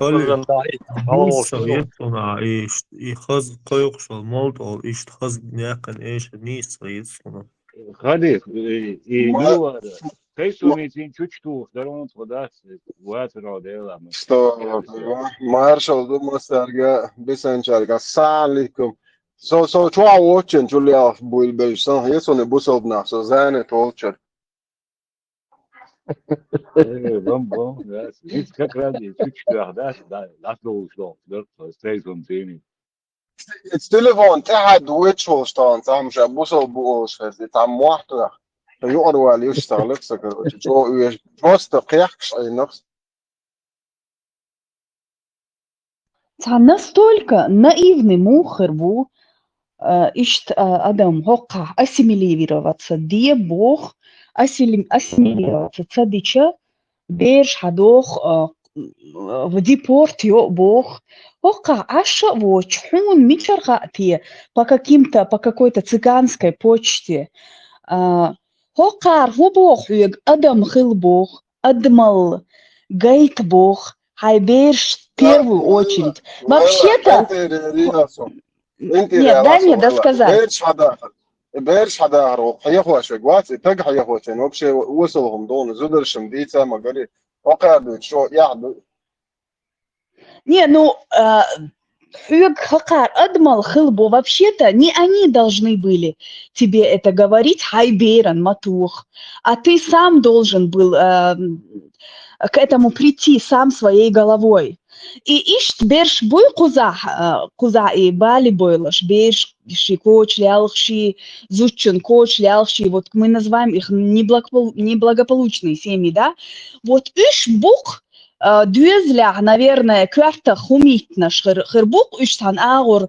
Oli خلاص صغيرتنا يخز قيقش الموضوع يشتخز ناقن إيش نيس صغيرتنا خدي ما يلو ما كيسو ميتين чуть-чуть дарон подас واتر ديلا استغفر الله. Marshall, du musst ja ein bisschen sagen. Assalamualaikum. So, tu as watching Julia Bulbelson. Hier so eine Bushof nach so seine Torture. بom das nicht gerade чуть-чуть das da lass los doch das steht so ein It's still on. تحت ويتشو ستان. تام شا Bushof بوش. تام واحد. يقعدوا على يشتغل سكر. شو بس تقيحش أي نفس. Настолько наивный мухер был, ищет Адам Хока ассимилироваться, где Бог ассимилироваться, цадича, беш хадох, в депорт ё Бог, Хока аша воч, хун мичархати по какой-то цыганской почте, Хока рву Бог, Адам хил Бог, Адмал гайт Бог, хайбеш в первую очередь. Вообще-то, нет, дай мне досказать. بيرش حدا روح حيخوا شوي تج حيخوا شيء وبشي وصلهم دون زودر شمديتا ما قالي وقعد شو يعني Не, ну, Хюг Хакар Адмал Хилбо, вообще-то не они должны были тебе это говорить, Хайбейран Матух, а ты сам должен был к этому прийти сам своей головой. И ишт берш буй куза и бали бойлаш, берш ши коч лялхши, зучен коч лялхши, вот мы называем их неблагополучные семьи, да? Вот иш бук дюзля, наверное, кварта хумит наш хербук, иш сан агур,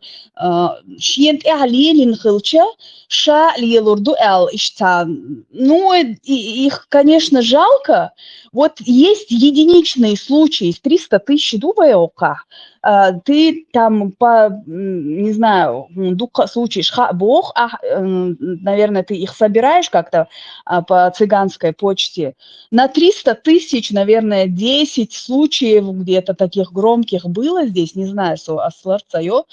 шиент лилин хилча, ша лилурду эл, иш сан. Ну, их, конечно, жалко. Вот есть единичные случаи из 300 тысяч дубайока. Ты там не знаю, случай Бог, наверное, ты их собираешь как-то по цыганской почте. На 300 тысяч, наверное, 10 случаев где-то таких громких было здесь, не знаю, асларцайо,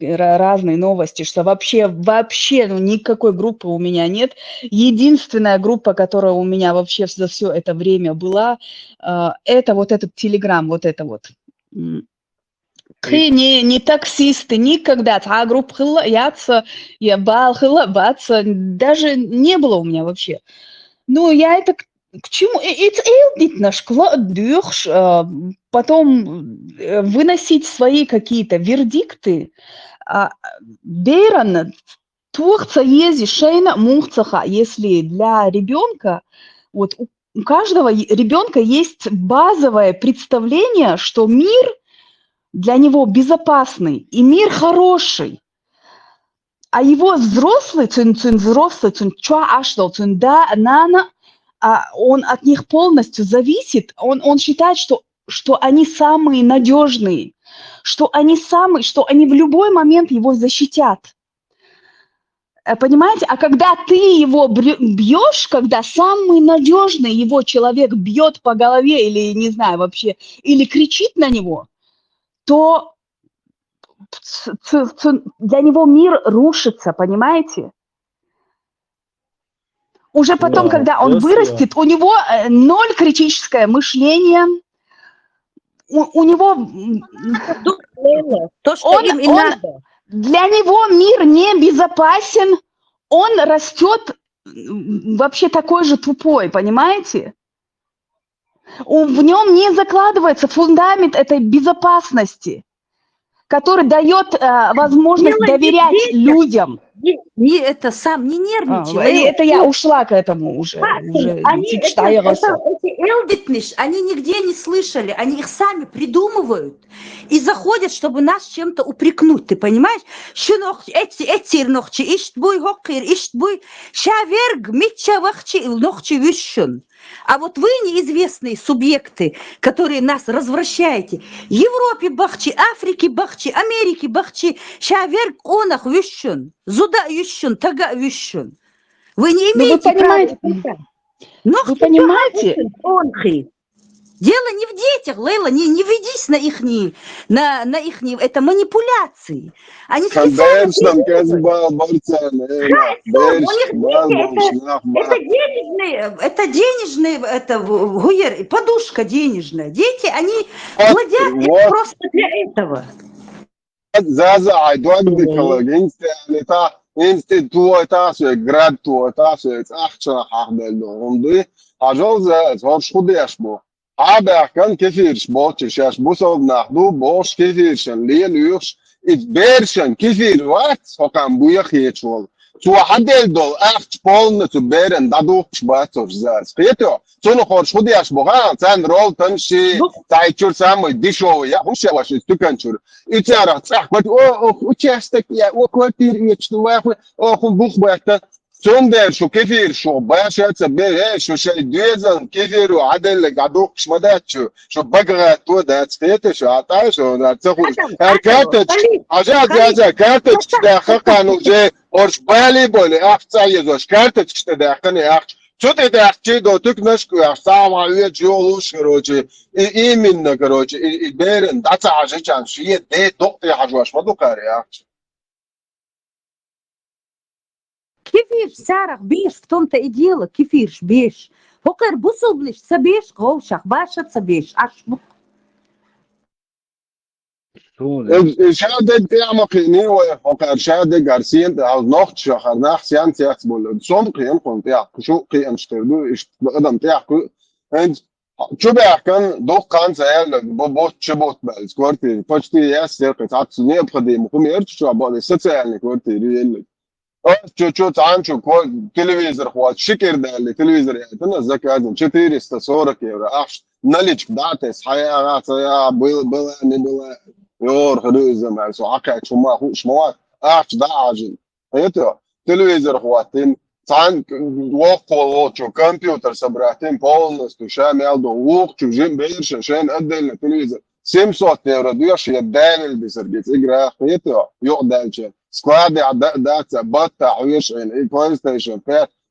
разные новости, что вообще ну, никакой группы у меня нет. Единственная группа, которая у меня вообще за все это время была, это вот этот Телеграм, вот это вот. Не таксисты, никогда. А группа я баца, даже не было у меня вообще. Ну, я это к чему? Потом выносить свои какие-то вердикты. Бейран, творца ези шейна мухцаха, если для ребенка, вот у каждого ребенка есть базовое представление, что мир для него безопасный и мир хороший, а его взрослый, он от них полностью зависит, он считает, что они самые надежные, что они в любой момент его защитят. Понимаете? А когда ты его бьешь, когда самый надежный его человек бьет по голове или, не знаю, вообще, или кричит на него, то для него мир рушится, понимаете? Уже потом, когда он вырастет, у него 0 критическое мышление, у него... То, что им и надо. Для него мир не безопасен, он растет вообще такой же тупой, понимаете? В нем не закладывается фундамент этой безопасности, который дает возможность доверять людям. Не нервничай. Это я ушла к этому уже. Эти элдитниш, они нигде не слышали, они их сами придумывают и заходят, чтобы нас чем-то упрекнуть, ты понимаешь? А вот вы, неизвестные субъекты, которые нас развращаете, Европе бахчи, Африке бахчи, Америке бахчи, шаверг онах вющен, зуда вющен, тага вющен. Вы не имеете права. Вы понимаете? Дело не в детях, Лейла, не ведись на ихние, это манипуляции. Они специально Конечно, придумывают. У них дети, это денежный, гуер, подушка денежная. Дети, они плодят это Вот, просто для этого. Zaza, I don't think inst tu tas grad tu tas اخشى حد عندي عجوز هور شو بيشبو عبا كان كثير شبوت شاش بوسو نحدو بوش كثير شن ليه ليوش إتبيرشن كثير وقت وكان بويا خيتشول تو حد دول أخت بولن تو بيرن دادو شباتو زاز خيتو تونو خور شو بيشبو ها تان رول تمشي تايتشور سامو ديشو يا هوش واش تكنشور إتارا صح قلت أو وتشاستك يا وكوتير يتشتو أو بوخ بيتا تندر شو كثير شو باشا تبيه شو شيء ديزن كثير وعدل اللي قعدوك شو مدات شو بقرة تو دات خيت شو عطاش شو تاخذ كارتج عجاز كارتج داخل كانوا جاي أرش بالي بولي أخت يزوج كارتج تداخلني أخت شو تداخل دو تكنشكو يا سام على جولوش كروجي إيه من كروجي بيرن دات عجيجان شيء ده دقي حجواش ما دقاري أخت Кефир, сарах, беш, в том-то и дело, кефир, беш. Хокер бусублиш, сабеш, гоушах, баша, сабеш, аш. شاده تعمق نيوه وقر شاده جارسين او نوخت شهر ناخ سيان تياكس بول صوم قيم كون تاع شو قيم شتردو قدم تاع انت شو كان دوق كان سيال بوت شبوت بال سكورتي بوتشتي ياس سيرك تاع سنيه بخدي مقوم يرتش شو بعد ست يعني كورتي ريال شو تعان شو كل تلفزيون خوات شكر ده اللي تلفزيون يعني تنزك هذا شو تيري استصورك يا راح نلج بدعتس حياه يا بلا يور خدوز مع سو عقد شو ما هو شموات اخش دا عجل هيتو تلفزيون خواتين تعان وقو شو كمبيوتر سبراتين بولنس تو شامل دو وقت شو جيم بيرش شان قد التلفزيون سيمسوت راديوش يدان اللي بيسرجيت اجرا هيتو يقدر شيء سكواد ده بات تعويش يعني بلاي ستيشن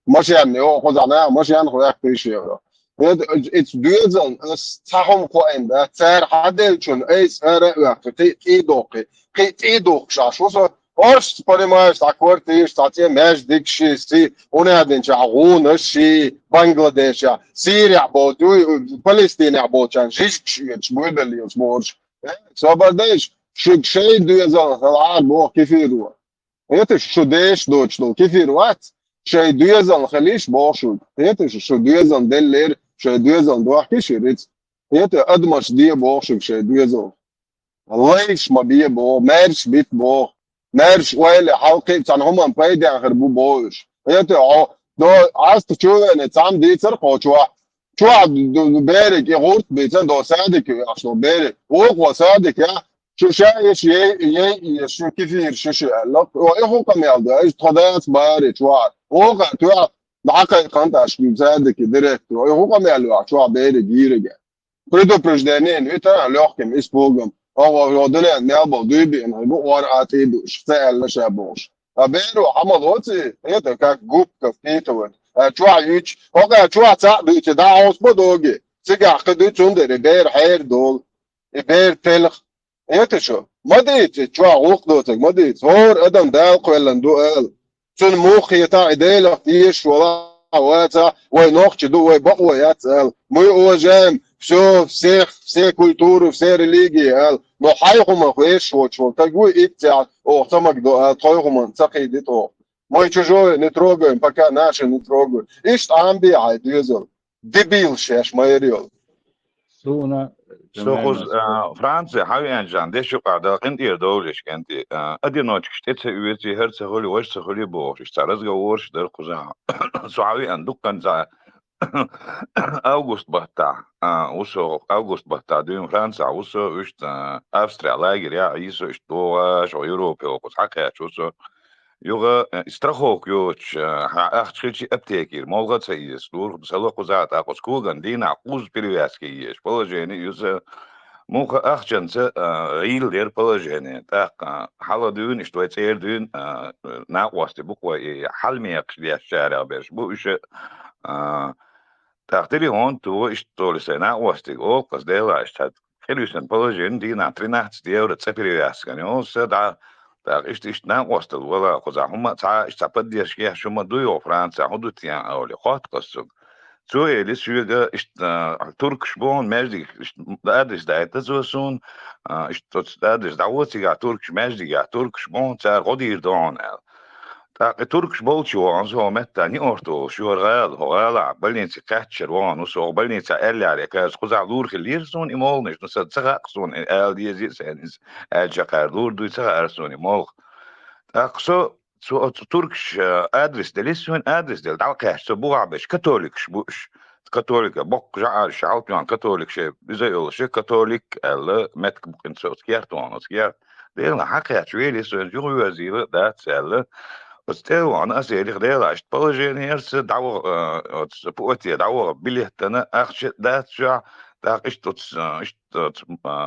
مش يعني هو خذ عنها مش يعني خذ اكتر شيء اتس دوزن تاهم قائم ده صار حد شون اي صار وقت ايدوقي قيت ايدوق شاش وصل اورش بريماش تاكورتيش تاتي ماش ديكشي سي ونادن شاغون شي بنغلاديش سوريا بودو فلسطين بوتشان جيش بول اللي يسمورش صبردش شو شيء دوزن العاب بو كيف يدوا هيتش شو ديش دوتش دو كيف يروات شيء دوزن خليش بوشو هيتش شو دوزن دلير شيء دوزن دو حكيش ريت هيت ادمش دي بوشو شيء دوزن ليش ما بيه بو مارش بيت بو مارش ويل حلقي كان هم بايدي اخر بو بوش هيت دو عاست تشو ان تام دي ترقو شو بارك يغورت بيتن دو صادق عشان بارك هو صادق يا شو شايش شو كثير شو لا هو كم يالده ايش تخدات بارك شو هو تو دعك كانت اشكي صادق ديريكت هو كم يالده شو بارك يرجع كردو برجدانين ايتا لوكم اسبوغم هو دول نيابو دوبي ان هو وراتي دو شتال لشابوش ابيرو حمد وتي ايتا كاك جوب كفيتو شو عيش هو شو تا بيت داوس بدوغي سيجا خدو تشوندر بير حير دول بير تلخ ايتا شو ما ديت شو عقدوتك ما ديت هور ادم دالق ولا ندوال تن موخي تاع ديلا فيش ولا واتا ونوخش دو بقوة ياتسال مي اوجام شوف سي كولتور سي ريليجي قال نو حيخو ما خويش وتشو تاغوي اتيا او تمك دو تخيخو من تقي ديتو مي تشجو نتروغو بكا ناش نتروغو ايش عندي عايزو ديبيل شاش ما يريول سونا سوخوز فرانسا حاوي انجان دي شو قاعدة قنتي دولش كنتي ادي نوتش تتسا يوزي هرسا هولي وشسا هولي بوش اشتارز غورش در قزا سو حاوي ان دوكان زا اوغوست بحتا وسو اوغوست بحتا دين فرانسا وسو وشت اوستريا لاجر يا يسو اشتوا شو يوروبي وقص حقا وسو يوغا استرخوك يوش اختشيتشي ابتيكير موغا تسيس دور بسالو قزات اقوس كوغان دينا قوز بريواسكي يش بلجيني يوزا موغا اختشنسا غيل دير بلجيني تاق حالا دون اشتوى تسير دون ناقواستي بقوى حلميقش دي الشارع بيش بو اش تختلي هون تو اشتول سنة وستي أو قص ديلا اشتاد خلوسن بلجين دينا 13 ديورة تسبيري يعني أو سدع تاع اشتنا وستل ولا قصا هم تاع اشتبدي اشكي شو دويو فرنسا هدو تيان أولي خاط قصو تو اللي سويدا اشت ترك شبون ماجدي دادش دايت تزوسون اشت دادش دعوتي قاع ترك ماجدي قاع ترك شبون تاع غدير دون تركش بولشو عنزو متى ني أورتو شو رغال هو غالا بلين تكاتشر وان وسو بلين تألي على كاز خزع لور خليرسون إمولنش نسا تغاقسون آل ديزي سينز آل جاكار لور دوي تغاقسون إمول تاقسو تركش أدرس دليسون أدرس دل دعوكاش سبوع بش كاثوليك شبوش كاثوليك بوك جعل شعوت يان كاثوليك شي بزي يقول شي كاثوليك ألا متك بقين سوتكيارت وان سكيارت ديلا حقيقة شوية سون جو وزير دات سألا استوى أنا أسأل خدير عشت بروجين هيرس دعوة سبوتي دعوة بليه تنا أخش دات شع داقش توت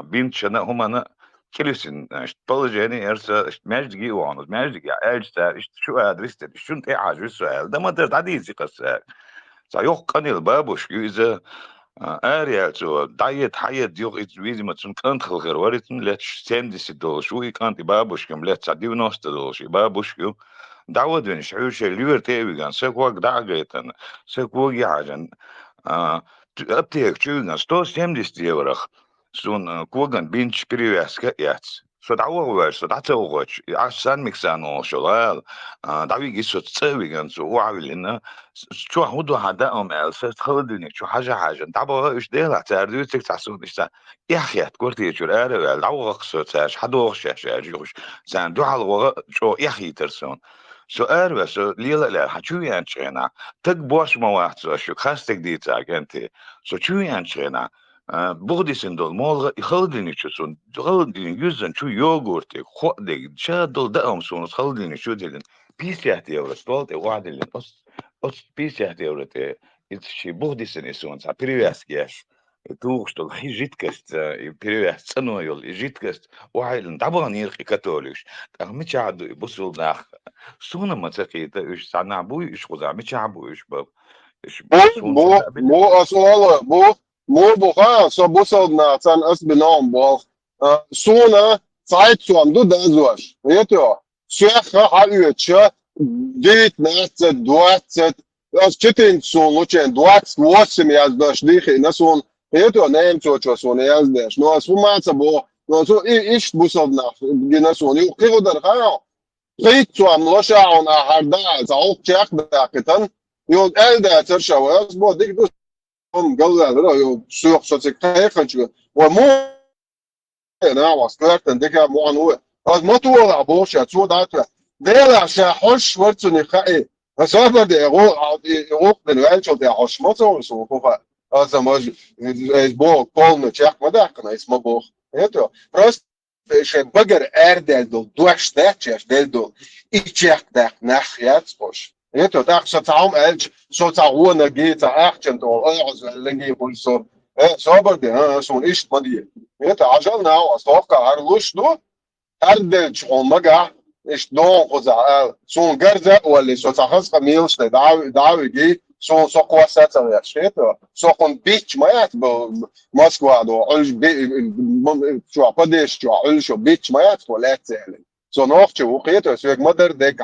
بنت شنا هم أنا كلسن عشت بروجين هيرس عشت ماجدي وانز ماجدي عايش سار عشت شو أدرست شو أنت عاجز السؤال ده ما ترد عديزي قصة سيوق كان البابوش إذا أريال سو دايت حياة ديوغ إتويزي ما تسون كانت خلغر وريتن لاتش سندس دول شو كانت بابوش كم لات سعديو نوست دول شي بابوش كيو دعوت بين شعوش الليور تيبي كان سكواك دعجيتن سكواك يعجن أبتيك شو ستو سندس ديورخ سون كوغن بينش بريواسك ياتس سو دعوة واش سو دعوة عشان مكسانو شغال دعوي جيسو تسوي كان سو وعوي لنا شو هودو هداهم ألسات خلدني شو حاجة دعوة إيش ديلا تعردو تحسون إيش يا أخي تقولتي شو الأرى دعوة قصة تاش حدو غش جوش سان دو على شو يا أخي ترسون سو أرى سو ليلا لا حشو ينشينا تقبوش مواد سو شو خاستك دي تاك أنت سو شو ينشينا بغدي سندول مول يخلدني شو سون خلدني يوزن شو يوغورتي خودك شادل دقهم سون خلدني شو دلن بيس يحتي أولا سبالت وعد اللي أص بيس يحتي أولا تي شي بغدي سنسون سا بريواس كياش توغشتل هي جيتكست بريواس سنو يول جيتكست وعيلن دعبان يرقي كاثوليش مش عادو يبصوا ناخ سونا ما تقيت إيش سانا بوي إيش خذا مش عبو إيش باب إيش سون مو سنة بيد مو أصلا مو بخا so busel san as benom bol sona Zeit zu am du da zoash yeto shecha ha uche dit nat 20 as chitin so lochen 28 yaz dash dikh nason yeto nem cho son yaz dash no as fumatsa bo no so ish busel nach genason yu qiro dar kha qit zu am losha on a harda za ok chak da ketan yu elde tersha was bo dik هم جوزة هذا يو سوق صوتك خنشوا ومو أنا وصلت عندك مو عنوة از ما تو عبوش يا دعوة ده عشان حش ورثني خائن هسافر ده يروح بالوالد شو ده حش ما تو سو كوفا از ما بو كل نشاق ما ده كنا اسمه بو هيتو بس شيء بقر أردل دو دوش ده تشاف دل إيشاق ده نخيات بوش هيتو ده شتاعم ألج شتاعونا جيت أحسن دول أعز اللي بولسون صابر ده سون إيش مدي هيتو عجلنا وأستوقع هرلوش دو أردل شون مجا إيش دون خزع سون جرزة ولا شتاخس خميلش دعوي جي سون سقوا ساتر يا شيتو سون بيتش ما يعتبر موسكو دو علج شو قديش شو علج شو بيتش ما يعتبر ولا تسأل سون أختي وقيته سويك مدر ديك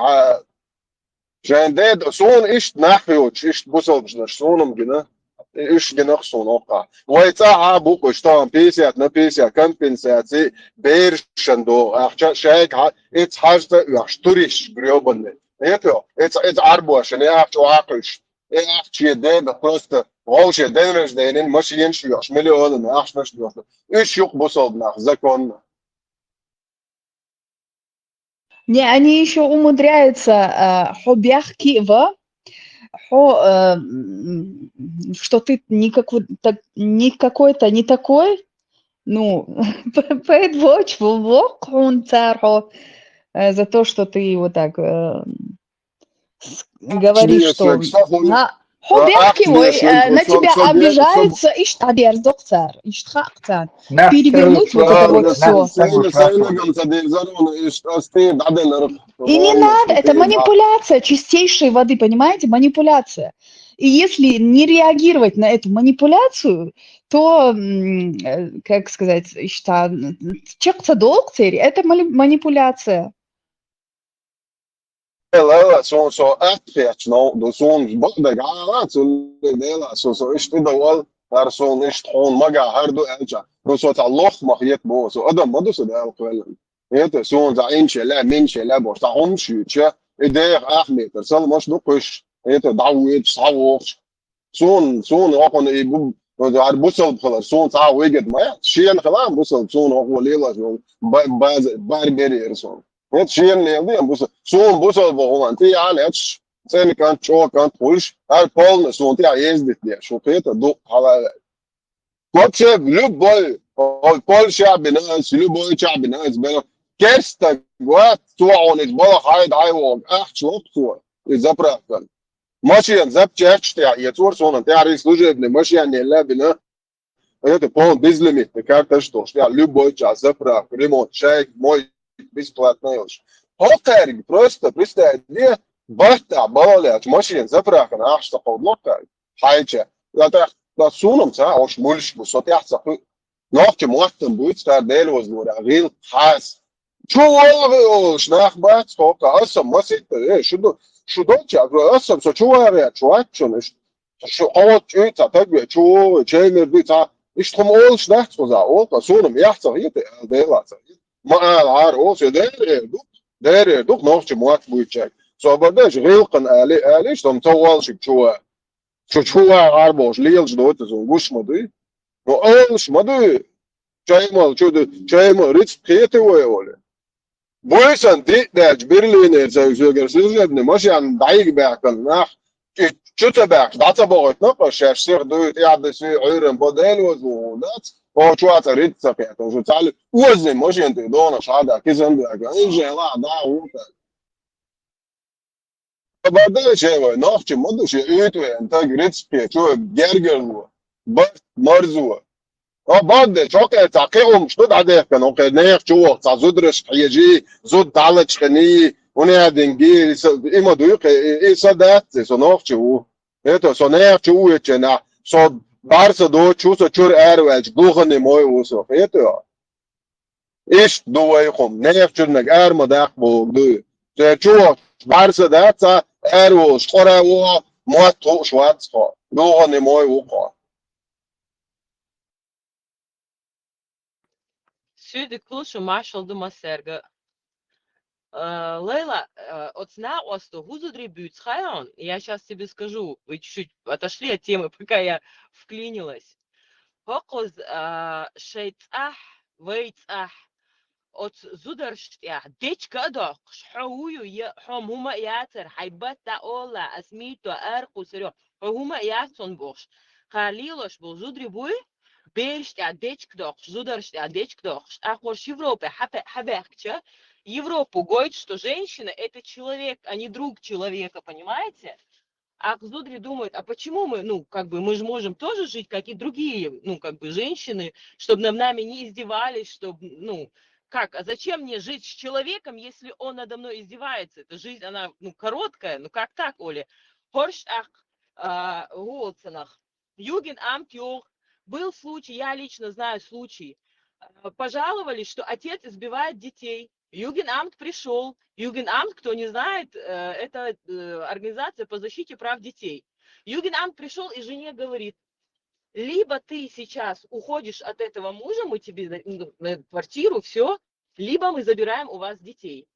عشان ده سون إيش نحيوش إيش بوسوبش سونم جنا إيش جنا سون أوقع ويتاع بوك إشتان بيسيات نبيسيات كم بيسيات بيرشندو عشان شايك إتس حاجة يشتريش بريوبن هيتو إتس عربو عشان يعرفوا عاقلش يعرفوا ده بخلاص وهوش ده مش ده مش ينشي عش مليون ما عش مش ده إيش يق بوسوب نخزكون Не, они еще умудряются хобях Киева, что ты не какой-то не такой, ну, поэтвоч влог он цархо за то, что ты вот так говоришь, что хобях Киева на тебя обижаются, и штабер доктор, и штхактан, перевернуть вот это вот все. И не надо, это манипуляция чистейшей воды, понимаете, манипуляция. И если не реагировать на эту манипуляцию, то, как сказать, işte, çıksa dolg это манипуляция. لا så atfärts no då sån både galat så det så işte dawal har sån işte hon maga har då elja då så ta loch mag jet bo så adam ما så det alquel это sån za inche la minche la bo ta hon schuche det ahmet så مش نقش это دعوت صوت صون اقون يبو har بوصل خلاص صون صا ويجد ما شيء خلاص بوصل صون هو ليلا باز باربري صون het zien leerde bus zo'n bus al begonnen te ja let's zijn kan choc kan push al pol zo'n te is dit ja zo peter do hala wat ze lubol al pol شعب ناس lubol شعب ناس بلا kersta wat توعون البلا هايد ايوه اخ شو اذا برافل ماشي زب تشتش يا يتور صون انت عارف служит ماشي يعني لا بنا это пол безлимит карта что любой час заправ ремонт чай мой бесплатно još. Hokargi просто представь, где бахта балалят машин заправка на что подлока. Хайче. Да сунам ца ош мульш бусот яхса. Нахче муаттан будет стар делоз нура гил хас. Чуо шнах бат хока асам масит шудо ча асам со чуа чуачун شو أول شيء تعتقد شو شيء اللي بتاع إيش تهم أول شيء نحس وزع أول كسونم يحصل هي ده ما عار أول شيء ده دوك نوش موات بويتشك سو بدأش غيلقن آلي إيش تهم توال شو عاربوش ليلش دوت زون وش مدري نو أولش مدري شيء مال ريتش بخيته ولا بويسن دي ده برلين زي جرسيز ابن ماشي عن ضعيق بيعكن نح Чутебек, dat aboort nog, chef zich doet, ja, dus uren model zo dat, o chuata ritsa pet, zo tal, uze motion te dona shada, kizan da ga, inje la da uta. Bada şey nog ki modu şey ütü enta grits pet, şu gerger bu. Bak marzu. بعد شوكة تعقيهم شو ده كان اوكي نيخ شو تزودرش حيجي زود تعلق خني ونيا دنجي إما دويق إيه صدات صنوف شو إيه صنيف شو يتنا صد بارس دو شو سشور أروج دوخني موي وصو إيه إيش دو يقوم نيف شو نك أرم داق بو دو شو بارس دات أروج خورا و موت شوات خو دوخني موي وقو Сюди клушу маршал дума серга. Лейла, от сна осту гузу дребют хайон. Я сейчас тебе скажу. Вы чуть-чуть отошли от темы, пока я вклинилась. Хокуз шейцах, вейцах. От зударштя, дечка дох, шхую я хомума ятер, хайбата ола, асмито арку серё. Хомума ятсон бош. Халилош был зудребуй. Бельштя дечкдох, зударштя дечкдох. А хош Европе хабехча. Европу говорит, что женщина это человек, а не друг человека, понимаете? А зудри думают, а почему мы, ну, как бы, мы же можем тоже жить, как и другие, ну, как бы, женщины, чтобы над нами не издевались, чтобы, ну, как, а зачем мне жить с человеком, если он надо мной издевается? Эта жизнь, она, ну, короткая, ну, как так, Оля? Хорштах, Голценах, Югенамт, был случай, я лично знаю случай, пожаловались, что отец избивает детей. Югенамт пришел. Югенамт, кто не знает, это организация по защите прав детей. Югенамт пришел и жене говорит, либо ты сейчас уходишь от этого мужа, мы тебе на квартиру, все, либо мы забираем у вас детей.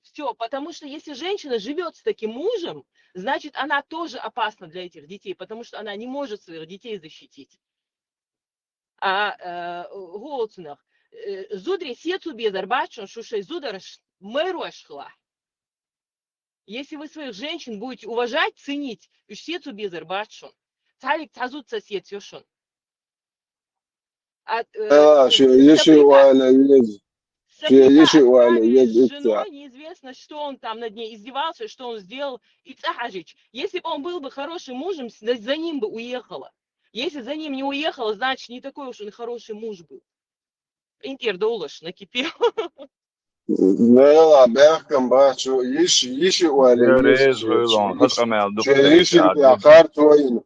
Все, потому что если женщина живет с таким мужем, значит, она тоже опасна для этих детей, потому что она не может своих детей защитить. А Голцунах, зудри сецу безарбачун, шушей зударш мэруашхла. Если вы своих женщин будете уважать, ценить, уж сецу безарбачун, царик цазутся сецюшун. Женой неизвестно, что он там над ней издевался, что он сделал. И Цахажич, если бы он был бы хорошим мужем, за ним бы уехала. Если за ним не уехала, значит, не такой уж он хороший муж был. Интердолаш накипел. لا بيحكم بقى شو يشي ولا There يوسف is Roland. Gaat er maar شو de يشي ja, يا كارت وين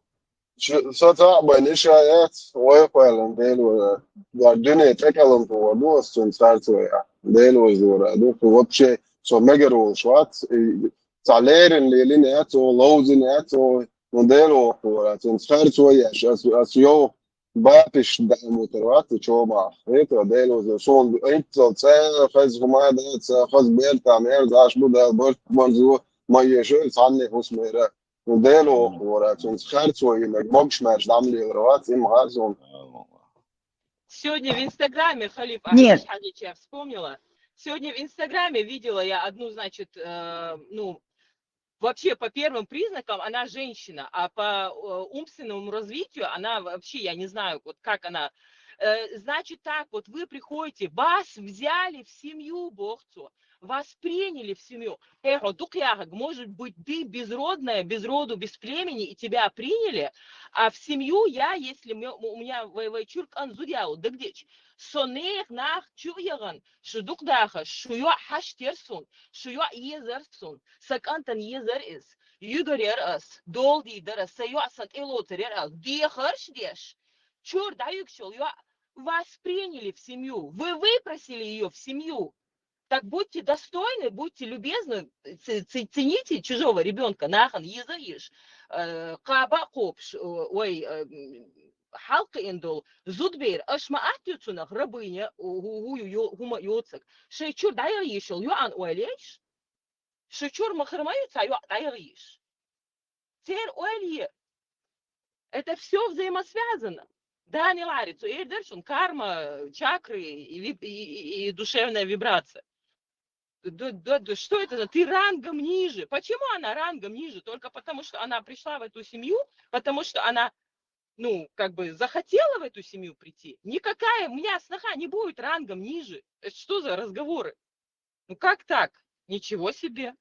شو ستا بنيش آيات ويقولن ديل والدنيا تكلم في دوس تنسارت ويا ديل وزورا دوك وبشي سو مجرو شوات تعليرن ليلين لوزن ديل وقورا تنسارت ويا أسيو باتش موتروات شوما هيك ديل وزون انت خز ما ده خز بيل تعمير داش بده بورت منزو ما يشيل عني اسمه وديلو وقورا تنسارت ويا مجموعش ماش دعمل يغروات إم غازون Сегодня в Инстаграме, Халиф, Нет, видишь, Хадича, я вспомнила. Сегодня в Инстаграме видела я одну, значит, ну, вообще по первым признакам она женщина, а по умственному развитию она вообще, я не знаю, вот как она. Значит так, вот вы приходите, вас взяли в семью, Богцу, вас приняли в семью. Может быть, ты безродная, без роду, без племени, и тебя приняли, а в семью я, если у меня вайчурк анзудяу, да где сонех нах чуяган, шудукдаха, шуя хаштерсун, шуя езерсун, сакантан езер из, югарер ас, долди дара, саюа сан элотерер ас, дехарш деш, чур даюкшел, вас приняли в семью, вы выпросили ее в семью. Так будьте достойны, будьте любезны, цените чужого ребенка. Нахан езаиш, каба копш, ой, халка индол, зудбейр, ашма ахтюцунах, рабыня, гума йоцек. Шейчур дайр ешел, юан уэлеш, шейчур махармаюца, дайр еш. Тер уэлье. Это все взаимосвязано. Да, не ларицу, эрдершун, карма, чакры и душевная вибрация. Что это за? Ты рангом ниже. Почему она рангом ниже? Только потому, что она пришла в эту семью, потому что она, ну, как бы захотела в эту семью прийти. Никакая, у меня сноха не будет рангом ниже. Это что за разговоры? Ну как так? Ничего себе.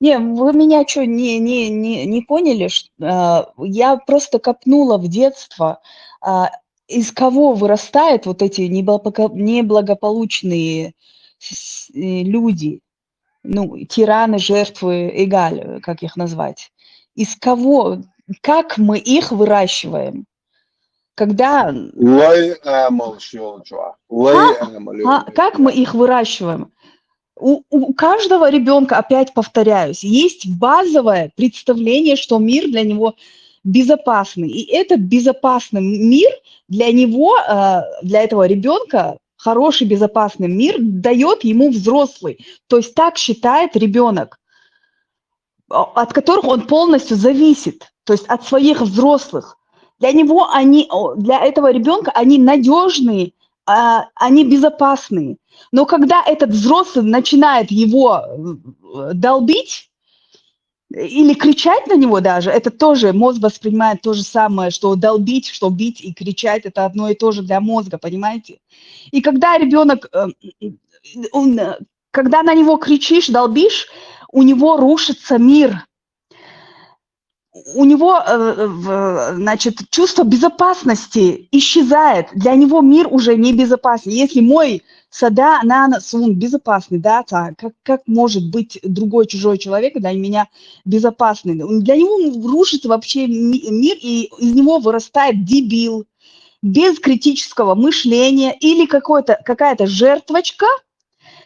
не, вы меня что, не поняли? Я просто копнула в детство, из кого вырастают вот эти неблагополучные люди, ну, тираны, жертвы, эгаль, как их назвать. Из кого, как мы их выращиваем? Когда, لا أعمل شو شو لا أعمل как мы их выращиваем? У каждого ребенка, опять повторяюсь, есть базовое представление, что мир для него безопасный. И этот безопасный мир для него, для этого ребенка, хороший безопасный мир дает ему взрослый. То есть так считает ребенок, от которых он полностью зависит, то есть от своих взрослых. Для него для этого ребенка они надежные, они безопасные. Но когда этот взрослый начинает его долбить или кричать на него даже, это тоже мозг воспринимает то же самое, что долбить, что бить и кричать, это одно и то же для мозга, понимаете? И когда ребенок, когда на него кричишь, долбишь, у него рушится мир. У него, значит, чувство безопасности исчезает. Для него мир уже не безопасен. Если мой сада нанас, он безопасный, да, как может быть другой чужой человек для меня безопасный? Для него рушится вообще мир, и из него вырастает дебил, без критического мышления или какая-то жертвочка,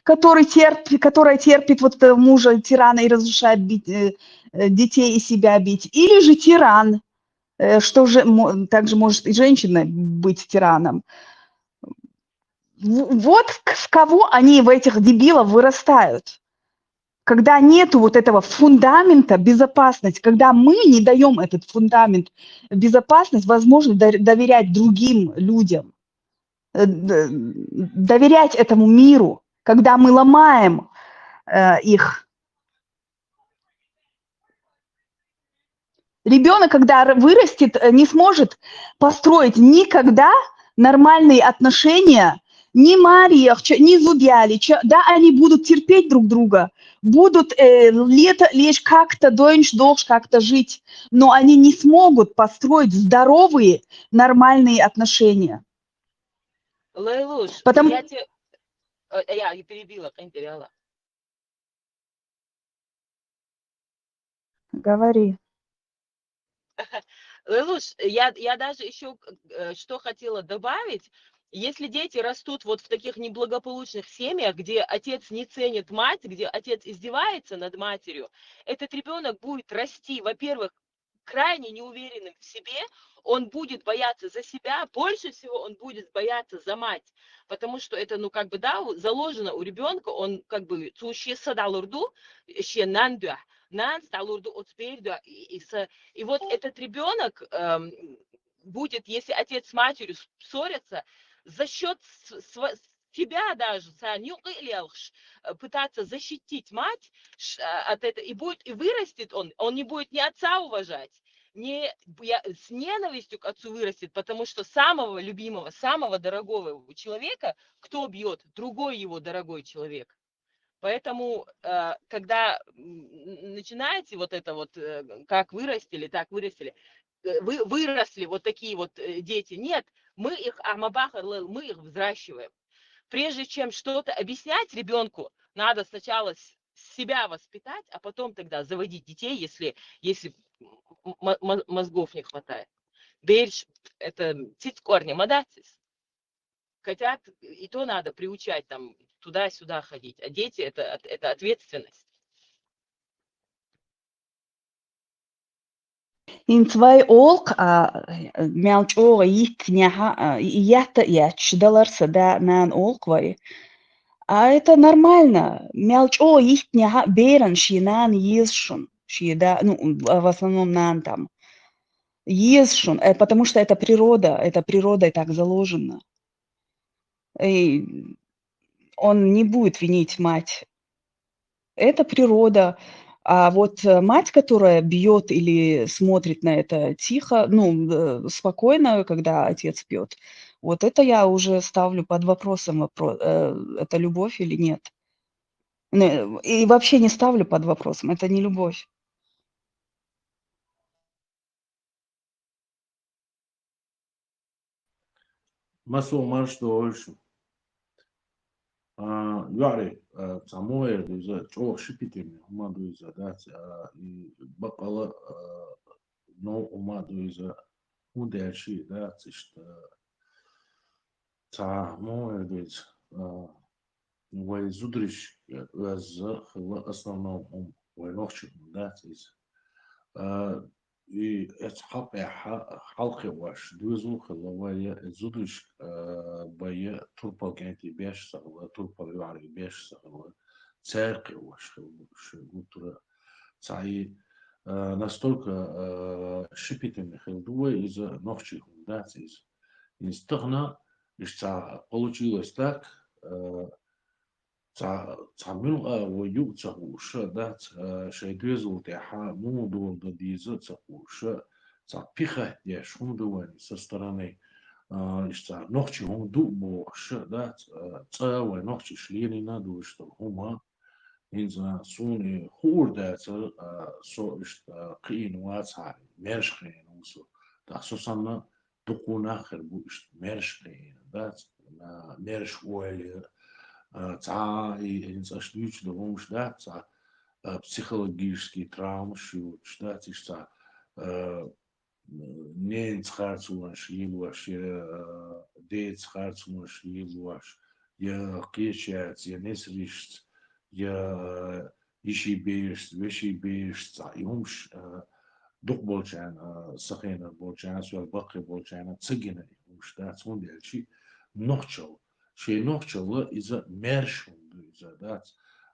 которая терпит вот мужа тирана и разрешает бить детей и себя бить, или же тиран, что же также может и женщина быть тираном. Вот в кого они, в этих дебилов, вырастают. Когда нету вот этого фундамента безопасности, когда мы не даем этот фундамент безопасности, возможно доверять другим людям, доверять этому миру, когда мы ломаем их. Ребенок, когда вырастет, не сможет построить никогда нормальные отношения ни Мариях, ни Зудяли. Да, они будут терпеть друг друга, будут лишь как-то как-то жить, но они не смогут построить здоровые, нормальные отношения. Лейлуш, Потому... я тебе... Я и перебила, перебила. Говори. Лелуш, я даже еще что хотела добавить. Если дети растут вот в таких неблагополучных семьях, где отец не ценит мать, где отец издевается над матерью, этот ребенок будет расти, во-первых, крайне неуверенным в себе, он будет бояться за себя, больше всего он будет бояться за мать, потому что это, ну, как бы, да, заложено у ребенка, он, как бы, и вот этот ребенок будет, если отец с матерью ссорятся, за счет себя даже пытаться защитить мать от этого, и вырастет он не будет ни отца уважать, с ненавистью к отцу вырастет, потому что самого любимого, самого дорогого человека, кто бьет? Другой его дорогой человек. Поэтому, когда начинаете вот это вот, как вырастили, так вырастили, выросли вот такие вот дети, нет, мы их взращиваем. Прежде чем что-то объяснять ребенку, надо сначала себя воспитать, а потом тогда заводить детей, если мозгов не хватает. Бельш, это цить корни, мадацис. Хотят, и то надо приучать там туда-сюда ходить. А дети это ответственность. In zwei olk melt oge ятня ята ячдалар сада нан олк вари. А это нормально. Мелч о ятня беран шинан езшун. Шида, ну, в основном нан там. Езшун, потому что это природой так заложено. И он не будет винить мать. Это природа. А вот мать, которая бьет или смотрит на это тихо, ну, спокойно, когда отец бьет, вот это я уже ставлю под вопросом, это любовь или нет. И вообще не ставлю под вопросом, это не любовь. Масо марш дольше. Яри, самое из-за чего шипитами, умаду из-за дать, и бакала, но умаду из-за удачи, да, что самое из вой зудриш, из основном войнохчик, да, из и это халқы ваш дүзу хловая зудриш бая турпал кенти беш сагла турпал юари беш сагла церкви ваш гутура цай настолько шипитами хилдуа из ногчи да из тохна получилось так تعمل ويؤتى ده شيدوز وتاعها مو دول ديزة تقوش تعبيخه يشون دواني سستراني اشتا نوخشي هم دو بوش ده تا ونوخشي شليرينا دوش هما إنزا سوني خور ده سو اشتا قين واتعي مرش قين وسو تخصوصا دقون آخر بو اشتا مرش قين ده مرش والي инцашлюч домуш да психологические травмы шьют да тишта не цхарцуаш ебуаш де цхарцуаш ебуаш я кечац я несришт я иши беш веши беш юмш дух болчан сахена болчан свал бакы болчан цыгина юмш да цундельчи нохчал شيء نوخشوا إذا مرشون إذا دات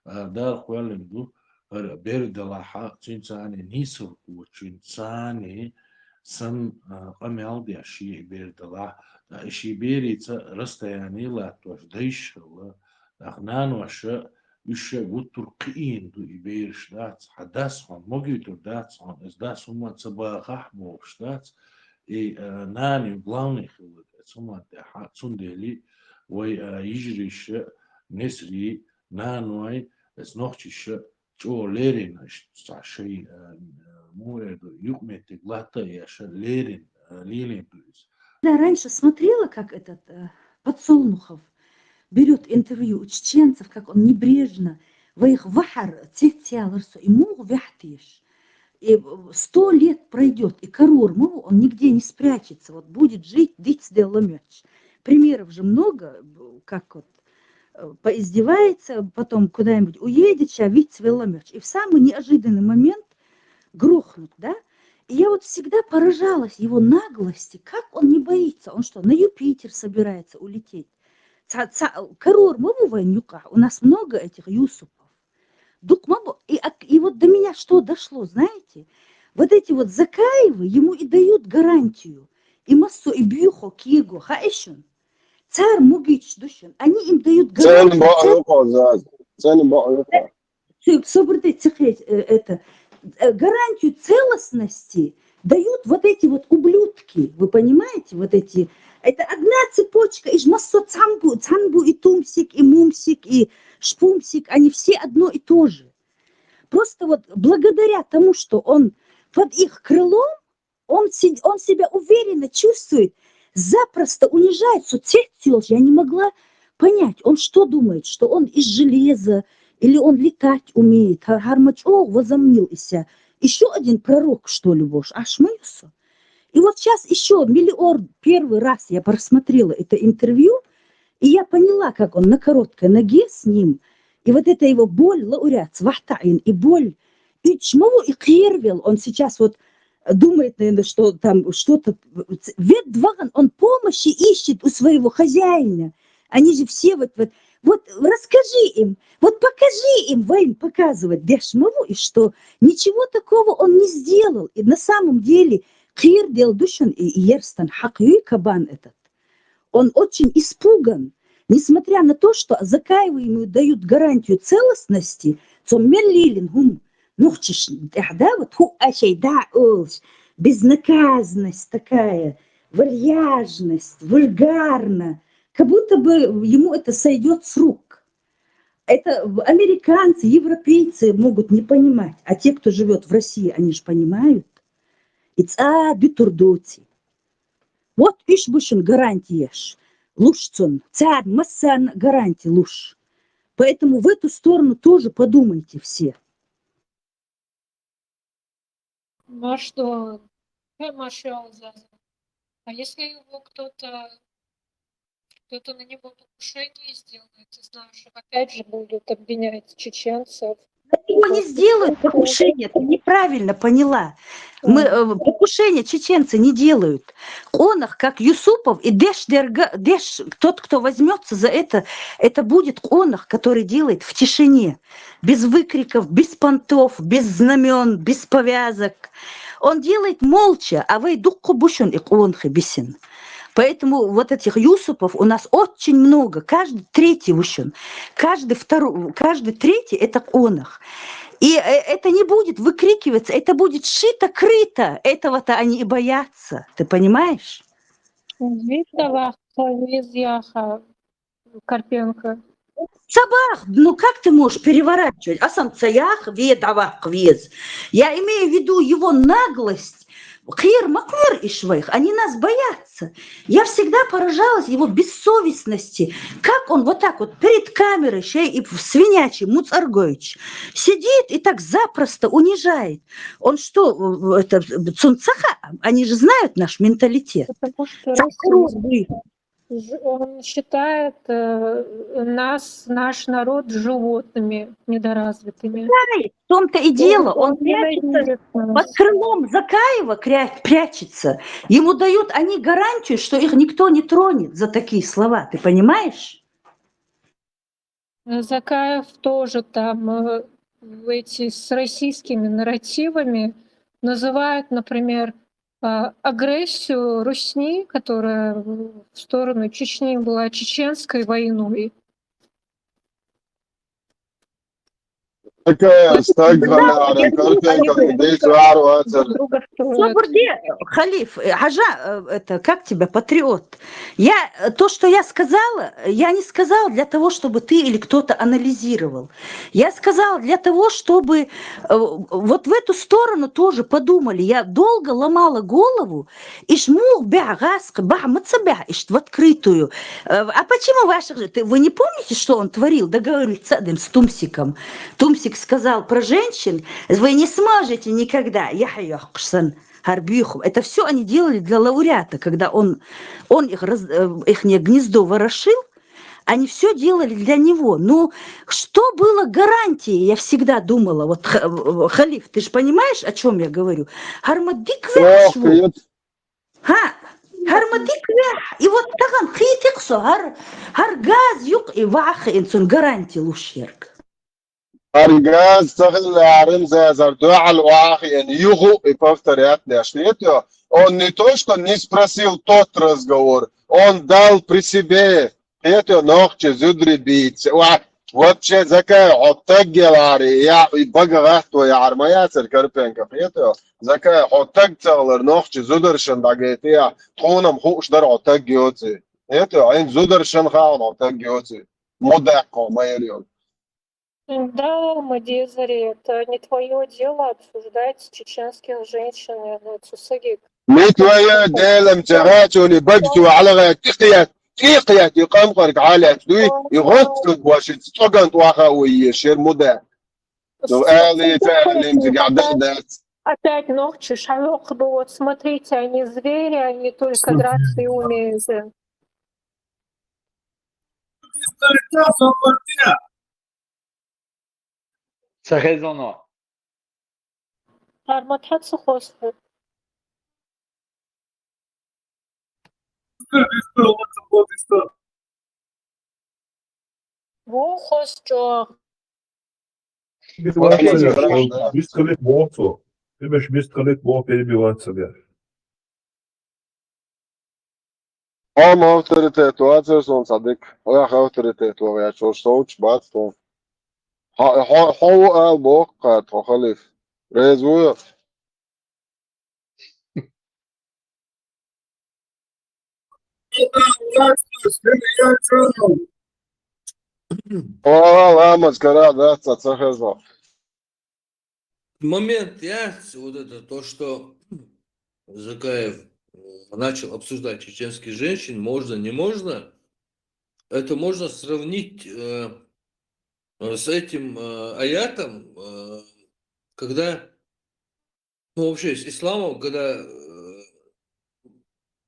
دار خوالم دو بيرد لاحا تنساني نيسر وتنساني سن قمال دي شيء بيرد لاح شيء بيري رستياني لا توش ديش لا أخنان وش وش وترقين دو يبيرش دات حداس هون موجود دات هون إز دات هما تبا خحبوش دات إي ناني بلاني خلد هما تحت سندلي ويجريش نسري نانوي اس نوخشيش جو ليرينش شيء مويد يقمت глата яша лерин. Да, раньше смотрела, как этот Подсолнухов берет интервью у чеченцев, как он небрежно в их вахар цитялырсо и муг вяхтиш. И 100 лет пройдет, и Карур Мову, он нигде не спрячется, вот будет жить дыть сделамёч. Примеров же много, как вот поиздевается, потом куда-нибудь уедет, а ведь свеломёч. И в самый неожиданный момент грохнут, да? И я вот всегда поражалась его наглости, как он не боится, он что, на Юпитер собирается улететь? Карур Мову войнюка, у нас много этих Юсупов. И вот до меня что дошло, знаете? Вот эти вот Закаевы ему и дают гарантию. И массу, и бьюхо, киего, хаэшон. Царь Мугич Душин. Они им дают Sen bak гарантию. yok o zaten. Senin bak yok o. Это гарантию целостности дают вот эти вот ублюдки. Вы понимаете? Вот эти. Это одна цепочка из массо цамбу. Цамбу и тумсик, и мумсик, и шпумсик. Они все одно и то же. Просто вот благодаря тому, что он под их крылом, он себя уверенно чувствует, запросто унижает соцсеть. Я не могла понять, он что думает, что он из железа, или он летать умеет. Гармачо возомнил из себя. Еще один пророк, что ли, Бож, аж мыюсо. И вот сейчас еще первый раз я просмотрела это интервью, и я поняла, как он на короткой ноге с ним, и вот эта его боль, лауреат, свахтаин, и боль, и чмову, и кирвел, он сейчас вот думает, наверное, что там что-то, ведь он помощи ищет у своего хозяина, они же все вот расскажи им, вот покажи им, Вайн показывать Дешмову, и что ничего такого он не сделал, и на самом деле Кир дел душан и Ерстан Хакюй Кабан этот. Он очень испуган, несмотря на то, что Закаевы ему дают гарантию целостности, безнаказанность такая, вальяжность, вульгарно, как будто бы ему это сойдет с рук. Это американцы, европейцы могут не понимать, а те, кто живет в России, они же понимают. Битурдоти. Вот иш бушин гарантиеш. Лушцун. Царь массан гарантий луш. Поэтому в эту сторону тоже подумайте все. Ну а что? Маршал Заза. А если его кто-то на него покушение сделает, ты знаешь, опять же будут обвинять чеченцев. Его не сделают покушение, ты неправильно поняла. Покушение чеченцы не делают. Онах, как Юсупов и Деш, тот, кто возьмется за это будет Онах, который делает в тишине, без выкриков, без понтов, без знамен, без повязок. Он делает молча, а вы духу бушун и онхи бисин. Поэтому вот этих Юсупов у нас очень много. Каждый третий вущен. Каждый третий это онах. И это не будет выкрикиваться, это будет шито-крыто. Этого-то они и боятся. Ты понимаешь? Карпенко. Сабах, ну как ты можешь переворачивать? А сам цаях ведавах вез. Я имею в виду его наглость. Хир маквер и швейх, они нас боятся. Я всегда поражалась его бессовестности. Как он вот так вот перед камерой, и в свинячий Муцаргович, сидит и так запросто унижает. Он что, это цунцаха? Они же знают наш менталитет. Потому что он считает наш народ животными недоразвитыми. В том-то и дело. Он прячется под крылом Закаева, прячется. Ему дают они гарантию, что их никто не тронет за такие слова. Ты понимаешь? Закаев тоже там с российскими нарративами называет, например, агрессию Русни, которая в сторону Чечни была чеченской войной. استقبل كرتين دي سوار واتر. друга строят. Соборди, Халиф, Хажа, это как тебя, патриот? То, что я сказала, я не сказала для того, чтобы ты или кто-то анализировал. Я сказала для того, чтобы вот в эту сторону тоже подумали. Я долго ломала голову, и шмух бягаск, бахмацабя, и в открытую. А почему вы не помните, что он творил? Договорился с Тумсиком. Тумсик сказал про женщин, вы не сможете никогда. Это все они делали для лауреата, когда он их гнездо ворошил, они все делали для него. Но что было гарантией, я всегда думала, вот, Халиф, ты же понимаешь, о чем я говорю? Гармадик вяшву. Гармадик вях. И вот таган хитиксо, гаргаз юк и вах инсон гарантий лушерк. Аргаз цахил арим зазардуал уахи эн югу и повторят дашнетё. Он не то, что не спросил тот разговор, он дал при себе это ногче зудребить. Вообще закая оттагелари я и багагат твоя армия церкарпенка. Это закая оттагцалар ногче зударшан дагетя. Тонам хушдар оттагёцы. Это айн зударшан хаан оттагёцы. Модакко майорион. Да, Мадизари, это не твое дело обсуждать чеченских женщин. Это Цусагик. Не твое дело мтагачуни багду алага تقيت يقام قرق على تدوي يغطك واش تطقنت واخا ويشير مدى لو آلي فعلي متقعدات. Опять ногчи, шалок бы, вот смотрите, они звери, они только драться и умеют. Ça raisonne. Арматхат сухосты. Вухос чё? Мисткалет мото. Имаш мисткалет мо перебиваться, бля. Am autoriteetu atceros sadik. Oja autoriteetu ja šauč bāc. Hau al bokat, Khalif. Reizuja. Ламац кара даца цахезо. Момент, вот это то, что Закаев начал обсуждать чеченских женщин, можно, не можно, это можно сравнить с этим аятом, когда, ну вообще с исламом, когда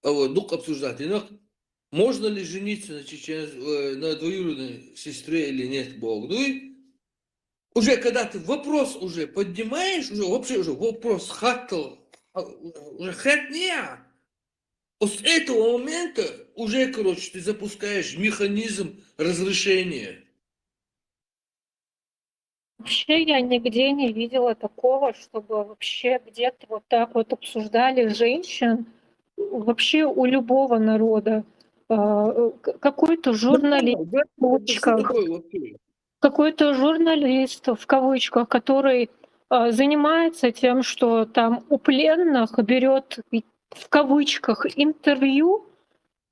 дух обсуждать, можно ли жениться на двоюродной сестре или нет, Бог дуй. Уже когда ты вопрос уже поднимаешь, уже вообще уже вопрос хатл, уже хатня. С этого момента уже, короче, ты запускаешь механизм разрешения. Вообще я нигде не видела такого, чтобы вообще где-то вот так вот обсуждали женщин. Вообще у любого народа. Какой-то журналист в кавычках, который занимается тем, что там у пленных берет в кавычках интервью,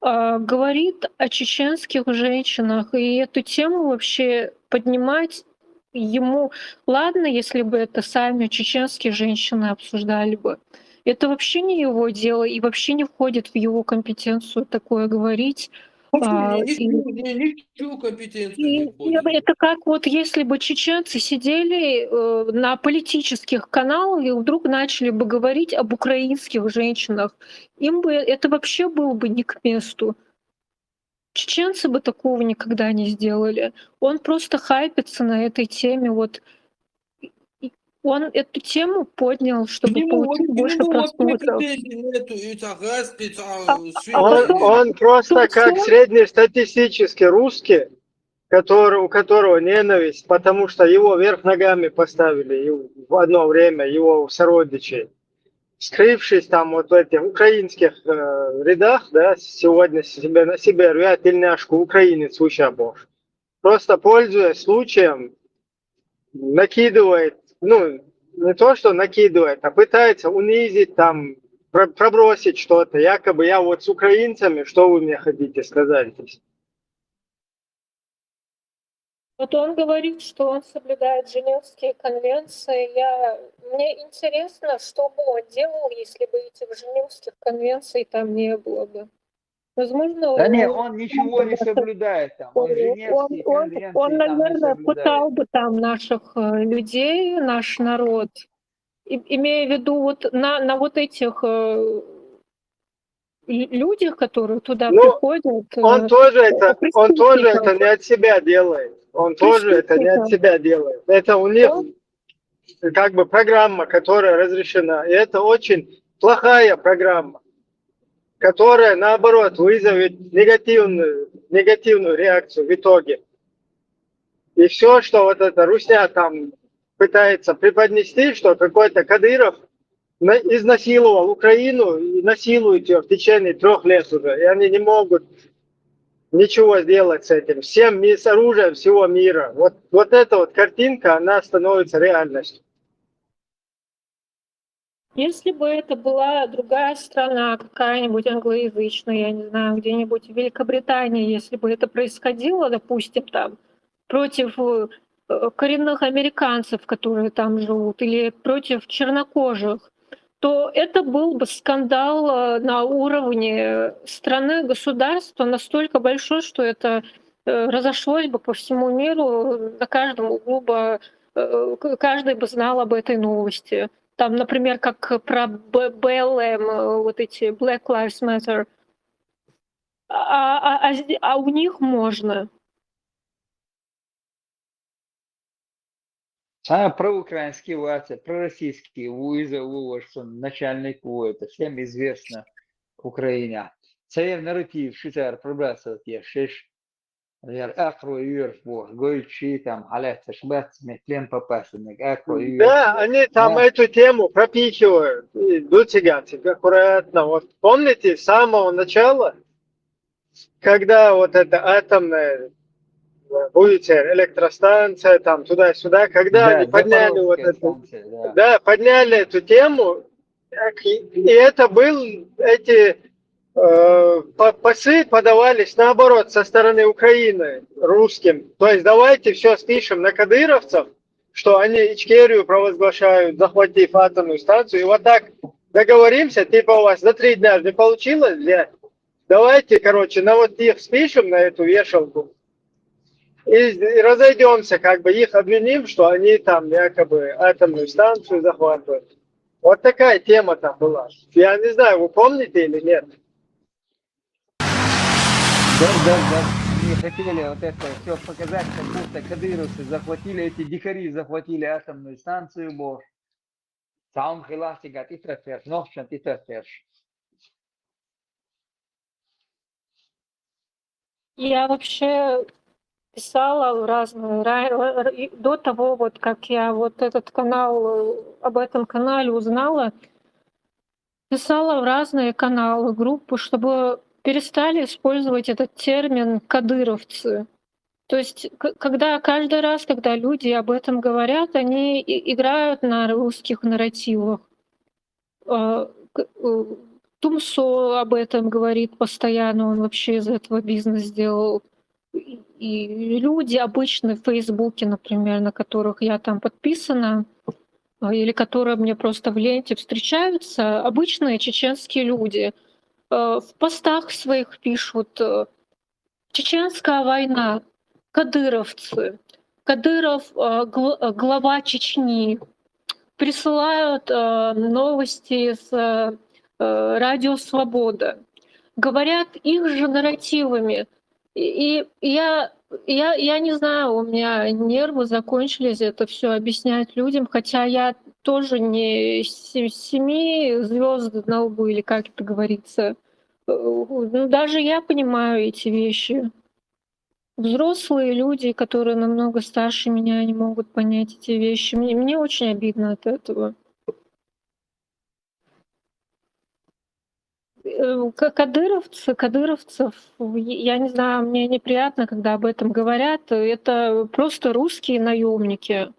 говорит о чеченских женщинах, и эту тему вообще поднимать ему, ладно, если бы это сами чеченские женщины обсуждали бы. Это вообще не его дело и вообще не входит в его компетенцию такое говорить. Ничего компетенции. Это как вот если бы чеченцы сидели на политических каналах и вдруг начали бы говорить об украинских женщинах. Им бы это вообще было бы не к месту. Чеченцы бы такого никогда не сделали. Он просто хайпится на этой теме. Вот он эту тему поднял, чтобы получить больше просмотров. Он просто как среднестатистический русский, у которого ненависть, потому что его вверх ногами поставили в одно время, его сородичей. Скрывшись там вот в этих украинских рядах, да, сегодня на себе рвет тельняшку украинец уча Бог. Просто пользуясь случаем, накидывает, ну, не то, что накидывает, а пытается унизить, там, пробросить что-то. Якобы я вот с украинцами, что вы мне хотите сказать здесь? Вот он говорит, что он соблюдает Женевские конвенции. Мне интересно, что бы он делал, если бы этих Женевских конвенций там не было бы. Возможно, Да не, он ничего не соблюдает там. Он Женевские конвенции он, там не наверное, соблюдает. пытал бы там наших людей, наш народ. Имея в виду вот на вот этих людях, которые туда Ну, приходят. он тоже это преступников. не от себя делает. Он тоже это не от Преступников. себя делает. Это у них Он- как бы программа, которая разрешена. И это очень плохая программа, которая, наоборот, вызовет негативную реакцию в итоге. И все, что вот эта русня там пытается преподнести, что какой-то Кадыров изнасиловал Украину и насилует ее в течение 3 лет уже. И они не могут ничего сделать с этим. Всем с оружием всего мира. Вот эта вот картинка, она становится реальностью. Если бы это была другая страна, какая-нибудь англоязычная, я не знаю, где-нибудь в Великобритании, если бы это происходило, допустим, там, против коренных американцев, которые там живут, или против чернокожих, то это был бы скандал на уровне страны, государства настолько большой, что это разошлось бы по всему миру, на каждом углу бы каждый бы знал об этой новости. Там, например, как про БЛМ, вот эти Black Lives Matter. А у них можно. А проукраинские власти, пророссийские вызовы, что начальник это всем известно в Украине. Це нарратив шитар пробрасывать я шиш. Акро юр гойчи там алет шбат метлен попасенник акро юр. Да, они там эту тему пропихивают. Дутигати, аккуратно. Вот помните с самого начала, когда вот эта атомная будет электростанция, там туда-сюда, когда они подняли вот эту, подняли эту тему, и это был, эти послы подавались наоборот со стороны Украины русским. То есть давайте все спишем на кадыровцев, что они Ичкерию провозглашают, захватив атомную станцию, и вот так договоримся, типа у вас за 3 дня не получилось, давайте, короче, на вот их спишем, на эту вешалку, и разойдемся, как бы их обвиним, что они там якобы атомную станцию захватывают. Вот такая тема там была. Я не знаю, вы помните или нет? Да. Не хотели вот это все показать, как будто кадыровцы захватили, эти дикари захватили атомную станцию, бо сам хиластигат и траферш, нохчан и траферш. Я вообще писала разные, до того, вот как я вот этот канал, об этом канале узнала, писала в разные каналы, группы, чтобы перестали использовать этот термин «кадыровцы». То есть каждый раз, когда люди об этом говорят, они играют на русских нарративах. Тумсо об этом говорит постоянно, он вообще из этого бизнес сделал. И люди обычные в Фейсбуке, например, на которых я там подписана, или которые мне просто в ленте встречаются, обычные чеченские люди в постах своих пишут «Чеченская война», «Кадыровцы», «Кадыров глава Чечни», присылают новости с Радио Свобода, говорят их же нарративами. И я не знаю, у меня нервы закончились это все объяснять людям, хотя я тоже не 7 звезд на лбу, или как это говорится. Ну, даже я понимаю эти вещи. Взрослые люди, которые намного старше меня, не могут понять эти вещи. Мне очень обидно от этого. Кадыровцев, я не знаю, мне неприятно, когда об этом говорят. Это просто русские наемники.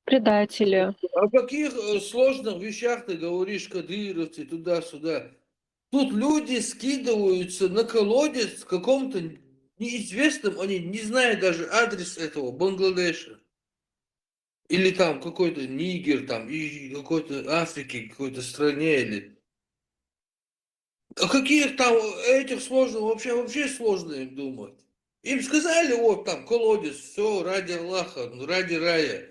предатели. О каких сложных вещах ты говоришь, кадыровцы, туда-сюда? Тут люди скидываются на колодец в каком-то неизвестном, они не знают даже адрес этого Бангладеша. Или там какой-то Нигер, там, и какой-то Африки, какой-то стране, или... О каких там этих сложных, вообще сложно им думать. Им сказали, вот там колодец, все, ради Аллаха, ради рая,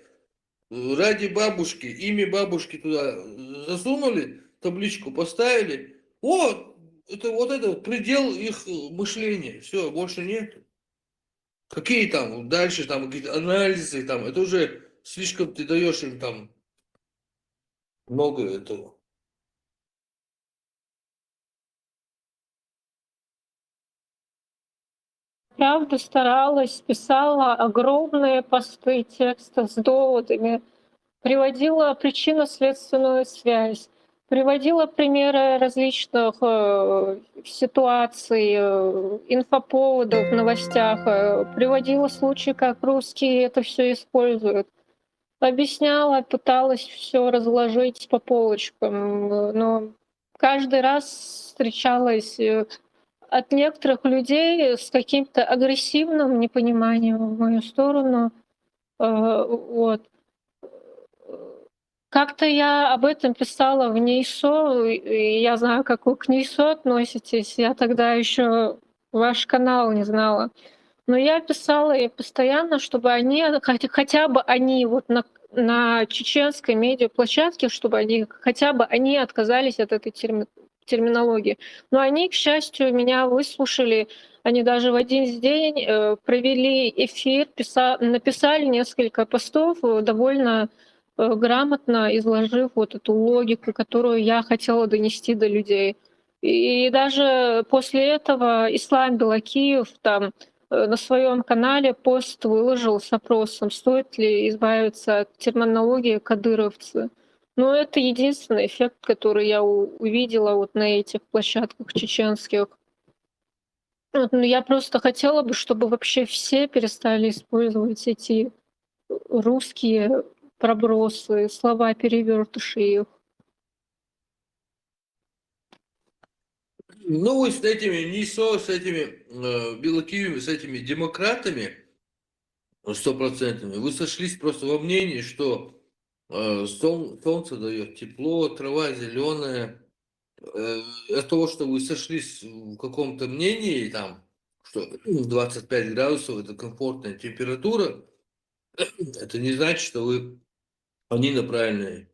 ради бабушки, имя бабушки туда засунули, табличку поставили. Вот это предел их мышления, все, больше нет. Какие там дальше там какие-то анализы, там, это уже слишком ты даешь им там много этого. Правда старалась, писала огромные посты, тексты с доводами, приводила причинно-следственную связь, приводила примеры различных ситуаций, инфоповодов в новостях, приводила случаи, как русские это все используют. Объясняла, пыталась все разложить по полочкам, но каждый раз встречалась от некоторых людей с каким-то агрессивным непониманием в мою сторону. Вот. Как-то я об этом писала в НИИСО, и я знаю, как вы к НИИСО относитесь. Я тогда еще ваш канал не знала. Но я писала и постоянно, чтобы они, хотя бы они вот на чеченской медиаплощадке, чтобы они хотя бы они отказались от этой терминологии. Но они, к счастью, меня выслушали. Они даже в один день провели эфир, написали несколько постов, довольно грамотно изложив вот эту логику, которую я хотела донести до людей. И даже после этого Ислам Белакиев там на своем канале пост выложил с опросом, стоит ли избавиться от терминологии кадыровцы. Но это единственный эффект, который я увидела вот на этих площадках чеченских. Вот, но я просто хотела бы, чтобы вообще все перестали использовать эти русские пробросы, слова перевертыши их. Ну, вы с этими НИСО, с этими Белокиевыми, с этими демократами, 100%, вы сошлись просто во мнении, что солнце дает тепло, трава зеленая. От того, что вы сошлись в каком-то мнении, там, что 25 градусов это комфортная температура, это не значит, что они на правильной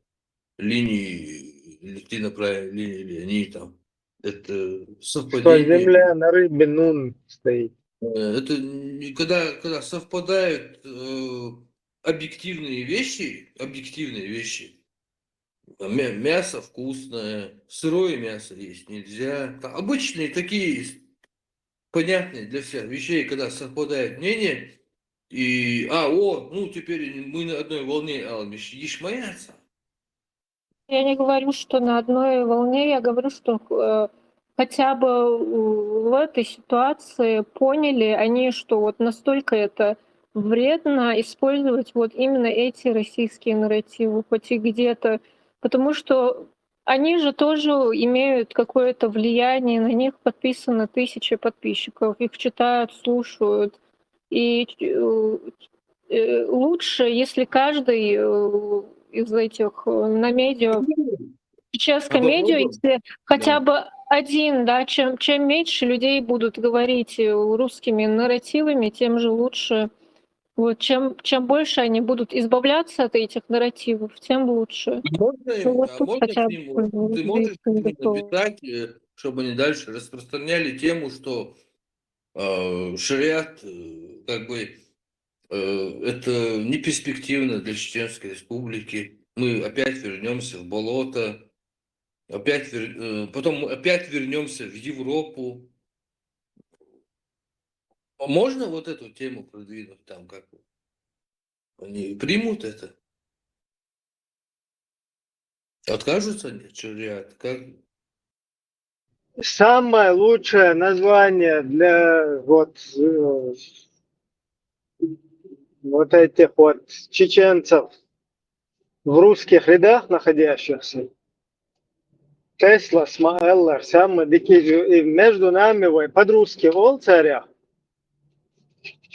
линии, или ты на правильной линии, или они там. Это Что совпадение. земля на рыбе нун стоит. Это когда совпадают объективные вещи, мясо вкусное, сырое мясо есть нельзя. Там обычные такие понятные для всех вещей, когда совпадает мнение, и ну теперь мы на одной волне, ешмаяться. Я не говорю, что на одной волне, я говорю, что хотя бы в этой ситуации поняли они, что вот настолько это вредно использовать вот именно эти российские нарративы, хоть и где-то, потому что они же тоже имеют какое-то влияние, на них подписано 1000 подписчиков, их читают, слушают. И лучше, если каждый из этих на медиа, чеченское медиа, если хотя бы один, да, чем меньше людей будут говорить русскими нарративами, тем же лучше. Вот, чем больше они будут избавляться от этих нарративов, тем лучше. Можно тут хотя бы ты можешь к ним написать, чтобы они дальше распространяли тему, что шариат как бы это не перспективно для Чеченской Республики. Мы опять вернемся в болото, потом мы опять вернемся в Европу. Можно вот эту тему продвинуть там как? Они примут это? Откажутся от шариата? Как? Самое лучшее название для вот этих вот чеченцев в русских рядах находящихся. Тесла, Смаэллар, самые такие, и между нами под-русски вол царя.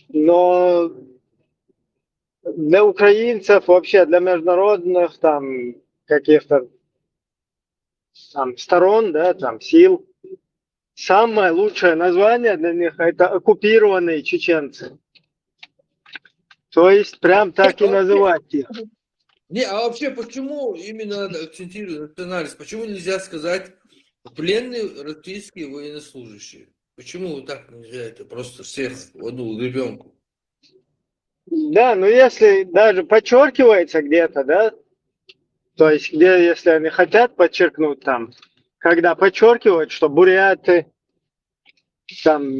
Но для украинцев, вообще для международных там каких-то там сторон, да, там сил, самое лучшее название для них это оккупированные чеченцы. То есть прям так и А вообще, называть их. не, а вообще почему именно надо акцентировать национальность? Почему нельзя сказать пленные российские военнослужащие? Почему вот так нельзя это просто всех в одну гребенку? Да, но если даже подчеркивается где-то, да, то есть где, если они хотят подчеркнуть там, когда подчеркивают, что буряты, там,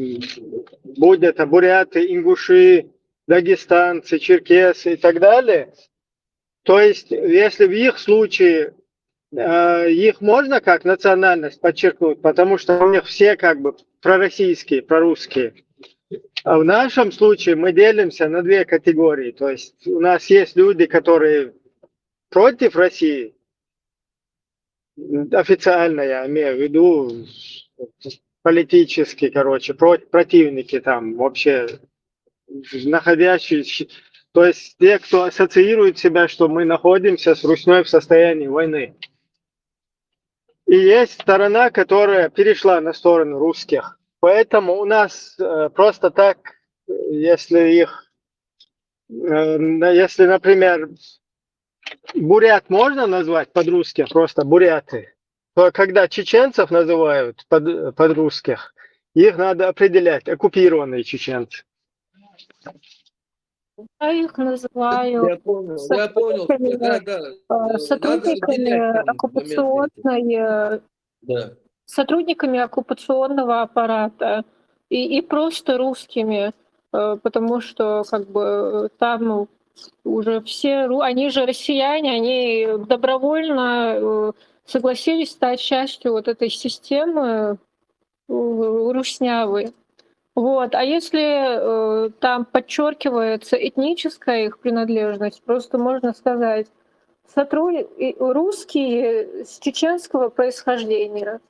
будь это буряты, ингуши, дагестанцы, черкесы и так далее, то есть если в их случае их можно как национальность подчеркнуть, потому что у них все как бы пророссийские, прорусские. А в нашем случае мы делимся на две категории. То есть у нас есть люди, которые против России, официально я имею в виду, политически, короче, противники там вообще находящиеся, то есть те, кто ассоциирует себя, что мы находимся с Русней в состоянии войны. И есть сторона, которая перешла на сторону русских. Поэтому у нас просто так, если их, если, например, бурят можно назвать под-русски, просто буряты, то когда чеченцев называют под-русских, их надо определять, оккупированные чеченцы. Я их называю Я понял, да, да. Надо сотрудниками отделять там моменты. Да. сотрудниками оккупационного аппарата и просто русскими, потому что как бы там уже все, они же россияне, они добровольно согласились стать частью вот этой системы руснявой. Вот. А если там подчеркивается этническая их принадлежность, просто можно сказать русские с чеченского происхождения,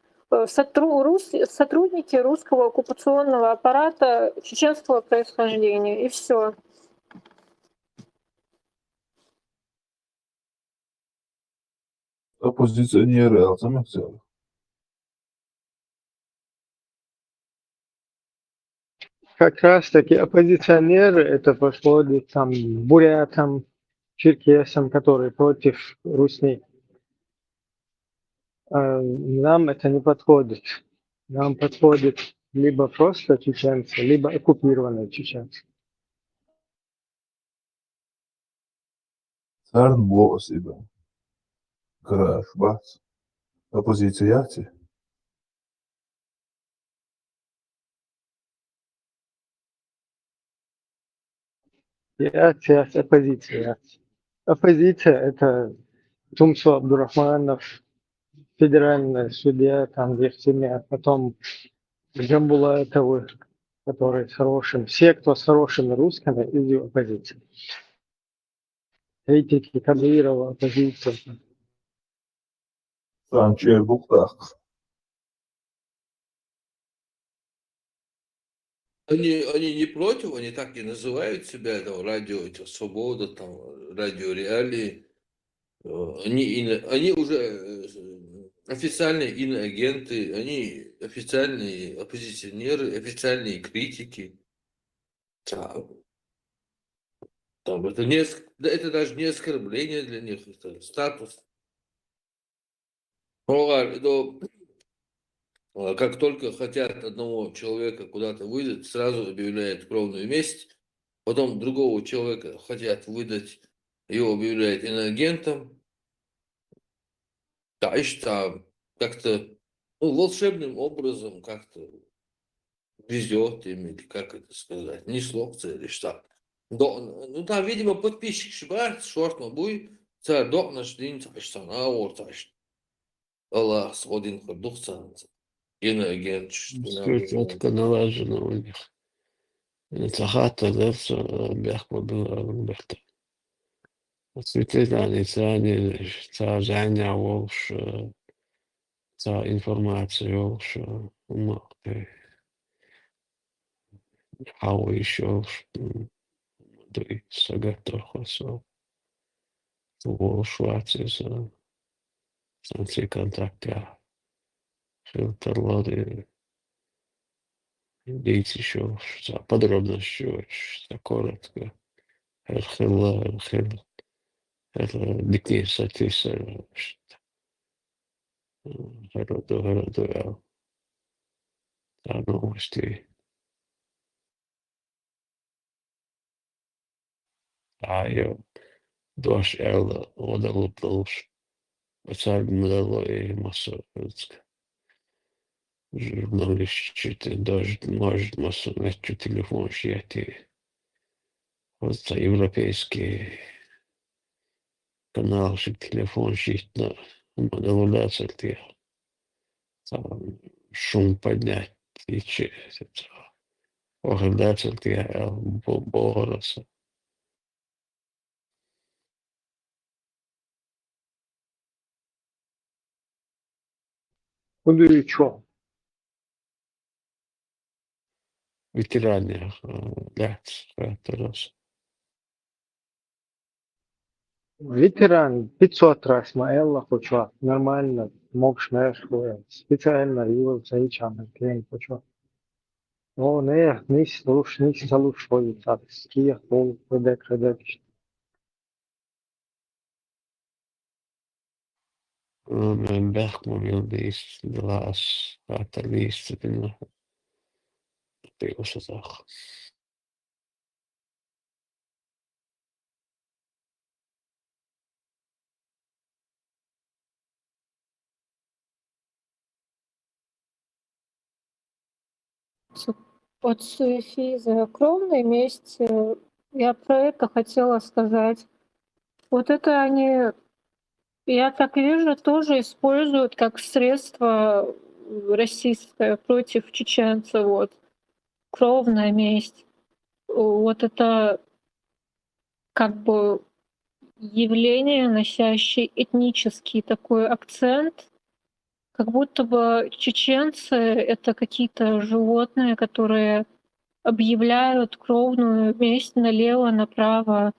сотрудники русского оккупационного аппарата чеченского происхождения, и все. Оппозиционеры, алзамехзер. Как раз таки оппозиционеры, это подходит там бурятам, черкесам, которые против русни. Нам это не подходит. Нам подходит либо просто чеченцы, либо оккупированные чеченцы. Царн бос ибо. Граф, бац. Оппозиция. Я оппозиция. Оппозиция это Тумсо Абдурахманов, федеральный судья, там в их семье, потом Джамбулатовы, которые с хорошим, все, кто с хорошими русскими, из оппозиции. Критики Кадырова, оппозиция. Санчер Бухтах. Они не против, они так и называют себя, там, радио Свобода, там, радио Реалии. Они уже официальные иноагенты, они официальные оппозиционеры, официальные критики. Там это даже не оскорбление для них, это статус. Как только хотят одного человека куда-то выдать, сразу объявляют кровную месть. Потом другого человека хотят выдать, его объявляют иноагентом. Да, и что как-то волшебным образом как-то везет им, или как это сказать, не слогцы или что. Ну там, видимо, подписчик шибает, шортно будет, царь док наш день, что на орташ. Аллах, сводин ходухцан. Иноагент, Это налажено у них. Это хата, да, все мягко было, Роберта. Светлана Ицани, та Женя Волш, та информация Волш, ну, Хау еще Волш, Дуй, Сагатор Хосо, Волш Вацис, Санси Контакта, Фильтр Лоди, Дейти еще, подробно еще, коротко, Эрхил, Дикти Сатис, Городу, новости. Я doš ela odalu plūš, pacēr modelo и массу, журналистчите, даже может массу нечу телефон шьяти. Вот за европейский канал шик телефон шить на модулятор те. Шум поднять и че. Оглядатель те бороса. Куда что? Ветеране, лет, раз. Ветеран 500 раз Маэлла хоча. Нормально. Мокш нешхуя. Специально его заичам. Клен хоча. О, не, не слуш, не слушай. Так, ския, пол, redek. Men Bergman viis glas vaata viissapinna piusatah. Под суефиза кровной месть, я про это хотела сказать. Вот это они, я так вижу, тоже используют как средство российское против чеченцев. Вот. Кровная месть. Вот это как бы явление, носящее этнический такой акцент, как будто бы чеченцы — это какие-то животные, которые объявляют кровную месть налево, направо,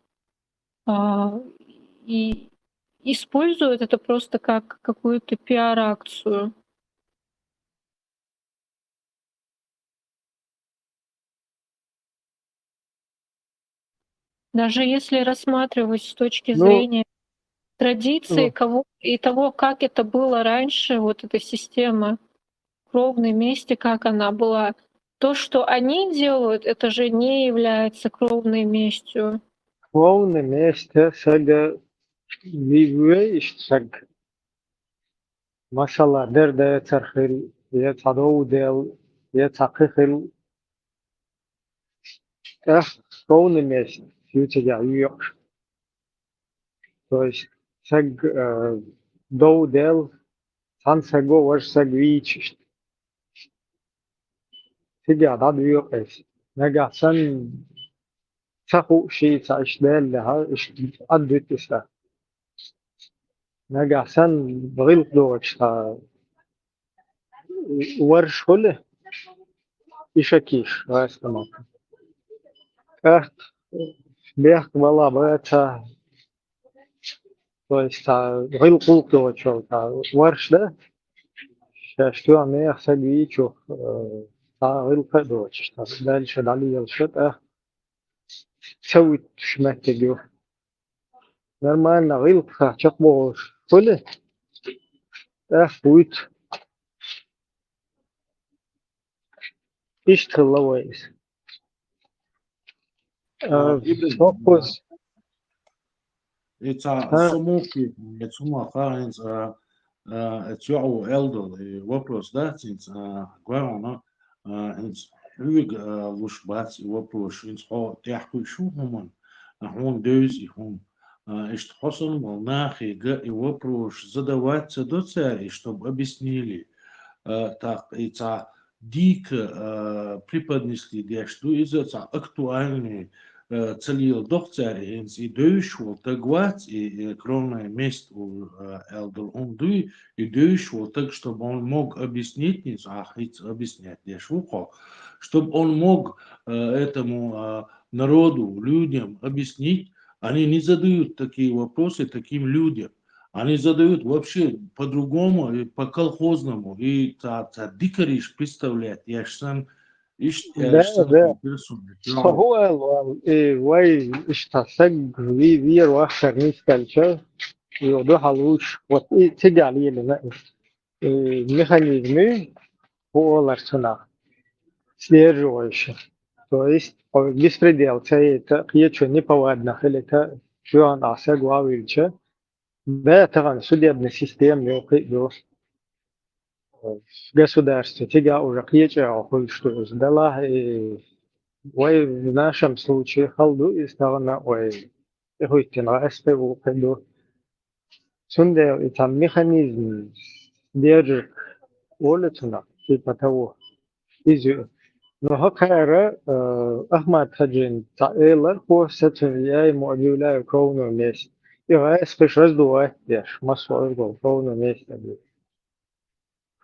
и используют это просто как какую-то пиар-акцию. Даже если рассматривать с точки зрения традиций кого и того, как это было раньше, вот эта система кровной мести, как она была. То, что они делают, это же не является кровной местью. Кровная месть, сага, вивуэйш, саг. Машалла, дерда цархил, я цадоудел, я цакихил. Кровная месть, фьючеря юж. То есть, саг, доудел, сан саго ваш саг вичиш. تجي عدد يقف نجح سن تخو شيء تعشدال لها أدت إسلا نجح سن بغيل دوش ورش كله يشكيش راس تمام بيحك والله بغيتها تويس بغيل قلق دوش ورش ده شاشتو عمي يحسد ويشو غير دوش دالش دالي يلشت سويت شمكتجو نرمالنا غير تشقبوش كله ويت إيش تلويس فوكس Это сумки, это сума харинс, это jau elderly вопрос, да, цинц, гварана, инц хуиг луш бац вопрос, инц хо тяхку шу хуман, хун дөз и хун, ишт хосен волнахи га и вопрос задаваться до цели, чтобы объяснили, так, это дико преподнесли, что из-за актуальный целил дохцари, и дövüşвol тагвац, и кровное место у Элдл Ундуй, и дövüşвol так, чтобы он мог объяснить, не захоть объяснять, чтобы он мог этому народу, людям объяснить. Они не задают такие вопросы таким людям. Они задают вообще по-другому, по-колхозному. И дикариш представлять, я ж сам Да, да. فهو وي اشتاق وير واخر نيستالشا يوضح лучше. Вот и тяга лили механизмы по ларцунах сдерживающие. То есть беспредел, это что неповадно, или это что он осоглавился. Да, это судебная система, в государстве. Тяга уже что сдала и ой, в нашем случае халду и сторона ой. Хуйтина СПУ пойду. Сунде и там механизм держит улицу, типа того. Но хакара Ахмад Хаджин Таэлар по сету я ему объявляю кровную месть. И СП раздувает, дешь, массовый гол, кровную месть объявить.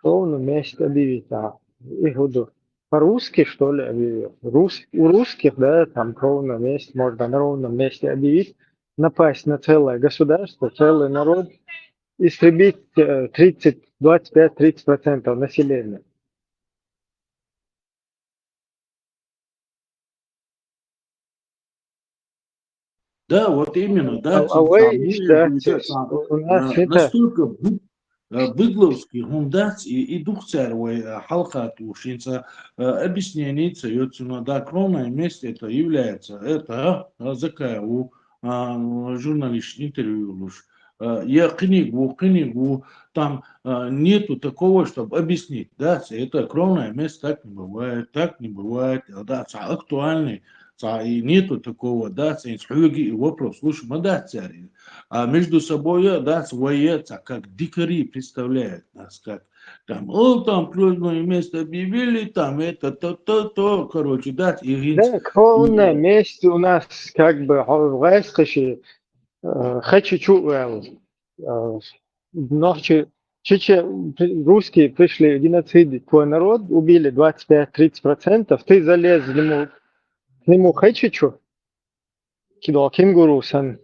Кровную месть объявить, и буду. По-русски, что ли, объявил? У русских, да, там кровную месть можно на ровном месте объявить, напасть на целое государство, целый народ, истребить 25-30% населения. Да, вот именно, да. У нас это... Настолько быдловский гундац и дух царвой халкат ушинца объяснение цается, да, кровное место это является, это закая у журналист интервью уж. Я книгу, там нету такого, чтобы объяснить, да, это кровное место так не бывает, да, актуальный. И нету такого, да, вопрос, слушай, да, царь, а между собой, да, свои, как дикари представляют нас, как там, там кровное место объявили, там это, то, короче, да, Да, кровное место у нас, как бы, в Райскоши, хочу чувствовал, ночью, русские пришли геноцид, твой народ, убили 25-30%, ты залез к нему хочу, кидал кенгуру сан,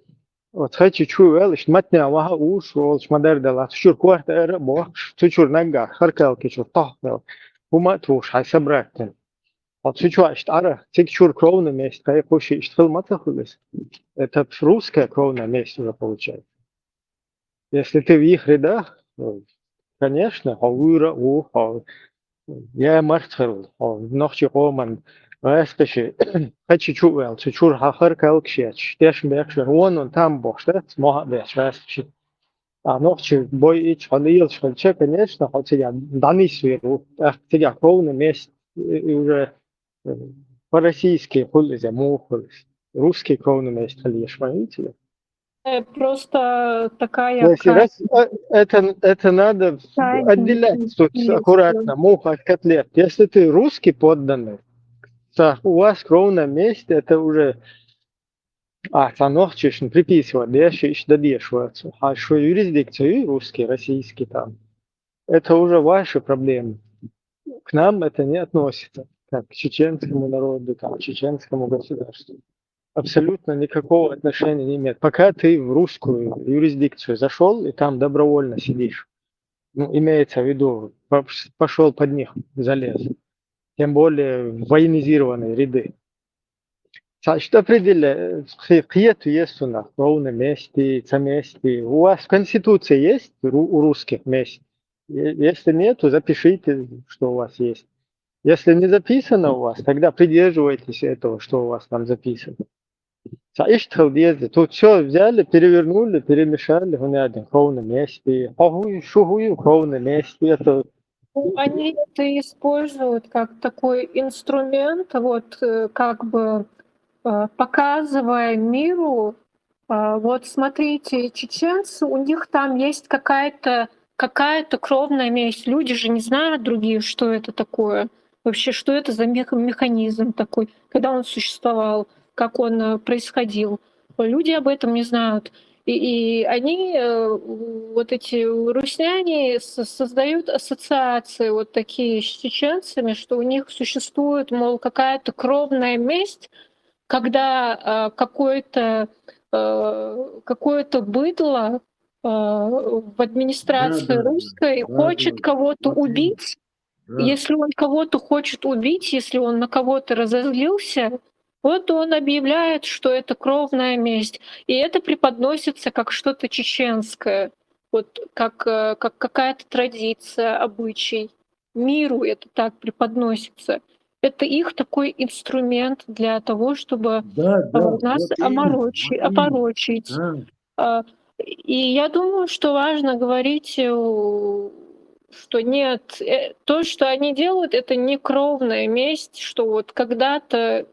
вот хочу чувствовал, что матня ваха ушел, шмадар дала, чур квартира, бог, чур нага, харкал кичур, тахнул, уматруш, хай собрать. Вот чуть-чуть, тик чур кровное место, как хочешь, что матахулис. Это русское кровное место уже получается. Если ты в их рядах, конечно, я мартхерул, ночью роман, раскоши, хочу чувствовал, чур хахаркал кшеч, тешмбекши, он там бошта, смога беш, раскоши. А ночью бой ич, халил, шальче, конечно, хотя я данисверу, тебя кровное место и уже по-российски хулизе, мухулис. Русский кровный место лишь, понимаете? Просто такая... Это надо отделять тут аккуратно, мух от котлет. Если ты русский подданный, то у вас кровное место, это уже... ночью приписывать, да, еще додешиваться. А что юрисдикцию, русский, российский там, это уже ваши проблемы. К нам это не относится, как к чеченскому народу, к чеченскому государству. Абсолютно никакого отношения не имеет. Пока ты в русскую юрисдикцию зашел и там добровольно сидишь, имеется в виду, пошел под них, залез, тем более в военизированные ряды. Что определяет, есть у нас ровное место, у вас в Конституции есть у русских мест? Если нет, то запишите, что у вас есть. Если не записано у вас, тогда придерживайтесь этого, что у вас там записано. Тут все взяли, перевернули, перемешали, кровное место. Кровное место. Это... Они это используют как такой инструмент, вот как бы показывая миру, вот смотрите, чеченцы, у них там есть какая-то кровная месть. Люди же не знают другие, что это такое. Вообще, что это за механизм такой, когда он существовал, как он происходил. Люди об этом не знают. И они, вот эти русняне, создают ассоциации вот такие с чеченцами, что у них существует, мол, какая-то кровная месть, когда какое-то быдло в администрации русской хочет кого-то убить. Если он кого-то хочет убить, если он на кого-то разозлился, вот он объявляет, что это кровная месть. И это преподносится как что-то чеченское, вот как какая-то традиция, обычай. Миру это так преподносится. Это их такой инструмент для того, чтобы Да, нас вот именно, вот именно. опорочить. Да. И я думаю, что важно говорить, что нет, то, что они делают, это не кровная месть, что вот когда-то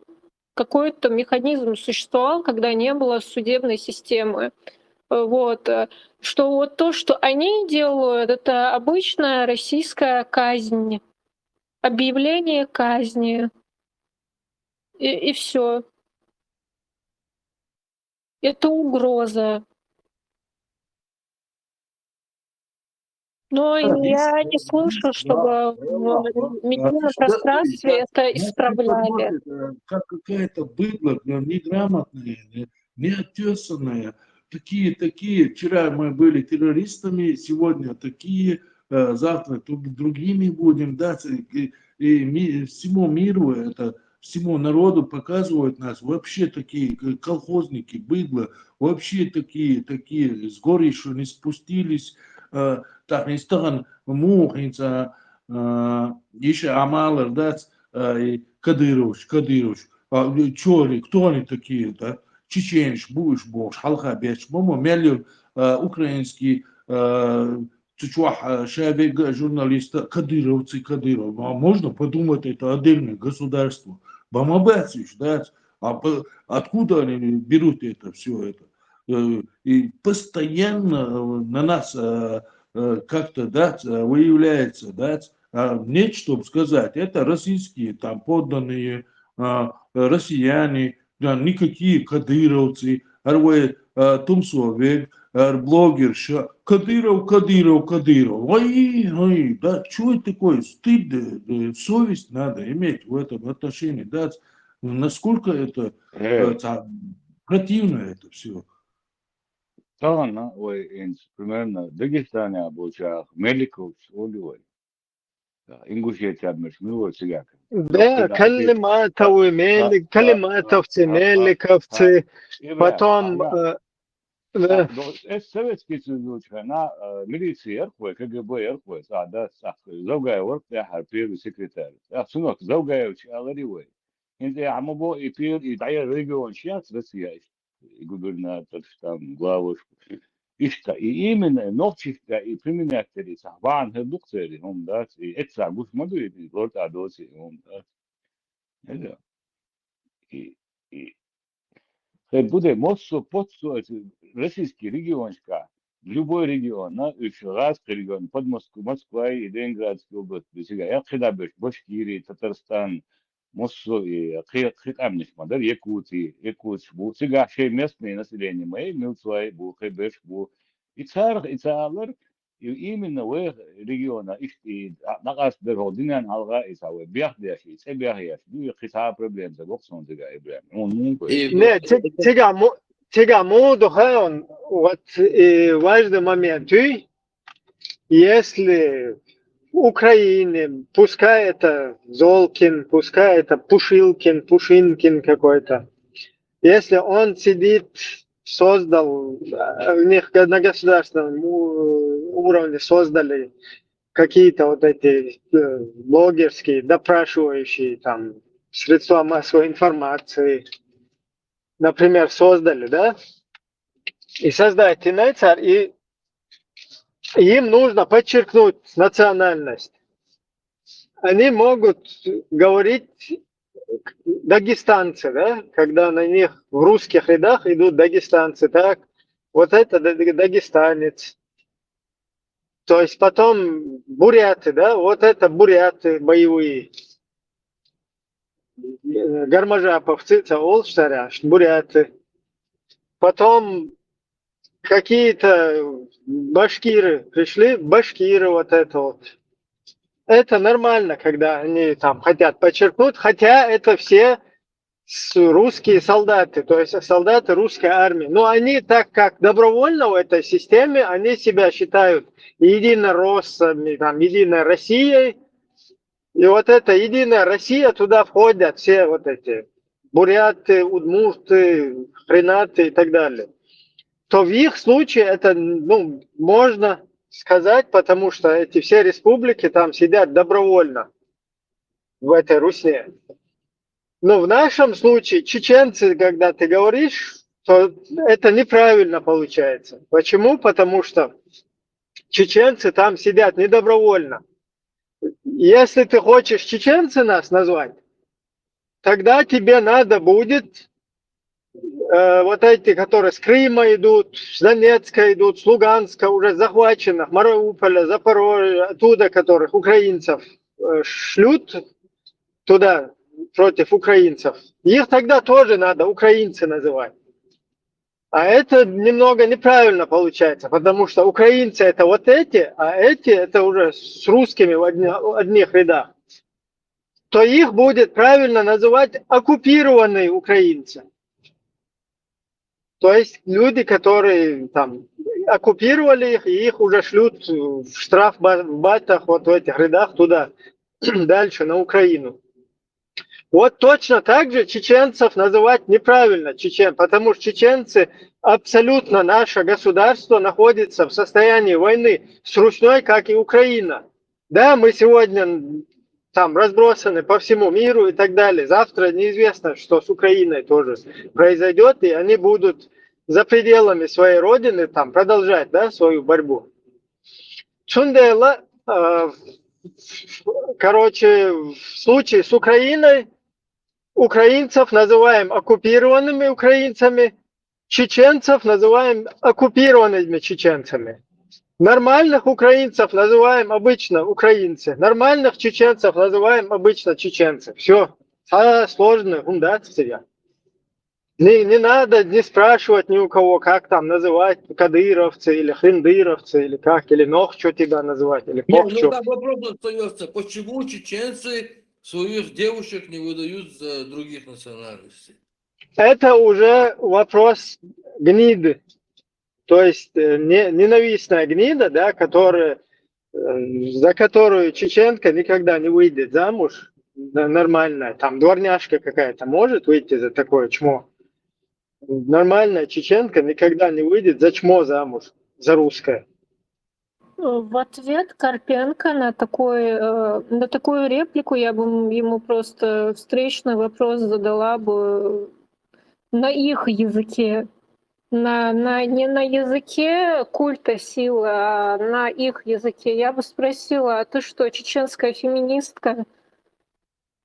какой-то механизм существовал, когда не было судебной системы. Вот. Что вот то, что они делают, это обычная российская казнь, объявление казни, и все. Это угроза. Но я не слышу, чтобы в медийном пространстве это исправляли. Как какая-то быдло, неграмотная, неотесанная. Такие. Вчера мы были террористами, сегодня такие, завтра другими будем. Да, и всему миру это, всему народу показывают нас вообще такие колхозники, быдло, вообще такие, с горы еще не спустились. Так, истан мухинца, еще Амалер, да, Кадырович, чё кто они такие, да? Чеченш, будешь бог, халха беч, мамо, миллион украинский, шабег журналиста, кадыровцы, Кадыров. А можно подумать, это отдельное государство. Бамабацич, да? Откуда они берут это все это? И постоянно на нас как-то, да, выявляется, да, нет, чтобы сказать, это российские там подданные, россияне, да, никакие кадыровцы, тумсовик, блогер, Кадыров. Ой, да, что это такое? Стыд, совесть надо иметь в этом отношении, да, насколько это противно это все. Tana примерно Дагестане обучал Меликов Оливой. Ингушетия Мешмилова Сигака. Да, калиматовцы, меликовцы, потом... Советский Союз, она милиция РФ, КГБ РФ, да, заугая ورق تاعها первый секретарь. Сынок, заугая аларивой. Инде амабо и пир и дая регион сейчас Россия, губернатор там главуш. İşte именно новчика и применятели сахван хедукцери, он да, и это гусмаду и лорд адоси, он да. Это и будет моссо подсо российский региончика, любой регион, на Ишградский регион, под Москва и Ленинградская область, сега я когда беш Башкирия, Татарстан, моссо и хитамниш мадар Якутия, бу сега шей местные население мои милцвай бу хебеш бу и царлар и именно в региона и нагас беродинан алга и саве бяхдяш и себяхяш ду хиса проблем за боксон сега Ибрахим он мунко Не, тега моду хаон, вот важный момент, если в Украине, пускай это Золкин, пускай это Пушинкин какой-то, если он сидит, создал, у них на государственном уровне создали какие-то вот эти блогерские, допрашивающие там средства массовой информации, например, создали, да, и создательный царь, и им нужно подчеркнуть национальность. Они могут говорить дагестанцы, да, когда на них в русских рядах идут дагестанцы, так, вот это дагестанец. То есть потом буряты, да, вот это буряты боевые. гармажаповцы, олштаря, буряты. Потом какие-то башкиры пришли, башкиры вот это вот. Это нормально, когда они там хотят подчеркнуть, хотя это все русские солдаты, то есть солдаты русской армии. Но они, так как добровольно в этой системе, они себя считают единороссами, там, единой Россией. И вот эта единая Россия, туда входят все вот эти буряты, удмурты, хренаты и так далее. То в их случае это, ну, можно сказать, потому что эти все республики там сидят добровольно в этой Русне. Но в нашем случае чеченцы, когда ты говоришь, то это неправильно получается. Почему? Потому что чеченцы там сидят не добровольно. Если ты хочешь чеченцы нас назвать, тогда тебе надо будет вот эти, которые с Крыма идут, с Донецка идут, с Луганска, уже захваченных, Мариуполя, Запорожья, оттуда, которых украинцев шлют туда против украинцев. Их тогда тоже надо украинцы называть. А это немного неправильно получается, потому что украинцы это вот эти, а эти это уже с русскими в одних рядах. То их будет правильно называть оккупированные украинцы. То есть люди, которые там оккупировали их, и их уже шлют в штрафбатах, вот в этих рядах туда, дальше на Украину. Вот точно так же чеченцев называть неправильно чечен, потому что чеченцы абсолютно наше государство находится в состоянии войны с Русной, как и Украина. Да, мы сегодня там разбросаны по всему миру и так далее. Завтра неизвестно, что с Украиной тоже произойдет, и они будут за пределами своей родины там продолжать, да, свою борьбу. Чундела, короче, в случае с Украиной украинцев называем оккупированными украинцами, чеченцев называем оккупированными чеченцами. Нормальных украинцев называем обычно украинцы, нормальных чеченцев называем обычно чеченцы. Все, сложно, умдаться. Не надо не спрашивать ни у кого, как там называть кадыровцы или хиндыровцы, или как, или что тебя называть, или Не, похчу. ну так вопрос остается, почему чеченцы своих девушек не выдают за других национальностей? Это уже вопрос гниды. То есть ненавистная гнида, да, за которую чеченка никогда не выйдет замуж, нормальная, там дворняжка какая-то может выйти за такое чмо. Нормальная чеченка никогда не выйдет за чмо замуж, за русское. В ответ Карпенко на такую реплику я бы ему просто встречный вопрос задала бы на их языке. Не на языке культа силы, а на их языке. Я бы спросила, а ты что, чеченская феминистка?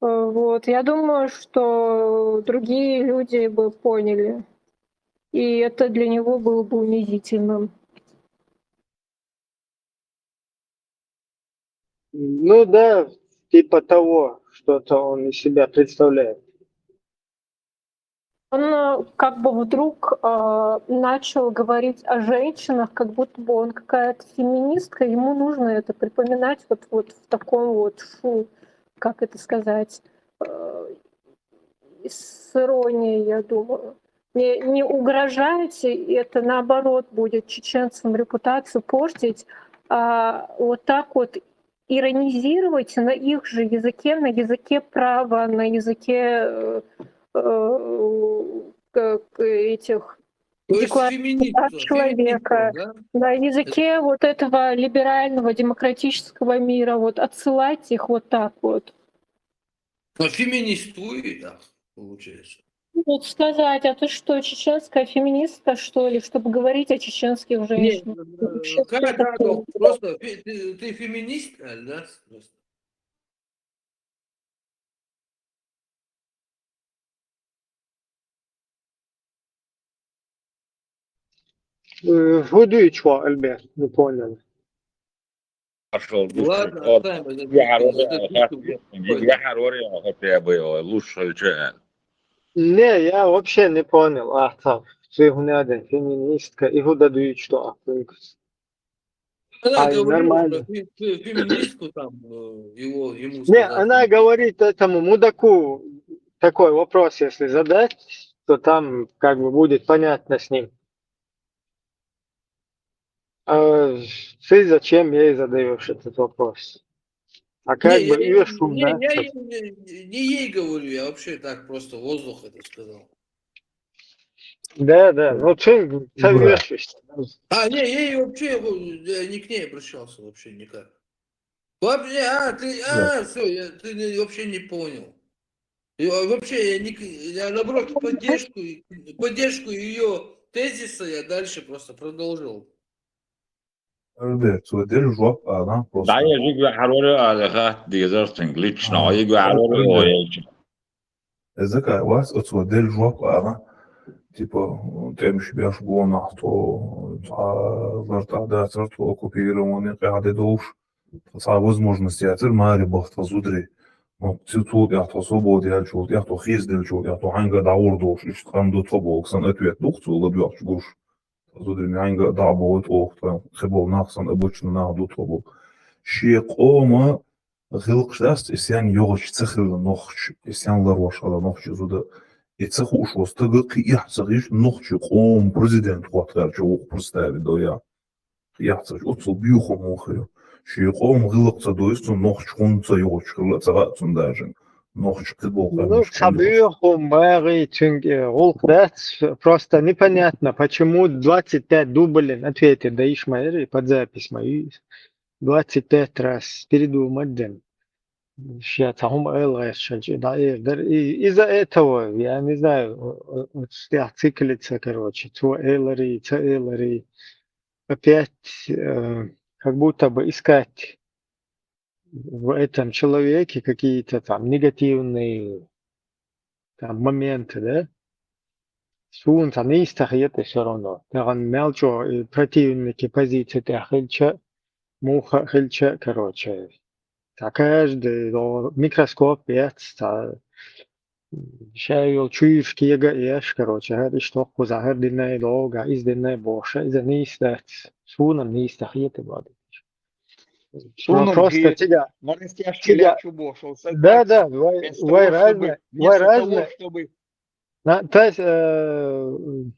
Вот. Я думаю, что другие люди бы поняли. И это для него было бы унизительным. Ну да, типа того, что-то он из себя представляет. Он как бы вдруг начал говорить о женщинах, как будто бы он какая-то феминистка, ему нужно это припоминать вот в таком вот, как это сказать, с иронией, я думаю. Не угрожайте, это наоборот будет чеченцам репутацию портить, а вот так вот иронизировать на их же языке, на языке права, на языке этих То есть деклараций прав феминистка, человека, да? на языке вот этого либерального демократического мира, вот отсылать их вот так вот. Но феминистует, да, получается. Вот сказать, а ты что, чеченская феминистка, что ли, чтобы говорить о чеченских Нет, женщинах? Вообще, кто да, такой? просто ты феминистка, да? Просто. Who do you чего, Альберт? Не понял. Пошел Ладно, души. оставим этот душку. Яхар воря, хотя бы лучше че. Не, я вообще не понял. А, там, фигня, феминистка. И куда дают что? Она Ай, говорила про нормально. феминистку там, ему Не, сказать. она говорит этому мудаку такой вопрос, если задать, то там как бы будет понятно с ним. А ты зачем ей задаешь этот вопрос? А как Не, бы ее шум, да? я не ей говорю, я вообще так просто воздух это сказал. Да, ну ты советуешься. А, не, я ей вообще, я не к ней обращался вообще никак. Вообще, все, ты вообще не понял. Вообще, я наоборот, поддержку ее тезиса я дальше просто продолжил. سوديل جواب أنا Да, просто. я же говорю, а хат дизертинг лично, я говорю, ازيك واس اتسوديل جواب أنا تيبا تمشي بياش بونا تو زرت عدات تو оккупированный قاعد دوش صار возможности ятыр мари бахта зудри но цитут я то свободы я чут я то хиздел чут я то ханга даур дош иш там до тобо ксан ответ духцу лабьяч гуш зудри ханга дабо ох то хебо нахсан обычно на до тобо شي قوما غلق شاست إسيان يوغش تسخل نوخش إسيان لروش على نوخش زودا يتسخوش وستغل قيح تسخيش نوخش قوم بريزيدنت واتغير جو برستابي دويا قيح تسخيش أتصل بيوخو موخيو شي قوم غلق تدويستو نوخش خونتا يوغش خلا تغاتون داجن نوخش قدبوغا Ну, مش Сабирху, Мэри, просто непонятно, почему 25 дублей ответы даешь Мэри под запись мою 25 раз передумать дем. Сейчас هم из-за этого, я не знаю, циклится, короче, то Эллари, опять как будто бы искать в этом человеке какие-то там негативные там моменты, да? Сун там не истахиет все равно. Таган мелчо противники позиции хильча, муха хильча, короче. Та каждый микроскоп есть, та شايل تشوف كيجا إيش كروتش هاد إشتوق وزهر دينا لوجا إز دينا بوشة إذا نيستات سونا نيستخيت بعد но Сунам просто ги тебя на растяжке лячу бошел, да, согласен. Вместо того, чтобы то есть,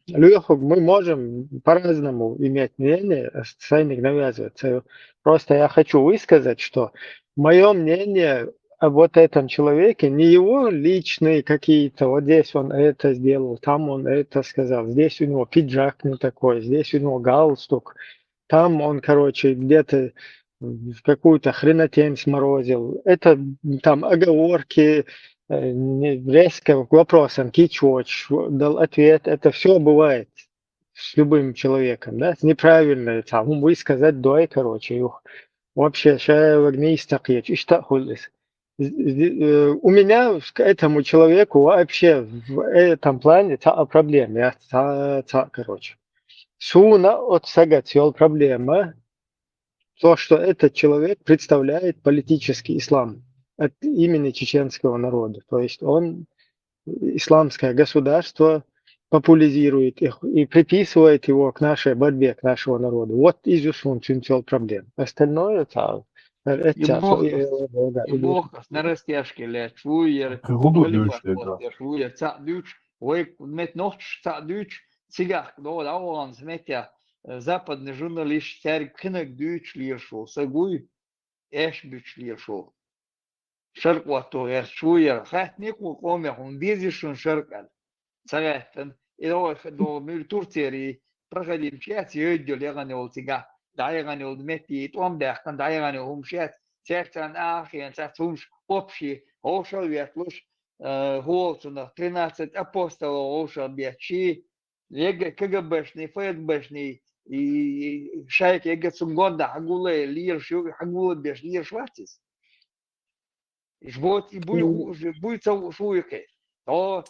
Леху, мы можем по-разному иметь мнение, ценник навязывается. Просто я хочу высказать, что мое мнение о вот этом человеке, не его личные какие-то, вот здесь он это сделал, там он это сказал, здесь у него пиджак не такой, здесь у него галстук, там он, короче, где-то какую-то хренотень сморозил. Это там оговорки, резко к вопросам, кичоч, дал ответ. Это все бывает с любым человеком, да, неправильно там высказать дой, короче, вообще, у меня к этому человеку вообще в этом плане проблема, короче. Суна от сагател проблема, то, что этот человек представляет политический ислам от имени чеченского народа. То есть он исламское государство популяризирует их и приписывает его к нашей борьбе, к нашему народу. Вот изюсун цинцел проблем. Остальное это Ибохас на растяжке лячуер, Круду халифат дюшlega. лячуер, цадюч, ой, мет ночь цадюч, цигах, но да он сметя западный журналист царь книг дюч лиршо, сагуй эш дюч лиршо. شرق واتو شوية خات نيكو قومي هم بيزيشون شرقا صراحة إذا هو دو ميرتور تيري برغلي مشيات يدو لغاني والتقا دايغاني والمتي توم داخن دايغاني هم مشيات سيرتان آخي ساتونش أبشي هوشا وياتلوش هوالتنا 13 апостолов هوشا بياتشي يجا كجبشني فيدبشني شايك يجا سنغوندا حقولي لير شو حقولي بيش لير شواتيس جبوت будет шуйке. То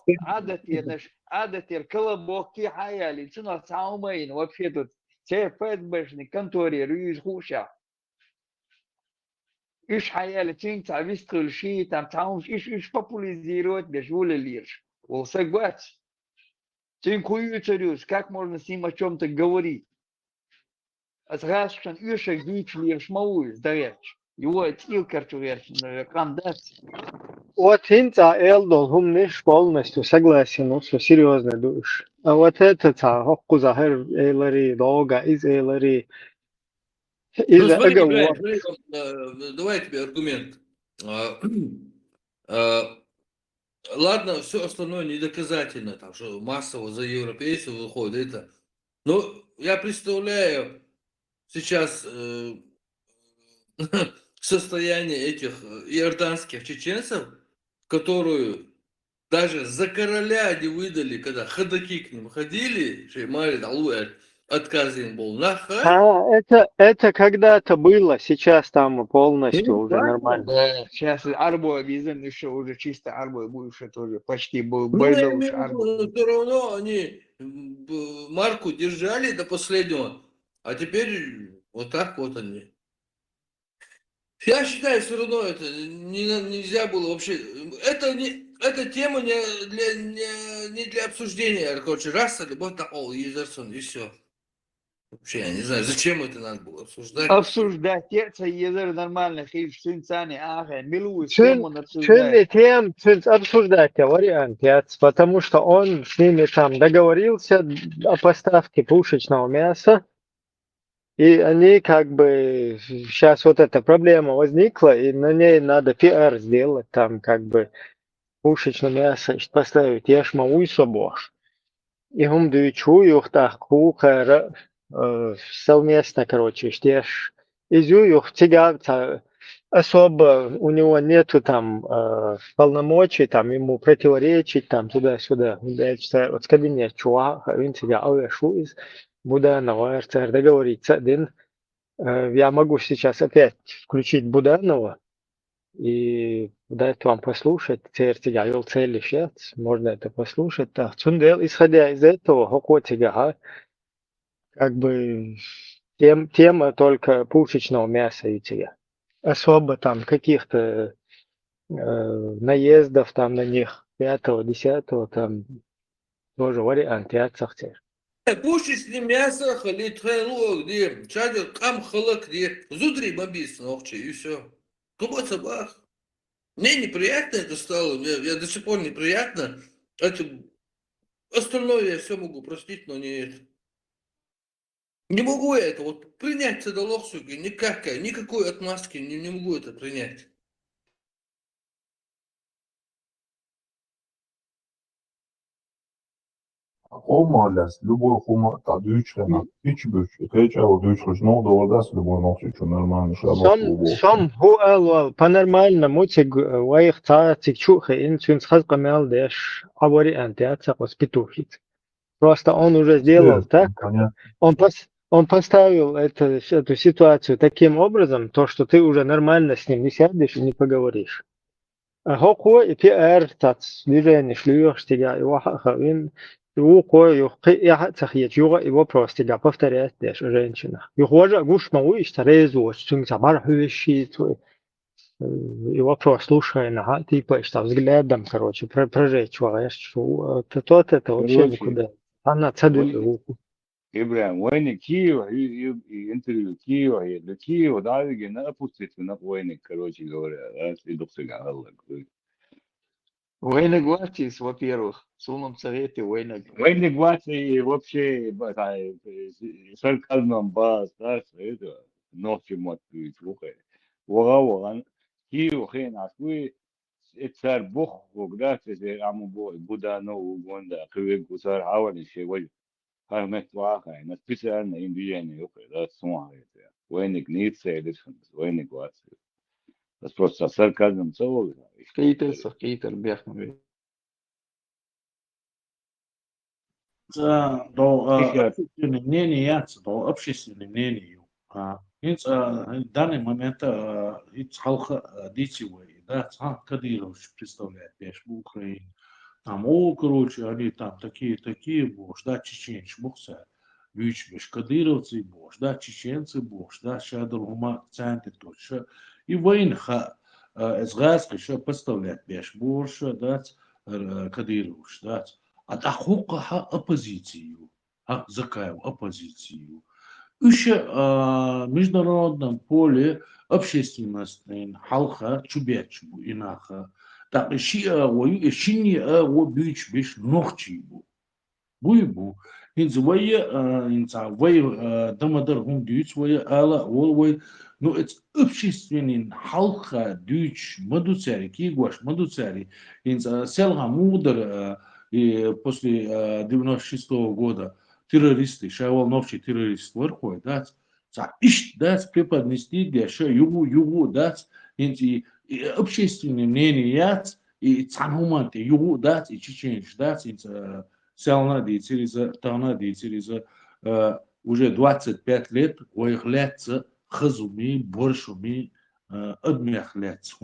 عادة الكلابوكي حيالي شنو تعاومين вообще тут все ФСБшные конторы рюз хуша. إيش حيالة تين تعبيست كل شيء تعمش إيش популяризировать бежули лишь. Волсагвать. Тин кую царюс, как можно с ним о чем-то говорить? Азгашкан Юшек дич лишь мауз даряч. Его отилкарту верч, кандат. Вот инца элдол хум ниш полностью согласен, ну все серьезно душ. А вот это хокку захер эйлари, долга из эйлари, Ну из смотри, Ибраим, оговор. смотри, давай тебе аргумент. А, Ладно, все остальное недоказательно, там, что массово за европейцев выходит это. Но я представляю сейчас состояние этих иорданских чеченцев, которую даже за короля они выдали, когда ходаки к ним ходили, Шеймали, отказ им был. Нахай. Это когда-то было, сейчас там полностью Ну, уже правильно. нормально. Да, сейчас арбо обязан еще уже чисто арбо бывший тоже почти был Ну, я байдауш имею в виду, арбо. но все равно они марку держали до последнего, а теперь вот так вот они. Я считаю, все равно это нельзя было вообще. Эта тема не для обсуждения. Короче, раса, любовь, Езерсон, и все. Вообще, я не знаю, зачем это надо было обсуждать. Обсуждать теца езер нормально, хиш сынцани, ага, милую Чын тему он обсуждает. тем обсуждать вариант, потому что он с ними там договорился о поставке пушечного мяса, и они как бы сейчас вот эта проблема возникла, и на ней надо пиар сделать, там как бы пушечное мясо поставить, я ж могу и собой. И هم чую так кука совместно, короче, штеш. Изюю тягаться особо у него нету там полномочий, там ему противоречить, там туда-сюда. Вот кабинет чувак, он тебя из Буданова, РЦР договориться. Я могу сейчас опять включить Буданова и дать вам послушать, тебя вел цели сейчас, можно это послушать. Так, Цундел, исходя из этого, Хокотига, как бы тема только пушечного мяса и тебя. Особо там каких-то наездов там на них, 5-го, 10-го, там тоже вариант, я цахтер. Пушечное мясо, халитрело, где чадер, кам халак, где зудри бабис, ногче, и все. Кубот собак. Мне неприятно это стало, я до сих пор неприятно. Это остальное я все могу простить, но не это. Не могу я это вот принять цедалоксуги, никакой отмазки не могу это принять. Olmaz, любой хума, та дючлена, пичбюч, кричал дючлюч, но доводас любой ночью, что нормально, что Сом هو по-нормальному тиг وايخ تا тиг чухе ин цюнс хаз камел деш авори антиаца воспитухит. Просто он уже сделал так, он поставил эту ситуацию таким образом, то, что ты уже нормально с ним не сядешь и не поговоришь. هو и PR тац движение шлюешь тебя и вахахавин я цахет его просто тебя повторять дешь женщина. Его же гуш мауиш тарезу, что самар хвещи его просто слушай на типа что взглядом, короче, прожечь человек, что это вообще никуда. Она цадит. Ибраим, войны Киева и интервью Киева, и для Киева, да, и на опуститься на войны, короче говоря, да, и доксига Аллах. Войны Гватис, во-первых, в Сумном Совете войны. Войны Гватии вообще, сарказмом бас, да, это, ночью мотивирует, слухай. Вора, Киев, хрен, асвы, царь Бог, когда ты аму Будано, Угонда, Кривик, Гусар, Авани, Шевой, Хармет Ваха, на специально индивидуальные, да, суммары, войны Ницца, войны Гватии. Это просто сарказм целого. Кейтер, бяхнув. Общественное мнение, общественное мнение. В данный момент халха дичевый, да, Кадырович представляет, в Украине. Там, короче, они там такие, бош, да, чеченцы, бокса, вичбеш, кадыровцы, бош, да, чеченцы, бош, да, шадр, гума, центы, точно. И войнха сгазки что поставлять беш больше, дать Кадырович, дать. А тахука оппозицию, закаев оппозицию. Еще в международном поле общественности халха чубячбу инаха. Так шини бич биш нохчибу. Буйбу. Инц вая дамадар хум дюч вая ала олвай. Ну это общественный халха дюч мадуцари кигваш мадуцари. Инц селха мудр после 96-го года террористы, шавал новчий террорист вархой, да, ищ, да, преподнести для югу, да, инти общественное мнение, и цануманты, югу, да, и чеченч, да, селна дицериза, тана дицериза, уже 25 лет, ойхляться, хазуми, боршуми, обмяхляться,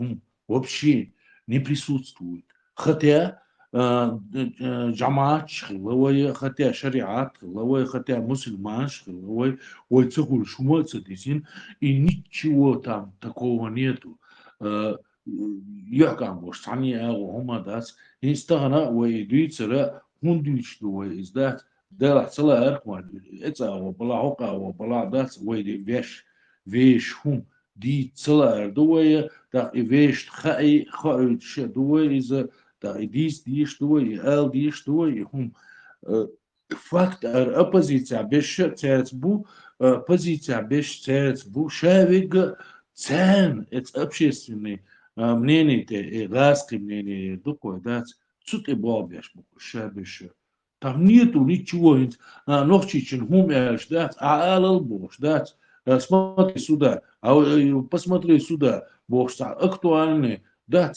вообще не присутствует. Хотя جماعت شخلوي خطيا شريعات خلوي خطيا مسلمان شخلوي ويتقول شو تصدقين и ничего там такого нету. يحكم وشعني وهم داس يستغنى ويدويتر هندوش دوي إزدات دلع صلاة أركوان إتسا وبلا هوكا وبلا داس ويدي فيش هم دي صلاة دوي دا فيش خاي دوي إذا da die story, al die story, факт оппозиция без церцбу, позиция без церцбу, шавиг цен, это общественное мнение, это ласки мнение, такое, да, цуте бабеш, шабеш. Там нету ничего, ногчичин хумяш, да, алал бош, да, смотри сюда, посмотри сюда, бош, актуальный. Да,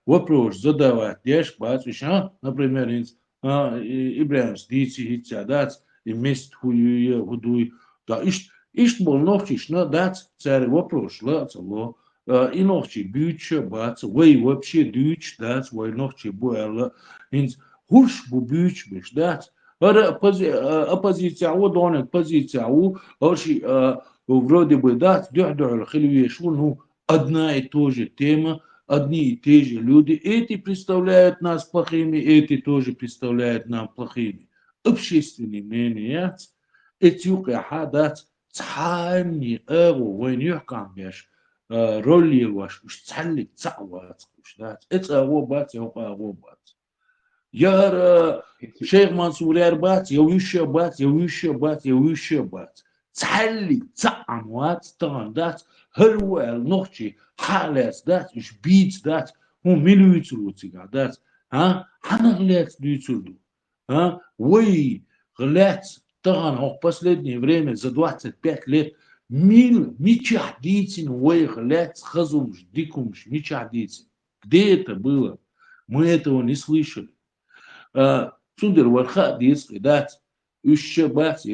вопрос задавать, дешь, батюшка, например, Ибрahim's дичи хитя, да, и мест хуюе, худуй, да, ишт был ногчиш, но да, царь вопрос, ла, цало, и ногчи бюча, бац, вей вообще дюч, да, вей ногчи буэла, инс, хурш бу бюч биш, да, оппозиция, вот он, позиция, вроде бы, да, дюхдур, хилюе, швуну, одна и та же тема, одни и те же люди. Эти представляют нас плохими, эти тоже представляют нам плохими. Общественное мнение, эти хадат, цхани, войн юхкам беш, роли ваш, цалик цават, это авобат, авобат. Я шейх Мансур Ярбат, я еще бат. Цалик цамат, стандат, هلوال نوچی حالت دات اش بیت دات هم ملویتلو تیگا دات حنا غلات دویتلو وي غلات طغن هو последнее время за 25 лет мичахдитин вой غلات хазумш дикумш мичахдитин. Где это было? Мы этого не слышали. Сундер варха диск дат еще бат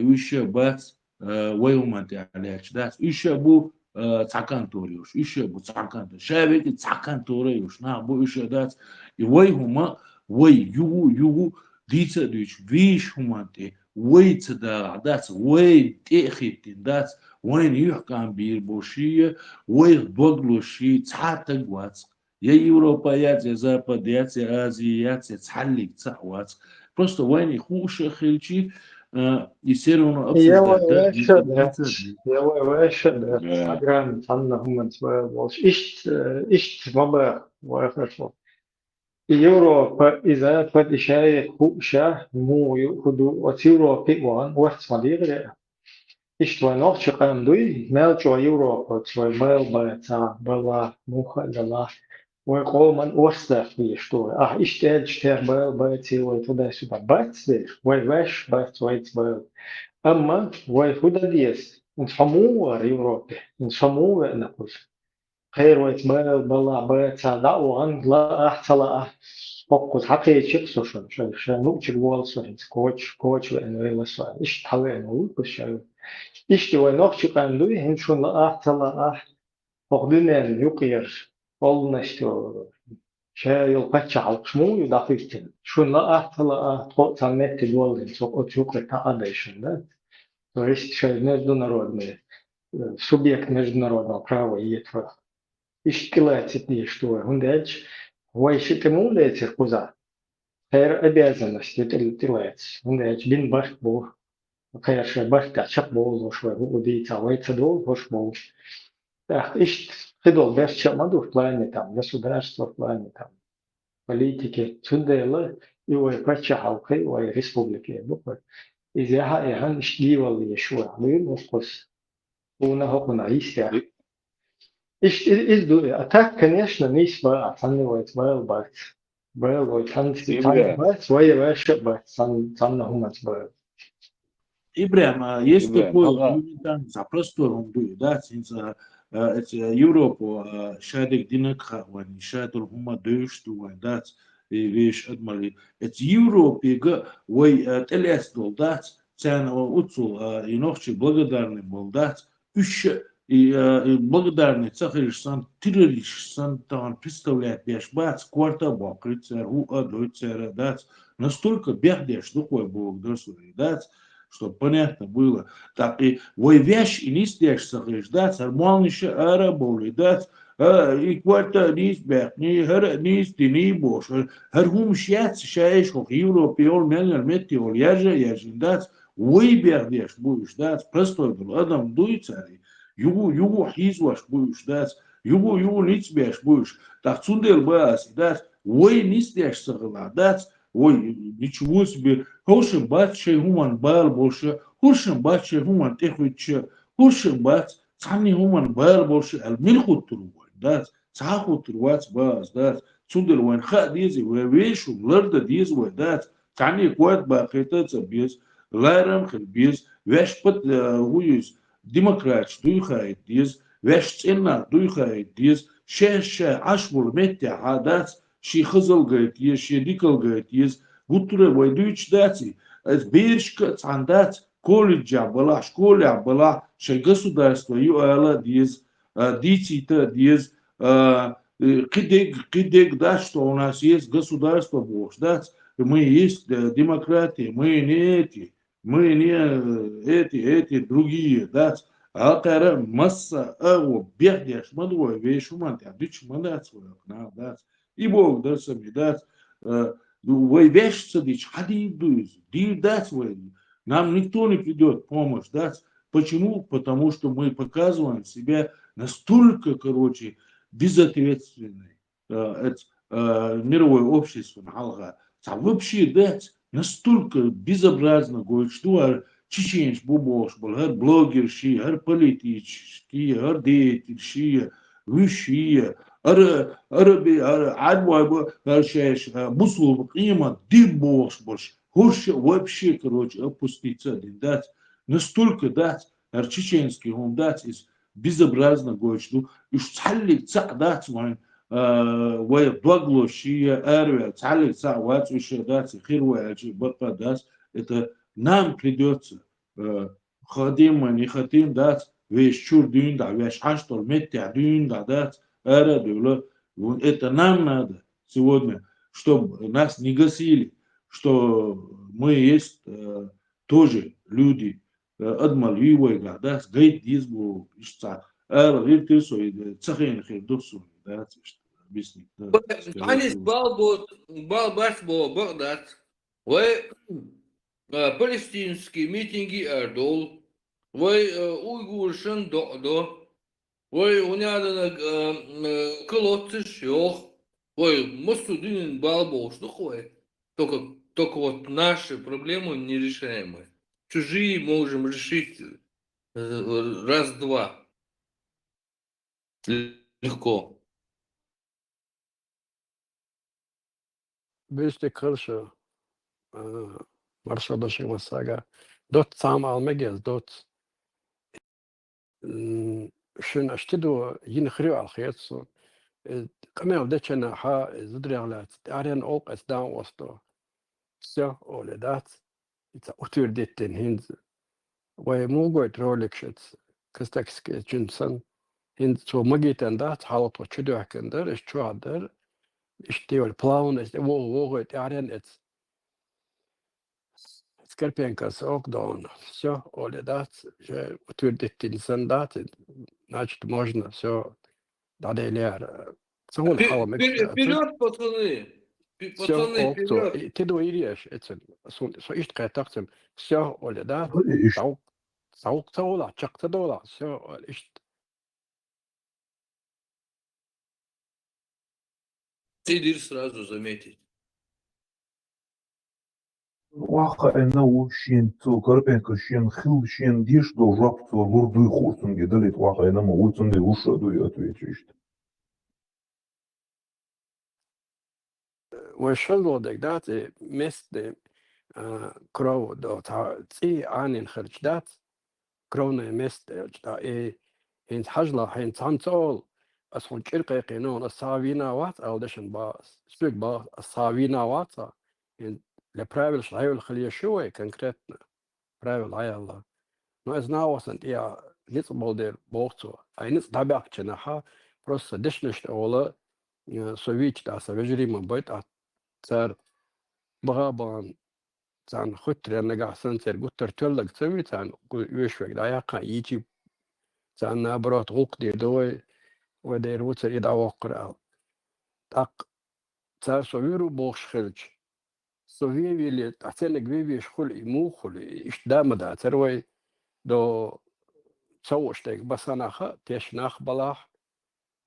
вой уманте аляч дат еще бу цаканториуш, еще бу цакантор. Шавеки цаканториуш, на бу еще дать. И вой хума, вой югу, дица дич, виш хуманте, вой цада, дать, вой техитин, дать, вой нюхкам бир бушия, вой боглуши, цатак вац. Я Европа, я Запад, я Азия, я цалик цахвац. Просто вой не хуша хильчи, и все равно обсуждать, да? Агран, Анна Хуманцвелш, ищ мабах, хорошо. Европа из-за этого ищает хуша, мою худу, от Европы вон, вот смотри, ищ твой ног чекаем дуй, мелчо Европа, твой мел баца, была муха дала. Ой, колман орстах и что? Ищ тех был, бацилой туда-сюда. Бацишь, ой, ваш, бац, был. Amma way hudadies in Samoa Европе, in Samoa نقول خير ويتبال بلا بيتا دعوان لا أحتلا فقط حقيقي شخص شو نوتش الوالسون كوتش وإنه يوصل إيش تحوي إنه بس إيش تقول نوتش قندوي هن شو لا أحتلا فقدنا يقير قلنا شو شيء يلقى على شمو يدافعين شو لا أحتلا قط سمعت الوالد سو أتوقع تعاديشن ده то есть международные, субъект международного права и этого اشتغلت دي что хундеч вайши тему летер куза хер обязанности тилец хундеч бин баш бо хер ше баш та чак бо шо уди цавайца дол хош бо так ишт хидол беш чамаду в плане там государства в плане там политики цундела и ой пача халкы ой республики буква изяха яхан штивал ешуа лын ошкос уна хокуна истя так, конечно, не оценивает Вэлбат. Вэлбат, оценивает свои вещи, ценно хумать Вэлбат. Ибрям, есть Ибрям, такой ага. элементарный запрос, он дует, да, Европу, шадик динакха, вани, шадр хума дöшту, вани, да, и вещь отмали. Это Европе, вай, телес дол, да, цена уцул, и ночи благодарный был, да, еще и благодарный цахаришсан, террористсан, там представляет бешбац, кварта бакрицер, адойцер, да, настолько бехдеш, такой бог, да, чтобы понятно было. Так и вой вещь и не стешь сахариш, да, цармалнище араболи, да, и кварта не избег, не стени бош, хум шьяц, шаеш, хох Европе, ол менгер метеол, яжин, да, вой бехдеш будешь, да, простой был, адам дуй цари, югу хизваш будешь, да, югу ницбеш будешь, так цундел бас, да, вой не стешь сахариш, да, ой, ничего себе, хошим бат шей хуман бал больше, хошим бат шей хуман техвиче, хошим бат цани хуман бал больше, ал милхут трувай, да, цахут трувать бас, да, цудер вайн ха дизи, вейшу, ларда диз вай, да, цани куат ба хетаца без, лайрам хел без, веш пат хуюз, демократ, дуйхай диз, веш ценна дуйхай диз, шеш ашвул метя, да, شي خزل قيت يس شي ديكل قيت يس قطرة ويدوش داتي از بيرش عندات كل جابلا شكول جابلا شي قصو دارستو يو الا ديز ديتي تا ديز قديك داشتو у нас есть государство бог да мы есть демократия мы не эти другие да а масса бехдеш мадвой вешуман я дич мандат свой да и Бог да сами, да, вы вещи дичь, ходи да, нам никто не придет помощь, да, почему? Потому что мы показываем себя настолько, короче, безответственной, мировое общество, вообще, да, настолько безобразно, говорит, что чеченец бубош был, блогерши, политические, деятельши, высшие, عربي عدوى هالشيش بصوا قيمة دي бош Хорше вообще, короче, опуститься один дать. Настолько дать, чеченский он дать из безобразно говорит, что уж цалик ца дать вайн, вай благлощия, эрве, цалик ца вать еще дать, хирвая, бата дать, это нам придется, хотим мы, не хотим дать, вещь чур дюн да, вещь аштор метя дюн да дать, это нам надо сегодня, чтобы нас не гасили, что мы есть тоже люди, адмаливые, да, гайд дизбу, ишца, вирту свой, цахин хирдусу, да, объяснить. Анис балбаш багдад, вы палестинские митинги Эрдол, вы уйгуршин до Ой, у меня колодцы шёх. Ой, Масудин балбол, что ходит? Только вот наши проблемы нерешаемые. Чужие можем решить раз-два. Легко. Бeste Kirche, Marshabashim Wasaga, dort Sam Almeges, dort schön Astido, Jinchrio Alchetso, Kamel Dechena Ha, Zudrialat, Arian Oak as down was to so all that. It's a uturdit in Hinz. Why Mugoit Rolexets, Kastax Jinson, Hinz so Magit and that, how to Chiduak and there is true there. Still plaun is the wall Arian it's Skarpenkas ook down. Все, all that, uturdit in Sandat, значит, можно все Дали лер. Согон хава мекшляцин. Вперед, пацаны! Все Пацаны, опто. вперед! Ты дуиришь, это со ишь кайтахтем. Все оле да. إيش Саук цаула, чакта дола. Все ишь. Сидир сразу заметить. واقع إنه وشين تو كربين كشين خل شين ديش دو جاب تو لور دو خورتون جدلت واقع إنه ما ولتون دي وش دو ياتويتشيشت وشلو دك دات مست كرو دو تي عن خرج دات كرونا مست دا هين حجلا هين تانتول أصلا شرقي قانون الصابينا وات أو دشن باس سبيك باس الصابينا وات هين لبرايفل شعيب الخلية شوي كونكريتنا برايفل عيا الله نو إزنا وصل يا نيت بودر بوكسو أي نيت دابع كناها بروس دشنش أولا سويتش دا سويجري من بيت أثر بغابان تان خطر نجا سنتر قطر تولق تسوي تان يشوك دا يقا يجي تان نابرات غوق دي دوي ودير وتر إذا وقر تاق تار سويرو بوخش خلج سوفي ويلي تحتلق بيبي شخل إمو خل إيش دام دا تروي دو تسوش تيك بس أنا خا تيش ناخ بلاح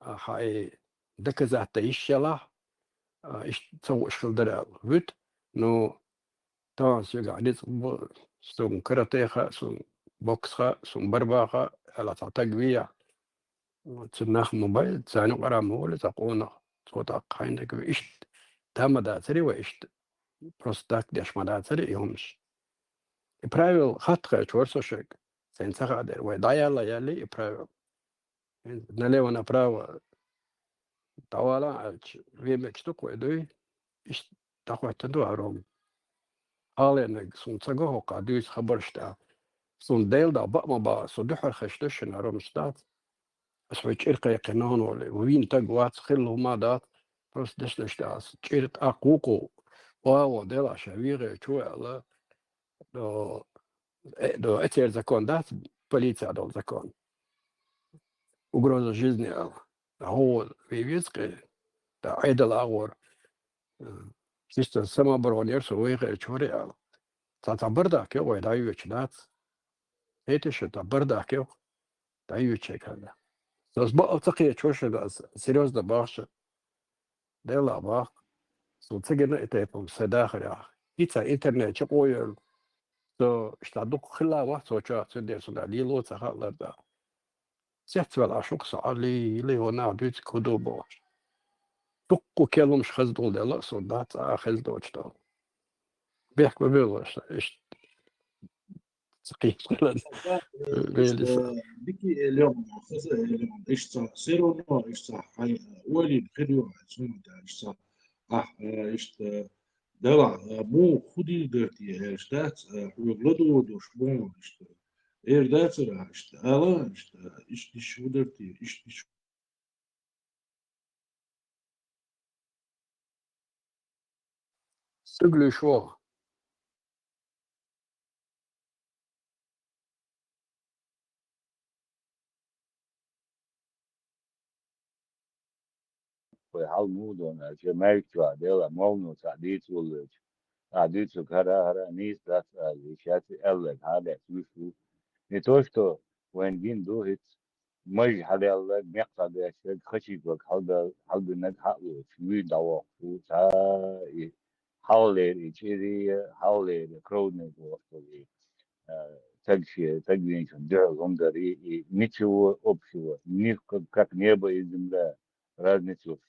هاي دكزات تيش شلاح إيش تسوش خل درال فيت نو طبعا سيقع عديد سون كراتيخا سون بوكسخا سون برباخا على تعتق بيا تسناخ موبايل تسانو قرا مول تقونا صوتا قاينك إيش تام دا تري وإيش بروستاك ديش ما دا تري يومش برايفل خطخة شورسو شك سينسخ عدر ويدايا الله يالي برايفل نالي وانا براو طوالا عالش ويمكشتوك ويدوي إيش تاخوة تدو عروم حالينك سون تساقوه قادويس خبرشتا سون ديل دا بقما با صدوح الخشتشن عروم ستات اسوي إرقى قنون وين تقوات خلو ما دات بس دشتش داس تشيرت أقوقو واو ديلا شويغي شوي على دو اتير закон دات полиция дал закон угроза жизни هو في визке да айдал агор чисто самообороне سويغي شوري تا بردا كي وي دا يوچنات эти та برда كي دا يوچكالا بس بقى تقي شوش серьезно باخش ديلا باخ سو تسجن اتيبم سداخل إيتا إنترنت شقوي سو اشتادوك خلا واحد سوچا سندي سندا ليلو تخلر دا سيحت بلا شوك سعالي لي هنا دوت كودوبو تقو كيلو مش خزدول ديلا سندات خزدو اشتال بيحكوا بيلوش ايش تقيم خلال بيلس بكي اليوم اليوم ايش صار سيرو نو ايش صار ولي بخديو سمو ايش صار ايش دلع مو خدي درتي ايش دات وغلدو دوش بون ايش ايش دات ايش الا ايش دي شو درتي ايش دي سجلو شو hal mudon Jamaica dela molno sadit ulch adit kara hara nis das wishat elek hada shufu не то что when gin do it مج hada elek meqad ashad khashi bak halda nag halu shwi dawa fu ta hawle ichiri hawle krone go تجري دعوة غندري ничего общего, ни как небо и земля, разницу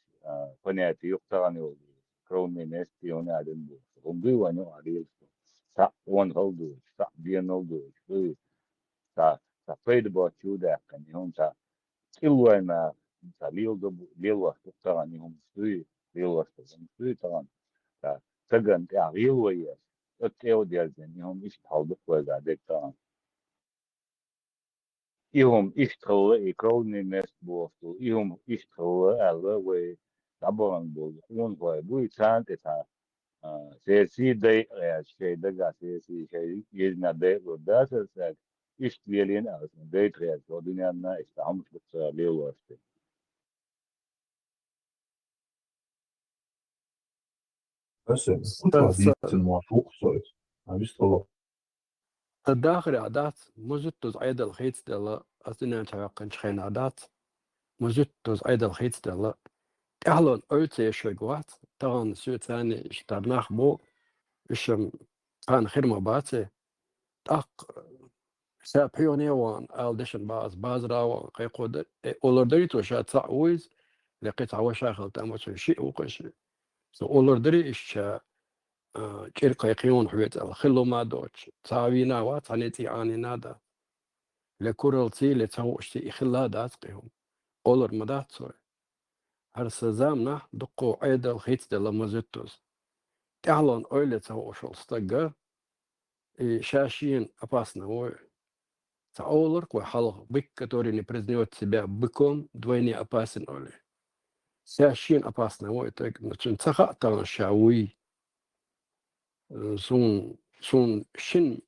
понятия юктаганы кровные месте он один был. Он был, они говорил, что та он голдует, та bien голдует, та пейдбо чуда, они он та килуэна, та лилва юктаганы он стуи, лилва что он стуи таган, та таган та лилва я, это дерзен, он ищет халдук вагадек таган. Ihom ishtroe e krone mest bostu. Ihom ishtroe alle we taboran bol. Un we bui chant eta sesi de she de ga sesi she yezna de das es ist wir in aus de tre so dinana ist am lewste. بس كنت ديت الموافق صوت عبيس طلب الداخل عادات مزتوز عيد الخيط دلا أثناء تعقن شخين عادات مزتوز عيد الخيط دلا أهلون أرتي شجوات طبعا سو ثاني اشترناخ بو إشم كان خدمة باتي أق سابيوني وان ألدشن باز راو قيقود أولردري توشات تعويز لقيت عواشاخل تاموس شيء وقش سو أولردري إيش شركة يقيون حويت الخلو ما دوتش تعوينا واتانيتي آني نادا لكورلتي لتهوشتي إخلا داتقهم أولر مدات سوي هر سزامنا دقو عيد الخيط دلا مزتوز تعلن أولي تهوش الستقر شاشين أباسنا هو تأولر كوي حلق بك كتوري не признает себя быком двойне опасен أولي شاشين أباسنا هو تاك نتشن تخطى شاوي سون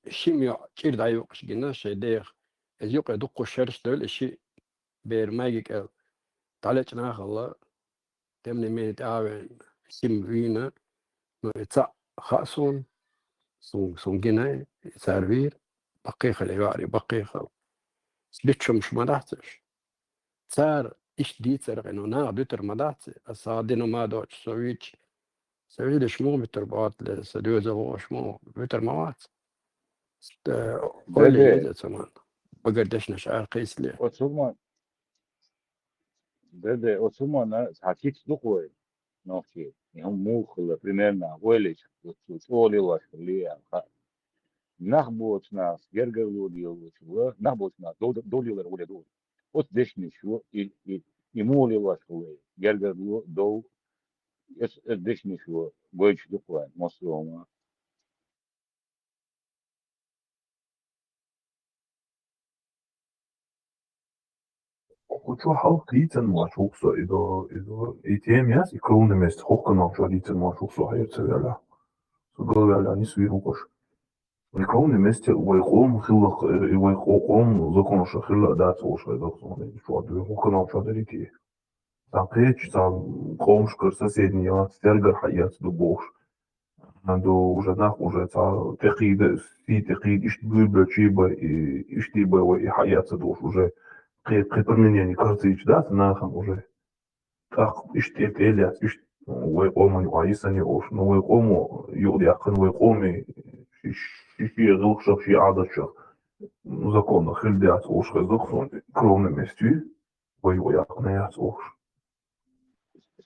شم يع كير دايوقش جنا شيء دير يوقع دقو الشرش دول الشيء بير ماجيك تعالج ناخ الله تمني مين تعاون شم فينا نتاع خاصون سون جنا سيرفير بقيخ العواري بقيخ سلتشم مش مدحتش صار إيش دي صار إنه نا بيتر مدحت الصادين ما دوتش سويتش مو بيتر بعض لسدوزة وش مو بيتر موات قول لي دادي إذا زمان بقدرش نشعر قيس لي Otsuman حكيت دقوي نوكي هم موخلة примерно وليش وصولي واشلي نخبوت ناس يرجعوا ديالو نخبوت ناس دول ولا دول وتدشني شو يمولي واشلي يرجعوا دول دشني شو قويش دقوي مصروما وشو حلق ديت الموافق صو إذا إتيم ياس يكون مست حقنا شو ديت الموافق صو هي تسويلا سو قالوا على نسوي وقش يكون مست ويقوم خلق ويقوم ذكر خلق دات وش ذكر شو ده حقنا شو دريتي تاقيتش تا قومش كرسا سيدنيات تلقى حياة دبوش عنده وجدناك وجدتا تقيد سي تقيد اشتبه بلشيبا اشتبه وي حياة دوش وجه قيبر من يعني كرسيش دات ناخن وجه تاق اشتيت إليات اشت ويقوم يعيسني اوش نو ويقوم يقضي عقن ويقوم شي غلق شخ شي عادة شخ زكون خل ديات اوش غزق كرون مستوي ويقنيات اوش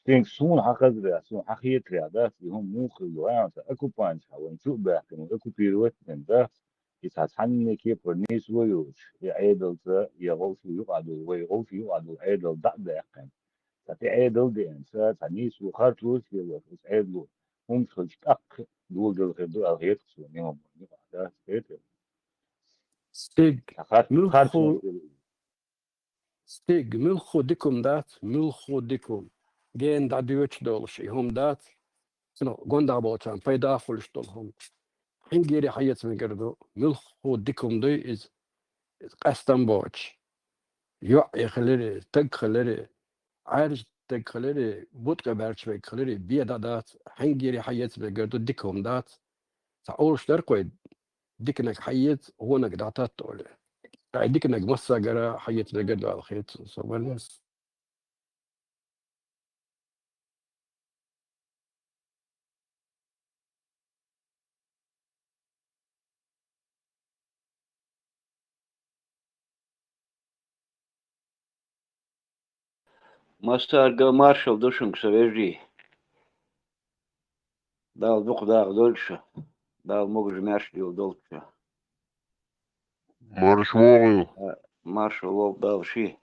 Denk zo'n hakadra, zo'n hakietra, dat die هم موخل وعاء أكوبانش حوالين شو بحكم أكوبيروت من ده يتحني كيف برنيس ويوش يعيدل ذا يغوش يقعدوا ويغوش يقعدوا عيدل ده تاتي عيدل دي إنسان تنيس وخارتوش يوش عيدلو هم خلش أك دول دول خدوا الغير سون يوم ده كده ستيج خارتوش ستيج ملخو ديكم دات ملخو ديكم جين دا ديوتش دول شي هم دات سنو غوندا بوتان فايدا فولش دولهم حنجيري حيات من قردو ملخو ديكم دي إز قستن بوتش يوع خليري تق خليري عارج تق خليري بوتك بارش خليري بيدا دات حنجيري حيات من قردو ديكم دات تعورش درقوي ديكنك حيات هونك دعتات تولي ديك انك مصة قرا حية القد على الخيط الناس مستر مارشال دوشنك سويجي دال دوق داغ دولشة دال موج ماش ديو دولشة مارشال لو دال شي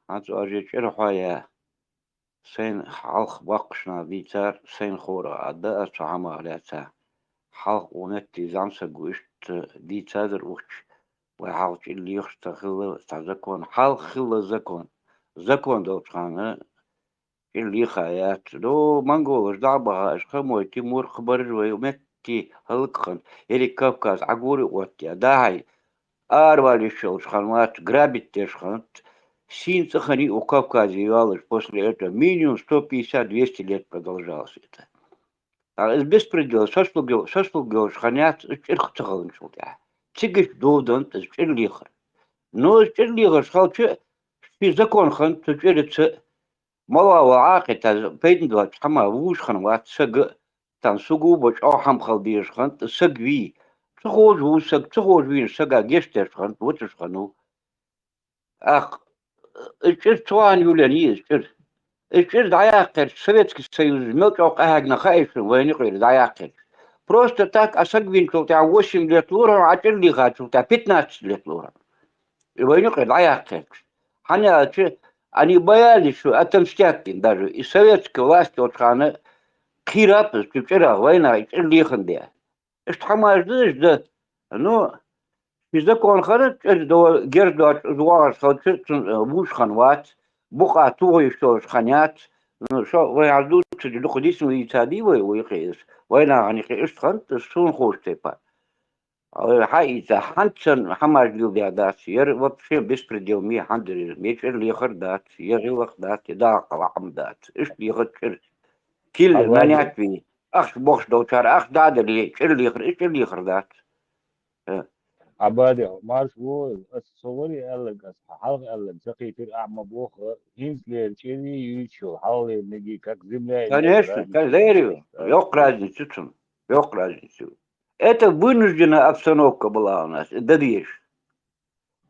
عطو أجي شرحايا سين حلق باقشنا ديتار سين خورا عدا أتعامى على تا حلق ونتي زانسا قوشت ديتار وش وحلق اللي يختخل تزكون حلق خل زكون دوتخانة اللي خايات لو منقولش دعبها اشخمو تيمور خبر ويومتي هلقخن يلي كافكاز عقوري واتيا داعي أروالي شوش خانوات грабить тешхант син цахани у Кавказе явалось после этого минимум 150-200 лет продолжалось это. беспредел, шашлык ханят, ирхтагын шултя. Тигиш додон, лихр. Но лихр шалче, في закон хан, تجري موا وعاقة بين دوت حما ووش خن وات سج تان سجو بش أو حم خلبيش خن سج وي تخوج هو سج تخوج وين سجا جشتر خن وتش خنو أخ إيش توان يولانيز إيش دعاقة سويت كسيوز ملك أو قهجنا خايف وين يقول دعاقة بروست تاك أسج وين كل تاع وشم لتلورا عتل لي غات كل تاع بيتناس لتلورا وين يقول دعاقة حنا они боялись, что отомстят даже. И советская власть вот она кирапс, вчера война, лиханде. Что хамаш да, ну, из закон ханат, до гердо дуар салчит, вушхан ват, буха туго еще ханят, ну, что вы адут, что доходисим и цадивы, уехали. Война, они что хант, что хочет па. حقيقة حنتشن حماج جوبيا دات ير وبشي بيسبرديو مي حندر ميشر ليخر دات يغي وقت دات داق وعم دات إيش ليخر كل عبادي مانيات فيني أخ بوش دوتشار أخ دادر لي شر ليخر إيش ليخر دات عبادي مارش هو الصوري قال لك حلق قال لك سقيتر أعمى بوخ هينز لير تشيني يشو حاولي نجي كك زملاء كان نجي إيش راجي كان في ليريو المستشفى يقرأ تتسم يقرأ это вынужденная обстановка была у нас дадиш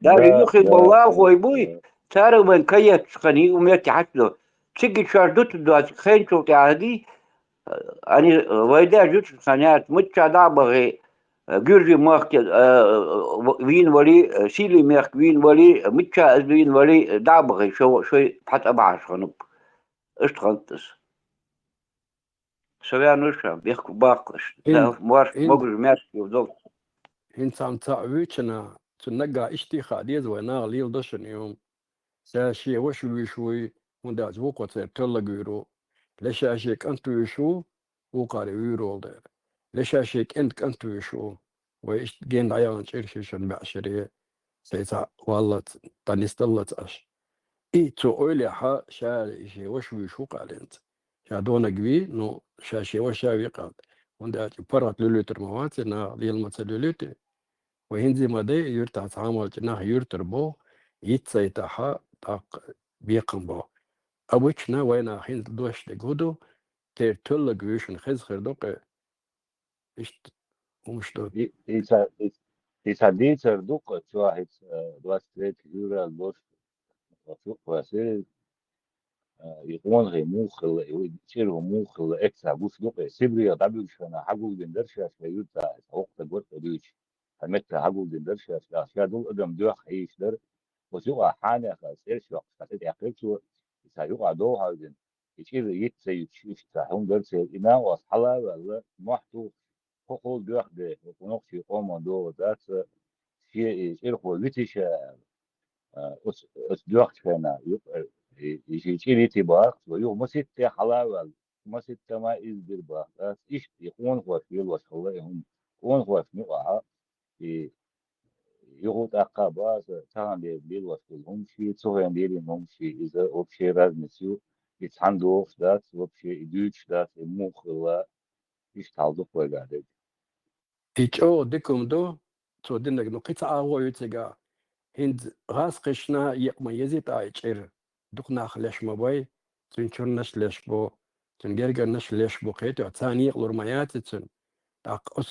даже да يخي да بالله خوي بوي ترى من كيت خني وميت حتى تيجي شاردوت دوات خين شو تعدي أني ويدا جوت خنيات متشادا بغي جورجي مارك وين ولي سيلي مارك وين ولي متشا وين ولي دابغي شوي حتى بعش خنب اشتغلتس سويا نوشا بيحكوا باقش إن مارش إن موجود مارك يوضل إنسان تعويتنا تنقى اشتي خاديز وينا ليل دشن يوم ساشي وشوي شوي وندا زوقة تلقيرو لشاشيك أنتو يشو وقاري ويرول دير لشاشيك أنتو يشو وإيش جين عيان شرشن بعشرية سيسا والله تنستلت أش إيه تقولي حا شاري شي وشوي شو قال أنت شادونا قوي نو شاشي وشاوي قال وندا برات لولوتر مواتي نا ليل متلولوتي وهنزي مدى يرتع تعامل جناح يرتر بو يتسيتاحا تاق بيقن بو أبوشنا وينا حين دوش دقودو تير تلا قويشن خز خردوق إشت ومش دو إيسا ديتر دوق تواحد دواس تريت يورا البوش وفوق واسير يقوان غي موخل يشير موخل إكسا بوش دوق سيبريا دابيوش فانا حقو دندرشا شفايوتا وقت قوات ديوش همتا حقو دندرشا شادو أدم دوخ هيش در وسوق حانا خاسير شو خاسير يقرب شو يسايق عدو هاودن يشير يتسي يشيش تاهم درس إنا وصحلا ولا محتو فوق دوخ ده ونقشي قوم دو ذات شيء يشير هو لتش أس دوخ فينا يشير يتباع ويو مسيت حلا مسيت ما يزدر باع إيش يكون هو في الوصلة هم يكون هو في نقعة يغوت عقابات تاعن بيل وصلهم شيء سوين ديرهم شيء إذا وبشي رازمسيو يتحندو في ذات وبشي يدوش ذات المخ لا يشتغلوا وقاعد إيش ديكم دو تو دينك نو قطعة هو يتجا هند غاس قشنا يقما يزيد آيشير دقنا خلاش مباي تنشرنش ليش بو تنجرجنش ليش بو قيتو ثاني قلرميات تن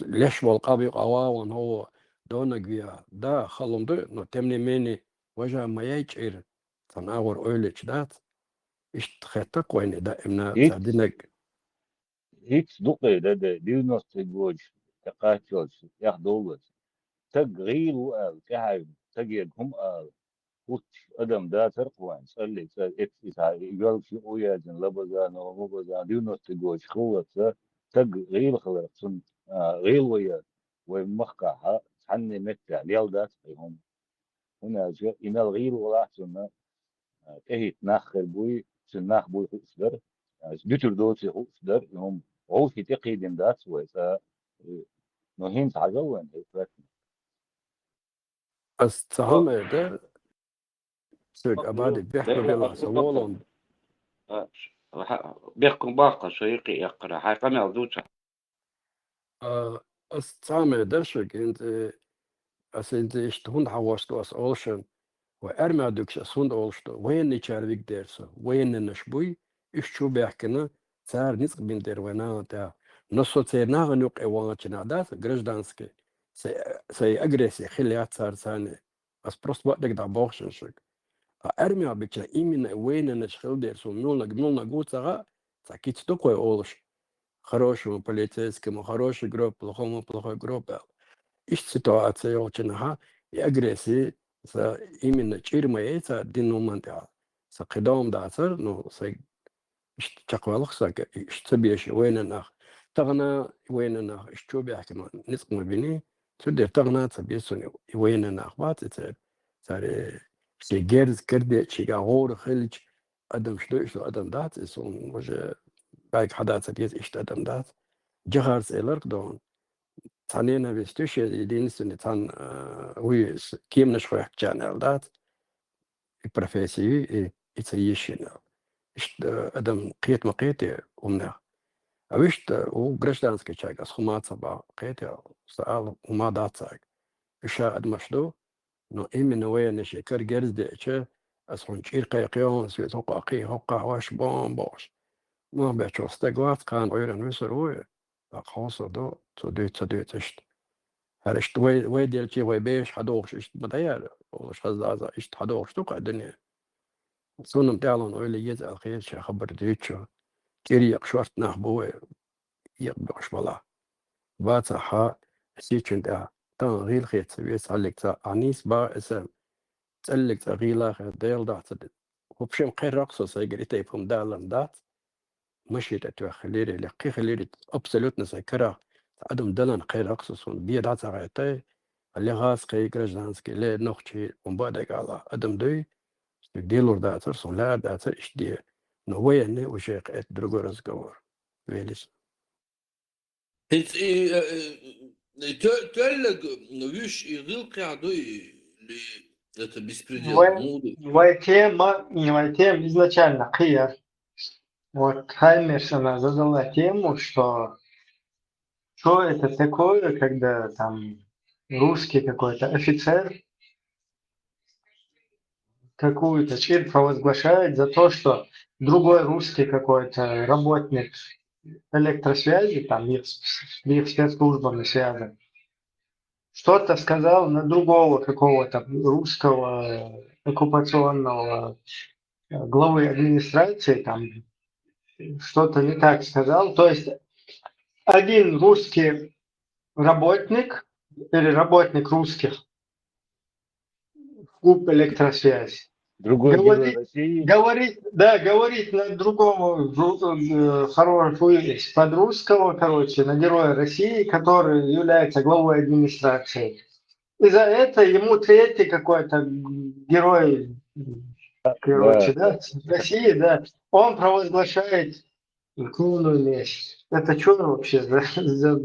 ليش بو القابي قواون هو دونا قيا دا خلون دو نو تمني ميني وجه ما يجير تناور أولش دات إيش تخطق وين دائما تعدينك هيك دقي ده دينوس تجوج تقاتلش ياخدوا تغيير وقال كهاي تجيهم وش أدم ده ترقوان صلي يقول في أويا جن لبزان ومبزان دينوس تجوج خوة تغيير خلق سن غير ويا ومخها حني متى ليال ده هم هنا جاء إن الغير ولا سنة كهيت ناخر بوي سناخ بوي خسدر دتر دوتي خسدر هم عوش تقيدين دات ويسا نهين تعجوان هيك أستهم ده سيد أبادي بيحكوا بلا سوالون بيحكوا باقة شيقي يقرأ حقنا دوتا السامع دشك انت انت اشتهون حواستو اس اولشن وارمى دوكش اسوند اولشتو وين نيشارفيك ديرسو وين نشبوي اششو بيحكنا цар ниц бинтер вена та носо цернага нюк эванчина да гражданский сей агрессия хиля цар сане ас просто вот да бохшеншик а армия бича именно война начал дерсу мулна гуцага такит такой олш хорошему полицейскому хороший гроб плохому плохой гроб иш ситуация очень и агрессии именно чирма эца динуманта са кидом дацар ну сей تقوالخ ساك اشتبيش وين تغنى وين اشتوبي حكما نسقم بني تدير تغنى تبيسون وين بات تاري شي جيرز كردي شي غور خلج ادم شلو ادم دات اسون وجه بايك حدا تبيس اشت ادم دات جهارس الارك دون تانينا بيستوش يدين سنة تان ويس كيم نشخو حكجان دات البروفيسي يتسيشين ادم قيت مقيتي ومنها اوشت وغرشدانسكي чайга схумаца ба قيتي سأل وما داتساك اشا ادمشدو но именно وين شكر جرزدي اتش اسخون شير قيقيون سيتوقع قي هوقع واش بون باش ما بيتشو استقوات كان غير نسر وي خاصة دو تدي تشت هرشت وي ديالتي وي بيش حدوش اشت مداير وش هزازا اشت حدوش توقع الدنيا صونم تعلن öyle يزعل خير شي خبر ديتشو كيري يقشورت نحبو يقبش بلا باتها سيتشن دا تان غير خير تسوي سالك تا انيس با اسم تسلك تا غيلا خير ديل دات وبشم خير رقصو سيجري تيفهم دالن دات مشي تتو خليري لقي خليري ابسولوتنا سكرا عدم دلن خير رقصو بي دات غايتي اللي غاس قي جرجانسكي لي نوختي ومبادك على ادم دوي ديلور داتر سولار داتر ايش دي نويني وشيخ ات درغورس قور ويليس تلق ويش يغيل قاعدوي это беспредел. Тем изначально Кияр. Вот Хаймерсона задала тему, что это такое, когда там русский какой-то офицер какую-то чир провозглашает за то, что другой русский какой-то работник электросвязи, там их спецслужбами связан, что-то сказал на другого какого-то русского оккупационного главы администрации, там что-то не так сказал. То есть один русский работник или работник русских ГУП электросвязи Другой герой России. говорит на другого подрусского, на героя России, который является главой администрации. И за это ему третий какой-то герой, России, он провозглашает клоунную месть. Это что вообще за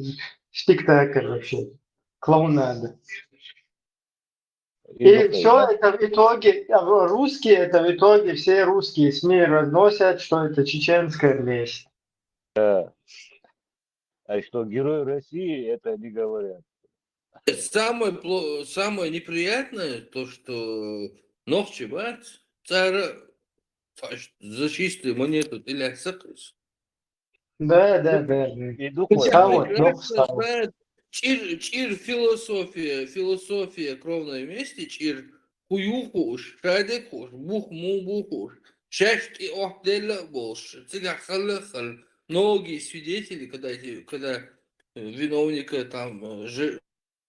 спектакль вообще? Клоунада. И все это в итоге, русские, это в итоге все русские СМИ разносят, что это чеченская месть. А что герой России, это не говорят. Самое неприятное, то, что Нохчебат, царь за чистую монету ты лясакаешь. Да. Чир философия кровной мести, чир хуюхуш, шадекуш, бухму-бухуш, шашт и охделя больше, цигахалахал. Многие свидетели, когда виновника там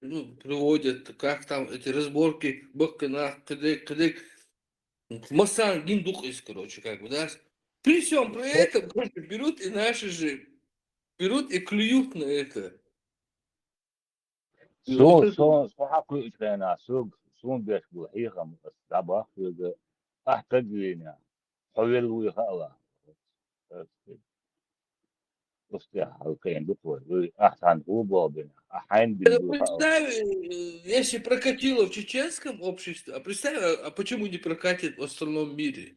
приводят, как там эти разборки, бахканах, кадык, масан гиндух из, короче, как бы, да. При всем при этом берут и наши же берут и клюют на это. صحاكو إتكينا سون بيشبو حيخا مقصدابا أحتاج لنا حويل ويخالا أفتح حلقين بقوة أحسن هو بابنا أحين Представь, если прокатило в чеченском обществе, а представь, а почему не прокатит в остальном мире?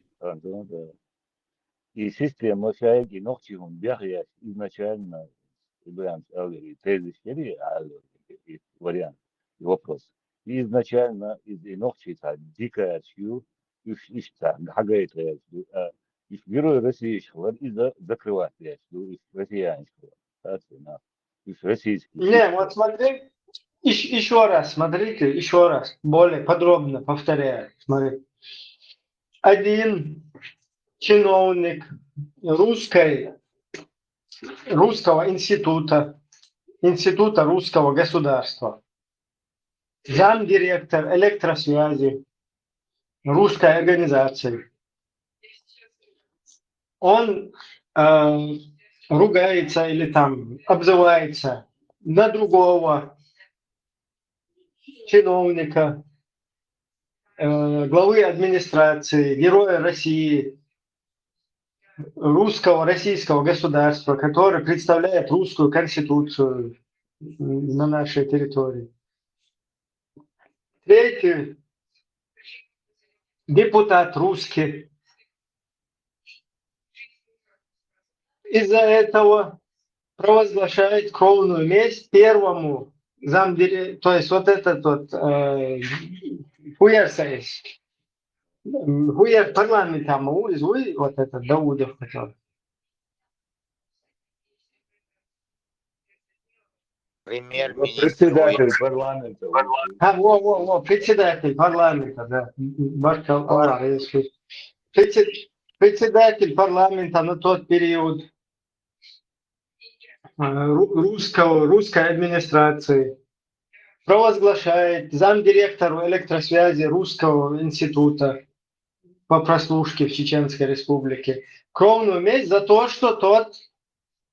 И система шайки ногтихом бегает изначально Ибрahim Алири, тезис вариант и вопрос. И изначально из инохчица дикая чью, ишта, хагайта, их герой России шхвар и закрывать я, их россияне шхвар. Их российский. Не, вот смотри, еще раз, смотрите, еще раз, более подробно повторяю. Смотри. Один чиновник русского института русского государства, замдиректор электросвязи русской организации, он ругается или там обзывается на другого чиновника, главы администрации, героя России, российского государства, который представляет русскую конституцию на нашей территории. Третий депутат русский. Из-за этого провозглашает кровную месть первому то есть вот этот вот хуяр парламента вот этот Даудов хотел. Председатель парламента. Председатель парламента, да. Председатель парламента на тот период русской администрации провозглашает замдиректору электросвязи Русского института по прослушке в Чеченской Республике кровную месть за то, что тот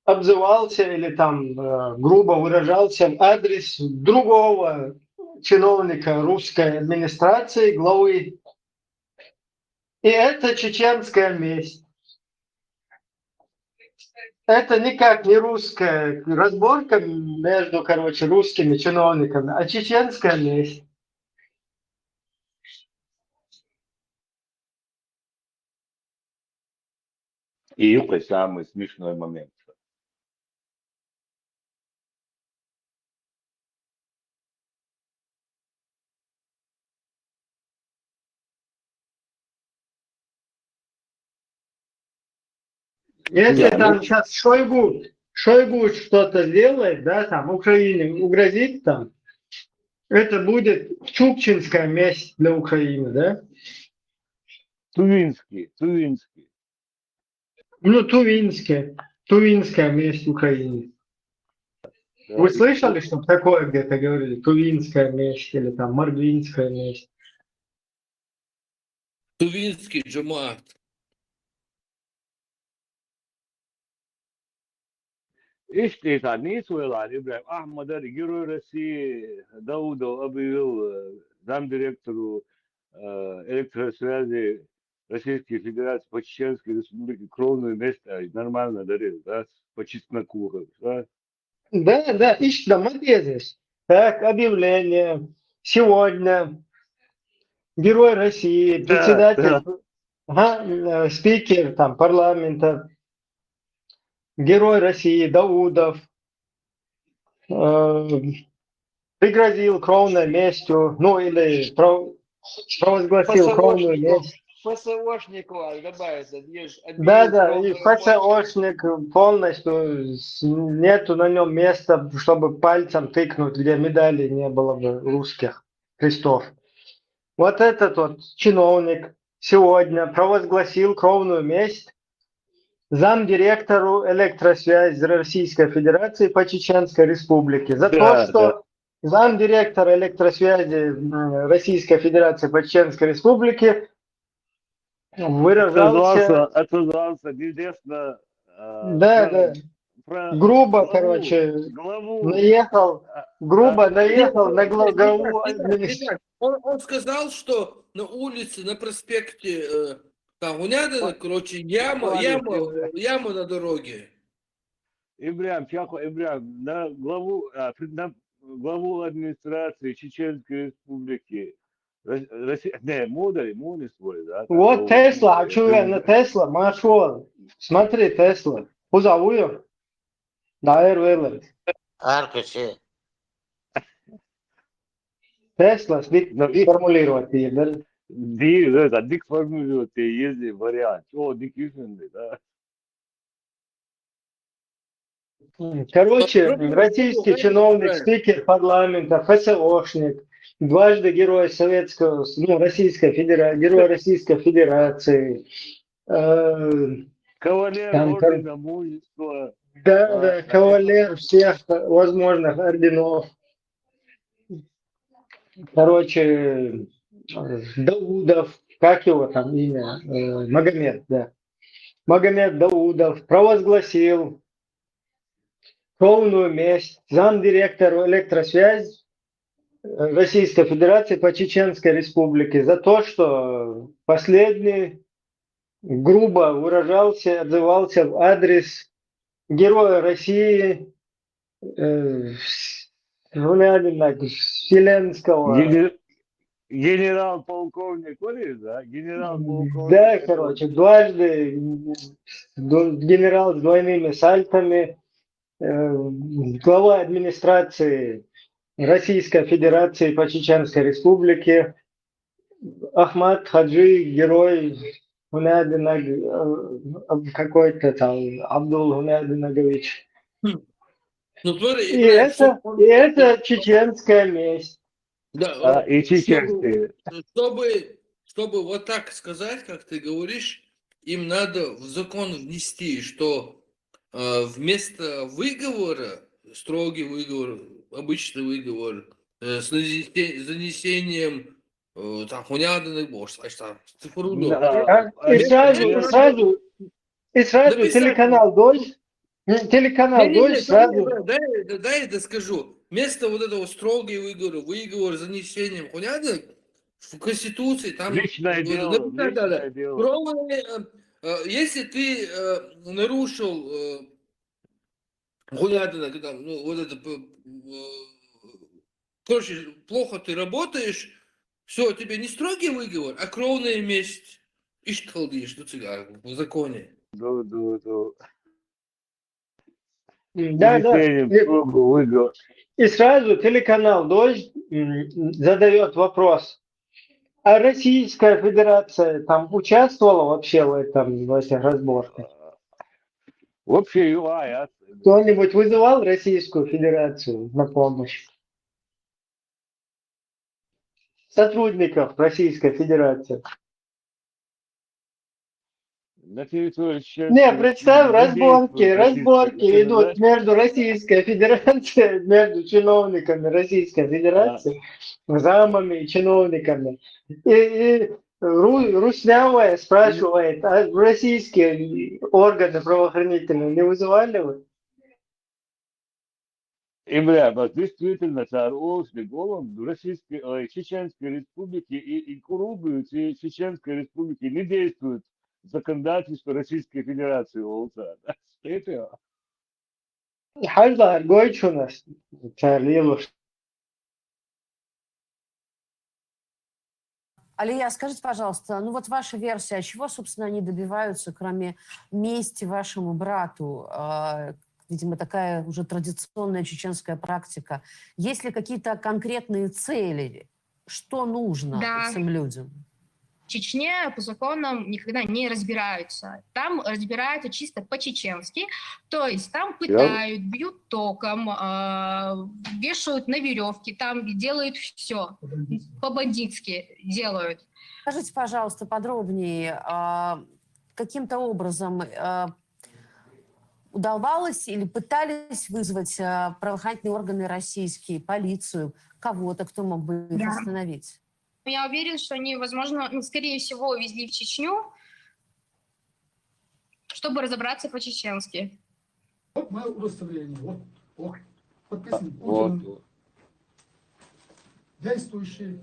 обзывался или там грубо выражался в адрес другого чиновника русской администрации, главы. И это чеченская месть. Это никак не русская разборка между, русскими чиновниками, а чеченская месть. И это самый смешной момент. Если там сейчас Шойгу что-то сделает, да, там Украине угрозит там, это будет чукчинская месть для Украины, да? Тувинский. Ну, тувинская месть Украины. Вы слышали, что такое где-то говорили? Тувинская месть или там Мордвинская месть? Тувинский джамаат. İşte ne söylüyorlar İbrahim? Ahmet Ali, Gero России, Даудов объявил замдиректору электросвязи Российской Федерации по Чеченской Республике кровную месть, нормально дарил, да, по чесноку, да? Да, işte молодец. Так, объявление. Сегодня Герой России, председатель, спикер там парламента, Герой России Даудов пригрозил кровной местью, ну или провозгласил кровную месть. ФСОшник добавится. Да, и ФСОшник полностью, нету на нем места, чтобы пальцем тыкнуть, где медали не было бы русских крестов. Вот этот вот чиновник сегодня провозгласил кровную месть замдиректору электросвязи Российской Федерации по Чеченской Республике за то, что замдиректор электросвязи Российской Федерации по Чеченской Республике выражался... Отозвался неизвестно... Да. Грубо, наехал на главу администрации. Он сказал, что на улице, на проспекте там Унядина, яма на дороге. Ибрahim, на главу администрации Чеченской Республики. Мода свой, да? Вот Тесла, на Тесла, Машвол. Смотри, Тесла. Позову ее. Dair verildi. Arkadaşı. Teslas dik Ну, и формулировать ее, да? да, дик формулируют, есть вариант. О, дик южный, да. Короче, Попробуй российский это чиновник, правильно. спикер парламента, ФСОшник, дважды герой Советского, ну, герой Российской Федерации. Кавалер Там, ордена мужества. да, кавалер всех возможных орденов. Короче, Даудов, как его там имя? Магомед, да. Магомед Даудов провозгласил кровную месть замдиректора электросвязи Российской Федерации по Чеченской Республике за то, что последний грубо выражался, отзывался в адрес героя России Вселенского. Генерал-полковник, помнишь, да? Генерал-полковник. Да, короче, дважды генерал с двойными сальтами, глава администрации Российской Федерации по Чеченской Республике, Ахмад Хаджи, герой какой-то там Абдул Гунадинагович. Ну, смотри, И это чеченская месть. Да, И чеченские. чтобы вот так сказать, как ты говоришь, им надо в закон внести, что вместо выговора, строгий выговор, обычный выговор, с занесением там понятных бошь, цифру. И сразу телеканал «Дождь», сразу... Дай я скажу. Вместо вот этого строгий выговор с занесением понятных, в Конституции там... Личное дело. Если ты нарушил вот это, короче, плохо ты работаешь, все, тебе не строгий выговор, а кровная месть. Иштхалдиш, в законе. Да. И сразу телеканал «Дождь» задает вопрос. А Российская Федерация там участвовала вообще в этих разборках? Вообще, ЮАЯ. Кто-нибудь вызывал Российскую Федерацию на помощь? Сотрудников Российской Федерации. На территории Не, представь, разборки идут между Российской Федерацией, между чиновниками Российской Федерации, замами и чиновниками. И Руснявая спрашивает, а российские органы правоохранительные не вызывали вы? И, бля, действительно, царь голом Чеченской Республики и коррупцию Чеченской Республики не действует законодательство Российской Федерации. Это Хальдар Гойч у нас, царь Лилуш. Алия, скажите, пожалуйста, ну вот ваша версия, чего, собственно, они добиваются, кроме мести вашему брату? Видимо, такая уже традиционная чеченская практика. Есть ли какие-то конкретные цели? Что нужно этим людям? В Чечне по законам никогда не разбираются. Там разбираются чисто по-чеченски. То есть там пытают, бьют током, вешают на веревке, там делают все. По-бандитски делают. Скажите, пожалуйста, подробнее, каким-то образом удавалось или пытались вызвать правоохранительные органы российские, полицию, кого-то, кто мог бы их остановить? Я уверен, что они, возможно, скорее всего, увезли в Чечню, чтобы разобраться по-чеченски. Вот мое удостоверение. Вот. Подписан. Вот. Действующий.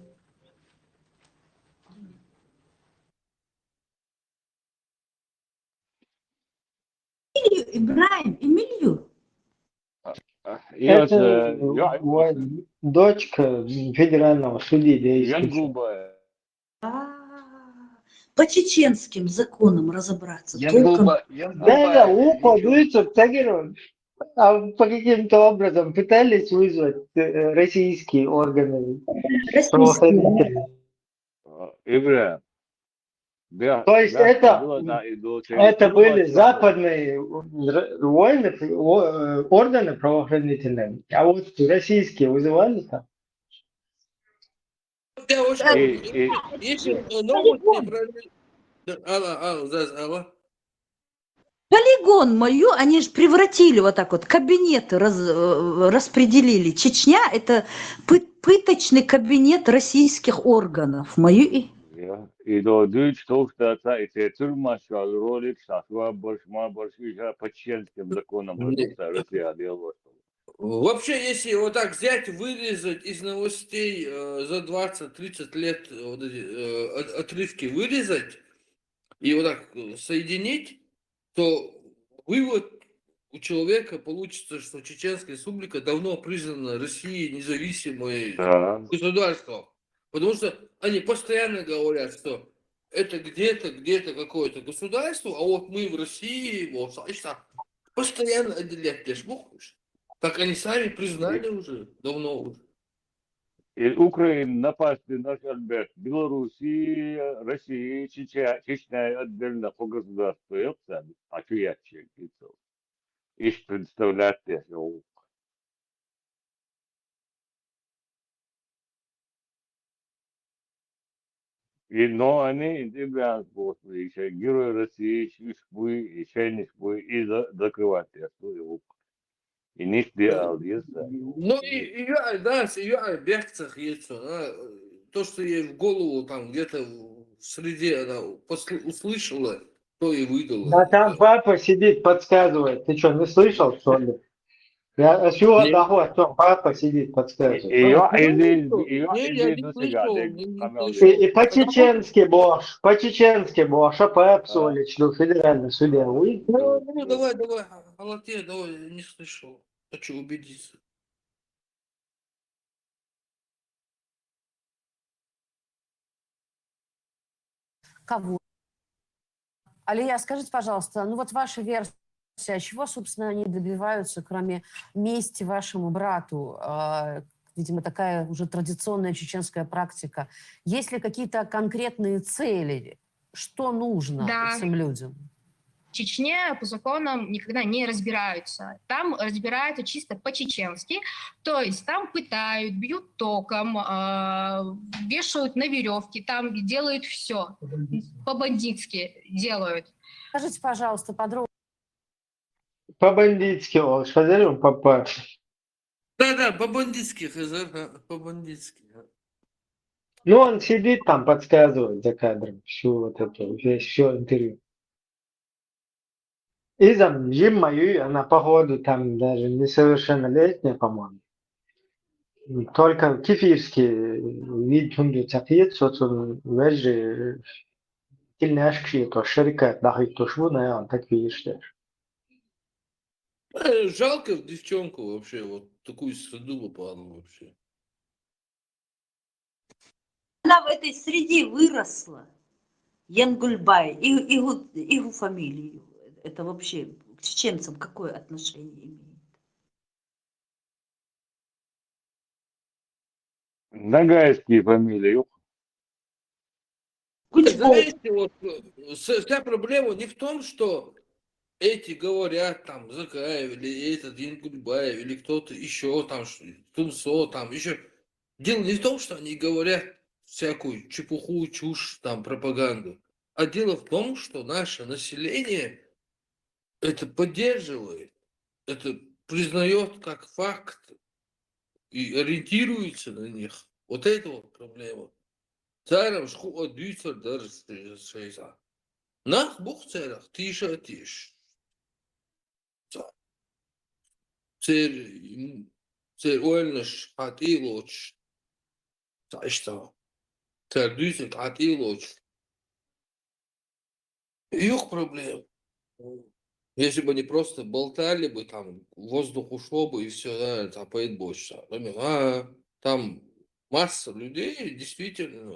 Ибраим, Эмилию. Это дочка федерального судьи действующего. По чеченским законам разобраться. Да, упадуется Тагирон. А по каким-то образом пытались вызвать российские органы Российские. правоохранительные? Ибрahim, То есть было да, и до это были Турбачева. западные органы правоохранительные, а вот российские вызывали там? Я очень если новости про... Алла. Полигон мою, они же превратили вот так вот, кабинеты распределили. Чечня – это пыточный кабинет российских органов. Ja, и до Deutsch толкта и Турмашал ролик шахва больше еще по чеченским законам Россия делала. Вообще, если вот так взять, вырезать из новостей за 20-30 лет вот эти отрывки вырезать и вот так соединить, то вывод у человека получится, что Чеченская Республика давно признана Россией независимой государством. Потому что они постоянно говорят, что это где-то какое-то государство, а вот мы в России, вот, постоянно отделять лишь. Так они сами признали уже, давно уже. И Украина напасть на Альберт, Белоруссии, России, Чечня отдельно по государству, а что я чекицел? Ищ представлять его. Но они тебя после еще герои России, еще не шпы, и закрывать его. И не сделал, Ну, я бегцах есть, то, что ей в голову там где-то в среде она услышала, то и выдала. Да там папа сидит, подсказывает. Ты что, не слышал, что ли? Я с чего доход, что папа сидит, подсказывает. И по-чеченски бо, ШП псолич, федеральный судья. Ну, давай, Алатия, давай, не слышал. Хочу убедиться. Кого? Алия, скажите, пожалуйста, ну вот ваша версия, чего, собственно, они добиваются, кроме мести вашему брату? Видимо, такая уже традиционная чеченская практика. Есть ли какие-то конкретные цели? Что нужно этим людям? В Чечне по законам никогда не разбираются. Там разбираются чисто по-чеченски. То есть там пытают, бьют током, вешают на веревке, там делают все. По-бандитски делают. Скажите, пожалуйста, подробно. По-бандитски, шазарем папа. Да, по-бандитски, по-бандитски. Ну, он сидит там, подсказывает за кадром всю вот эту, все интервью. И там Жиммаю, она походу там даже несовершеннолетняя, по-моему. Только кефирский вид хунду цапиет, соцун вежи тельняшки, то шарика, дахи то швуна, он так видишь. Жалко девчонку вообще, вот такую среду попала вообще. Она в этой среде выросла. Янгульбай, его фамилию. Это вообще к чеченцам какое отношение имеет? Нагайские фамилии. Знаете, вот вся проблема не в том, что эти говорят там Закаев или этот Янгульбаев или кто-то еще там, Тунсо там еще. Дело не в том, что они говорят всякую чепуху, чушь, там пропаганду. А дело в том, что наше население это поддерживает, это признает как факт и ориентируется на них. Вот это вот проблема. Царам шху одюцер даже шейза. Нах бух царах тише. Цер уэльнаш хатилоч. Цаишта. Цер дюцер хатилоч. Их проблем. Если бы они просто болтали бы, там воздух ушло бы и все, да, там поет больше. А там масса людей действительно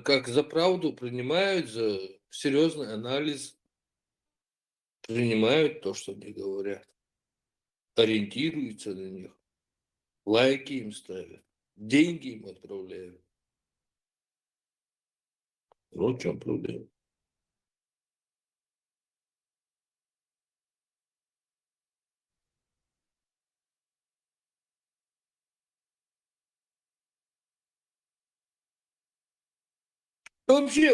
как за правду принимают, за серьезный анализ принимают то, что они говорят, ориентируются на них, лайки им ставят, деньги им отправляют. Вот в чем проблема. Вообще,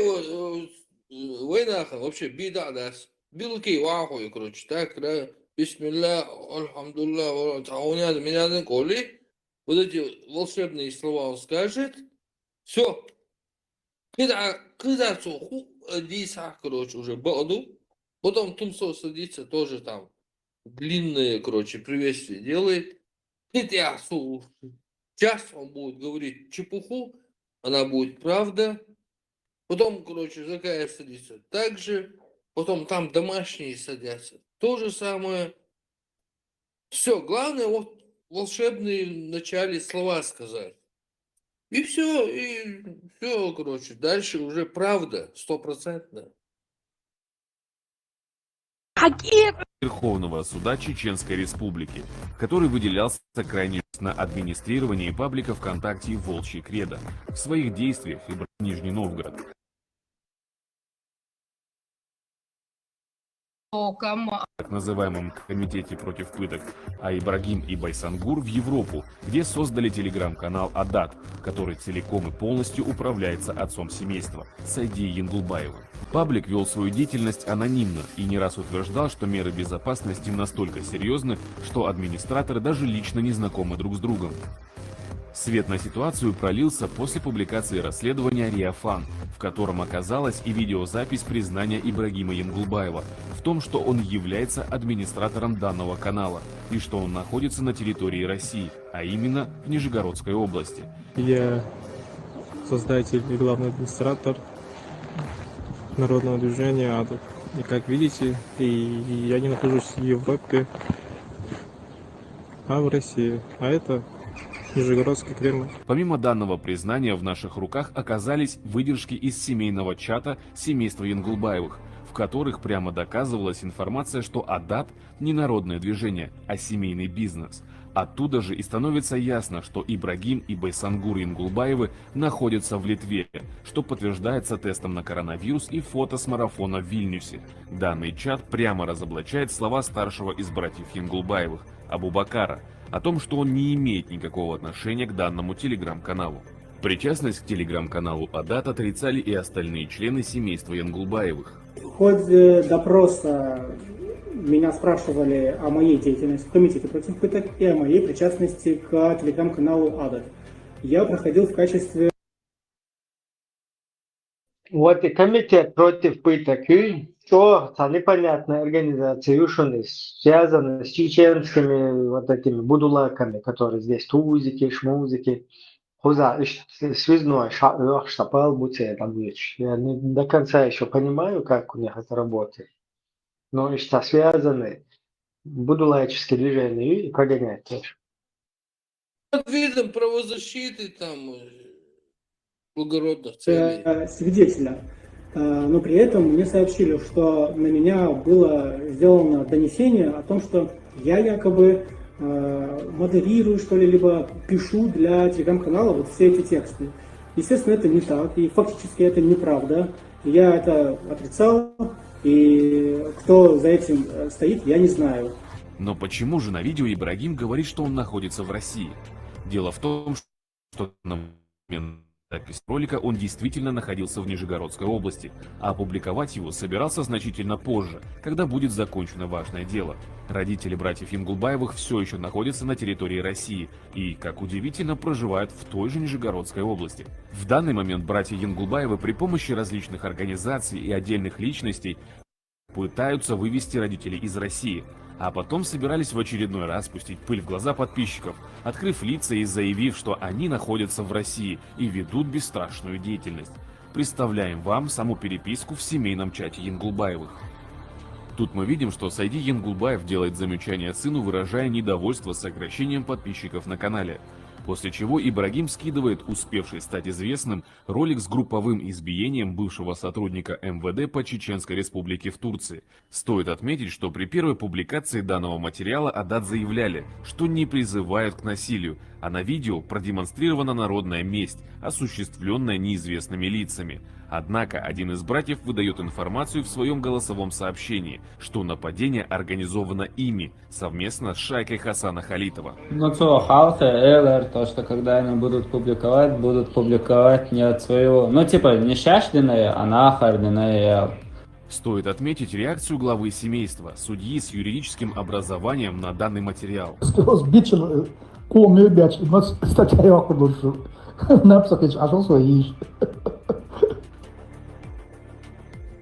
война, вообще беда нас. Белки вахуй, короче, так, да, бисмилля, альхамдулилля, тауня, меня на коли. Вот эти волшебные слова он скажет. Все. Когда суху, диса, короче, уже баду. Потом Тумсо садится, тоже там длинное, короче, приветствие делает. Сейчас он будет говорить чепуху, она будет правда. Потом, короче, Закаев садится так же. Потом там домашние садятся. То же самое. Все, главное вот волшебные в начале слова сказать. И все, короче. Дальше уже правда, 100%. Верховного суда Чеченской Республики, который выделялся крайне на администрировании паблика ВКонтакте «Волчье Кредо» в своих действиях и Нижний Новгород. Так называемом комитете против пыток, а Ибрагим и Байсангур в Европу, где создали телеграм-канал «Адат», который целиком и полностью управляется отцом семейства Сайди Янгулбаевым. Паблик вел свою деятельность анонимно и не раз утверждал, что меры безопасности настолько серьезны, что администраторы даже лично не знакомы друг с другом. Свет на ситуацию пролился после публикации расследования «Риафан», в котором оказалась и видеозапись признания Ибрагима Янгулбаева в том, что он является администратором данного канала и что он находится на территории России, а именно в Нижегородской области. Я создатель и главный администратор народного движения «Адат». И как видите, я не нахожусь в Европе, а в России. А это Нижегородский Кремль. Помимо данного признания, в наших руках оказались выдержки из семейного чата семейства Янгулбаевых, в которых прямо доказывалась информация, что Адат не народное движение, а семейный бизнес. Оттуда же и становится ясно, что Ибрагим и Байсангур Янгулбаевы находятся в Литве, что подтверждается тестом на коронавирус и фото с марафона в Вильнюсе. Данный чат прямо разоблачает слова старшего из братьев Янгулбаевых, Абубакара, о том, что он не имеет никакого отношения к данному телеграм-каналу. Причастность к телеграм-каналу Адат отрицали и остальные члены семейства Янгулбаевых. В ходе допроса меня спрашивали о моей деятельности в комитете против пыток и о моей причастности к телеграм-каналу Адат. Я проходил в качестве... Вот и комитет против пыток, и что непонятная организация, связана с чеченскими вот этими будулаками, которые здесь тузики, шмузики. Связной шапал буте там вещь. Я не до конца еще понимаю, как у них это работает. Но что связаны будулайческие движения и прогоняют тоже. Под видом правозащиты там благородных целей. Свидетеля. Но при этом мне сообщили, что на меня было сделано донесение о том, что я якобы модерирую, что ли, либо пишу для телеграм-канала вот все эти тексты. Естественно, это не так, и фактически это неправда. Я это отрицал, и кто за этим стоит, я не знаю. Но почему же на видео Ибрагим говорит, что он находится в России? Дело в том, что на момент записи ролика он действительно находился в Нижегородской области, а опубликовать его собирался значительно позже, когда будет закончено важное дело. Родители братьев Янгулбаевых все еще находятся на территории России и, как удивительно, проживают в той же Нижегородской области. В данный момент братья Янгулбаевы при помощи различных организаций и отдельных личностей пытаются вывести родителей из России, а потом собирались в очередной раз пустить пыль в глаза подписчиков, открыв лица и заявив, что они находятся в России и ведут бесстрашную деятельность. Представляем вам саму переписку в семейном чате Янгулбаевых. Тут мы видим, что Сайди Янгулбаев делает замечание сыну, выражая недовольство сокращением подписчиков на канале. После чего Ибрагим скидывает успевший стать известным ролик с групповым избиением бывшего сотрудника МВД по Чеченской Республике в Турции. Стоит отметить, что при первой публикации данного материала Адат заявляли, что не призывают к насилию, а на видео продемонстрирована народная месть, осуществленная неизвестными лицами. Однако один из братьев выдает информацию в своем голосовом сообщении, что нападение организовано ими совместно с шайкой Хасана Халитова. Ну что, халка, то, что когда они будут публиковать не от своего, ну типа не шашдиное, а нахардиное. Стоит отметить реакцию главы семейства, судьи с юридическим образованием на данный материал.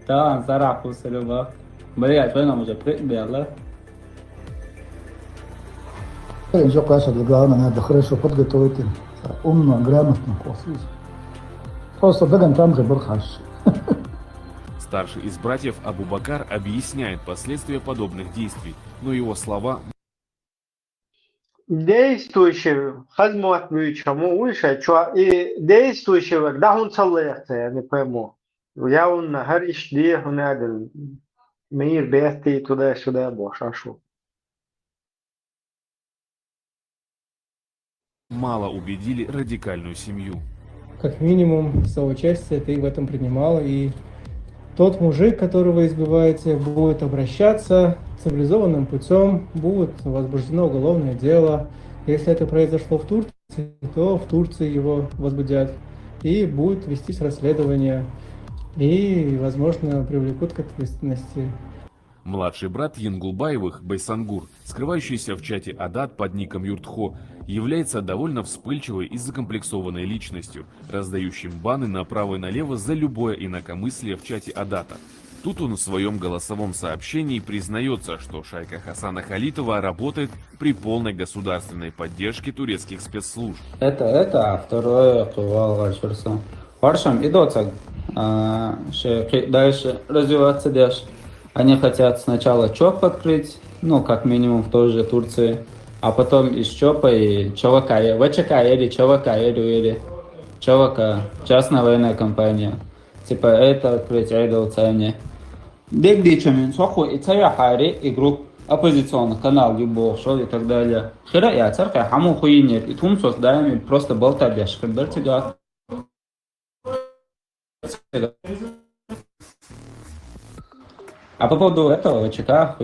Да, зарахался любовь. Блять, вы нам уже прибегли. Еще, конечно, для главного надо хорошо подготовить, умно, грамотно. Просто даган там же был хаш. Старший из братьев Абу-Бакар объясняет последствия подобных действий, но его слова... Действующий, хазмат чему выше, и действующего, когда он целается, я не пойму. Я он гар ишди, он один мир бедный туда-сюда бошашу. Мало убедили радикальную семью. Как минимум, соучастие ты в этом принимал, и тот мужик, которого избиваете, будет обращаться цивилизованным путем, будет возбуждено уголовное дело. Если это произошло в Турции, то в Турции его возбудят, и будет вестись расследование, и, возможно, привлекут к ответственности. Младший брат Янгулбаевых, Байсангур, скрывающийся в чате Адат под ником Юртхо, является довольно вспыльчивой и закомплексованной личностью, раздающим баны направо и налево за любое инакомыслие в чате Адата. Тут он в своем голосовом сообщении признается, что шайка Хасана Халитова работает при полной государственной поддержке турецких спецслужб. Это, а второе, Варшам. Варшам и Доцаг. Дальше развиваться дальше. Они хотят сначала ЧОП открыть, ну, как минимум в той же Турции, а потом из ЧОПа и ЧВК, ВЧК или ЧВК, или ЧВК, частная военная компания. Типа это открыть Айдол Цайне. Бегдичами, соху и царя Хари, и групп оппозиционных канал, любого шоу и так далее. Хера и царка хаму хуйнер, и тум создаем просто болтабеш, когда тебя. А по поводу этого ВЧК,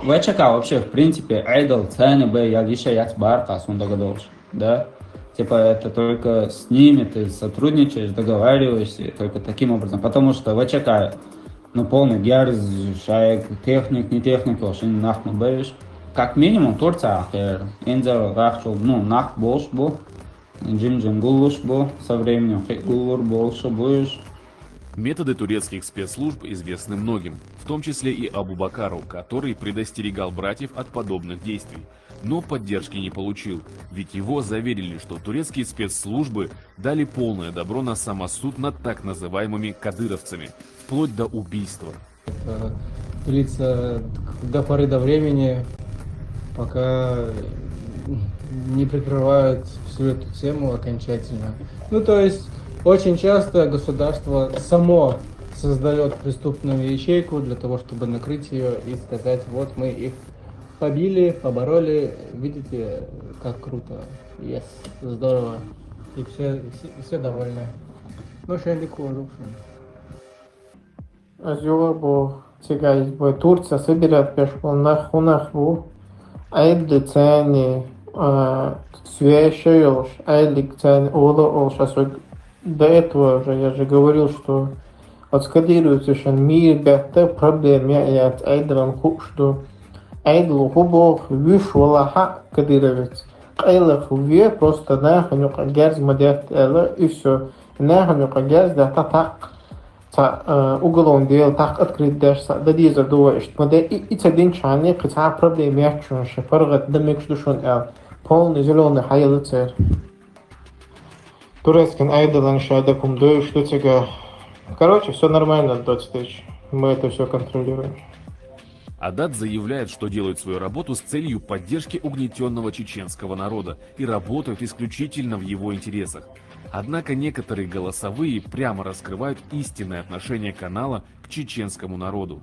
ВЧК вообще в принципе Айдол Цайне бы я лишь яцбарка сундагадолш, да? Типа это только с ними ты сотрудничаешь, договариваешься, только таким образом. Потому что ВЧК, ну полный герз, шайк, техник, не техник, вообще нахуй бэвиш. Как минимум Турция, Энзел, Рахчул, ну нах больше был, Джим Гулуш был, со временем Гулур больше будешь. Методы турецких спецслужб известны многим, в том числе и Абу-Бакару, который предостерегал братьев от подобных действий. Но поддержки не получил, ведь его заверили, что турецкие спецслужбы дали полное добро на самосуд над так называемыми кадыровцами, вплоть до убийства. Это длится до поры до времени, пока не прикрывают всю эту тему окончательно. Ну то есть очень часто государство само создает преступную ячейку для того, чтобы накрыть ее и сказать, вот мы их побили, побороли, видите, как круто, yes, здорово, и все довольны. Ну, шенди кожу. Азюлабу тягай в Турция собирает пешком хунахву, айдли цени свящаешь, айдли цени оло шасок. До этого же я же говорил, что отскадируется что мир бятте проблем я от айдрам хукшду. Айдлу хубох вишвалаха кадыровец. Айлах уве просто наханю кагерз мадят эла и все. Наханю кагерз да так уголовный дел так открыть даже да дизер дуешь. Моде и цадин чане кица проблем я чун шефаргат дамик душон эл. Полный зеленый хайлицер. Турецкий айдолан шадакум дою что тебя. Короче, все нормально, 20 тысяч. Мы это все контролируем. Адат заявляет, что делают свою работу с целью поддержки угнетенного чеченского народа и работают исключительно в его интересах. Однако некоторые голосовые прямо раскрывают истинное отношение канала к чеченскому народу.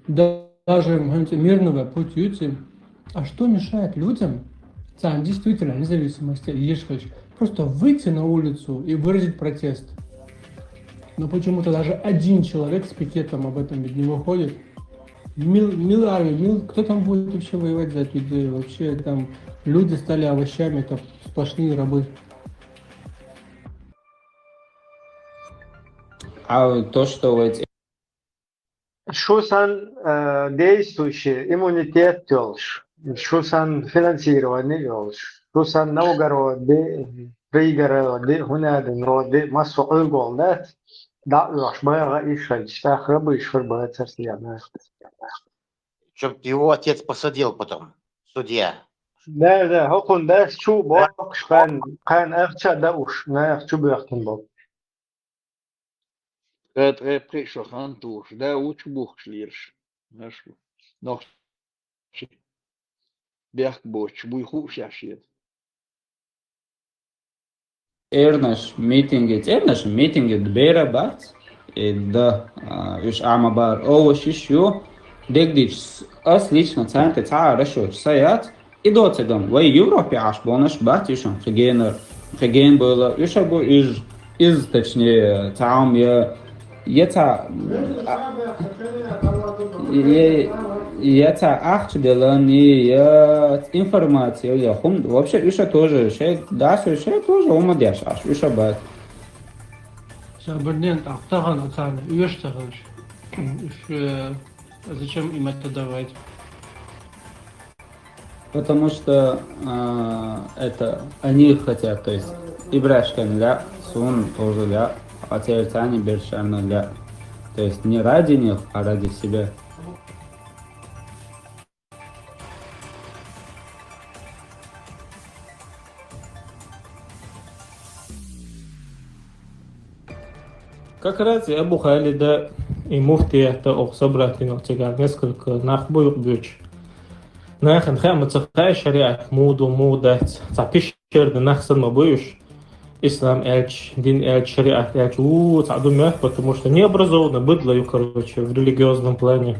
Даже мирного пути, а что мешает людям, действительно, независимости, просто выйти на улицу и выразить протест? Но почему-то даже один человек с пикетом об этом ведь не выходит. Кто там будет вообще воевать за эту идею? Вообще там люди стали овощами, это сплошные рабы. А то, что эти... Шусан действующий иммунитет делаешь, шусан финансирование делаешь, шусан Новгороде, пригороде, гунадиноде, массовый голод, да, уж было и шельста, храбы, швербы, царствия. Чтоб его отец посадил потом, судья. Да, хокун да, чу бок, кан арча да уж, на арчу бьехтен бок. Это пришел хантуш, да, уч бух шлирш. Знаешь, но бях боч, буйху шашет. Эрнаш митинги дбера бат, и да, уж амабар овощи еще, дегдич, ас лично центр хорошо стоят, и до цегам, в Европе аж бонаш бат, еще хеген было, еще был из точнее, там я ахч делани, информация, вообще еще тоже, еще тоже умадяш, аж еще бат. Шабарнен ахтаган отцами, уештаганш. Зачем им это давать? Потому что это они хотят, то есть Ибрашкан ля, Сун тоже ля, а Церцани Бершарна ля. То есть не ради них, а ради себя. Как раз я Абу-Халид и муфти это собратьев тягар несколько нахбуй бюч. Нахен хам цахай шариат мудать. Цапишер нахсан мабуш. Ислам эльч, дин эльч, шариат эльч. Цадумях, потому что необразованно быдло, короче, в религиозном плане.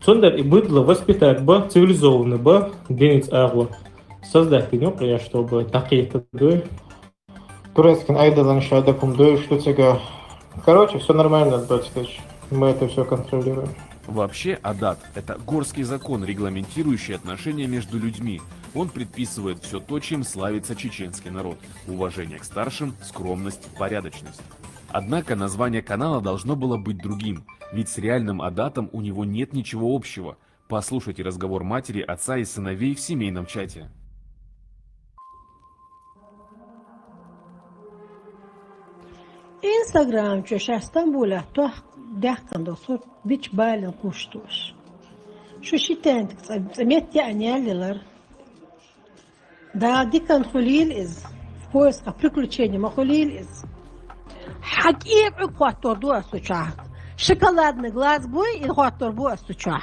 Цундар и быдло воспитать бы цивилизованно бы генец агло. Создать я чтобы такие-то дуй. Турецкий айдалан шадакум дуй, что тяга. Короче, все нормально, дочь. Мы это все контролируем. Вообще, адат – это горский закон, регламентирующий отношения между людьми. Он предписывает все то, чем славится чеченский народ. Уважение к старшим, скромность, порядочность. Однако название канала должно было быть другим, ведь с реальным адатом у него нет ничего общего. Послушайте разговор матери, отца и сыновей в семейном чате. Instagram çöşestan bula toh dehkan da sor biç balın kuştuş. Şu şiten zamet yani aldılar. Да дикан хулил из в поисках приключений махулил из. Хаким ухватор дуа суча. Шоколадный глаз бой и ухватор буа суча.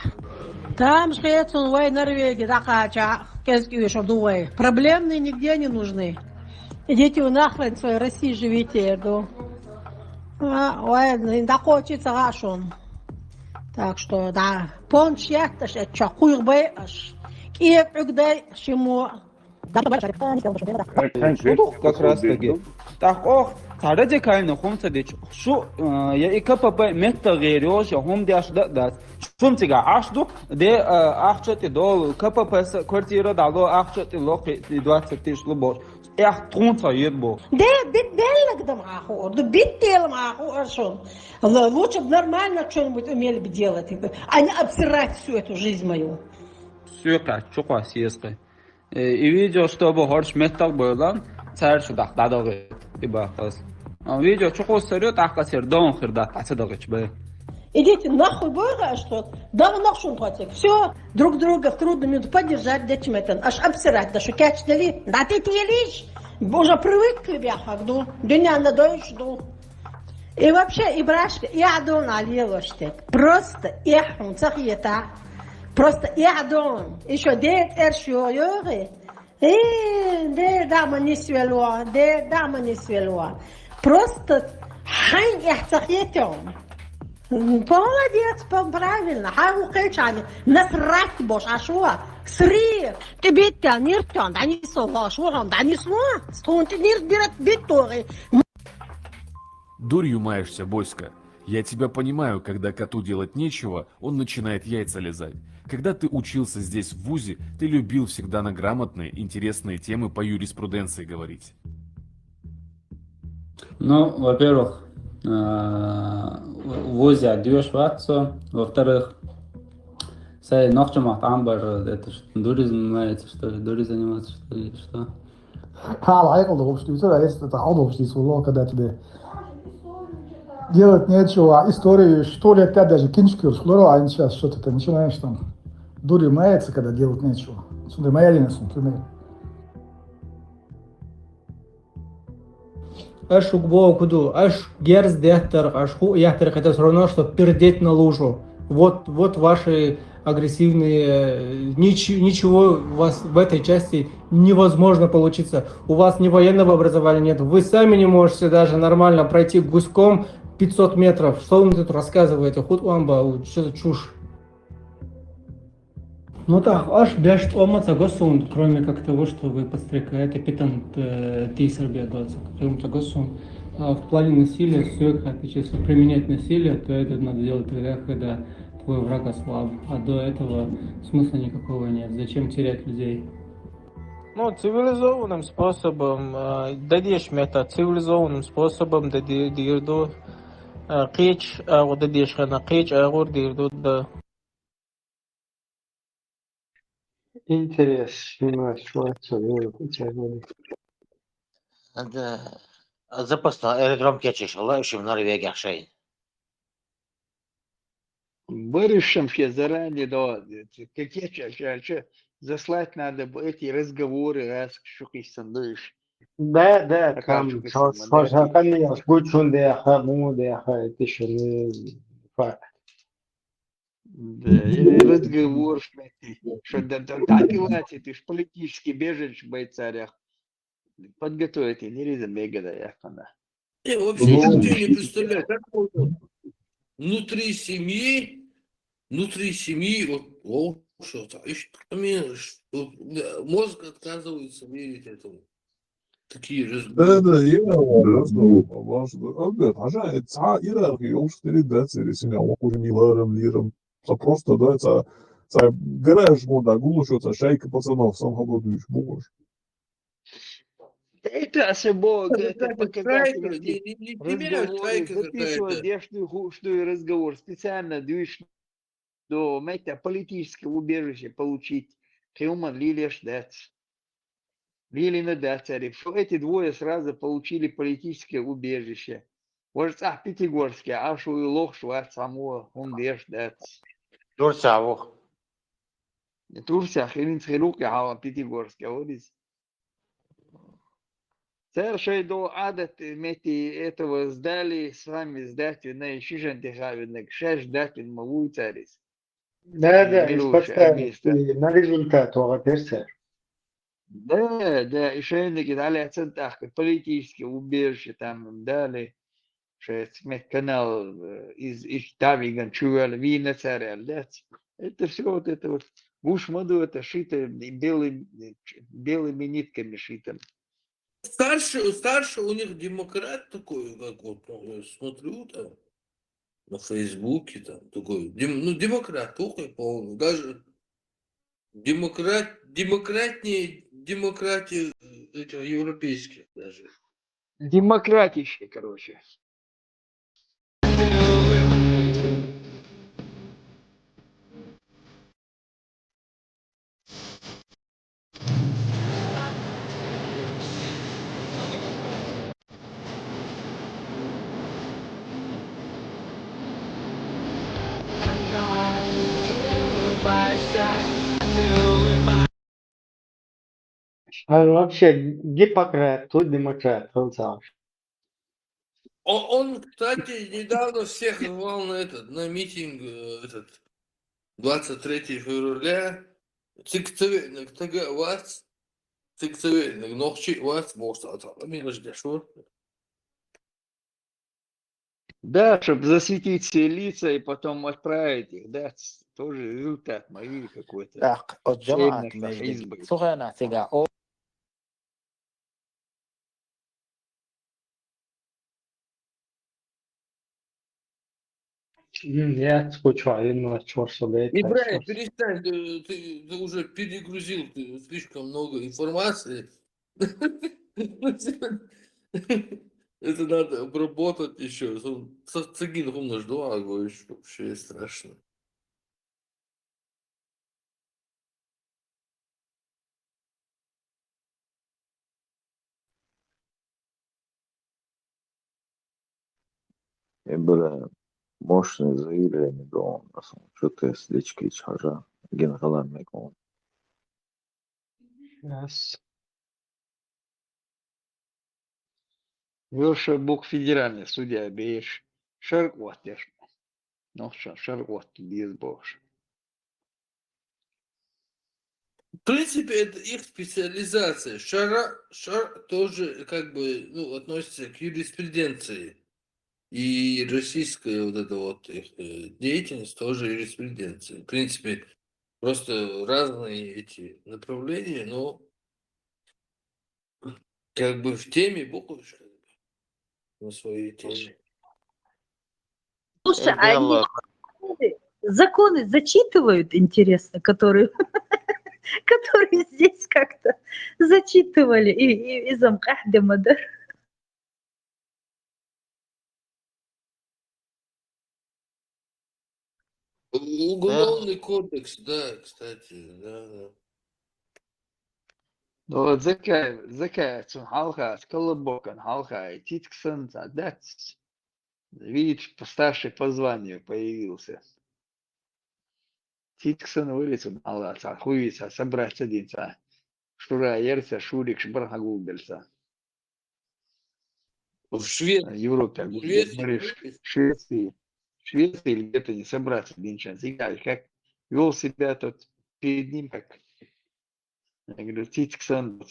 Там шхецун вай Норвегия такача кезки еще дуай. Проблемные нигде не нужны. Идите вы нахрен в своей России живите, ерду. Ой, да хочется гашон. Так что да, понч яхташ, это чахуй бэш. Киев угдай шимо. Как раз таки. Так, ох, радикально хомцадич. Шу я и КПП метта герёш, я хом дяш да. Шумтига ашду, де ахчати дол КПП квартира дало ахчати лох 20 тысяч лубош. Эх, тронца ебо. Да, бедельник да маху, да бедел маху, шон. Лучше бы нормально что-нибудь умели бы делать, а не обсирать всю эту жизнь мою. Все как, чуква съеска. И видео, чтобы хорш метал было, царь сюда, да, ибо хас. Видео, чуква сырет, ахкасер, дом хирда, ацедагыч бы. Идите нахуй бога, что давно шум платик. Все, друг друга в трудную минуту поддержать, зачем это? Аж обсирать, да что качали, да ты телишь, уже привык к тебе, хагду, дня надоешь, ду. И вообще, и брашка, и аду налило штек. Просто эхун цахиета. Просто Эрдон, еще дед Эршиойори, де дама не свело. Просто хайн ихтахетон. Молодец, правильно. Хайукачами. Насрать бош, а шо? Срир. Ты бедта, ниртон, да не слова, шо, да не слова. Стон ты нирт битторы. Дурью маешься, Боська. Я тебя понимаю, когда коту делать нечего, он начинает яйца лизать. Когда ты учился здесь в вузе, ты любил всегда на грамотные, интересные темы по юриспруденции говорить. Ну, во-первых, в ВУЗе отдаешь ватсо. Во-вторых, сай нохчамат амбар, это что, дури занимается, что ли? Дури заниматься, что ли? Что? Делать нечего, истории, что ли, опять даже кинчикер, схлора, а сейчас что-то ты начинаешь там. Дури мается, когда делать нечего. Сюда моя линия, сюда. Аш угбо куду, аш герз дехтер, аш ху яхтер, это все равно, что пердеть на лужу. Вот ваши агрессивные, ничего у вас в этой части невозможно получиться. У вас ни военного образования нет, вы сами не можете даже нормально пройти гуськом 500 метров. Что вы тут рассказываете? Худ уамба, что за чушь? Ну так, аж бяшт омаца госун, кроме как того, что вы подстрекаете питан тейсер бегаться. В плане насилия, все, если применять насилие, то это надо делать тогда, когда твой враг ослаб. А до этого смысла никакого нет. Зачем терять людей? Ну, цивилизованным способом, дадешь мета, цивилизованным способом, дадирду, кич, вот дадешь хана кич, агур дирду, да. Интересно, что это. Запасно аэродром keçiş Allah işim Norvegiya şey. Вырежем все заранее, да, какие че, заслать надо эти разговоры, раз шукистан дышь. Да, там, конечно, скучно, да, ну, да, это еще не факт. Да, или разговор, что так и лати, ты ж политически бежишь в бойцарях. Подготовить не резом бегада, я хана. Я вообще не представляю, как можно внутри семьи, вот, что-то, мозг отказывается верить этому. Такие разговоры. Да, я разговор. عشان ساعات يلاقي وشتري داتسري سنة وقول лиром. Просто, да, це граєш мода, гуло, що це шайка пацанов, сам годуєш, будеш. Это особо, это показатель, тебя шайка записывать дешную разговор, специально движ до, знаете, политического убежища получить. Хилман Лилеш Дэц. Лилина Дэцари. Эти двое сразу получили политическое убежище. Вот Пятигорске, а что и лох, что само он Леш Дэц. Турция, вох. Турция, хрен схилуки, а Пятигорске, вот здесь. Цершей до адат мети этого сдали, с вами сдать, на ищижен дыхавинок, шеш датин маву царис. Да, исподставить на результат, персер. Да, еще иные дали оцентах, политические убежища там дали, что канал из Тавиган, Чувал, Вина, Царя, это все вот это вот, гушмаду это шито белыми нитками шито. Старше у них демократ такой, как вот, я смотрю там, на Фейсбуке там, такой, демократ, такой полный, даже демократии этих европейских даже. Демократище, короче. А вообще, Гиппократ, тут демократ, он сам. Он, кстати, недавно всех звал на митинг, 23 февраля, цикцевельник тага вас, цикцевельник ногчи вас, может, что? Да, чтобы засветить все лица и потом отправить их, да, тоже результат могли какой-то. Так, от Цельно, جماعة مجد избы. صغيرة تقع Я скучаю, но чёрт бейт, Ибрай, перестань, ты уже перегрузил ты слишком много информации. Это надо обработать еще. Цигин умножь два, говоришь, вообще страшно. بلا ماشین زیر نگاه اصلا شو تسلیچ کی چهارا گین غلام میکن Yes. Вёрша бук федеральный судья бейш. Шаркват яш. Ну что, шаркват без бош. В принципе, это их специализация. Шар тоже как бы ну, относится к юриспруденции. И российская вот эта вот их деятельность тоже юриспруденция. В принципе, просто разные эти направления, но как бы в теме буквы на своей теме. Слушай, а они Белла, законы зачитывают, интересно, которые, которые здесь как-то зачитывали и замкахдема, да? Уголовный кодекс, да, кстати, да. Ну вот закая халха, сколобокан, халха, и титксон, да. Видишь, старший по званию появился. Титксон вылез, алла, хуица, собрать садиться. Шура, ерца, шурик, шбархагулдельца. В Швеции. Европе, говоришь, Швеции. Швеции или где-то не собраться один час. И как вел себя тот перед ним, как я говорю, Титксон,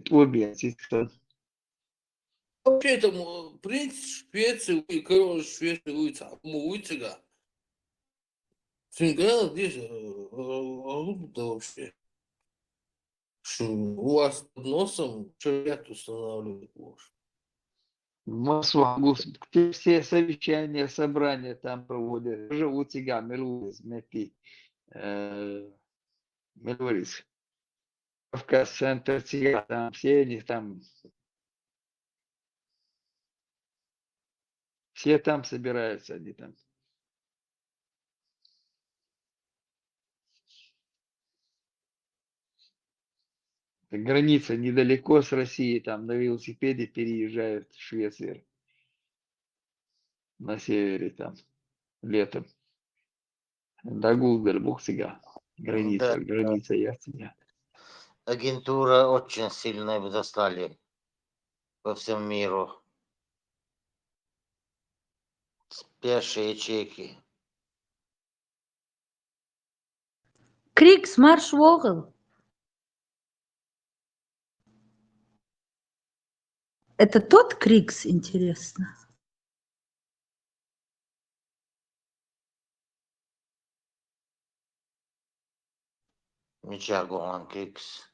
обе Титксон. Вообще там принц Швеции, король Швеции улица, улица, Сингал здесь, да вообще. Что у вас под носом шариат устанавливают ложь. Москва, все совещания, собрания там проводят. Живут сега, Мелурис, Мети, Мелурис. Кавказ, центр сега, там все они там, все там собираются, они там. Граница недалеко с Россией, там на велосипеде переезжают в Швецию. На севере там, летом. До Гулбербух сега. да, Граница ясная. агентура очень сильная бы достали по всему миру. Спящие ячейки. Крикс марш вогл. Это тот Крикс, интересно? Меча Гуан Кикс.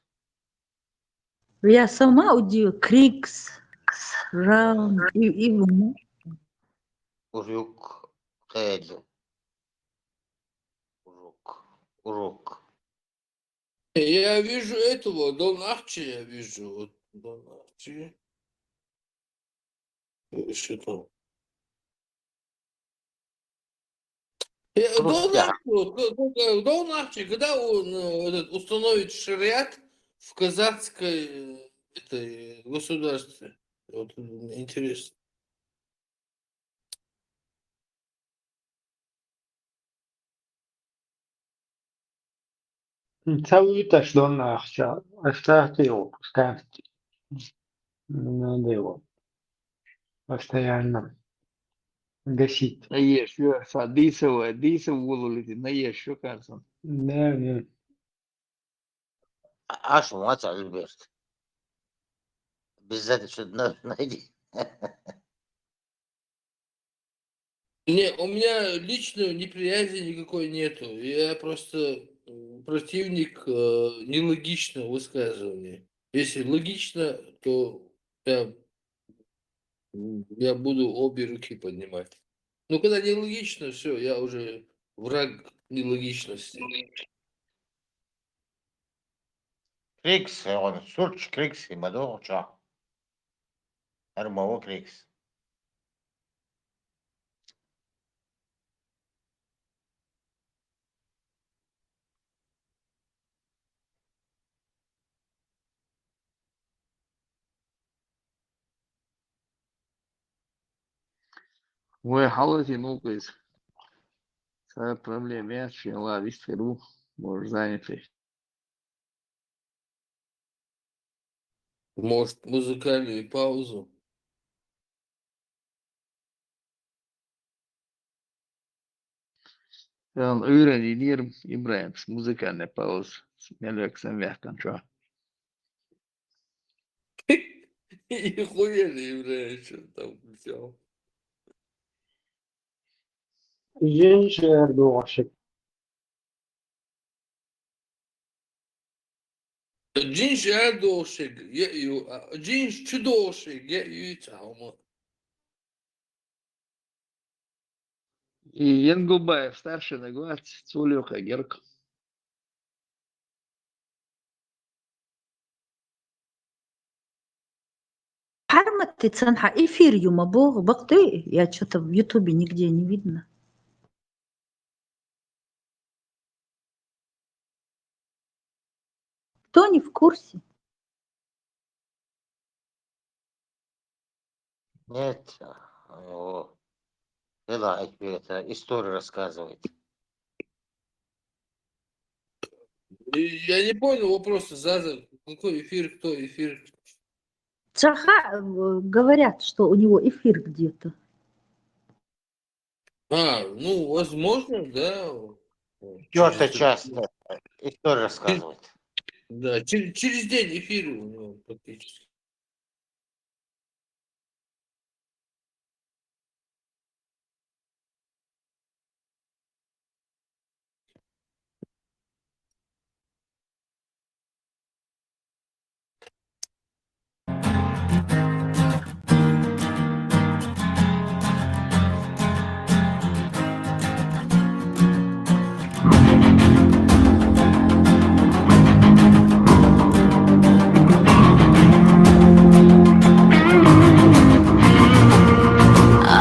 Я сама удивила. Крикс, раунд и Урюк. Тедли. Урук. Я вижу этого, Дон Арчи, я вижу. Вот, Дон Арчи. Что там? Дон Арчи, когда он установит шариат в казахской этой государстве? Вот интересно. Целую то, что он нахча. Оставьте его, пускай. Не надо его. Постоянно. гасить. Наешь, дисовая, дисов в голову летит, наешь, что кажется. Да. Аж мать, Альберт. Обязательно что-то найди. Не, у меня лично неприязни никакой нету. Я просто противник нелогичного высказывания. Если логично, то я буду обе руки поднимать. Но когда нелогично, все, я уже враг нелогичности. Крикс, он сурч крикс и мадо ча. Армаво крикс. Ой, халати, ну, кайс. Це проблема, я ще ладиш, феру, може зайнятий. Может, музыкальную паузу? Ben öğreniyorum İbrahim. Müzik ne pauz. Neleksen vehkan şu. Нихуя не являюсь, что там взял. Gençler doğaşık. Джинш я дошик, джинш чудошик, я ютаума. И Янгулбаев, старший на глаз, Цулюха, Герк. Хармат ты ценха эфир юма бог бакты. Я что-то в Ютубе нигде не видно. Кто не в курсе? Нет, это историю рассказывает. Я не понял вопроса, задан. Какой эфир, кто эфир? Чаха говорят, что у него эфир где-то. Ну, возможно, да. Четвертая часть историю рассказывает. Да, через день эфир у него практически.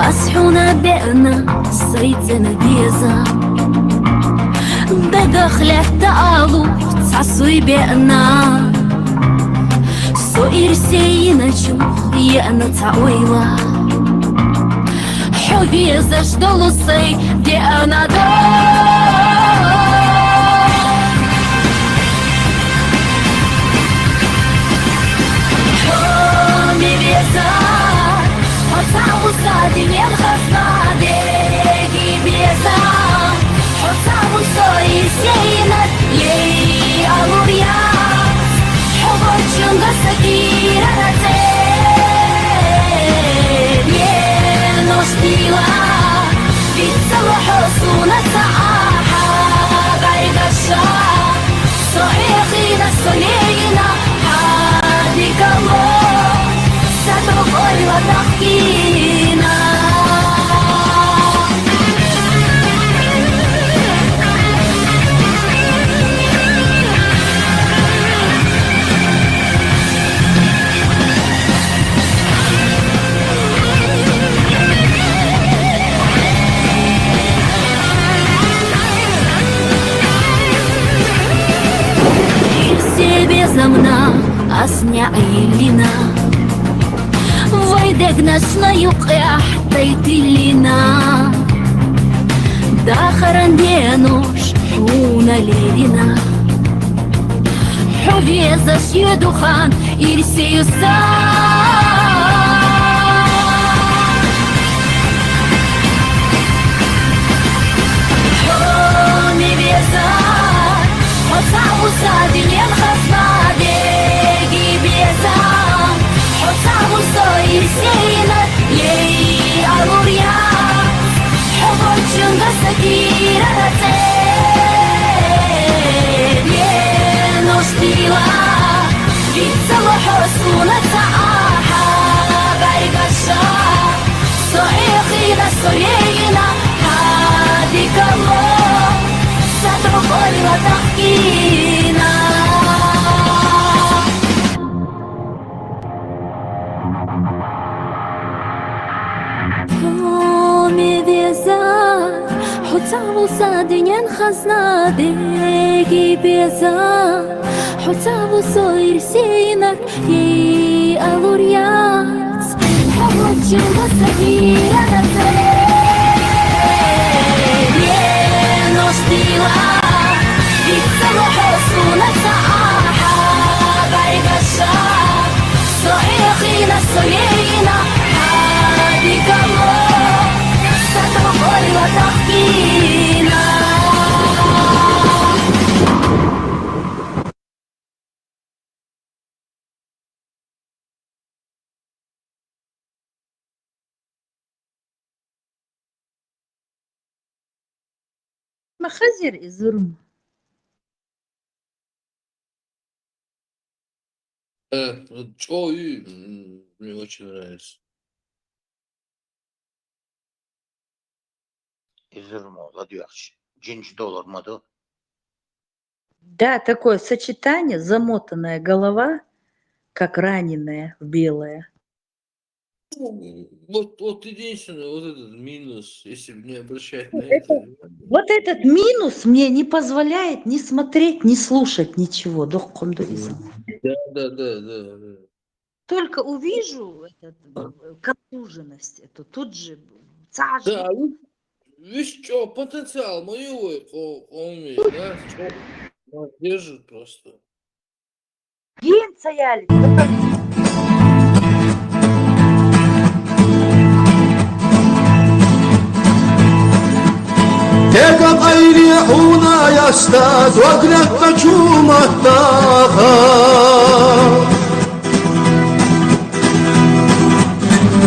أصحونا بأنا صيتنا بيزا بدخله تعالوا تعصي بأنا سوئر سينا شوخ يأنا تعويلا حبي زش دلوسي بأنا حبي بيزا Хотя дивен хасна деги беза, хотя и сейна ей алурья, хобочунга сакира на тебе ношпила, бицало хосуна сааха гайгаша, соехина солейна хадикало. Сатофойла тахкина. Себе замна, асня илина. ويدك نسنا يقع تيتلنا داخر ندينوش حونا ليلنا حبي زش دخان يرسي يسار Безар, хотя садинен хазна деги безар, хотя сойр сейнак и алурьяц, хочу насадира на тебе, но стила, ведь само хосуна сааха, байгаша, соехина, соехина, адикамо. Махазир из Ирма. Мне очень нравится. İzlerim diyor. Cinci dolar mı? Да, такое сочетание, замотанная голова, как раненая в белое. Вот единственное, вот этот минус, если не обращать на это. Вот этот минус мне не позволяет ни смотреть, ни слушать ничего. Да. Только увижу контуженность эту, тут же Да, видишь, что потенциал моего он умеет, да? Он держит просто. Генцаяли. Tekam ayrıuna yasta Dvagnetta çumattaha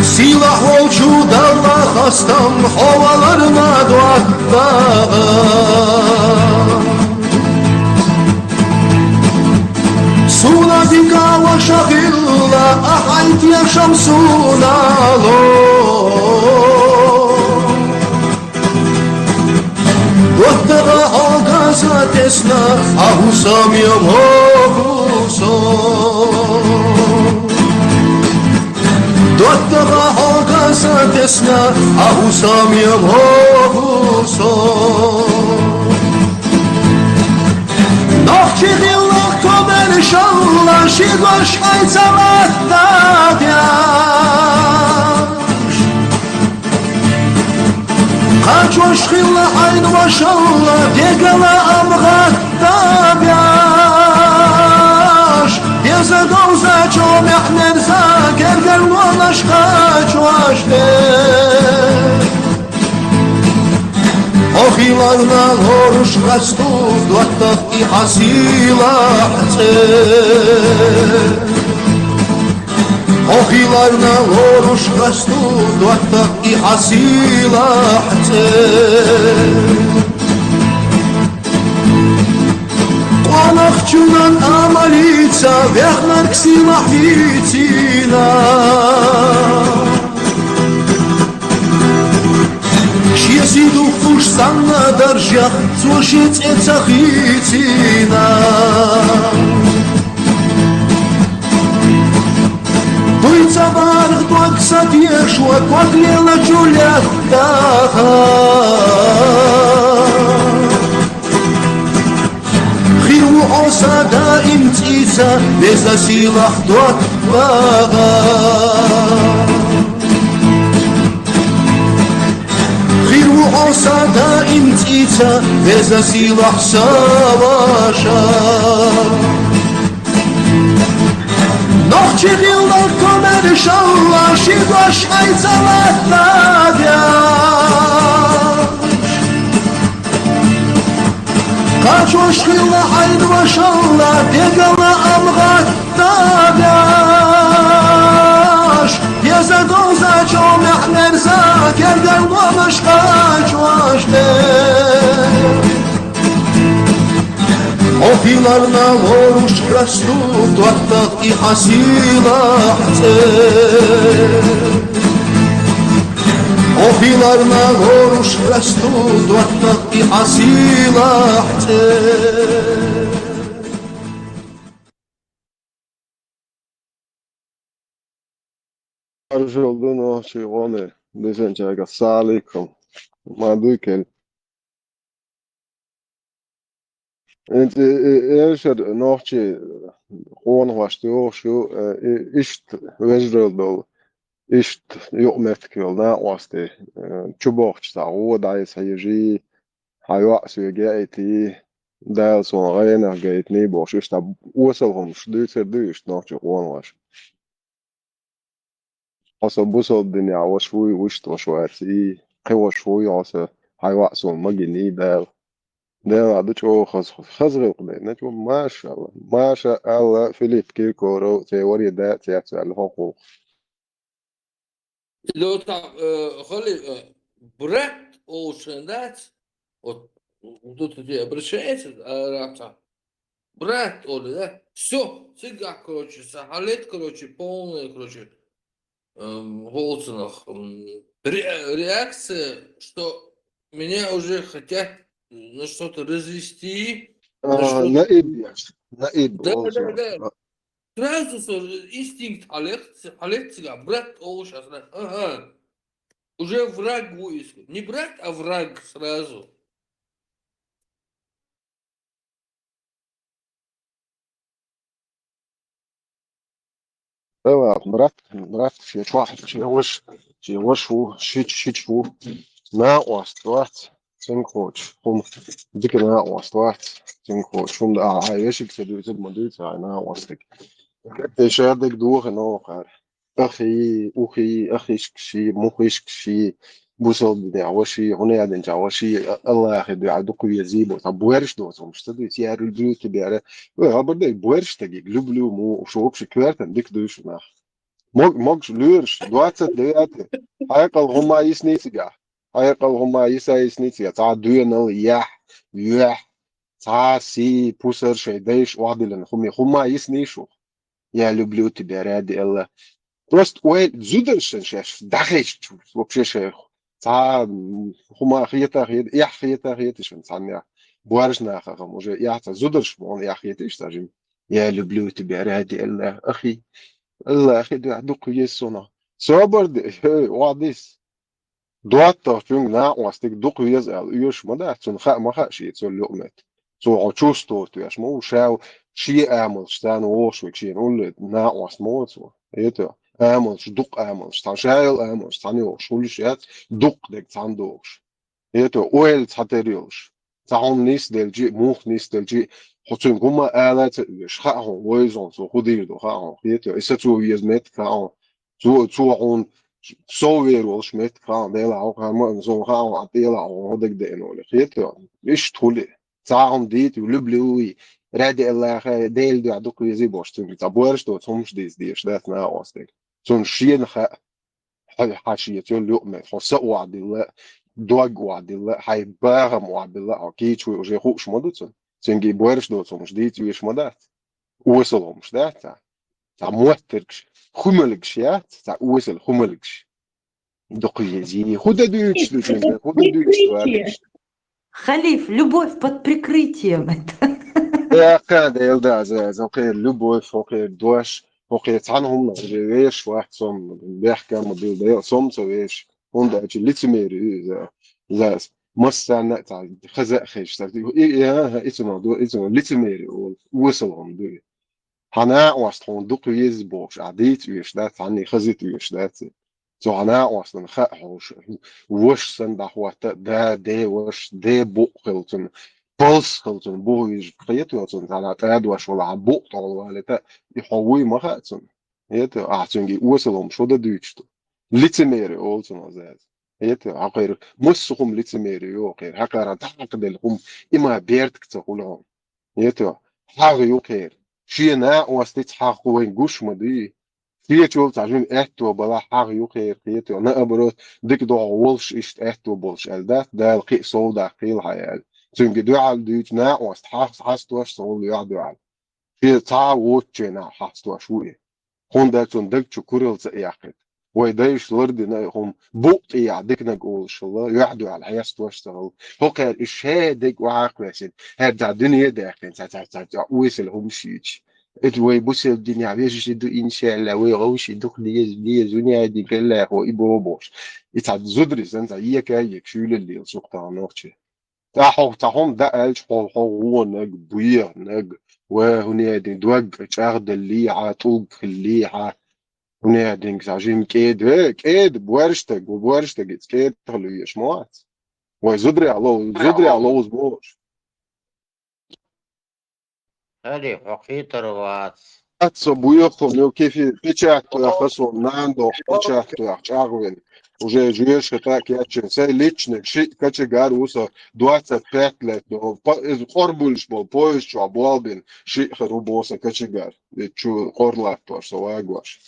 Silah olçu dalla hastam Havalarına dvattaha Suna dikava şahilla Ahayt yaşam sunalo Wattara ağaza tesna ahusam yamohuso Wattara ağaza tesna ahusam yamohuso Nohçi dillah komer şallah Şigoş ayzalatta Kaçoş xilla ayn maşallah Degala amgatta byaş Deza gavza çomeh nerza Gerger walaş kaçoş de Oxilarna loruş qastu Dvattaq i hasila hce Oxilarna loruş qastu Dvattaq i hasila hce Qonaqçunan amalica Vexnar ksila hitina Шьесиду фушсан на даржах Цушиц эцахицина Туйца барх туак садешуа Туак лела чулях таха Хиру осада имцица Беза силах туак бага Osada imtica Veza silah savaşa Nohçi dillar komer şallah Şigoş ayzalatta Kaçoş xilla ayn maşallah Degala amgatta Yeza gavza çomeh nerza Gerger walaş kaçoş de Oxilarna loruş qastu Dvattaq i hasila hce Oxilarna loruş qastu Dvattaq i hasila hce Arzu olduğun o şey o ne? ديشان جاك السلام عليكم ما دوكل انت ايش نوحشي قون واشتو شو اشت وجرل دول اشت يومتك يلنا واسطي تشبوخش تاعو دايس هيجي هايوا سوغيتي دايل سون غينا جايتني بوش اشتا وصلهم شدوت دوش نوحشي قون واش حسب بوصل الدنيا وشوي وشت وشواتي قوى شوي عسى هايوا سون مجني دايل ده ده شو خزغ نجم ما شاء الله ما شاء الله فيليب كيركورو تيوري ده تياتي الحقوق لو تاع خلي брат олшендать вот тут тебе обращается рабца брат Оля, да все цыгак короче сахалет короче полная короче Волцинах реакция что меня уже хотят на что-то развести на что-то نائب да сразу инстинкт Алексия брат Олша ага уже враг будет. Не брат, а враг сразу. ايوه مرات شي واحد شي وش هو شي هو ما واستوات تنكوش هم ديك ما واستوات تنكوش هم هاي ايش يكسدوا يزد مديت هاي ما واستك ايش هذاك دوغ نو قال أخي شي مخيش شي بوصل دي عوشي هنا عدن عوشي الله أخي دي عدوك يزيبو طب بويرش دوتهم مش تدري سيار البيوت بيعرف وهذا بويرش تجي لبلو مو وشوب شكوارتن ديك دوش ناخ موج لورش دواتت ديات هايقل هما يسنيتيجا هايقل هما يسنيتيجا تا دوينل يح تا سي بوسر شي ديش وادلن هما يسنيشو يا لبلو تبيرادي الله Просто ой, зудершен шеш, дахеш, вообще шеш. Та хума хиета, я хиетишен, цаня. Буаржна хахам уже, я та зудерш, он я хиетиш, тажим. Я люблю тебя ради الله أخي ده عدوك يسونا. صبر ده, واديس. دوات تفهم نا واستيك دوك يزال يوش مدا تون خا ما خا شيء تون لقمت. تو عشوستو تياش مو شاو شيء أعمل شتان ووش وكشين نقول نا واست موت يتو. أملش دق أملش تان شايل أملش تاني وش كل شيء دق دك تان دوش يتو أول تحتريوش تان نيس دلجي موخ نيس دلجي حتى كما آلات يش خاهم ويزون سو خدير دو خاهم يتو إستو يزمت خاهم تو عون سوير والشمت خاهم ديلا عو خاهم زون خاهم عطيلا عو هدك دينولي يتو إيش تولي تاهم ديت ولبلوي رادي الله ديل دو عدوك يزي باش تنجي تابورش دو تهمش ديش دات نا واستيك زون شين خا حاشية يقول لقمة حساء وعد الله دوج وعد الله حيباهم وعد الله أكيد شوي وجه خوش مدتون تنجي بورش دوتهم مش ديت ويش مدات وصلهم مش دات تا موتركش خملكش يا تا وصل خملكش دقيقة زي خد دوتش دوتش Халиф, любовь под прикрытием. يا قاعدة يلدا زي أوكي любовь أوكي دوش أوكي تعنهم ويش واحد صم بيحكي ما بيضيع صم سويش هون ده أشي لتميري زي مستنى تاع خزق خيش تاع إيه اسمه دو اسمه لتميري وصلهم دو هنا وصلهم دق يزبوش عديت ويش ده عني خزيت ويش ده تو هنا وصلن خاحوش وش سندح وقت ده وش ده بقلتن بولس خلطن بويج خيتو يتون على تادوش ولا عبوق ولا تا يحوي ما خاتن يتو اعتنجي وصلهم شو ده دويتشتو لتميري اولتن ازاز يتو عقير مسهم لتميري يو خير هكذا تعقد لهم اما بيرتك تقولهم يتو حاجه يو خير شينا واستيت حق وين جوش مدي فيتو تعجن احتو بلا حاجه يو خير يتو انا ابرو ديك دو ولش اشت احتو بولش الدات ده القي صودا قيل حيال تنجي دوال دوت نا واست حاست واش صول يا دوال في تا ووتشنا حاست واش وي هون ده تون دك شكورل ياخد ويدايش لردنا هم بوط يعدك نقول الله يعدو على حياست واش صول هو كان الشادك وعاقبسد هذا الدنيا داخل تا ويسل هم شيش وي بص الدنيا بيجي يدو إن شاء الله ويغوش يدوك ليه زونيا دي كلا هو إبوبوش يتعد زدري سنتا يك شو اللي سوق تانوكشي تاهم دا ألش هو نج بويا نج وهنا دي دوج شاغد اللي عطوق اللي هنا دي كساجين كيد بورشتك كيد تخلو يشموات وزدري على زبوش هذه حقيقة روات Atso bujohom, jo kefi pečahtu ja hasom nando, pečahtu ja čarven. Уже живешь так, я че, все личник, каче гар уса 25 лет, но хорбульш бол, поищу, облалбин, шихар убоса, каче гар. Чу хорлак тоже, вагваш.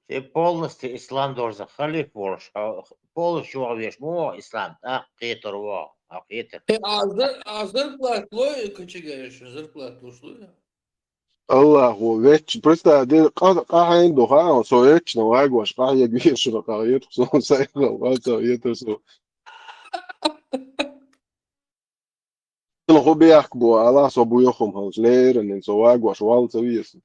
Ты полностью ислам должен халиф ворш, полностью веш мо ислам, حقيقة روا حقيقة. А зарплату кочегаешь, зарплату шло. Аллаху, веч, просто один кахайн духа, со веч, но вагваш, ках я гвиш, но кахает, со сайхал, вата, это со. Nog op jacht bo, Allah zo boeien om ons leren en zo agua zo te wezen.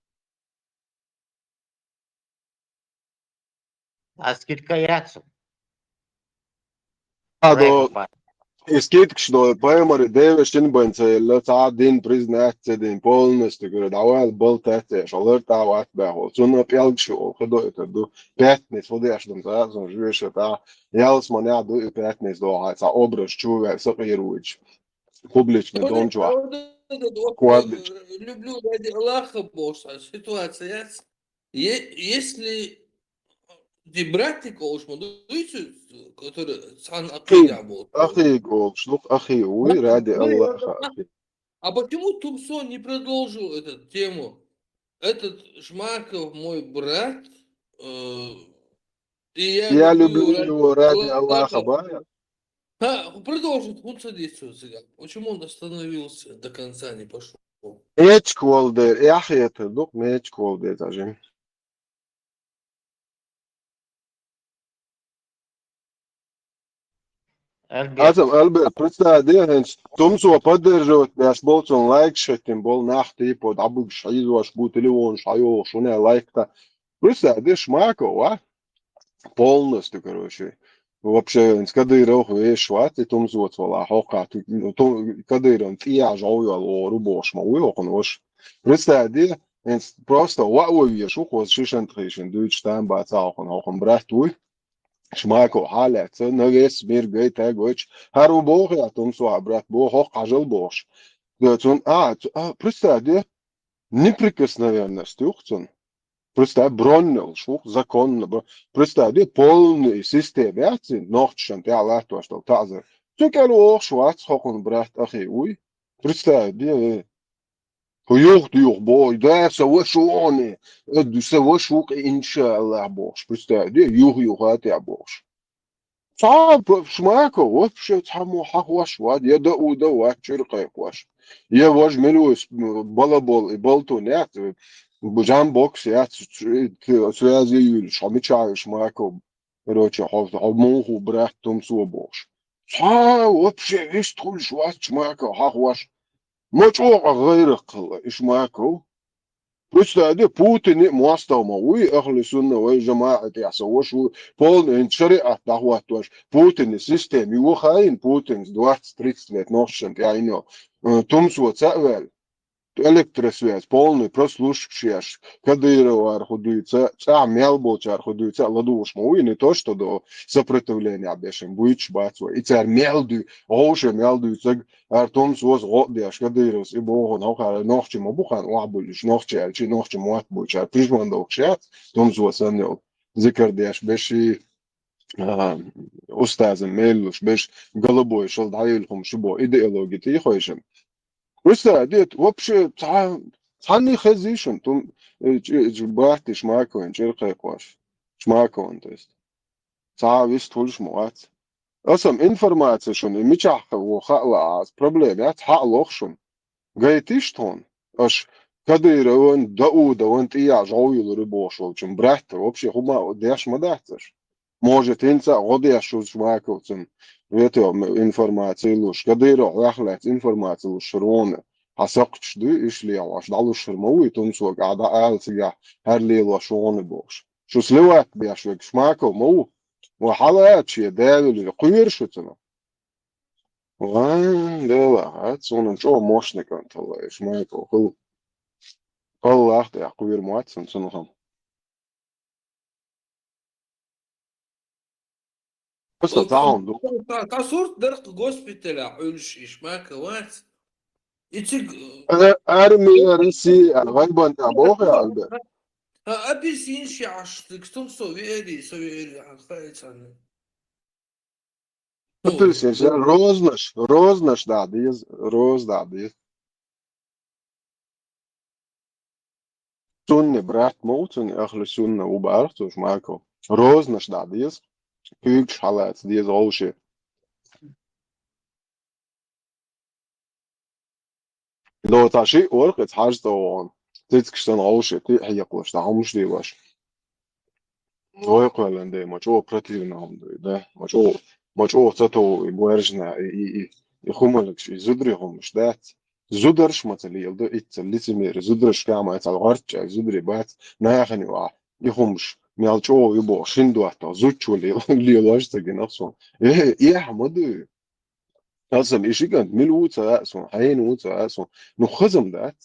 скидка яцу. Ado, iskit što pojmori deveštin bojnce, leta din priznat din polnost, gre dawal boltate, shalar ta wat ba ho. Zunna pelgsho, kdo je do 15 vodeš dom za, zo živeš ta. Jels man ja do 15 do, a sa obraz čuva, sakiruč. Публичный дом чувак. Люблю ради Аллаха Бога. Ситуация. Если ты братик который сан акида был. Ахи гол, шлух ахи, уй, ради Аллаха. А почему Тумсон не продолжил эту тему? Этот Шмаков мой брат, и я люблю его ради Аллаха, бая. Продолжит, он содействует. Почему он остановился, до конца не пошел? Эч колдер, яхи это, дух меч колдер, даже. Альберт, представь, Тумсу поддерживать наш болтон лайк, шетим бол нахти под абуг шайзу аш бутылион шайо шуне лайк-то. Представь, Шмаков, а? Полностью, короче. Вообще, с Кадыров вешват, и том зот вала хока, Кадыром тия жауя лору бошма, уйохан ош. Представь, просто вау вешу, хоз шишен тришен, дүйч там бацаохан, хохан брат уй. Шмако халет, навес мир гей тагоч, хару бог я том суа брат бог, хох кажел бош. Представь, неприкосновенность, ухцон. Представь, броннел, шух, законно. Представь, полный систем, нохчен, ты аллах, что тазер. Тюкел ох, швац, хохун, брат, ахи, уй. Представь, Хуюх, бой, да, савашуони. Савашук, иншаллах, бош. Представь, юх, а ты бош. صعب شماكو وفشت حمو حقوش واد يدا ودا واتشر قيقوش يا واج ملوس بلابول بلتو نات بجام بوكس يات سوازي يول شاميتشا شماكو روتش حوض عموه براحتهم سو بوش صعب وفشت يستخل شوات شماكو حقوش مجوع غير قل شماكو Представь, Путин мостом, уй, ахли сунна, уй, жамаат, я совошу, полный шариат, дахватуаш, Путин систем, его хаин, Путин с 20-30 лет, ношен, я не знаю, Тумсу цавел, электросвязь, полный, прослушиваешь, Кадырова архудуется, Мелболча архудуется, ладушма, уй, не то, что до сопротивления обещаем, будет шбацва, и царь мелду, оуше мелдуется, Тумсу воз годяш, Кадыровс, и богу, нахар, нохчему бухан, уабулиш, нохче, чи нохчему атбуча, прижман дохчат, Тумсу воз анел, зикардяш, беши, أستاذ ميلوش باش قلبوا يشل دعيلهم شبو إيديولوجيتي يخويشن Просто дед вообще цанный хазишен, тум бахти шмаковен, черкайкваш, шмаковен, то есть. Весь тульш муат. Асам информация шун, и мичаха во хала аз проблем, я халох шун. Гайти штон, аж Кадыровен, Даудовен, тия жауил рыбошел, чем брат, вообще хума, дяш мадаташ. Может, инца, одяшу шмаковцем. Вето информацию луш, Кадыров, ахлец информацию луш, Роны. حسقش دي إيش لي عواش دعلو الشرموي تنسوا قاعدة قال سجع هر ليل وشون بوش شو سلوات بيشوك شماكو مو وحالات شي داول قوير شو تنا وان دلا هات صون شو موشنا كانت الله شماكو كل أخت يا قوير موات سنهم بس تعاون دو تصورت درق госпиталя ölüş معك وات يتسق أنا أرمي رسي غيبا أبوه يا قلبي أبي سينشي عشتك تم سويري خايت عنه Apelsīns, jā, roznaš tādies, roz tādies. Sunni brāt mūcuni, ahli sunna ubārtu uz Marko. Roznaš tādies, pīkš halēts diez olšie. لو تعشي ورقة حاجة طوان تتكشتن olšie, تي حيقوش تعمش دي واش. ويقول لندي مچو противно да مچو تاتو يبوارجنا يخملكش يزدريهم مش دات زدرش مثلا يلدو اتسليتمير زدرش كاما يتالغارتش زدري بات ناخني وا يخمش ميالچو يبو شندو اتا زوچو اللي يلاش تجنصون ايه حمد اصلا ايش كانت ملوتا اسون حين وتا اسون نخزم دات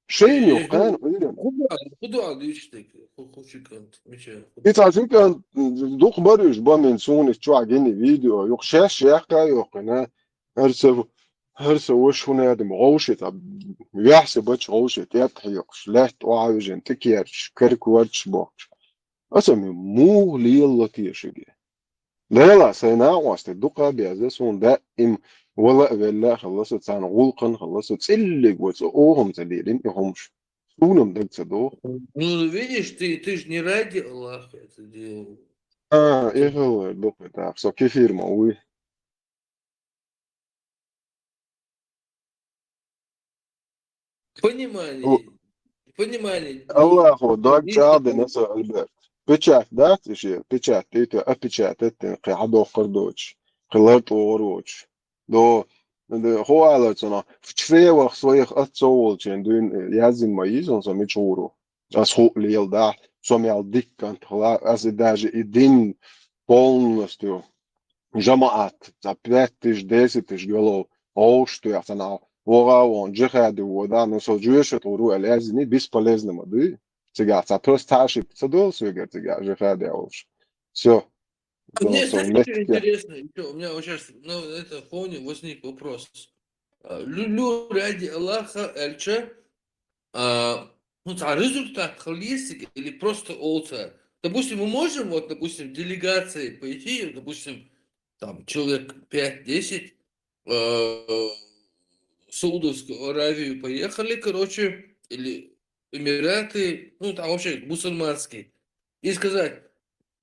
شيء يقان خدوا على يشتك خوشي كنت مش يتعرفين كان دوق بريش بامن سون شو عجيني فيديو يوق شاش يحكا يوق انا هرسه وش هنا يدم غوشة يحسب وش غوشة يتحيق شلات وعاوجين تكيرش كرك ورش بوكش أسمي مو ليلا تيشجي لا لا سينا واسط الدقة بيعزسون دائم ولا بالله خلصت سان غلقا خلصت سلق وسقوهم تليلين يهمش سونم دك صدوق Ну, видишь, ты ж не ради Аллаха это делал. ايه هو الدق بتاعك سو كيفير موي Понимание, الله هو دوج شاد نسا البرت بيتشات دات اشي بيتشات تيتو ابيتشات تتن قي حدو قردوش قلرت وروش دو هو على تنا فتشفيه وخصويخ اتسول جن دون يازن مايزون سمي تشورو اسخو ليل دا سمي الديك كانت خلا از داج الدين полностью جماعات запятыш десятыш голов оушту ясана وغاوون جهاد ودا نسوجوش تورو الازني бесполезно мады сега цапрос таши цадол свегер сега جهاد яуш все Мне, so знаешь, что метке интересно? Еще у меня вот сейчас на этом фоне возник вопрос. Люблю ради Аллаха, Эльча, ну, результат холистик или просто олца? Допустим, мы можем, вот, допустим, делегацией пойти, допустим, там, человек 5-10, в Саудовскую Аравию поехали, короче, или Эмираты, ну, там вообще мусульманские, и сказать,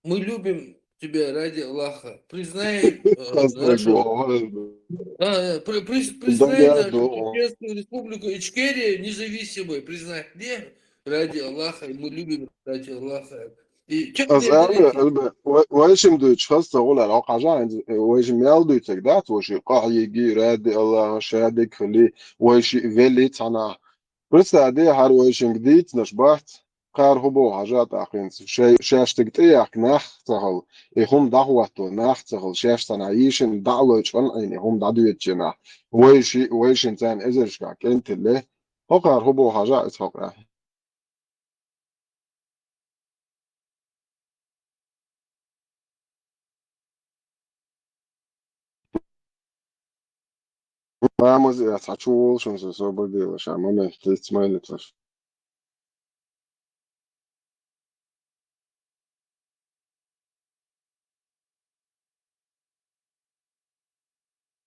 мы любим тебя ради Аллаха, признай нашу, признай нашу Чеченскую республику Ичкерия независимой, признай, не, ради Аллаха, и мы любим ради Аллаха. И что از мне дарите? وایشم دویچ خواست اول علاقه جان وایشم میال دویچ دات وایش قاعی گی راد الله شادك خلی وایش ولی تنا بس عادي هر وایشم جديد نشبات قار هبو حاجات أخين شاش تقطيعك ناخ تهل هم دعوته ناخ تهل شاش تنعيشن دعوة شن يعني هم دعوة جنا ويش إنسان إزرش كاك أنت اللي هو قار هبو حاجات هقرا ما مزي أتحشول شو نسوي بدي وش ما مهتت ما يلتفش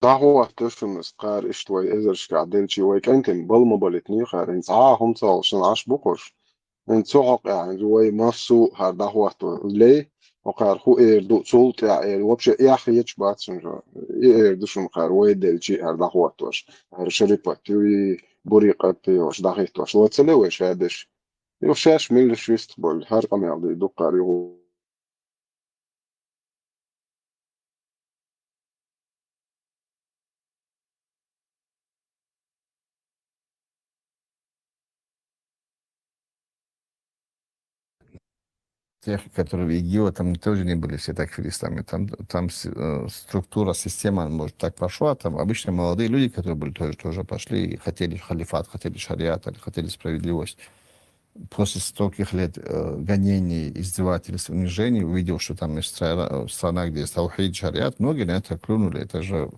دعوة تشن سقار إشتوي إزرش كعدل شي ويك أنت بالما بلتني خير إنت هم صالشن عش بقش إنت سوق يعني جوي مفسو هر دعوة ليه وقار هو دو صوت يعني وبش يا أخي يجبات شنجا دوشن قار ويدل شي هر دعوة توش هر شريبة توي بريقة توش دقيق توش وتسلوش هادش يوشاش ميل شويست بول هر قم يعطي دو قاري тех, которые в ИГИЛ, там тоже не были все такфиристами. Там структура, система, может, так пошла. Там обычно молодые люди, которые были, тоже пошли и хотели халифат, хотели шариат, хотели справедливость. После стольких лет гонений, издевательств, унижений, увидел, что там есть страна, где есть таухид, шариат, многие на это клюнули. Это же,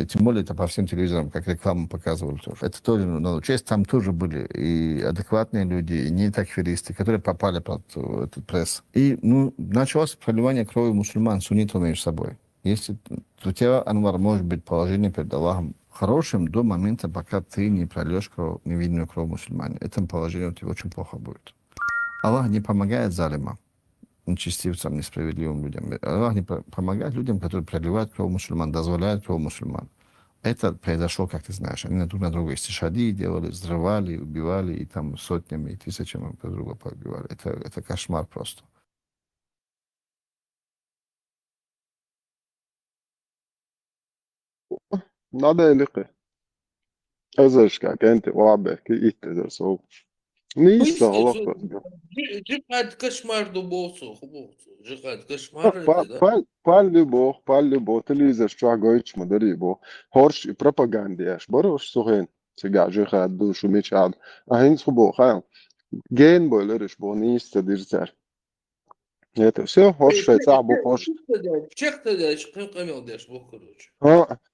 тем более, это по всем телевизорам, как рекламу показывали тоже. Это тоже надо учесть. Там тоже были и адекватные люди, и не такфиристы, которые попали под этот пресс. И началось проливание крови мусульман, суннитов между собой. Если у тебя, Анвар, может быть положение перед Аллахом хорошим до момента, пока ты не прольешь невинную кровь мусульмане. Это положение у тебя очень плохо будет. Аллах не помогает залимам, нечестивцам, несправедливым людям. Аллах не помогает людям, которые проливают кровь мусульман, дозволяют кровь мусульман. Это произошло, как ты знаешь. Они друг на друга истишади делали, взрывали, убивали, и там сотнями и тысячами друг друга поубивали. Это кошмар просто. Надо легко. Как أنت وعبك يتدرسوا نيسا Слышите, غلط джихад кошмар до болсо. Джихад кошмар это, да? Пал любо, телевизор что агоич модерибо, хорш и пропагандия, шборош сухен, сега жихад душу мечад, а хин схубо, хай, ген бойлериш бо ниста дирцер. Это все, хорш швейцар бо хорш. В чех тогда, камел дашь, короче.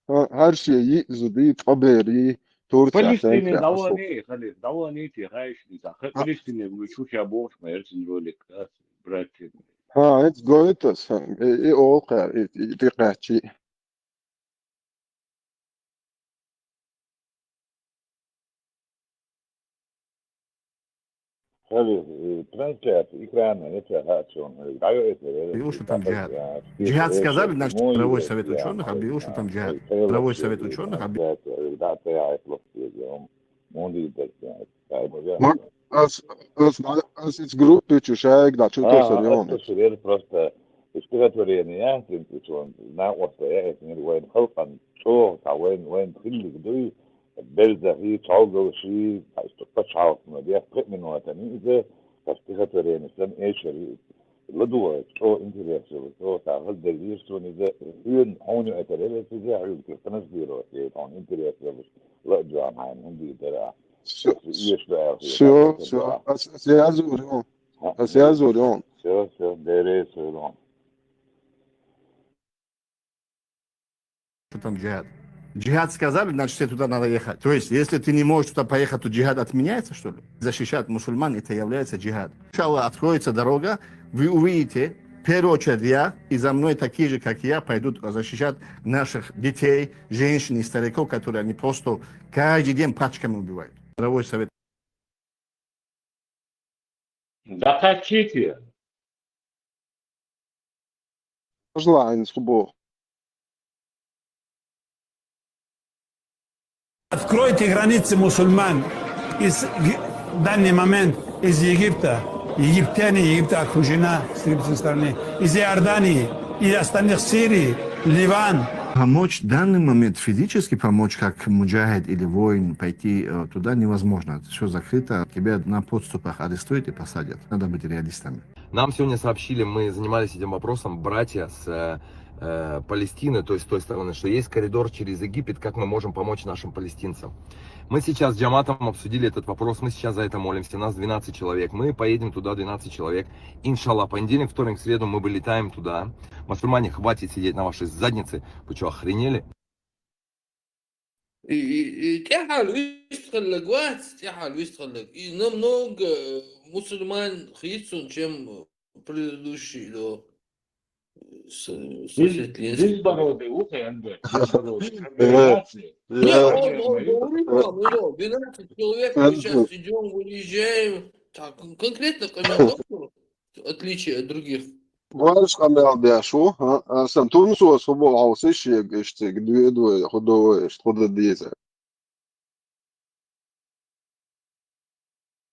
هر شيء زودي طبيعي تورتي عشان فلسطيني تريح الصوت دواني خلي دواني تهايش فلسطيني بشوش ابوش ما يرسل رولك براتي ها انت قلت اي اوقع تقع شيء خلي ترانكات экрана это рацион даёт Объявил, что там джихад. Джихад сказали, значит, Мировой совет ученых объявил, что там джихад. Мировой совет ученых объявил. Als iets groepje zeg dat je toch serieus это серьезно просто استراتورينيا تنتشون نا وصايا وين خلقا شو وين تخلي دوي بلزة هي تعوض شيء تقطع ما بيفرق من وطني إذا استراتورينيا سن إيش لدوا شو إنتريسو شو تعرض دليل شو إذا هين هون أتريل تجاه عيون كفتنا زيرو هون إنتريسو لا جام هاي من دي ترى إيش بقى شو سيازوريون سيازوريون شو ديري سورون Что там джихад? Джихад сказали, значит, тебе туда надо ехать. То есть, если ты не можешь туда поехать, то джихад отменяется, что ли? Защищать мусульман, это является джихад. Сначала откроется дорога, вы увидите, в первую очередь я, и за мной такие же, как я, пойдут защищать наших детей, женщин и стариков, которые они просто каждый день пачками убивают. Мировой совет. Да хотите. желание схубо. Откройте границы мусульман в данный момент из Египта. Египта окружена с этой стороны. Из Иордании и остальных Сирии, Ливан. Помочь в данный момент, физически помочь, как муджахид или воин, пойти туда невозможно. Все закрыто. Тебя на подступах арестуют и посадят. Надо быть реалистами. Нам сегодня сообщили, мы занимались этим вопросом, братья с Палестины, то есть с той стороны, что есть коридор через Египет, как мы можем помочь нашим палестинцам. Мы сейчас с Джаматом обсудили этот вопрос, мы сейчас за это молимся, нас 12 человек, мы поедем туда 12 человек, иншаллах, понедельник, вторник, среду мы вылетаем туда. Мусульмане, хватит сидеть на вашей заднице, вы что, охренели? تعال ويستخلق واحد تعال ويستخلق и намного мусульман христиан, чем предыдущий до Здесь народы ухо янбе. Не, он говорил, 12 человек, мы сейчас идем, выезжаем. Так, конкретно коменданту, отличие от других. Варш камел бяшу, сам тунсу схубо аусиш егеште, гдуеду ходовое, что дадизе.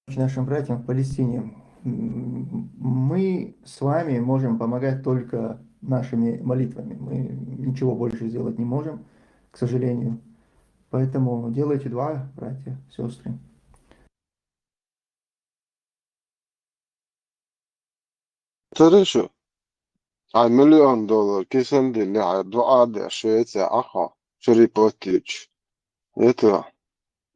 Нашим братьям в Палестине. Мы с вами можем помогать только нашими молитвами. Мы ничего больше сделать не можем, к сожалению. Поэтому делайте дуа, братья, сестры. ترى شو $1 مليون كيسن دي اللي دعاء Швеция аха шерипотич. Это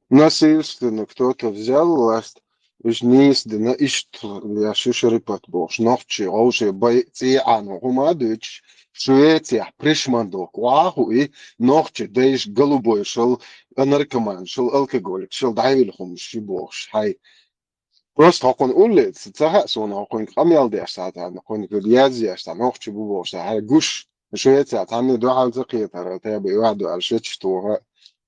насильственно кто-то взял власть, уж неизденно ищет я шерипот бош. Ночи, уже бойцы ану гумадыч. Швеция пришмандок ваху и ночи дэйш голубой шел наркоман, шел алкоголик, шел дайвилхум шибош. Хай. Просто هكون قول تتسهق سون هكون قميل دي أشتاعت هكون كريازي أشتاعت نوخش بوبو أشتاعت هاي جوش شوية ساعت هني دو حال تقيت هاي تابي واحد على شوية شتوها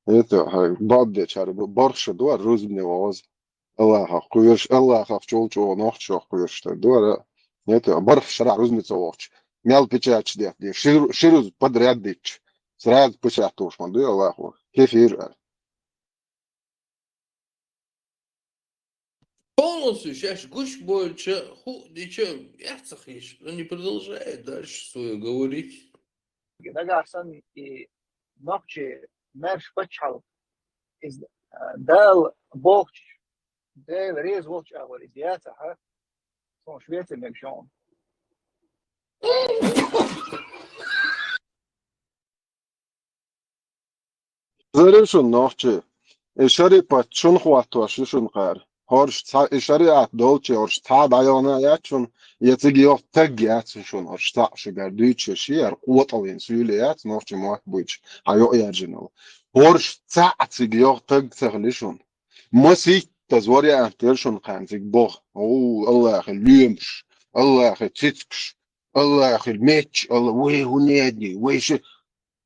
يتو هاي بعض دي شاري برش دو الروز بني وواز الله حق قويرش الله حق شول شو نوخش شو قويرش دو يتو برف شرع روز بني تسووش ميال بيتشاتش دي شيروز بدريات ديتش سرعات بيتشاتوش من دو الله حق كيف يرقى Полностью сейчас гусь больше ничего яцахиш, но не продолжает дальше свое говорить. ده أحسن نقش مرش بتشحل إز ده بوقش ده ريز وقش أول إزياته ها صون شوية مكشون زري شو نوخشي إشاري باتشون خواتوش شون قار هرش إشاري دولتشي هرش تعب عيانا ياتشون يتجيوف تجياتشون شون هرش تعش قرديتش شير قوطلين سيوليات نوخشي موات بويتش هايو يارجنال هرش تجيوف تغليشون مسي تزوري أنترشون قانتك بوخ الله أخي اليومش الله أخي تيتكش الله أخي الميتش الله ويه هنيدي ويش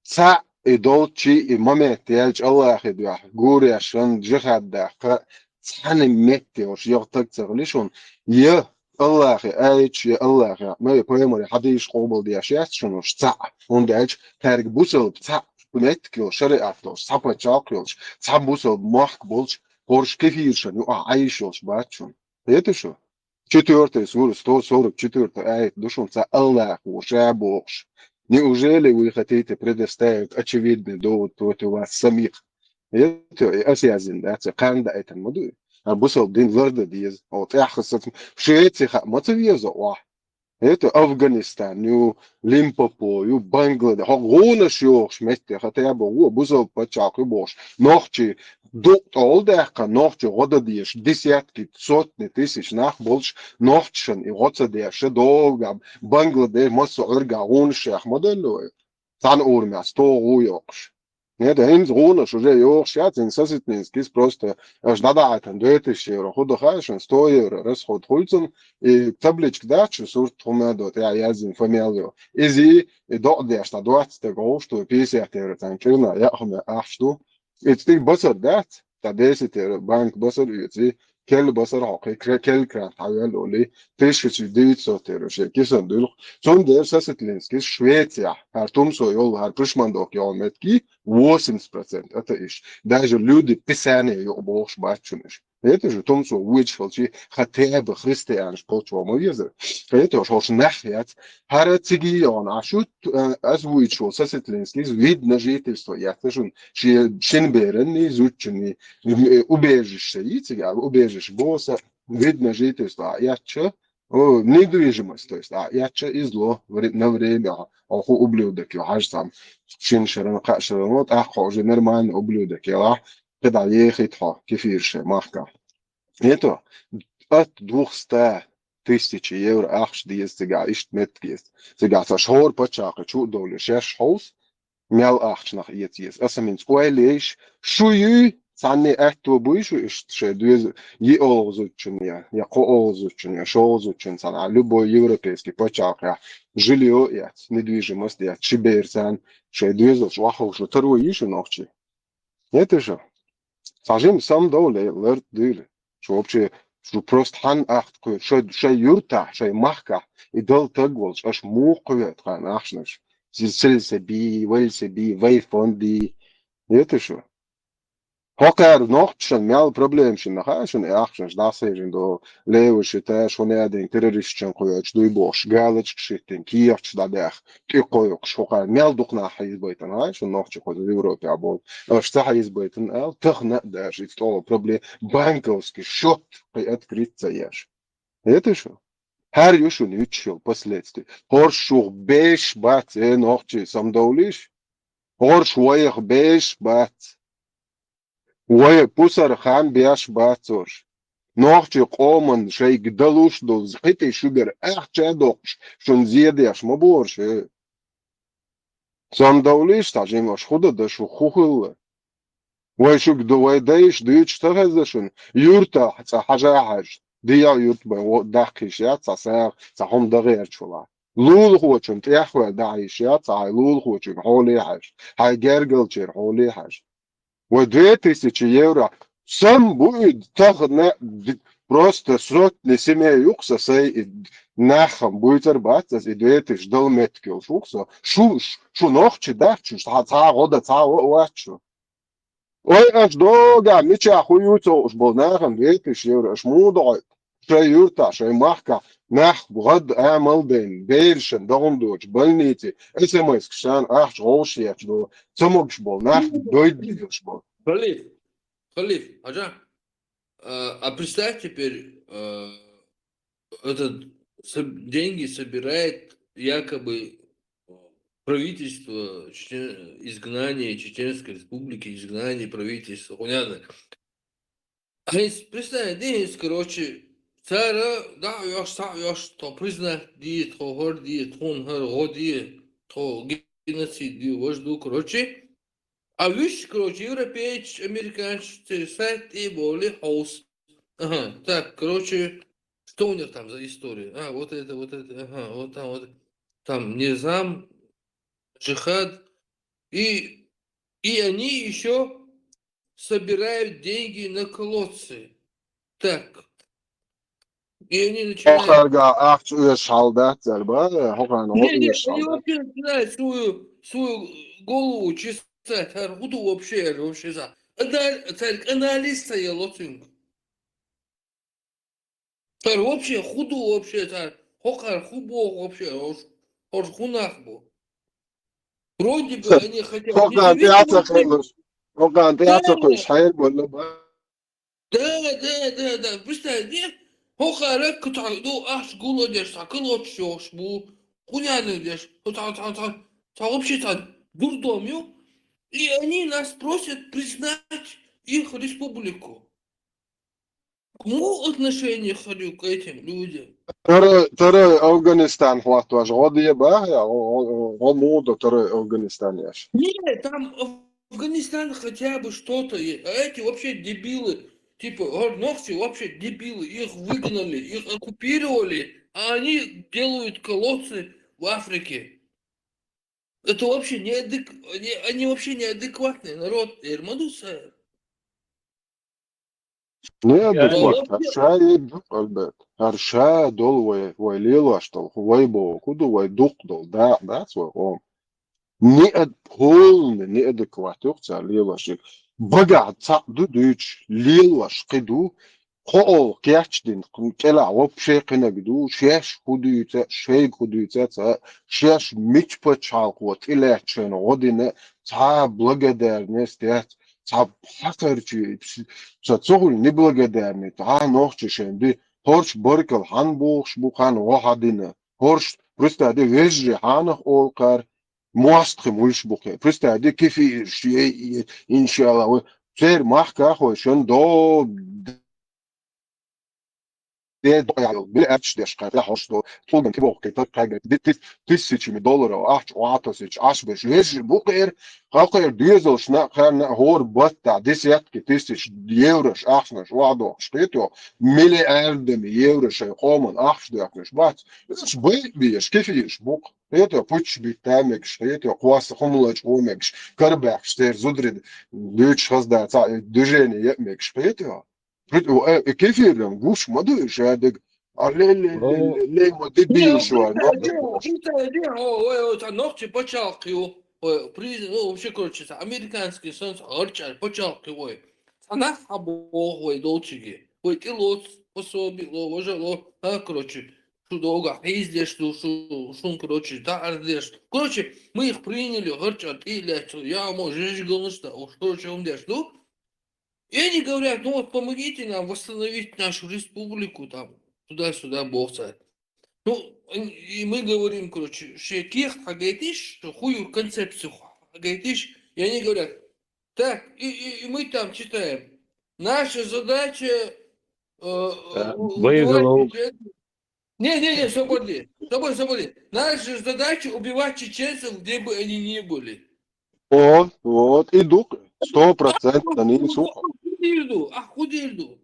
تسع إدولتشي إمامة تيالج الله أخي دوح قوري عشان جهد داخل تحن ميتي وش يغتق تغليشون يا الله أخي أيش يا الله أخي ما يقوموا حديش قوبل دي أشياء شنو تسع وندعج تارك بوسل تسع بنتكيو شرع أفتوش صعب تشاقيوش صعب بوسل ماخ بولش هورش كيفير شنو عايشوش باتشون يتشو четвертый сура 144 аят душон ца Аллах ушабош. Неужели вы хотите предоставить очевидный довод против вас самих? Это أسيازين ده قاعدة это مدوي. البصل دين ورد ديز أو تأخذ في شوية خا ما تبيزه واحد. Это أفغانستان يو ليمبوبو يو بنغلاديش هغونا شيوخ متى خطيبه هو بصل بتشاقي бош. Нохчи دوت all دقيقة نوخش غدا ديش десятки сотни тысяч нах больше нохчен и غدا ديش долго Бангладеш мосо орга гонш ахмадалло тан урмя 100 уёкш нет инз гонш уже ёкш я цен соситнинскис просто аж дадатан 2000 евро худо хашен 100 евро расход хуйцен и табличка дачу сурт хумадот я язин фамилию изи и до деш та 20 гол что 50 евро тан черна я хме ахшту It's the buzzer that this is the bank buzzer it's the kel buzzer حقيقي kel كان حيال ولي فيش في ديت صوتير شيء كيسن دول son der sasitlinski Швеция هартум со yol har пришмандок yol metki 80% это иш даже люди писание yo boш бачуниш это же том со вычхолчи хотя бы христианш полчомо везер это ж нахят харацigi он ашут as вычхол саситlinski вид на жительство я скажу шинберен изученный убежище яйца убежище босса вид на жительство я че недвижимость, то есть, яча и зло на время, аху ублюдок, я сам чин шерен кашеренот, аху уже нормальный ублюдок, я когда ехать ха, кефирше, махка. Это от 200 тысяч евро, ах, что есть сега, ишт меткист, сега, со шхор пачака, чу доли, шеш хаус, мял ах, nach jetzt есть, асаминс, уэлиш, шую, Санни эту буйшу ишь две и олзучен я коолзучен я шоолзучен сана любой европейский почак я жилье я недвижимость я чиберсан ше две зошваху что второе еще ночи это же сажим сам доле лерт диле что вообще что просто хан ахт что юрта что махка и дол тагволш аж муховет хан ахшнаш себе вельсеби вейфонди это же Hokker nog schon mehr Probleme schon nachher schon schon das hier do Leo shita schon ja den terroristen koyach do bosh galach shiten kiyach da der koyach shoka mehr doch nach hier beten ha schon noch chko do Европе abol что hier beten тохна даже это проблем банковский счет открыться яш это что Her yuşun 3 yıl последствий. Horşuq 5 bat noqçı samdavliş. Horşuq 5 bat. Vay pusar khan 5 bat zor. Noqçı qomun şey gdaluş do zqiti şugar ahça doqş. Şun ziyadiyaş mı borşı. Samdavliş tajimoş xuda da şu xuxul. Vay şu gdavay dayiş düç tağazlaşın. Yurta haja haj. Diya yurt ba o daqiş ya sa hom dağır çola. Lul xoçun tiyahwa dayiş ya sa lul xoçun holi haj. Hay gergilçer holi haj. Ve 2000 евро. Сам будет так просто срок семья юкса сей нахам будет работать и 2000 дал меткил шукса. Шу нохчи дахчу, та года та вачу. Ой, аж дога, мича хуюцо уж был нахам 2000 евро. Шмудой. Шей юрта, шей махка. Нах бгад амал ден, бельшен, дондуч, больницы. СМС кшан, ах, жолшияч до. Цомогш был, нах, дойдиш был. Халиф, Аджа, а представь теперь, этот деньги собирает якобы правительство изгнания Чеченской Республики, изгнание правительства. Понятно? А если представь, деньги, короче, цара, да, я что признать, диет, хор, диет, он, хор, диет, то геноцид, диет, вожду, короче. А видишь, короче, европейцы, американцы, сайт и более хаос. Ага, так, короче, что у них там за история? А, вот это, ага, вот там Низам, Джихад. И они еще собирают деньги на колодцы. Так. И они начинают... Hokarga ahç üyeş haldat zerba, hokarga Не, üyeş они haldat. вообще начинают свою голову чесать. Худу вообще за. Аналиста я лотинг. Вообще худу вообще хокар хубо вообще хунах бо. Вроде бы они хотят Hokarga tiyatsa kıymış. Hokarga tiyatsa kıymış. Hayır böyle ba. Да. Представь, нет? Хокара кутайду аш гуло деш такыл отшош бу. Хуняны деш. Та вообще дурдомю. И они нас просят признать их республику. Кому отношение хочу к этим людям? Tara Afganistan hlatvaş. O diye ba ya, o moda tara Afganistan yaş. Нет, там Афганистан хотя бы что-то есть. А эти вообще дебилы. Типа, Горновцы вообще дебилы. Их выгнали, их оккупировали. А они делают колодцы в Африке. Это вообще они вообще неадекватный народ. Ермадуса. Ne adekvat? Her şey duk elbet. Her şey dol ve lilaş dol. Ve bo kudu ve duk dol. That's what om. Ne polne ne adekvat yoksa lilaş. Baga du düç lilaş qidu. Qo'ol qiyachdin kela вообще qinagidu shesh huduyta shay huduyta shesh michpa chalqo tilachn odine ta благодарность ta hakarchi ta tsogul ni благодарность ta nochchi shendi horch borkel han buchs buchan wahadine horch просто ade vejri hanach olqar موستخم وش بوخه просто ade kifi shay inshallah ser mahka kho shon do بالأبش داش قاعد حشدو طول من تبغى كتاب حاجة $1000 أحش وعطسش عشبش ليش بقير قاقير ديزل شنا خان هور بطع ديسيات كتيسش يورش أحشنش وعدو شتيتو ملياردم يورش يقومن أحش داكنش بات بس بيش كيف يشبوق هيتو بوتش بيتامكش هيتو قواس خملج قومكش كربح شتير زدرد دوتش خزدا دوجيني يأمكش هيتو كيف يرم قوش ما دوش هذا ليه ما تدي شو Ногти почалкиваю. Ну, вообще, короче, американский солнце, арчар, почалкиваю. Она обои долчиги. Ой, ты лос, пособило, вожало, короче, что долго, пиздешь, что, короче, да, ардешь. Короче, мы их приняли, арчар, и лечил, я, может, что, короче, умдешь, ну? И они говорят, ну вот помогите нам восстановить нашу республику, там, туда-сюда, бог царь. Ну, и мы говорим, короче, что кех, говоришь, что хую концепцию, говоришь, и они говорят, так, и мы там читаем, наша задача убивать чеченцев. Не, свободи. Наша задача убивать чеченцев, где бы они ни были. Вот, иду 100% не слухал. Худирду.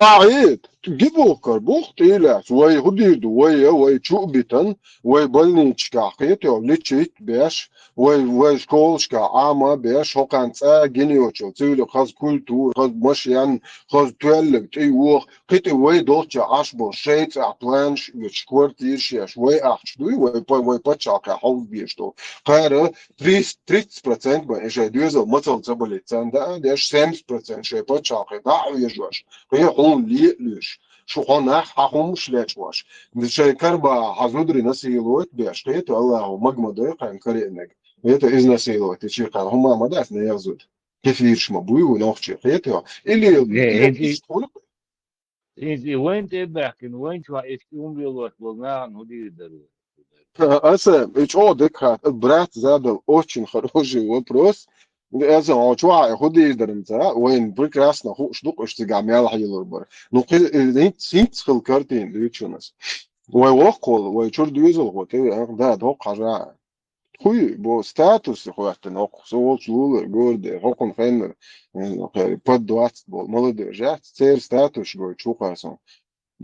عيد جيبوكر بوختيلا وي هديد وي تشوبيتن وي بلنيتشكا خيتو ليتشيت باش وي شكولشكا عاما باش هوكان تا جينيوتشو تيلو خاز كولتور خاز مشيان خاز تويلب تيوخ قيتي وي دوتشا عشبو شيت اعطوانش بشكورتير شيش وي احشدوي وي باتشاكا حوز بيشتو قارة 30% بأشي دوزو مطل تبولي تاندا ديش 7% شي باتشاكا دعو يجوش هي حون ليش شو حنا حهم شلش واش شيكر با حزودري نسيلوت بيشتيت الله مجمد قام كرينك это изнасиловать чирка هما ما داس не yazud كيف ما بوي ونوخشي خيتو اللي انت وين تبحكن وين شو اسكيوم بيلوت والنا هدي درو أصلا إيش دكها برات زاد очень хороший вопрос. أصلا شو خدي درنتا وين прекрасно شدوق اشتجع حيلور بر نقول سينت خلكرتين ليتشونس ويوقول ويشور ديزل وكذا ده دوق حاجة خوي بو ستاتوس خوات نوق سول شلول جورد هوكن فين بود دوات بول مولد جات سير ستاتوس جو شو قاسم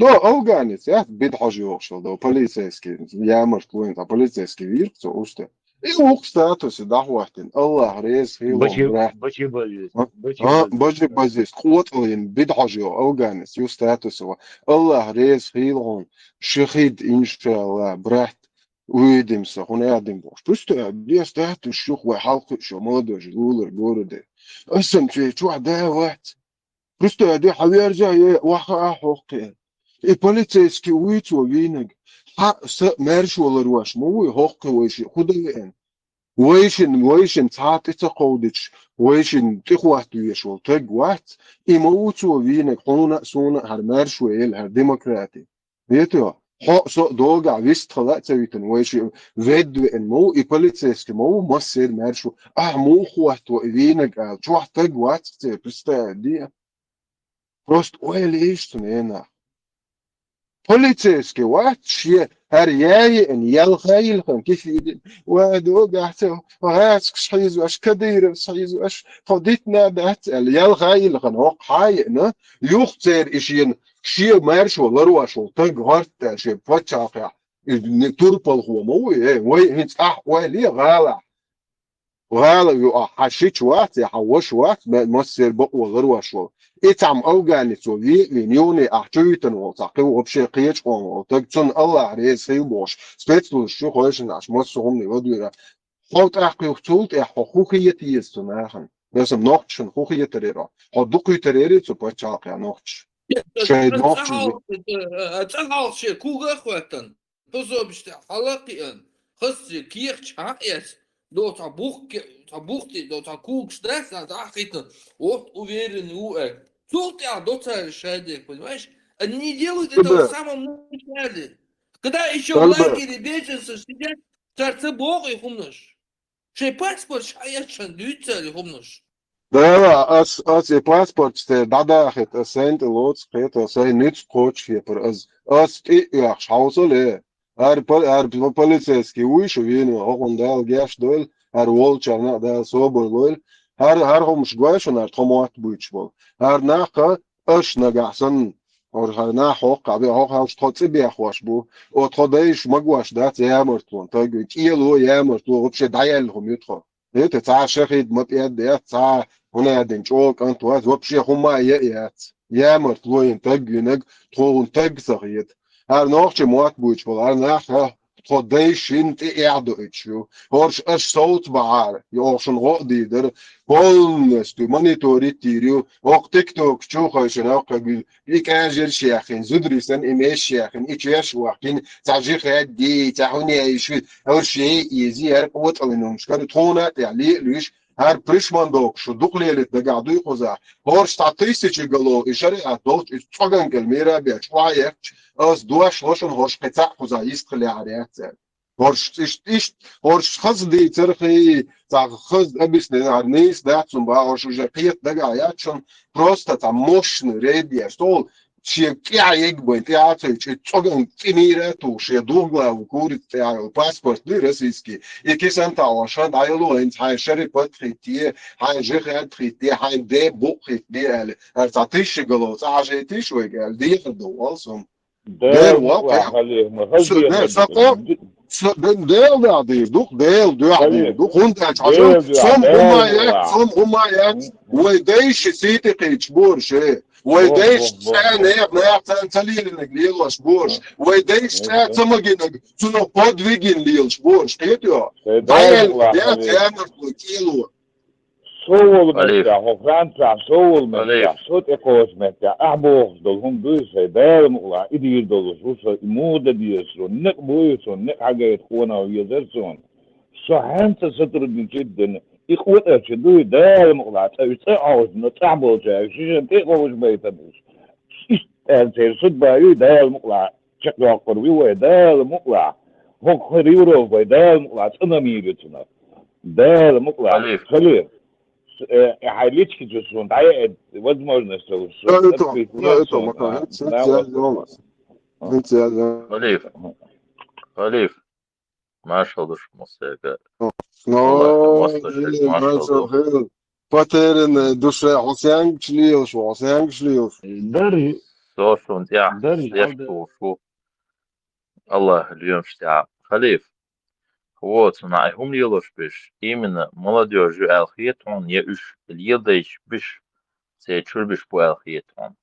Do organizēt, bet hažiošo, do полицейский, ямаш клуинта, полицейский вирк, so uste. И ух статусы дахуахтин, Allah рез хилон брат. Бачи базис, хуатлин, бит хажио, организ, ю статусы, Allah рез хилон, шахид, иншалла, брат. Уйдемся, он ядем бош. Просто я статус шух, вай халку, шо, молодежь, лулер, городе. Асам, чуа давать. Просто я де хавяржа, ваха ахоқи. И полицейский уйти винок, мерш ولا رواش مو هوك ويش خدين ويشن ساعات تقودش ويشن تخوات ويش تقوات يموت وينك هنا سونا هرمرش ويل هر ديمقراطي بيتو حق صو دوغا ويست خلات سويتن ويش فيد وين مو يبوليتسكي مو مصير مرشو مو خوات وينك شو تقوات بستا دي بروست ويل ايش تنينا полицейский вообще هرياي ان يلغي كيف يدين وادو قاعتو وغاتك صحيزو اش كدير صحيزو اش فضيتنا دات يلغي لغن وق حاينا يختار اشين شي مارش ولا رواش تغارت شي بوتشاقع توربل هو مو وي هنت ولي غالع وغالع يو حشيش وقت يحوش وقت ما تصير بق ولا رواش إتعم أوجاني سوي لينيوني أحجويتن وتعقيو وبشي قيش وتجتن الله ريز في بوش سبيتلو الشو خوش ناش مصهم لودويرا حوت أحقيو تولت حقوقية يستناهن لازم نوختشن حقوقية تريرا حدوقي تريري تبتشاقيا نوختش شاي نوختش أتعال شيء كوغا خواتن بزوبشت حلقيا خصي كيرش حقيس до табухти, до такук штраф, надо ахитно. Вот уверен, Тут до решает, понимаешь? Они не делают этого в самом начале. Когда еще в лагере беженцы сидят, царцы Бога и хумнаш. Шей паспорт шаячан дюйца или хумнаш. Да, аз паспорт сте дадахет, сент лоц, это сай ниц коч хепер, аз и шаусоле. Ар полицейский уйшу вину, он дал геш дол, ар волчарна дал собор дол, ар хомш гвашон ар томат буйч бол. Ар наха اش نگحسن اور نه حق به حق هاش تاڅ بیا خوش بو او تادایش مگواش دات یامرتون تا کیلو یامرتو وبشه دایل هم یتخو نت تا شخید مپیاد ده تا هنا دین چوک انت واز وبشه هم یات یامرتو این تگنگ تو تگ صغید هر نوخچ موات بوچ بول هر نه تادایش انت اعدوچو هرش اش صوت بعار یوشن غدی در polностью мониторить وقت تيك توك تشوفه شنو قبل يكاجر شيخين زدرسن إماش شيخين إيش واحدين تعجيق هدي تعوني شو أول شيء يزير قوة إنهم شكل تونا تعليق ليش هر بريشماندوك شو دقليلة دقعدو يقوزا هورش تعطيسي قالو إشارة دوش إتفاقن كالميرا بيش وايك أس دوش هوشن هورش قطع قوزا يستخلي عريات هورش هورش خز دي ترخي تاع خز أبس نارنيس داتسون با هورش وجاقيت دقعياتشن بروستا تاع موشن ريبيا شتول شي كيع يقبل تياتي تشوغن تيميراتو شي دوغلا وكورت تاع الباسبورت دي رسيسكي يكيس انت عشان عيلو انت هاي شركة تخيتي هاي جيخ تخيتي هاي دي بوق خيتي تعطيش قلو تعجيتيش ويقال دي يخدو والسم دير واقع ديل دا دير دوق ديل دير دوق هونت عشان صم هما ويديش سيتي قيتش بورشي ويديش تسانيق ناقتان تليل نقليل شبورش ويديش تسمجين سنو podvigin ليل شبورش قيتيو دايل يا تيامر كيلو Soul meta, Hofranta, Soul meta, Sot Ecos meta, Abos, Dolhum Busse, Delmula, Idir Dolus, Russo, Muda Diaso, Nick Buso, Nick Agate, Hona, Yazerson. So Hanta Saturday Jidden, ik word dat je doet, Delmula, het is alles, het tabeltje, je zit niet alles beter dus. En ze zit bij u, Delmula, check je voor wie we, Delmula, Hok Hero, bij Delmula, het is een Amerikaner. Delmula, Khalil. حاليتش جسون تعيد ود مورنس لا تو ما انت خليف ما شاء موسيقى نو ما شاء الله باترن دوشة حسين شليوش وحسين شليوش داري سوشون تاع يشتو شو الله اليوم شتاع خليف вот هم يلوش بيش именно молодежь алхиетон я уж اليدش بيش سيتشور بيش بو алхиетон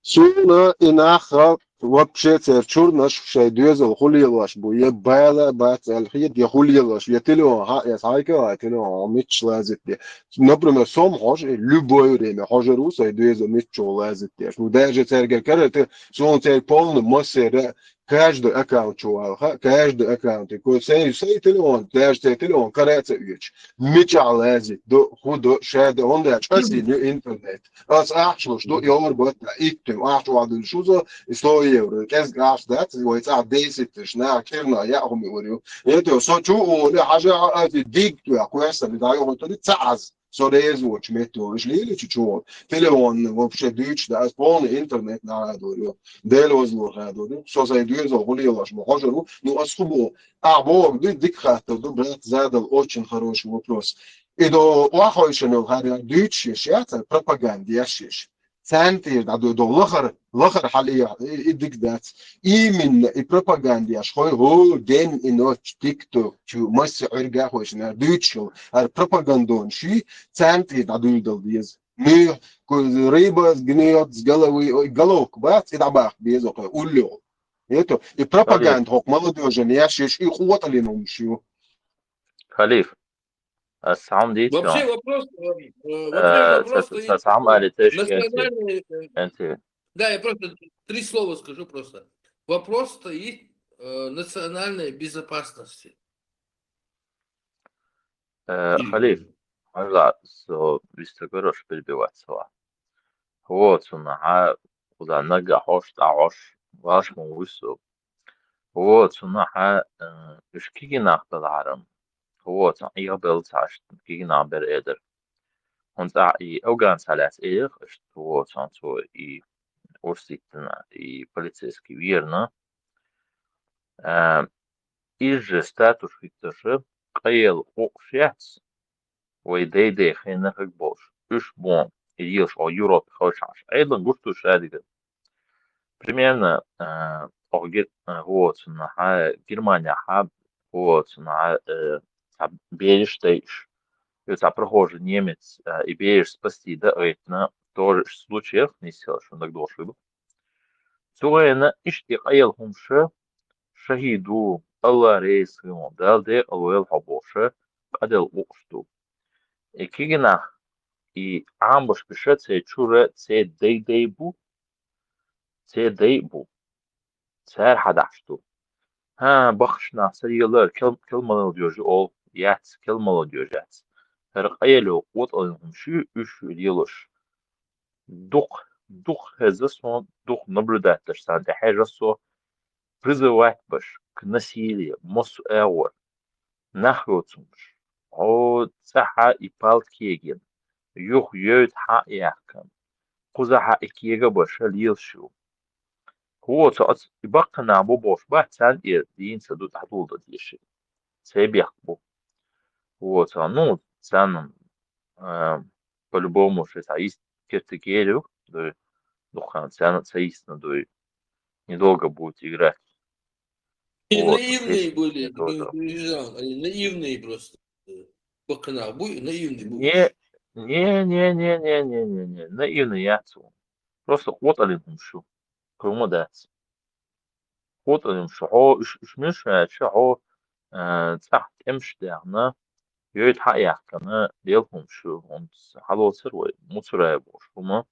شونا إناخا وابشة ترشور نش شيء دوزل خلي لاش بو يبالا بات الخيط يخلي لاش يتلو ها يسايكا يتلو ميتش لازت دي نبرم سوم حاج لبويري ما حاجرو سي دوزل ميتش لازت دي شو داجة ترجع كرت شون تلفون مصير каждый аккаунт чувак, каждый аккаунт, такой сей телефон, даже телефон, карется üç, мечалази, до худо, шеде, он да часи не интернет, аз ахшло, что я работаю, иктем, ахшло адул шузо, и 100 евро, кез гаш дат, вот а 10 тысяч, кирна, я вам говорю, это со чу, حاجة ديك تو كويسة بداية قلت لي تعز så det är svårt med det slile чуть-чуть телефон вообще дичь да полный интернет на дорю дело зло дорю что за идея за гулилаш мохожу ну особо бог дик хата да брат задал очень хороший вопрос и до вахойшено هذا дичь شيء пропаганда яшиш سنتير دو لخر حاليا يديك ذات من البروباغندا شوي هو دين انه تيك توك شو مس ارجع وشنا دوتشو البروباغندون شي سنتير دو ديز مي ريبس جنيوت قالوي قالوك بس يدعبخ بيزو قول له это и пропаганда هوك молодежи яшиш и قوه اللي نمشيو خليف السلام عليكم Вообще вопрос سلام عليكم национальный. انت Да, я просто 3 слова скажу просто. Вопрос стоит национальной безопасности. خليف لا بيستقرش بالبيوت سوا вот صنع وذا نجا حوش تعوش واش موسو вот صنع ايش كي ناخذ العالم вот يقبل تعش كي نعبر قدر هونت اي اوغان سالات اير вот صنعو اي орсиктна и полицейский верно إيج статус фикташе قيل قوشياتس ويدي خينك بوش إيش بون إيش أو يوروب خوشاش أيضا قلتو شادي примерно вот на Германия вот на берештейш это прохожий немец и берешь спасти да это тоже случаев не сел что так дошли سوينا اشتق أيلهم شهيدو الله رئيس يوم دال دي أول حبوشة قد الوقتو إكينا إي عامبش بشت سيتشورة سيديبو سير حداشتو ها بخشنا سيالر كل مالو ديوجي أول يات كل مالو ديوجات رقيلو وطلهم شو إشو ديلوش دخ هذا صون دخ نبردات تشتان حاجة صو призывать баш к насилию, мос эвор, нахротсумш, о цаха и палкеген, юх йод ха яхкам, кузаха икега баш лилшу. Вот, от ибака на бобош, ба цан и дин саду тадул да диши. Цебях бу. Вот, ну, цан по-любому, что саист кертегелю, да, духан, цан саистно, да, недолго будет играть. И Вот, наивные были, тоже. они наивные просто. Бакана, наивный был. Не, наивный яцу. Просто оталим шо. Кроме дать. Оталим шо. О, шмеш шо. Цах темш дерна. Йод хаях кана делхум шо. Он хало сырой. Муцурая бош. Хума.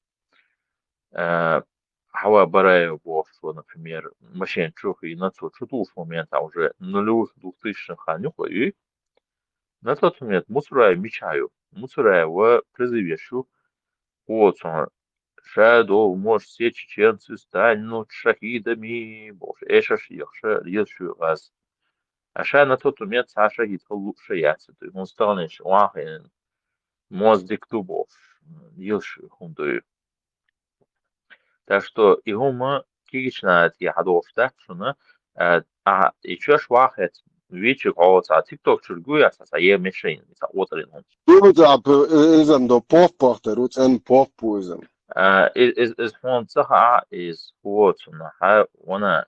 Хава барая бош, например, машин чух и на тот момент, а уже нулевых 2000-х и на тот момент мусорая мечаю. Мусорая в призывешу. Вот он. Шадо, может, все чеченцы станут шахидами. Боже, эшаш яхша лилшу раз. А ша на тот момент Саша гитал лучше яйца. То есть он стал наш вахен. Мост диктубов. Лилшу хундую. Так что его мы кична эти ходов так что на и чеш вахет вечер а тикток чургуя а я мешаин это отрин он. Буда изем до поппорта рут en поппузем. Is gewoon zeggen is goed на она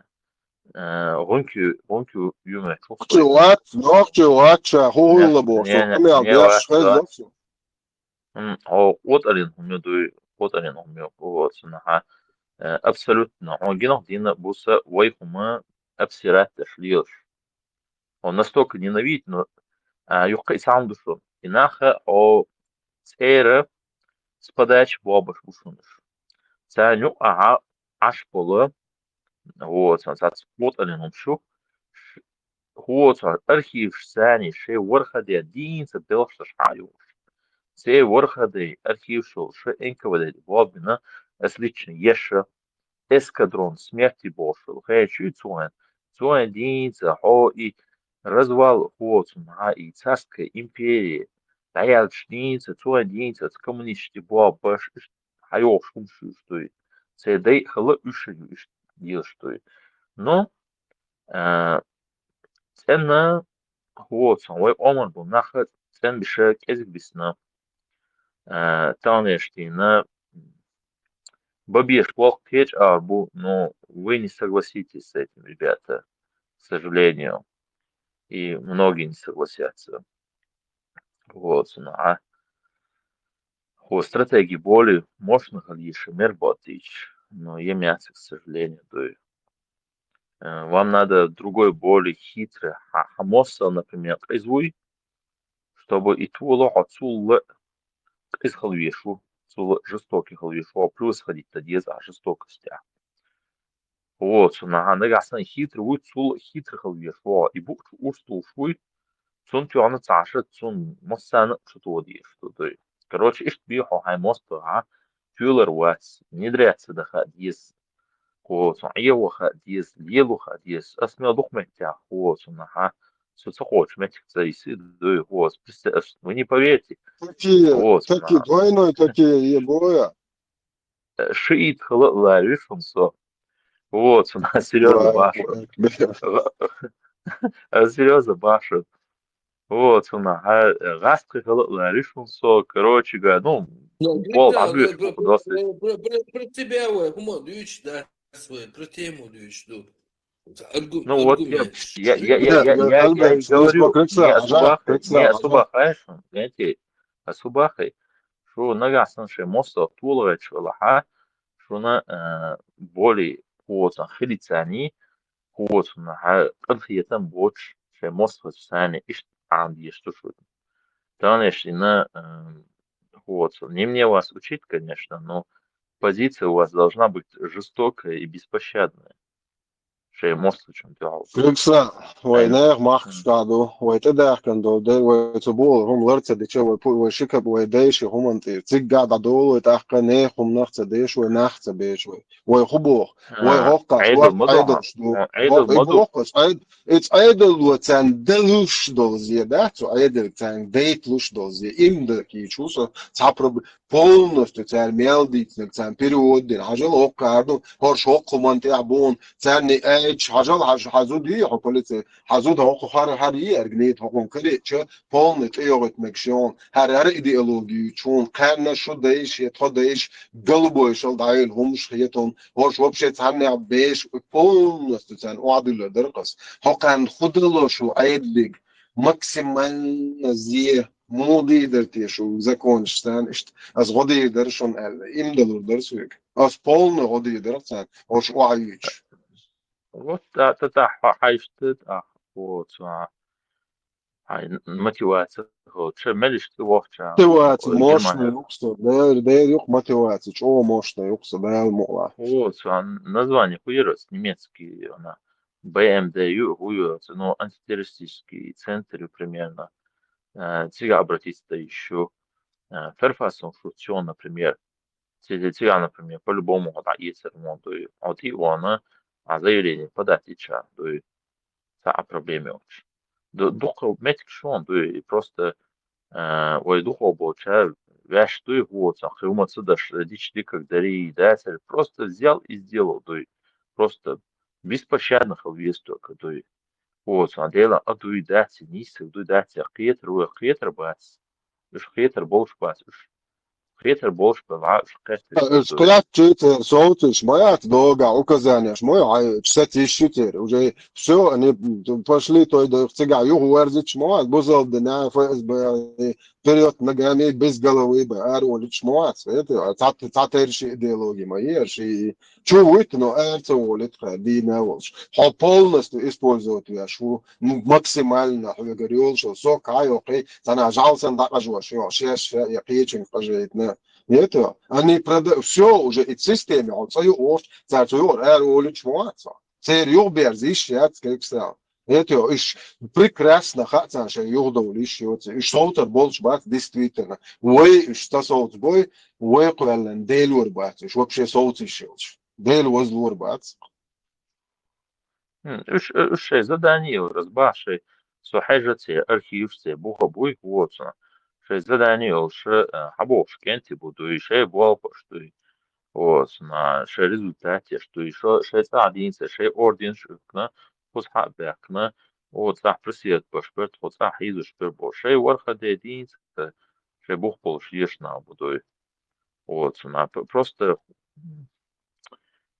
гонку юме Ночевача холлабо, что мы объяш шезовсу. отрин отрин вот на абсолютно он генох дина буса вайхума абсират ташлиш. Он настолько ненавидит, но юхай сам душу. Инаха о цера с подачи бабаш ушунуш. Цаню аш поло. Вот, вот алином шу. Вот, архив сани ше ворхаде динца белшта шаюш. Се ворхаде архив шел ше энковаде бабина отлично еша эскадрон смерти бошел. Хочу цуэн динца хо и развал вот и царской империи. Даял чница, цуэн динца, коммунисты бабаш хайов шумшу что це дай хала ушаю дел что но цена вот свой омар был нахат цен бише кезик бисна танештина бабеш плох печь арбу но вы не согласитесь с этим ребята к сожалению и многие не согласятся вот стратегии боли можно лишь мер ботич но емяться, к сожалению, то есть вам надо другой, более хитрый, хамоса, например, извуй, чтобы и твуло отцул из халвишу, жестокий халвишу, а плюс ходить тогда за жестокости. Вот, на гасна хитрый, вы цул хитрый халвишу, и бук устул шуй, цун тюана цаша, цун моссана, что-то что то есть. Короче, ишь бихо хай мосту, тюлер вас, не дряться дахат, есть вот, его есть, лелуха есть, осмел дух метя, вот, что хочешь, метик заиси, да, вот, вы не поверите, вот, Такие двойной, такие ебоя. шиит ларишь, он со, вот, Сережа башит, Сережа башит, вот, гастры ларишь, он со, короче говоря, ну, пол объешь, Про тебя, Хума, дюч, да, свой, про тему дюч, ну. Ну вот я и говорю, не особахаешь, знаете, особахай, что нагаснувший мост оттулывает швалаха, что на более вот хилицани, вот на конфетам боч, что мост в сане иш анди что шут. Конечно, на вот не мне вас учить, конечно, но позиция у вас должна быть жестокая и беспощадная. شيء مصلحة تعال Fliksa, vai nē, maks kādu, vai te dēkando, vai tu bolu, hum lărțădice, vai šikab, vai deiši, humanti, cik gada dolu, tā kā nē, hum nācădiši, vai nācădiši, vai hubo, vai hokkas, عيد vai المضحى aidošdu, عيد المضحى hokkas, it's aidolut sen delušdolzie, dēcu, aidolut sen deitlušdolzie, imdaki, čuso, caprob, polnosti, sen meldītnik, sen periodin, hažal hokkārdu, horš hokkumanti abun, sen eich, hažal حزودی حکومت حزود حقوق هر ارگنیت حکومت کلی چه پولنت ایوت مکشون هر ایدئولوژی چون قرن شده ایش یه ایش قلبویش الدایل همش خیتون ورش وبشت هم بیش پولنت تن وعدل درقص حقن خودلو شو عیدلیگ ماکسیمال نزیه مودی درتیشو زکونشتن اشت از غدی درشون این دلور درسویک از پولن غدی درتن ورش وعیش вот حيشتت вот هاي мотивация вот что مالش توقع мотивация мощная юкса да юк мотивация чего мощная юкса да мола вот название хуерос немецкий она БМДЮ хуерос но антитеррористический центр примерно тебя обратиться еще Fairfax функцион например тебя например по-любому да есть ремонт а ты она а заявление подать сейчас, то есть о проблеме очень. Духов метик шон, то есть просто ой духов получаю, вяж то и вот, а хруматься даже дичь как дари, да, просто взял и сделал, то есть просто беспощадных вес только, то есть вот, смотрела, а то и дать, нисы, то и дать, хетер бац, уж хетер больше бац, уж хетер больше бац, Сказать, что соуты шмаят долго указания, шмой, кстати, щитер, уже все, они пошли, то и цыга, югу верзить шмаят, бузал дня, ФСБ, вперед ногами, без головы, аролить шмаят, это, татерши идеологии мои, и чувствует, но это волит, ди не волш. А полностью использовать я шву максимально, я говорил, что все, окей, она жался, так аж что, я печень, пожалуйста, нет, они продают все уже и системе, он свою ось, свою роль чмоаться. Цер юбер зищет, как сказал. Это иш прекрасно, хотя что юдов лишился, и что-то больше бат действительно. Вы что соцбой, вы квален делур бат, и вообще социщилч. Дел возлур бат. уж задание разбаши, что хажете архивсе, бухобой, вот что. задание уже хабош кенти буду еще был что вот на ше результате что еще 611 ше орден шукна пусха бекна вот сах просит пашпорт вот сах изу шпер больше ворха дедин ше бух полшиш на буду вот на просто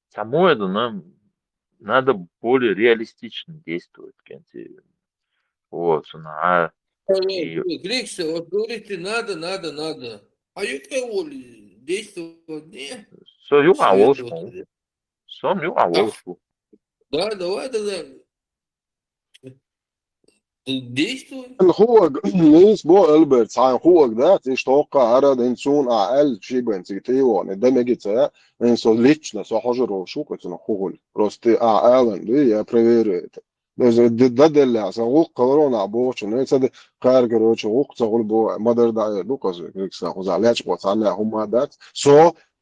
самое нам надо более реалистично действовать кенти вот на Грекса, вот говорите, надо. А я кого действовать не? Сом волшбу. Да, давай тогда. Действуй. هو نيس بو ألبرت ساين هو ده تشتوقع أراد إنسان أقل شيء بنتيجي وان ده مجيء إنسان ليش نسوا حجر شو كتنا هو روستي أقل ده يا بريفيرت ده اللي عشان كورونا عبوش نيس ده كارجر وش تقول بو مدر ده لوكاس كيكسا وزعلش بوصلنا هم ده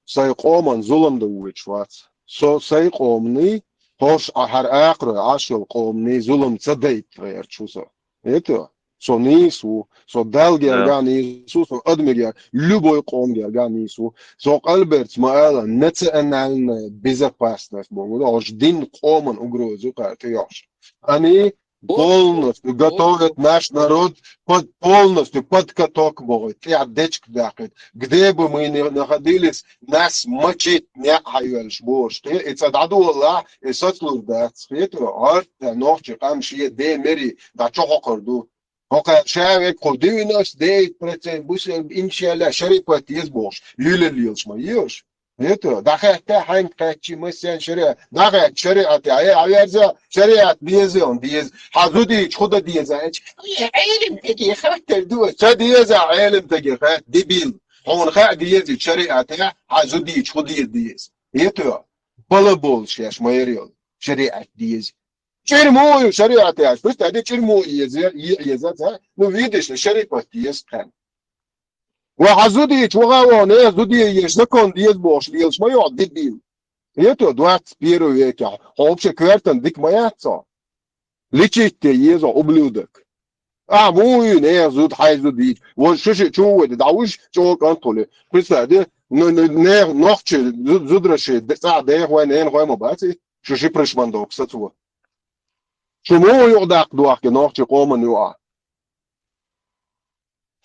سيقوم ظلم ده ويشوات سيقومني هوش أحر آخر عشر قومني ظلم صديت غير شو Это со нису, со долги организу, со адмига, любой ком организу, со Альберт Смаэла национальная безопасность, аж дин комен угрозу картеж. Они полностью готовят наш народ полностью под каток могут. Я дечк дакет. Где бы мы ни находились, нас мочить не хайвельш бош. И цададу Аллах, и соцлур дат. Это арт ночи камшие де мери да чого корду. Ока шавек кодинос де прецен бусен иншалла шарипат езбош. Лилелилш маеш. Это дахта хайн качи мысян шариат даха шариат аярза шариат диезон диез хазуди خدا диеза علم تجي خاطر دو شديزا علم تجي خاطر ديبيل هون خا ديز شريعه حزودي خدي ديز это балабол сейчас майорел شريعة ديز ترمو شريعة ياش بس تعدي ترمو يزات ну видишь شريعة ديز كان وحزودي وغاوانه زودي يشتكون ديز бош ليش ما يعدي بيل это 21 века вообще квартан дик мояца лечите езо ублюдок мою не зуд хайзудить вот что чего это дауш чего контроле представьте не ночи зудраши да хуайнен хуаймобати что пришмандок сатва чему юдак дуак ночи комен юа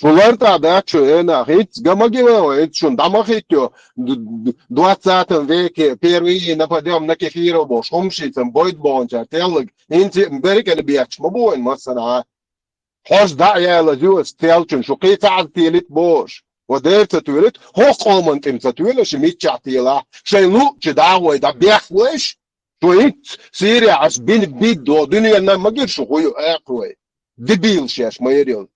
Шуларта да чуена хит гамагева это что дамахитё 20 веке первые нападем на кефиров бош хомшитом бойт бонча телг инти берекен биач мобоин масана хош да я лазю стелчен шо قيت تيلت бош وديرت تولت هو قومن تم تولت شميت تعطيلا شيلو جداوي دا بيخوش تويت سيريا عش بين بيدو دنيا ما جيش هو اقوي دبيل شاش ما يريل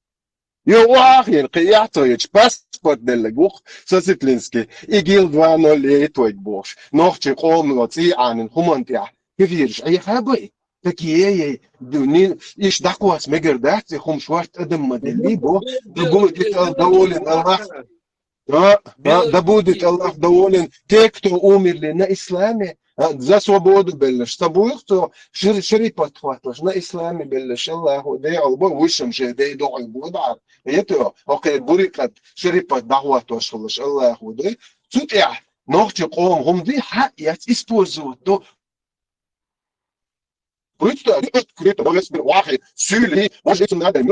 يو واخين قياتويتش باسبورت دلغوخ ساسيتلينسكي إيجيل 208 تويت بوش نوختي قوم لطي عن خمانتيا كيفيرش أي خابي تكيي دونين إيش دقواس مجردات خم شوارت أدم مدلي بو دقوم ديتال دولين الله دبودت الله دولين تكتو أمر لنا إسلامي за свободу бельш собой кто шире подхватываешь на исламе бельш Аллаху да алба высшим же да и дой будар это окей бурикат шире подхватываешь Аллаху да тут я ночи قوم هم دي حق используют то просто открыто может быть واحد سولي может надо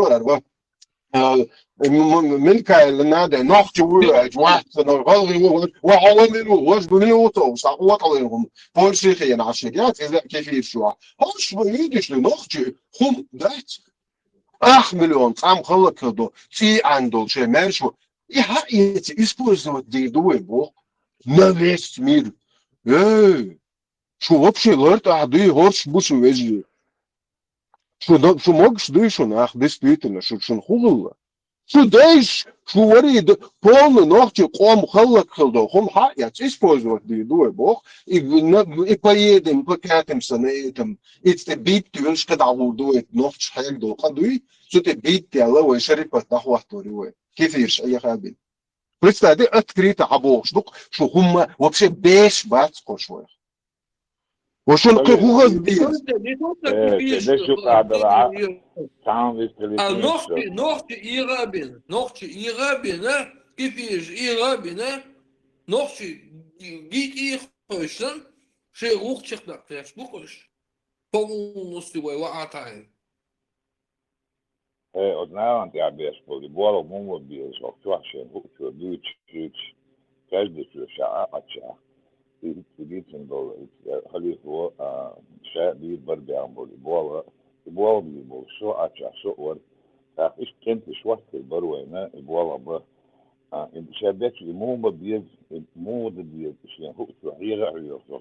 миллион من كان نادى نوختي واحد غلغي وعواملوا وجبنوا توصل وطلعهم فول شيخين عشيات إذا كيف شو هوش بيدش لنوختي هم دات مليون عم خلق كده في عنده شيء ماشي يحقيقي использовать دي دوي بو на весь мир شو вообще лорд عادي هوش بوش وجهي شو могешь дышать нах действительно شو نخلص شو دايش شو وريد полный ногти قوم خلق خلده هم حق использовать دي دوي بوخ и поедем покатимся на этом это бит тюнш когда удует ногти حاجة دو قدوي شو تبيت يلا وشركة نحوه توري كيف يرش أي خابين представьте открыто обош شو هم вообще беш бацко شوية وشو نقول نوختي إيرابين كيفيش إيرابين نوختي جيت إيخوشن شيء روح تخدك فيش بخش полностью وعطاين Однако я без полибора муму без октуашен хукчу дуч каждый ша ача и тибитин дол халифо ша бит барбиан полибора بوال بيبول شو اتشا شو ور ايش كنت شوات البروينا بوال با انت شابك مو بيز مو بيز شيء هو صحيح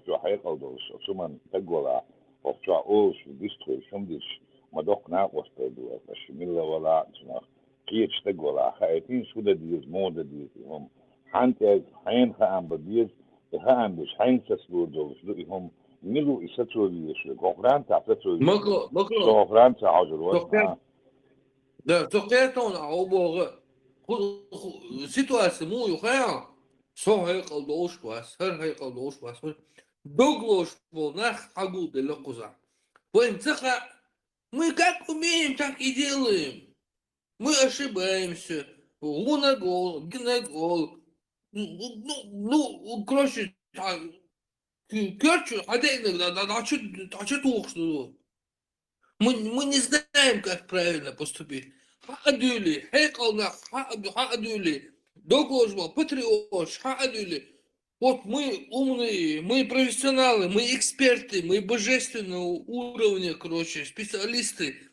شو حقيقه دول شو من تقولا او شو او شو ديستري شو ديش ما دوقنا وستدو فشميلا ولا شنو كيف تقولا خايتين شو ده ديز مو ده ديز هم حنت حين خام بيز خام بش حين تسلو دول شو هم ميلو يساتوري شو غفران تعطيتو مكرو غفران تعاجل да تقيتون عبوغ سيتواسي مو يخيا سو هيقل دوش باس هر هيقل دوش باس دوغلوش волнах хагу де локуза поинцеха мы как умеем так и делаем мы ошибаемся луна гол гол ну короче Керчу, а что толку? Мы не знаем, как правильно поступить. Хадули, хейкалнах, хадули, догложба, патриош, хадули. Вот мы умные, мы профессионалы, мы эксперты, мы божественного уровня, короче, специалисты.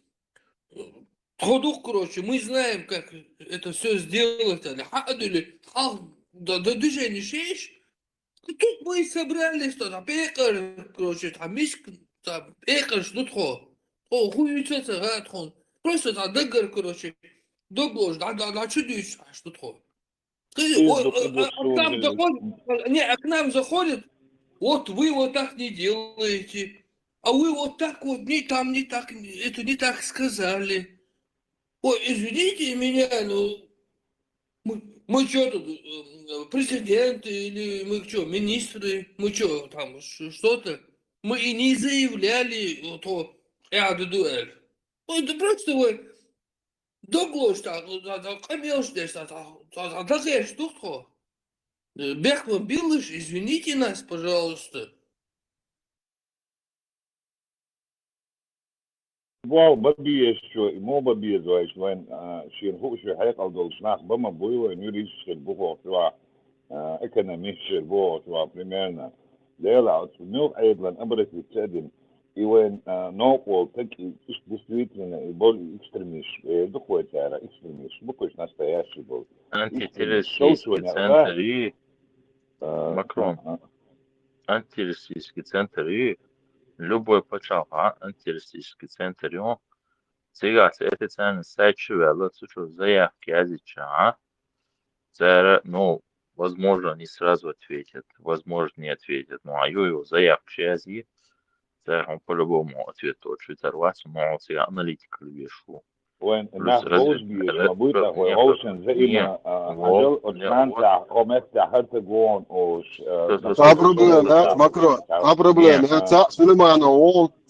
Ходух, короче, мы знаем, как это все сделать. Хадули, да движение шеешь? Тут мы собрались, что там пекар, короче, там миск, там пекар, что тхо. О, хуючаться, гатхон. Просто там дагар, короче, доглож, да, чудись, что тхо. Там заходит, не, к нам заходит, вот вы вот так не делаете. А вы вот так вот, не так, это не так сказали. Ой, извините меня, ну, мы что тут, президенты или мы что, министры? Мы что, там, что-то? Мы и не заявляли, то, дуэль. Ну, это просто вы доглош, конечно, такая штука. Бехман Билыш, извините нас, пожалуйста. واو ببي شو مو ببي زواج وين شير هو شو حياة أو شناخ بما بوي وين يريد شربوه شو اكونومي شربوه شو بريميرنا ليلا نو أيضا أبرز السادن وين نوقو تكي действительно بول إكستريميش دخوة تارا إكستريميش بكوش настоящий был Антитеррористический центр и Макрон. Антитеррористический центр и любой почав антитеррористический центр и он сега это цен сайт шевела что заявки азича ну возможно не сразу ответят, возможно не ответят, ну а его заявки ази он по-любому ответ тот что оторваться, но сега аналитика любишу وين الناس غوش بيجمعوا هو غوشن زي ما عجل أتمنى قمت حتى جون أوش Há problema, Macron. Há problema.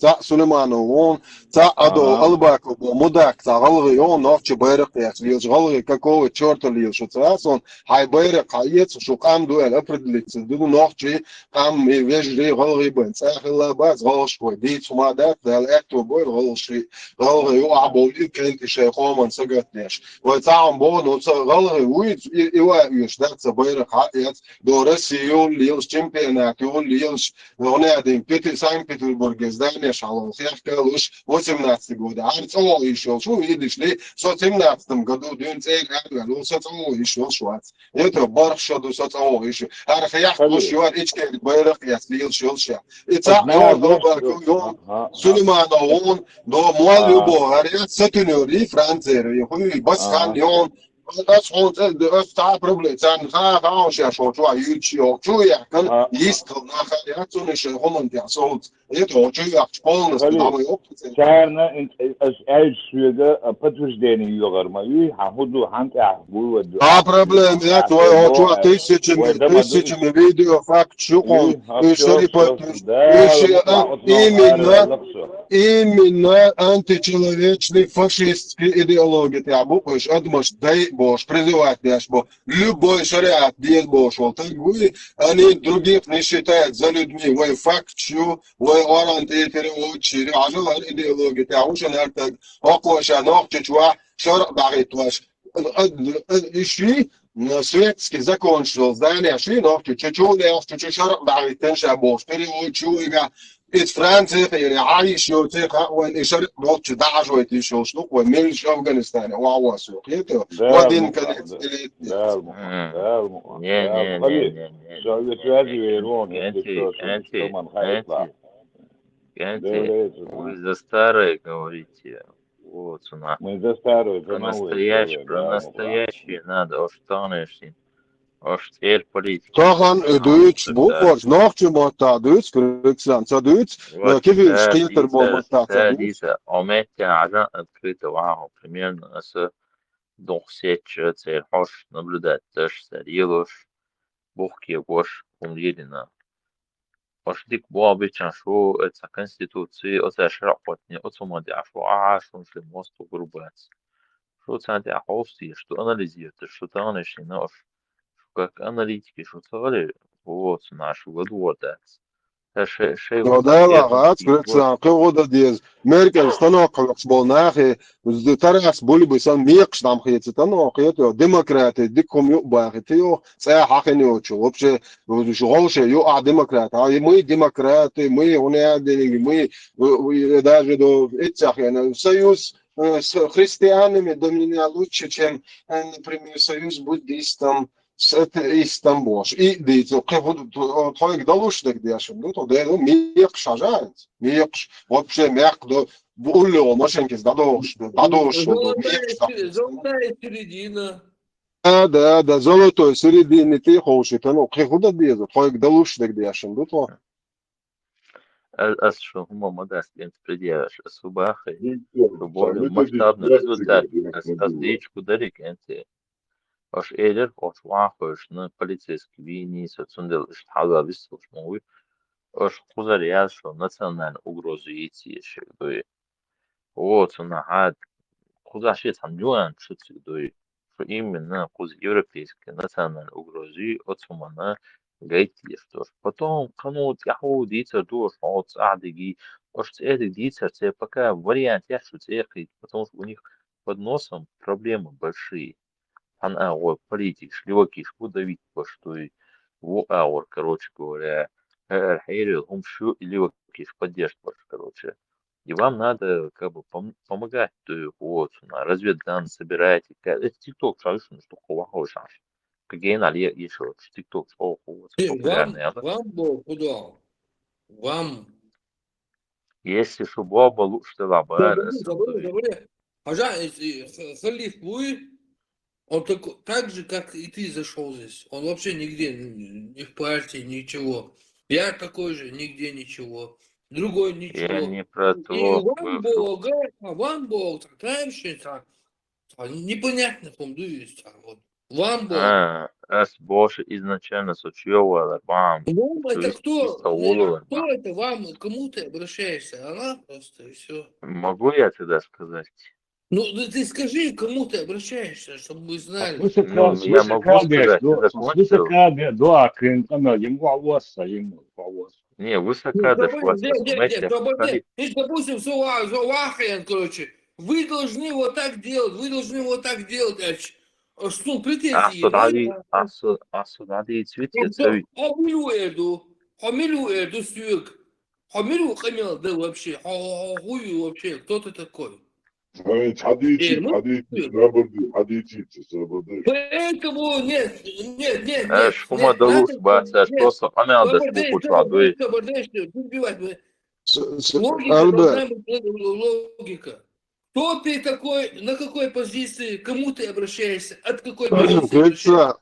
Tá Suleiman он, tá Ado Албаков, мудак, tá Галги он, ночи байрак, я слил Галги, какого черта лил, что царас он, хай байрак, хаец, что кам дуэль, определиться, ду ночи, кам и вежли Галги бен, цахила баз, Галшкой, дит сумадат, дал эту бой, Галши, Галги, юаболи, كنت شيخومن سقطنيش وتعم بون غلغي ويت يوايش دات بيرق حقيت دورسيون ليلش چمپيونات يون ليلش ونادين بيتي سان بيتربورغ زدانيش على الخيخ كالوش 18 года арцо еще что видишь ли в 17 году дюн цей ну соцо еще швац это барша до соцо еще архиях уж юар ичке бейрак яслил шилша это Сулейман он до мол любо арят сатунори францеры хуй бас хан يوم بس هون تاع بروبليم تاع خاوش يا شو يوتيوب شو يا كان يستل ناخذ شو هم تاع صوت يتو شو يا полностью كان از شويه подтверждение يغرمي حمدو حنت احبو проблем я то тысячами видео факт شو он именно античеловечный фашистский идеология тя буквиш адмаш дай бош призывать бо любой шариат диет бош вот так вы они других не считают за людьми вы факт что вы оранты переучили ажал идеология тя уже так окоша ногчичва шар багитваш ищи светский закон что здание шли ногчичу ногчичу шар багитенша бош переучили из Франции или عايش يوتيقا والإشارة بوتش دعج ويتيشوشنوك وميلش أفغانستان وعواسوق يتو ودين كانت Вы за старое говорите. Вот у нас. Мы за старое, про настоящее надо, уж тонешь. Аж теперь политика. Тахан Deutsch букваш нахчу мата Deutsch Фриксан за Deutsch كيف شكيتر بومتا садится ометя عشان открыто вау примерно с 2 цель хош наблюдать тоже сарилош бухки гош умеренно пошли к обычно что это конституции это шрапотни отсумади что шон шли мосту грубать что центр хости что анализирует что там начинаешь как аналитики шутовали вот нашу водода. ودالا غاز كرتسان قوة ديز ميركل ستنوق قبلناخي ترأس بولي بيسان ميقش دام خيتي تنوقيتو ديمقراطي ديكم يقباخيتيو سيحاقينيو وبشي وشغوشي يقع ديمقراط مي ديمقراطي مي هنادي مي даже до этих يعني союз христианами для меня лучше, чем, например, союз буддистам с Истамбулш. И дайте, твоих долушных дешем, ну то да, мех шажает, мех вообще мех до булло машинки сдадош, Золотая середина. Да, золотой середины ты хочешь, ну куда дезу, твоих долушных дешем, ну то. Что هم مدرس предъявишь субахи, более масштабный результат, речку дарик, Аш эдер, аш вахош, на полицейский вини, соцундел, штага, висош, мой, аш хузаряз, что национальная угроза идти, что вот, на гад, хузаши там нюан, что именно хуз европейская национальная угроза, от сумана, гайти, что потом, кому тяху, дитя, душ, от садыги, аш эдик, дитя, тебе пока вариант, я что потому что у них под носом проблемы большие. Она политик шлёкиш удавить по что и короче говоря, хейрил умшу или лёкиш поддержку, короче. И вам надо как бы помогать, вот, на разведданные собираете. Это ТикТок, что хова шаш. Какие нале еще ТикТок, вот, популярный. Вам Бог удал. Вам. Если что Боба лучше лаба. Халиф Луи, он так же, как и ты зашел здесь. Он вообще нигде, ни в партии, ничего. Я такой же, нигде ничего. Другой ничего. Я не про И то. вам Бог, такая счета. Непонятно, помдуюсь. Вот. Вам Бог. С Боже изначально сочувствовала вам. Вам это кто? Кто это вам? Кому ты обращаешься? Она просто и все. Могу я тогда сказать? Ну, ты скажи, кому ты обращаешься, чтобы мы знали. Я могу сказать, ты закончил? Не, высока дошла. Допустим, Зоахаян, короче, вы должны вот так делать, вы должны вот так делать. Что, претензии? Сюда и цветет. Хамилу Эду Сюк. Хамилу Хамил, да вообще. Хуй вообще, кто ты такой? Поэтому нет. Шума далуш, баса, просто хамил да скупу водой. Логика. Кто ты такой, на какой позиции, кому ты обращаешься, от какой позиции?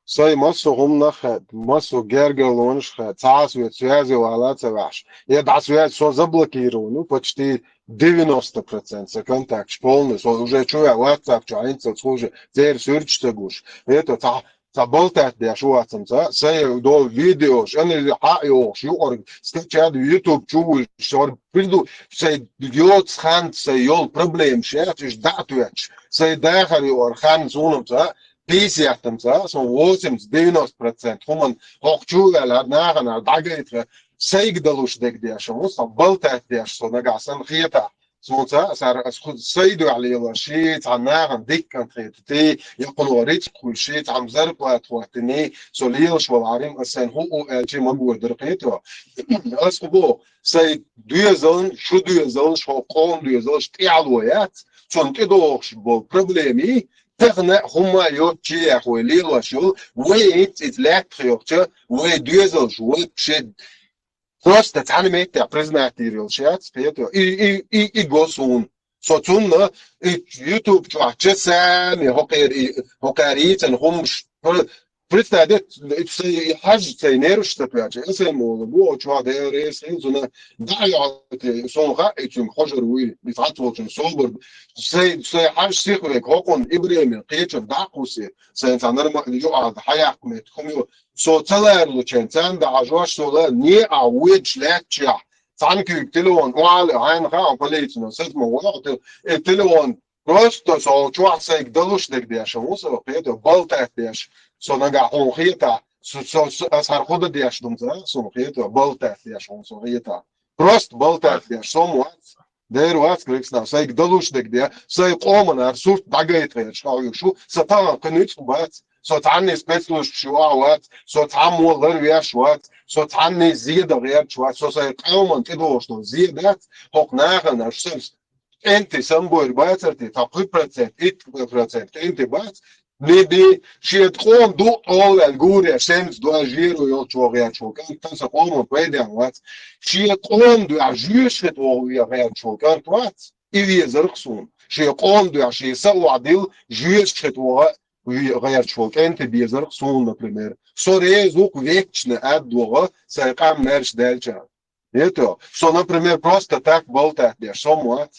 Say maso humna khat, maso gergelonsh khat, цаасвет связи валацаваш. Я дасвет со заблокировано почти 90% контакт полностью. Уже чуя WhatsApp, чуя служит, теперь сюрчте гуш. Это болтать для шуацамца, say до видео, они хаиош, юор, скачать YouTube, чуешь, шор приду, say йод хан, say йол проблем, шефиш датуяч, say дахари ор хан сунамца, 50%, so 80-90%. Хуман хохчуя нагана дагайтра сайгдалуш дегдяш, муса болтатяш, so нагасан хиета. Смуца сар сайду عليه شيء تعناغن ديكن خيتي يقول وريت كل شيء عم زرقات وقتني سوليوش والعريم أسان هو أجي مبور درقيته أسقبو سي دويزون شو دويزون شو قوم دويزون تعلويات شون تدوش بو بروبلمي تغنى هما يوتشي يا أخوي ليلا شو ويت إتلاك خيوتشا ويدويزون شو ويتشد Просто تعلمت بريزما ماتيريال بيتو اي غوسون صوتون يوتيوب تشسان هوكاريت انهم представить حاج تينيرش تبعش اسمه بو تشوا دايرس انزنا دايو سونغا اتم حجر وي بيتعطوا صوبر سي حاج سيخوك هوكون ابراهيم قيتش داقوسي سي تنرم يقعد حياكم تكميو سو تلارلو تشنتان دا عجواش سولا ني اويج لاتشا تانكو تلون وعلى عين خا بليتنا سيتمو وقت التلون просто со чуа сек далуш дек дяш мусо пето болтат дяш со нага хохита со сархода дяш думза со пето болтат дяш мусо хита просто болтат дяш со муат дер ват криксна сек далуш дек дя сек омана сурт дагайт шау шу сатан кнут бат со тани спецлуш шуават со таму лервя шуат со тани зида вер шуат со сек оман тидош но зидат хокнага шсемс انت سمبول باترتي تقريبا процент 1% انت بات نبي شيء تقوم دو اول الجوري سنس دو اجيرو يو تشوغيا تشوكان تنسى قوم بيدان وات شيء تقوم دو اجيش تشوغيا غير تشوكان وات ايدي زرقسون شيء قوم دو شيء سو عدل جيش تشوغا غير شوك أنت بيزرق صون например سوري звук вечно от двух саикам мерш дальше это что например просто так болтать я somewhat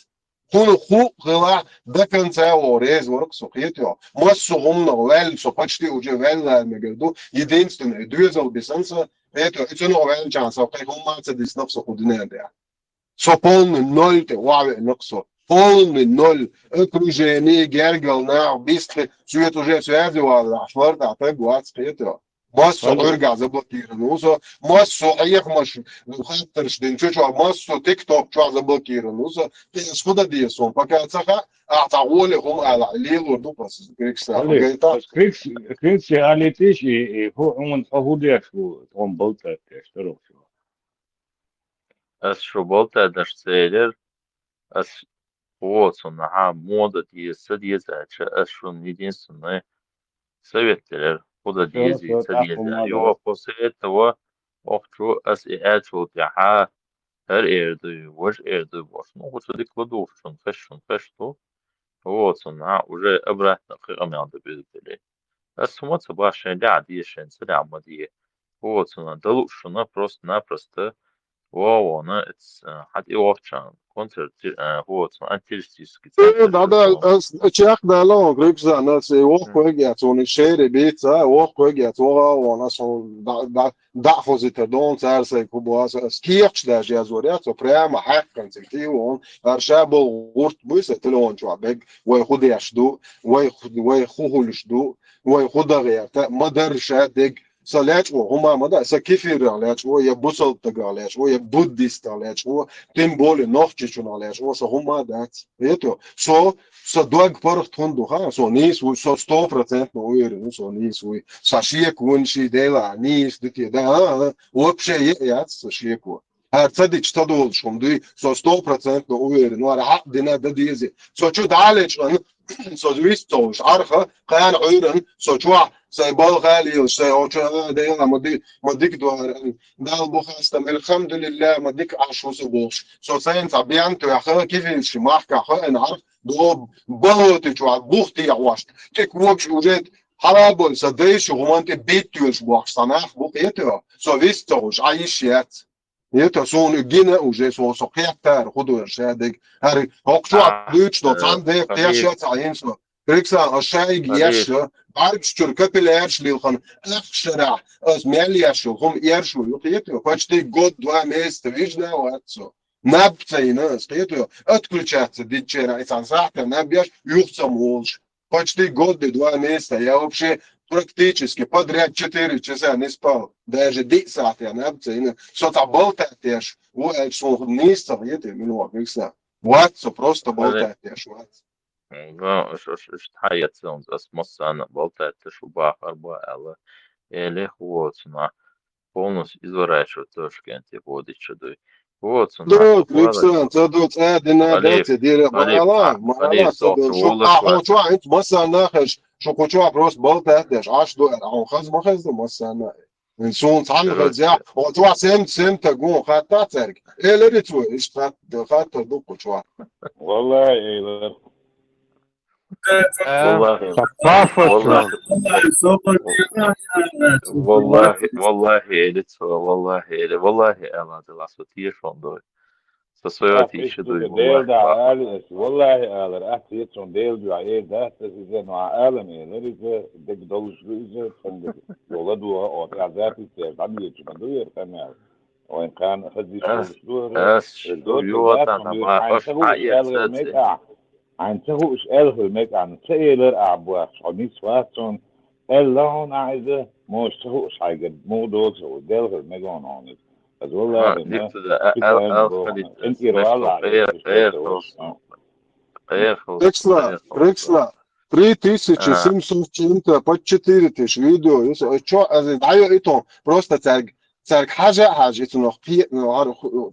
ху хла до конца орез ворк сухито массум новел что почти уже вел мегерду единственное движел бесенса это новел шанс а как он мать здесь нفسه худная со полный ноль ты вау ноксо полный ноль окружение гергал на быстро все это уже связывало ашвар да так вот это массу орга заблокировано so массу аях маш хаттер штин чё массу тикток чё заблокировано so схода диесон пока цаха атаули хум ала лилу дупас крикса خليك بس كريكس على تيجي هو من فهوديك شو هم بلطة تشتروا شو أس شو بولتا داش سيلر أس وصنع موضة دي سدية زاتش أس شو единственное советлер خدا ديزي سدية يو قصيت و أختو أس إعادة تاعها هر إيردو وش إيردو باش نو خد ديك بدو شن فشتو هو صنع وجا أبرة دقيقة من عند بيدلي بس هو تباش لا دي شن سلع مدية هو صنع دلو شنا просто واو أنا حد إيواتشان كونتر هو صنع أنتيرستيسكي да чех да ло крикса на се охвега цон шере бица охвега цора она сон да фозите дон царсе кубуас скирч да жазоря то прямо хаккан цити он аршабол гурт буйса телефон чуабек وي خديشدو وي خولشدو وي خدغيرتا مدرشادك سالچ و هما مدا سکیفیر لچ و یا بوسل تگالچ و یا بودیست لچ و تیم بول نوخچون لچ و سو هما دات это so дог порох тунду ха so nis و so 100% no уверен so nis و сашиек унши дела nis дити да вообще яц сашиеку هتصدق تدول شوم دي so 100% no уверен ورا عقدنا ده ديزي so شو دالچ so دويستوش عارفه كان عيرن so شو سي بلغالي سي اوچا دينا مديك دوار دال بوخاستم الحمد لله مديك عشو سبوش سو سين صبيان تو اخر كيف الشماخ اخر نعرف دو بوت تو بوختي واش تك وبش وجد حرابل سديش ومانت بيتوش بوخ صناخ بوقيتو سو فيستوش عايشيات يتا سون جينا وجي سو سقيتار خدو ارشادك هاري هوكشو دوتش دو صان دي تياشات عينسو ريكسا الشايق ياشا Arbstür köpel erschlilchen achschra aus meliashu hum ershu yuqietu почти год 2 месяца вижна ватсо набцейна скиету отключаться дичера и сансахта набьешь юхцам волш почти год 2 месяца я вообще практически подряд 4 часа не спал даже 10 саат я набцейна сота болтаешь у эльсо месяца это минут викса ватсо просто болтаешь ватсо إيش تحياتهم بس مثلا болтает شو بآخر بقى или вот на полностью изворачивать то, что они водят сюда. Вот на دو كريكسان تدو تادنا دات دير مالا تدو شو اخو شو انت مثلا ناخش شو كوچو بروس بولتاش عاش دو اخو خز ما خز مثلا من سون تعال خزيا وتوا سم تقون خاطا ترك ايه لري تو ايش خاطر دو كوچو والله والله ثقافة والله إلت والله أنا دلاسوتي شون دوي سوسياتي إيش شدوي ديل دا والله عالي والله على رأت يترون ديل دا عيل ده إذا نوع عالمي لريزة دك دولش ريزة فند ولدوا أو تعذاتي تعبي يترون دوير كمان وإن كان خذي شغل الدول يوتا أنا ما أش حقيقة عن تهو إيش قاله الميك عن تيلر أعبوا شعبيس واتون اللون عايزة موش تهو إيش حاجة مو دوز وديل الميك عن عنيد بس والله ديك انت إيروالا Рексла 3700 чем-то под 4000 видео что даю это просто царь حاجة это noch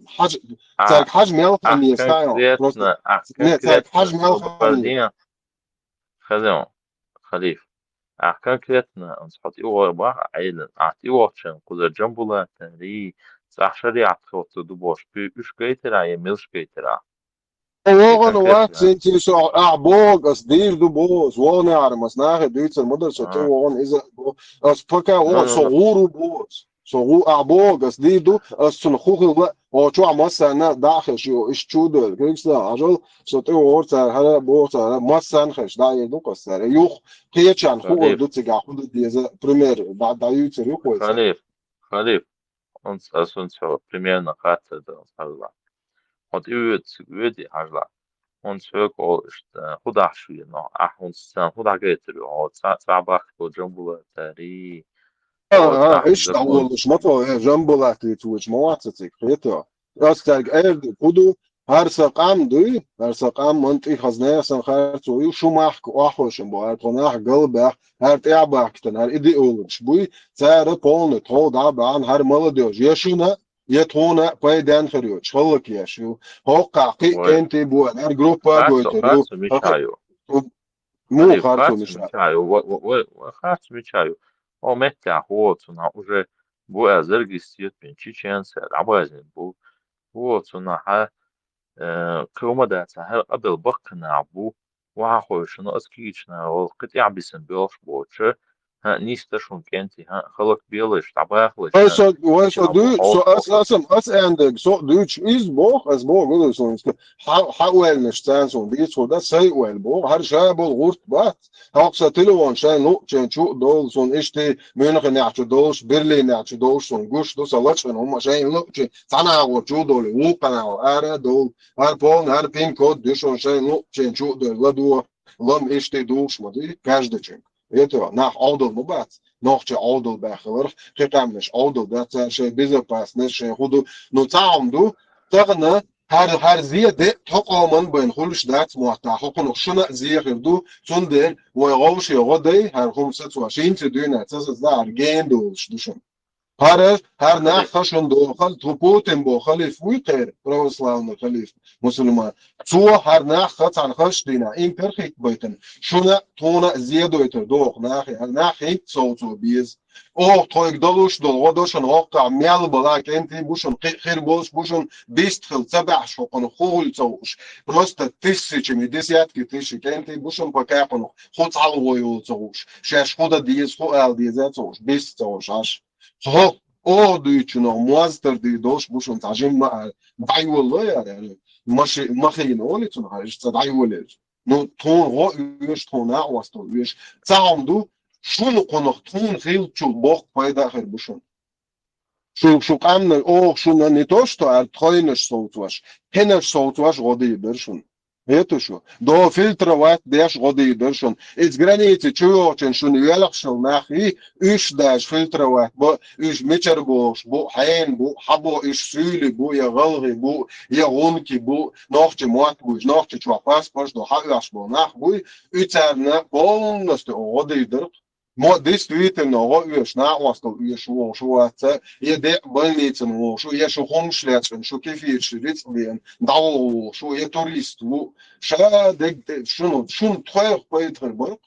حاجة царь حاجة ملخمية ستايل просто нет царь حاجة ملخمية خذهم خليف конкретно نصحط إيوه بقى عيلن إيوه عشان قدر جنبه تنري صح شريعة خطة دبوش بيش كيترا يميلش كيترا Oğlan var çünkü şu boğaz değil du boğaz. O ne aramas? Nahe düğütür müdür? So te oğlan ize bu. As paka o soğuru boğaz. Soğu boğaz değil du. As sun hukukla o çoğu masana dahil şu iş çudur. Kırıksa acıl. So te orta hala boğaz hala masan heş dair du kasar. Yok kıyaçan hukuk du tıga hudu diye primer da düğütür yok o. Халиф, он все примерно как-то сказал. Вот и хажла. Он человек, что куда шли, но он сам куда говорит, вот сабах по джамбула тари. ايش اول مش مطو جنبلاتي توج مواتتك خيتو راستك ارد كودو هر سقام دوي هر سقام منطقي خزنه سن خارتو يو شو ماخ واخوشن بو هر قناح قلبه هر تعباكتن هر ايدي اولش بوي سار بون تو دا بان هر مالديوج يشونا يتونا بايدان خريو تشلك يشو هوقا قي انت بو هر جروبا دويتو مو خارتو مش خارتو مشايو او متى هو تنا уже بو зарегистрирует чеченцы абазин бу вот тна ха كومدا هل قبل بقنا بو واخو شنو اسكيچنا او قطع بسن بيلش بوچه ها نيستشون كنتي ها خلق بيلش طباخلش واسو دو سو اس اند سو دوتش از بوخ از بوخ گلو سو حاول نشتان سو دي سو دا سي ويل بو هر شاي بول غورت بات هاقسا تلوان شاي نو چن چو دول سون اشتي ميونخ نعچو دوش برلين نعچو دوش سون گوش دو سلچن هم شاي نو چ تانا غورچو دول و قنا اره دول هر بون هر пин код дешон шай ну чен чу дол ладу лам иште душ моди каждый чен это nach аудол мубат нохче аудол бахвар хитамнеш аудол да шай безопасность шай худу ну таамду тагна هر زيادة تقامن بين خلش دات معتا حقن شنا زيادو تندر ويغوش يغدي هر خمسة وعشرين تدين أساس زار جين دوش دوشن هر نخشن داخل تبوتن با خلیف وی غیر православный خلیف مسلمان تو هر نخت عن خش دینا این پرخیک بیتن شونه تونا زیادویتر دوخ نخی هر نخی صوتو بیز او تویک دلوش دلوا دوشن واقع میل بلاک انتی بوشن خیر بولش بوشن 20 خل 7 شقن خول توش просто тысячами десятки тысяч انتی بوشن پاکن خود علوی توش شش خود دیز خو ال دیز توش 20 توش اش خب او دویچون موازتر دیدوش بوشون تاجم دعی والله يعني مخين اولتون هاش تدعي ولا نو تون رو يش تون اواستو يش تعمدو شنو قنختون خيل چو باق پایدا خیر بوشون شو قامن او شنو نتوش تو ارتخاينش صوتواش هنش صوتواش غدي برشون Это что? До фильтровать деш годы дершон. Из границы чего очень шун велакшил нахи иш деш фильтровать. Бо иш мечер бош, бо хайн, бо хабо иш сюли, бо я галги, бо я гонки, бо нахче мат буш, нахче чвапас пош до хагаш бо нах буй. Уцерна полностью годы дер. Мо действительно гоюш на остал иш во шо это. Я де больница во шо я шо хомшлячен, шо кефирш рицбен, дал шо я турист во ша де шуну твоих поэтр был.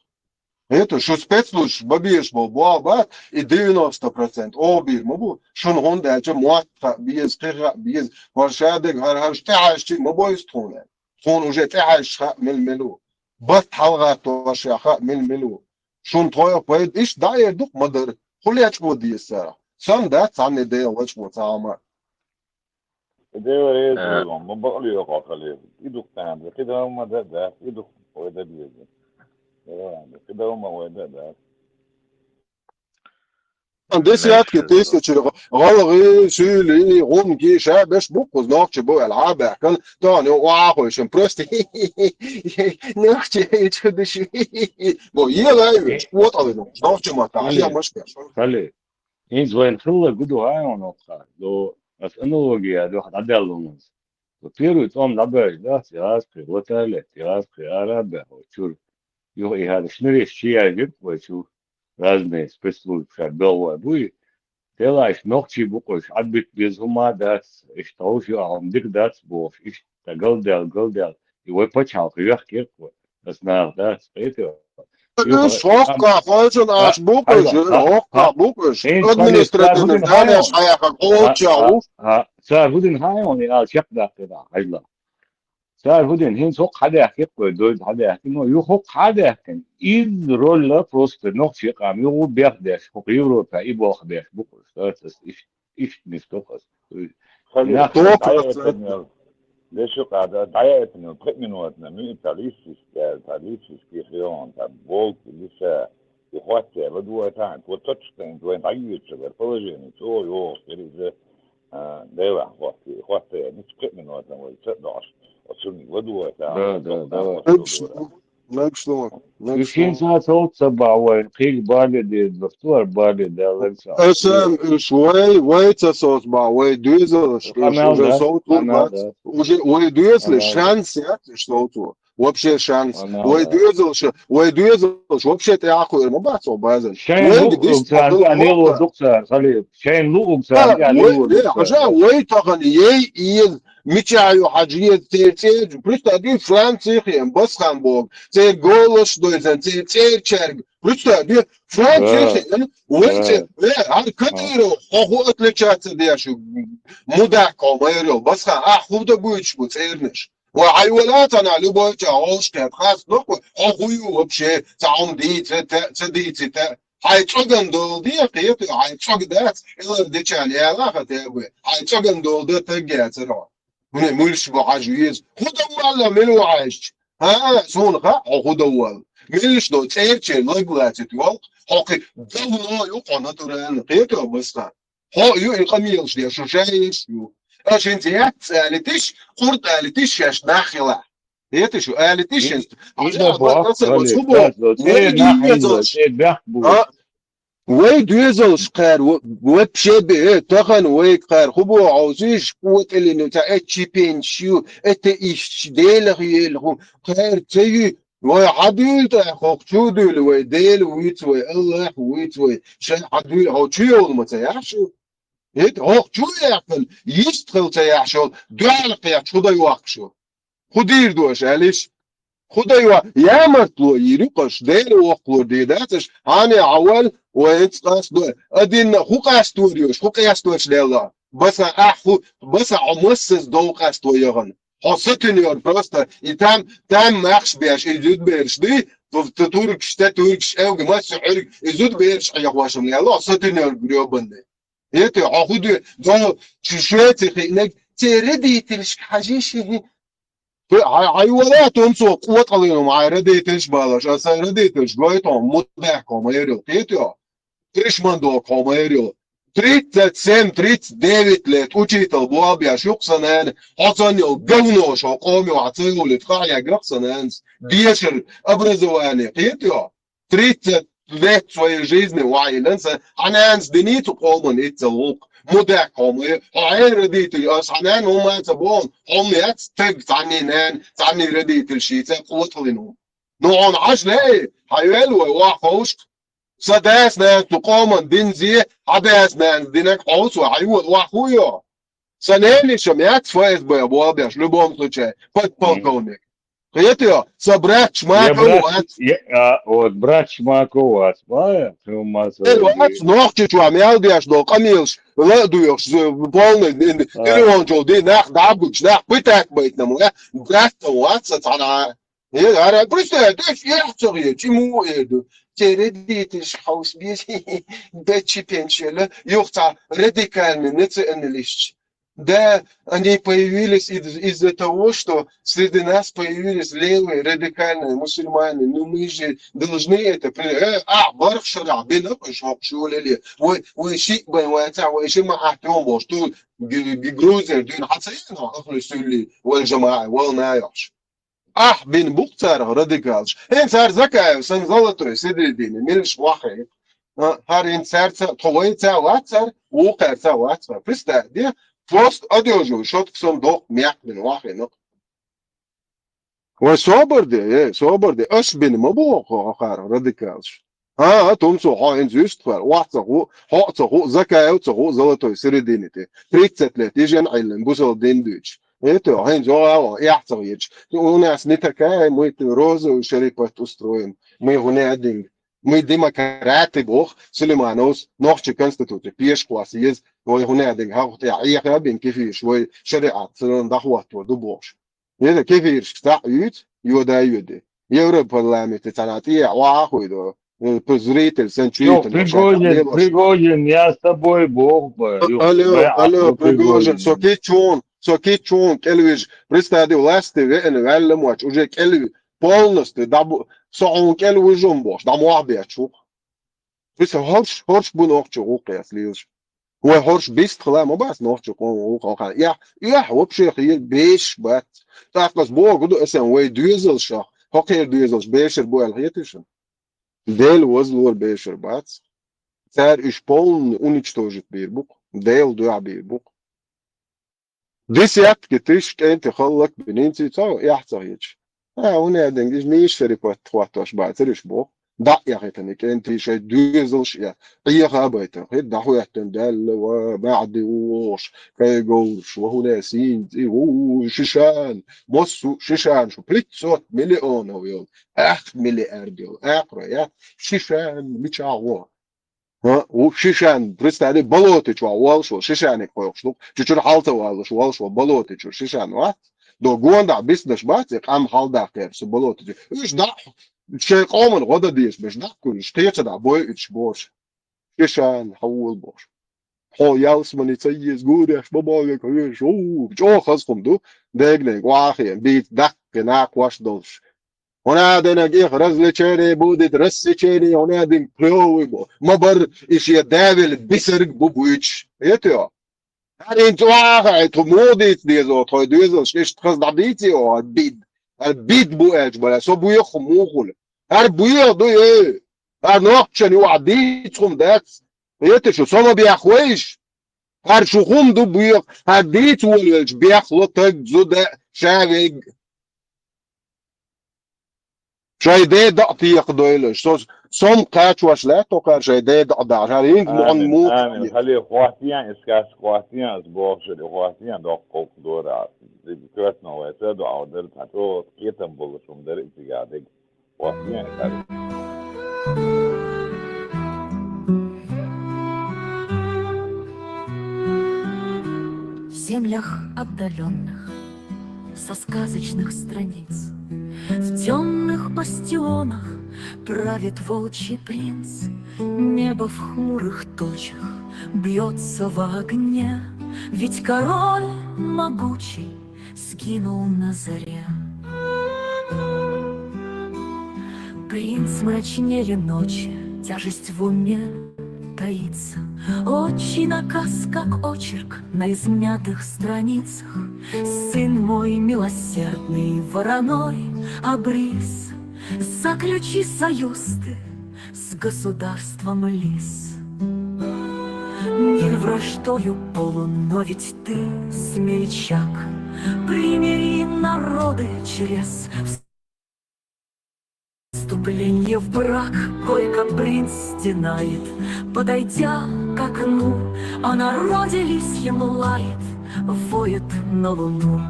Это шо спецслужб бабиш был баба и 90% обир мобу шун хонда че муатта без кыга без варшадек har штаашти мобойстуне. Хон уже тааш мелмелу. Бат халгат вашаха мелмелу. شون توی باید ایش دایر دوک مدر خلیج بودی سر سان ده تانی ده وش متعامل ده ورید ما بقولی قاخلی ایدوک تام كده هم ده ایدوک وده بیزه كده هم وده ده ديسيات كتيس غلغي سيلي غمكي شابش بوكوز نوكش بو العاب كان تاني واخو شن بروستي نوكش يتشدش بو يلا وات على نوكش ما تعالي مش خلي إنز وين خلّ جدو هاي ونوقع لو أنالوجيا لو حد عدلونس وبيرو توم نبأ ده تياسك وتالي تياسك عربة وشور يو هذا شنو الشيء يجيب وشو разные спецслужбы белые буи делаешь ногти буквально отбит без ума да что уже он дик да бог и голдел и вы почал вверх кирку знал да это шока хочет аж буквально административный далее шаяха колчау صار بدن هاي وني قال شق ده كده هايلا صار هودين هين سوق حدا يحكي دول حدا يحكي إنه يخوق حدا يحكي إذ رولا بروست نوخ قام يغو بيخدش فوق يورو فايبو خدش بقول ستارتس إيش نستوخس خلي ناخد ليش قاعد دعاية إنه تقل من وقتنا مين تاريخ كيخيون تبوك لسه يخواتي بدو تاعن وتشتين دوين تعيش شغل فوجين تو يو كريزة دايوا خواتي نتقل من وقتنا ويتقدعش وصلني بدو تاعن يمكن صوت سبع وقيل بالد الدكتور بالد ده اسم شوي ويتصوت با ويدوزلش уже صوته ويدوزل шанс что вообще шанс ويدوزلش вообще تاعو المبعث بعض شين لوق انيلو دكتور خلي شين لوق انيلو عشان ويتغن يي ميتشايو حاجيه تيتي просто دي فرانسي بس خامبورغ تي голос دوزن تي تشرج просто دي فرانسي وانت هذا كثير هو отличается ديشو مداكو مايرو بس اخو ده بوش بتيرنش وحيولات انا لبو تعوش كخاص نوكو اخويو вообще تعوم دي تدي هايتشوغن دول دي قيت هايتشوغ دات الا ديشان يا لا فتابو هايتشوغن دول ده تجات رو من مولش بحاجيز خدوا ولا ملو عايش ها سونخا خدوا ملش دو تيرچه لغلات تول حقي دولو يقنا تران قيتو بس هو يو القميلش دي شوشايش يو عشان تيات قالتش قرط قالتش ياش داخله هي شو قالتش ويدوزل شقار وبشبه تخن ويقار خبو عوزيش قوت اللي نتا اتشي بينشيو اتا ايش ديل غيل قار تي وعديل تاخوك تودل ويديل ويتوي الله ويتوي شان عديل هو تشيو المتياشو هيك هوك شو يعقل يشتغل تياشو دوالق يا شو ضيواقشو خدير دوش عليش خدايوا يا مرتلو يريقش دير وقلو ديداتش هاني عوال ويتقاس دو ادين خوقاس توريوش خوقاس توش ديلا بس اخو بس عمسس دوقاس تو يغن حسيتني просто и там ماخش بيش يزود بيرش دي توركش توركش او ما سحرك يزود بيرش يغواشم يلا حسيتني بريوبن يتي اخو دو شويتي خينك تردي تلش حاجيش حيوانات تنسو قوة قليلة مع رديتش بالاش أصلا رديتش قايتهم مدعكم يريو تيتيو تريش مندوكم يريو تريت تسم تريت ديفيد لت وشيت البوابيا شوقسنان حسن يقونوش وقومي وعطيو لتقاعي قرقسنان ديشر أبرزواني تيتيو تريت ذات شوية جيزني وعيلنسا عنانس دنيتو قومن إتسلوق مدعكم هاي رديتي أصحنان هما تبون هم يتستق تعني رديت الشيء قوة لنهم نوعون عجلة حيوالوا واحوش سداس نان تقومن دين زي حداس نان دينك حوش وحيوال واحويا سنالي شميات فايز بيابوابيش لبوم تلتشي بالكونك قيتيا سبراتش ماكو وبراتش ماكو وات الوقت نوختي شو عم يالديش دو قميلش لا دويش полный или он جودي ناخ دابوش ناخ بتاك بيتنا مو برات واتس على هي انا просто داش يحصري تيمو يدو تريديتش حوس بيسي بتشي بنشله يوختا радикальный националист. Да, они появились из-за того, что среди нас появились левые радикальные мусульмане. Но мы же должны это принять. барх шара, бинак, шо лили. Вы шик бенвата, вы шима ахтом, что Грузия, дин хацина, ахли сули, вал джамаа, вал наяш. بين بوختار радикалш. Эн цар закаев, сан золотой, сидридин, милш вахай. Har in царца, твоица вацар, укарца вацар. Представь, Fost adioju shot ksom dok miak bin wahino. وصابر دي اش بين مبوخ اخر راديكالش ها تمسو هاين زيستفر واحتو هاطو زكايو تو زلتو سيريدينيتي تريتسات يجن عيلن بوسل دين دوتش ايتو هاين جو يحتو يج وناس نتكاي مويت روز وشريبات устроим мы гунядинг мы демократы бог سليمانوس نوخش конституция пеш класс есть وهنادك هاخد عيقة بين كيفيش وشريعة سلون دخوات ودبوش هذا كيف يرشتاق يوت يودا يودي يوروب parlamente تناتيع واخويدو позритель сенчуитен Пригожин, я с тобой, Бог бы. алло Пригожин сокичун келвиж представьте власти вен веллемуч уже келви полностью дабу соон келви жумбош даму абячу بس هرش بو نوخچو قياس ليش هو هرش بيست خلا ما بس نوخچو قو يا هو بشيخ بيش بات تاقص بو قدو اسن وي دوزل شا هوكير دوزل بيشر بو الهيتشن ديل وزلور بيشر بات царь иш полный уничтожит бирбук дел дуа бирбук десятки тысяч انت خلق بنينتي تو يحتاج هنا دنجش ميش فريقات تواتوش بعترش بو ضع يا اخي تنك انت شي دوزلش يا هي خابيته هي دحو يحتندل وبعد وش كاي جوش وهنا سين وشيشان مصو شيشان شو بليتسوت مليون ويوم مليارديو يا شيشان بيتشاو وشيشان بريستادي بلوتي شو والشو شيشانك قوشلو تشور حالته والشو بلوتي شو شيشان وات دو غوندا بيسدش باتك ام حالدا خير سو بلوتي ايش دا شيء قومن غدا ديش باش دا كل شتي تدا بوي اتش بوش شيشان حول بوش هو يالس مني تسيز غوريش بابا كايش او جو خاصكم دو دغني واخي بيت دك ناك واش دوش هنا دنا جي رزلچيني بودت رسچيني هنا دين بلو مبر ايش يدابل بيسرق بوبويتش يتيو هذه انت واخي تموديت ديزو توي ديزو شيش تخز دبيتي او البيت بو اج بلا سو بو يخموخل هر بو دو ايه هر نوخشن يوعديتكم دات يتشو سوما بيخويش هر شخوم دو بو هر ديت ولج بيخلطك زود شاغي شايدي دقتي يقدويلش سوم قاچ واشلا توقع شايدي دقدع شارين مون مو آمين خلي خواتيان اسكاس خواتيان اسبوخ شدي خواتيان دوقوك دورا زي بكرتنا ويسادو عودل تاتو كيتم بولشم درق تيجادك خواتيان اسكاس В землях отдаленных, со сказочных страниц, в темных бастионах правит волчий принц. Небо в хмурых тучах бьется в огне, ведь король могучий сгинул на заре. Принц мрачнее ночи, тяжесть в уме таится, отчий наказ, как очерк на измятых страницах. Сын мой милосердный вороной обрис, заключи союз ты с государством лис. Мир враждою полон, но ведь ты смельчак, примири народы через вступление в брак. Горько принц стенает, подойдя к окну, о народе лисьем лает, воет на луну.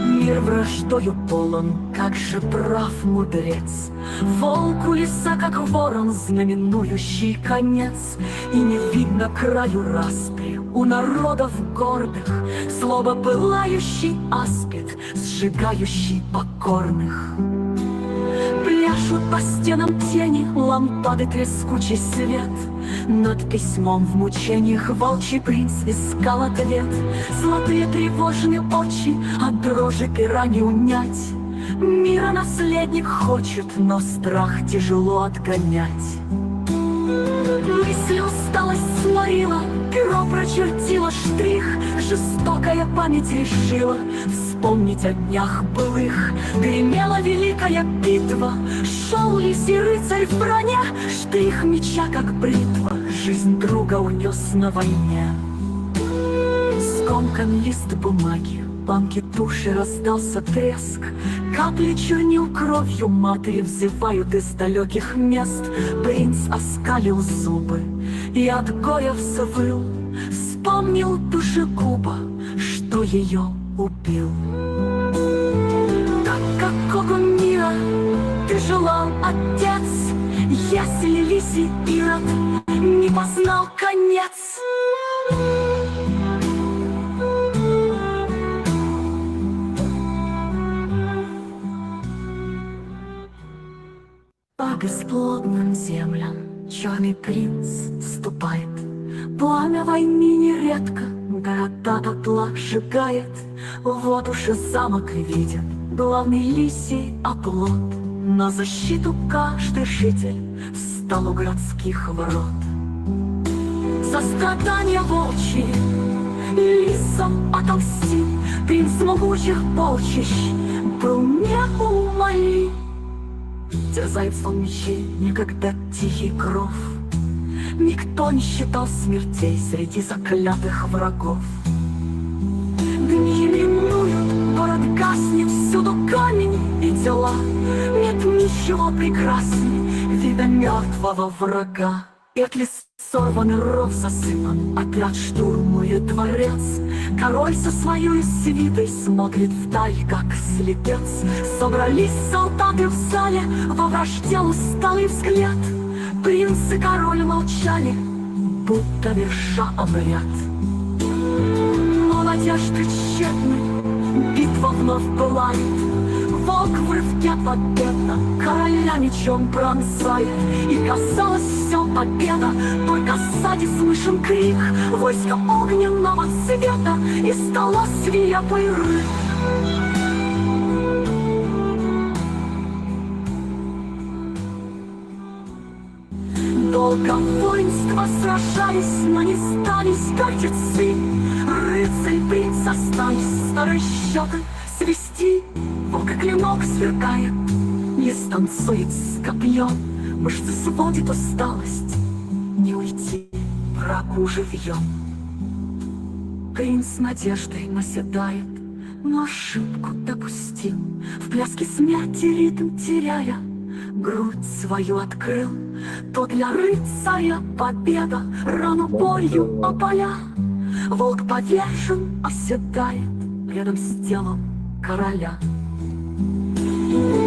Мир враждою полон, как же прав мудрец, волк у леса, как ворон, знаменующий конец. И не видно краю распри у народов гордых, злоба пылающий аспид, сжигающий покорных. Пляшут по стенам тени, лампады трескучий свет. Над письмом в мучениях волчий принц искал ответ. Золотые тревожные очи от дрожи пера не унять. Мира наследник хочет, но страх тяжело отгонять. Мысль усталость сморила, перо прочертило штрих. Жестокая память решила вспомнить о днях былых. Гремела великая битва, шел лисий рыцарь в броне. Штрих меча, как бритва, жизнь друга унес на войне. Скомкан лист бумаги, банки туши, раздался треск. Капли чернил кровью матери взывают из далеких мест. Принц оскалил зубы и от горя взвыл, вспомнил душегуба, что ее убил. Так какого мира ты желал, отец, если лисий Ирод не познал конец? бесплодным землям черный принц ступает. Пламя войны нередко города дотла сжигает. Вот уж и замок виден, главный лисий оплот. На защиту каждый житель встал у городских ворот. За страдания волчьи лисам отомстил. Принц могучих полчищ был неумолим. Терзает сон мечей никогда тихий кров. Никто не считал смертей среди заклятых врагов. Дни минуют, город гаснет, всюду камень и тела. Нет ничего прекрасней вида мертвого врага. Петли сорваны, ров засыпан, опять штурмует дворец. Король со своей свитой смотрит вдаль, как слепец. Собрались солдаты в зале, во вражде усталый взгляд. Принц и король молчали, будто верша обряд. Но надежды тщетны, битва вновь пылает. Волк в рывке победно короля мечом пронзает. И казалось, все победа, только сзади слышен крик войска огненного цвета, и стала свирепый рык. Долго воинства сражались, но не сдались гордецы. Рыцарь принц остались старые счеты свести. Волк клинок сверкает, не станцует с копьем. Мышцы сводит усталость, не уйти врагу живьем. Принц надеждой наседает, но ошибку допустил. В пляске смерти ритм теряя, грудь свою открыл. То для рыцаря победа рану болью опаля. Волк повержен, оседает рядом с телом короля.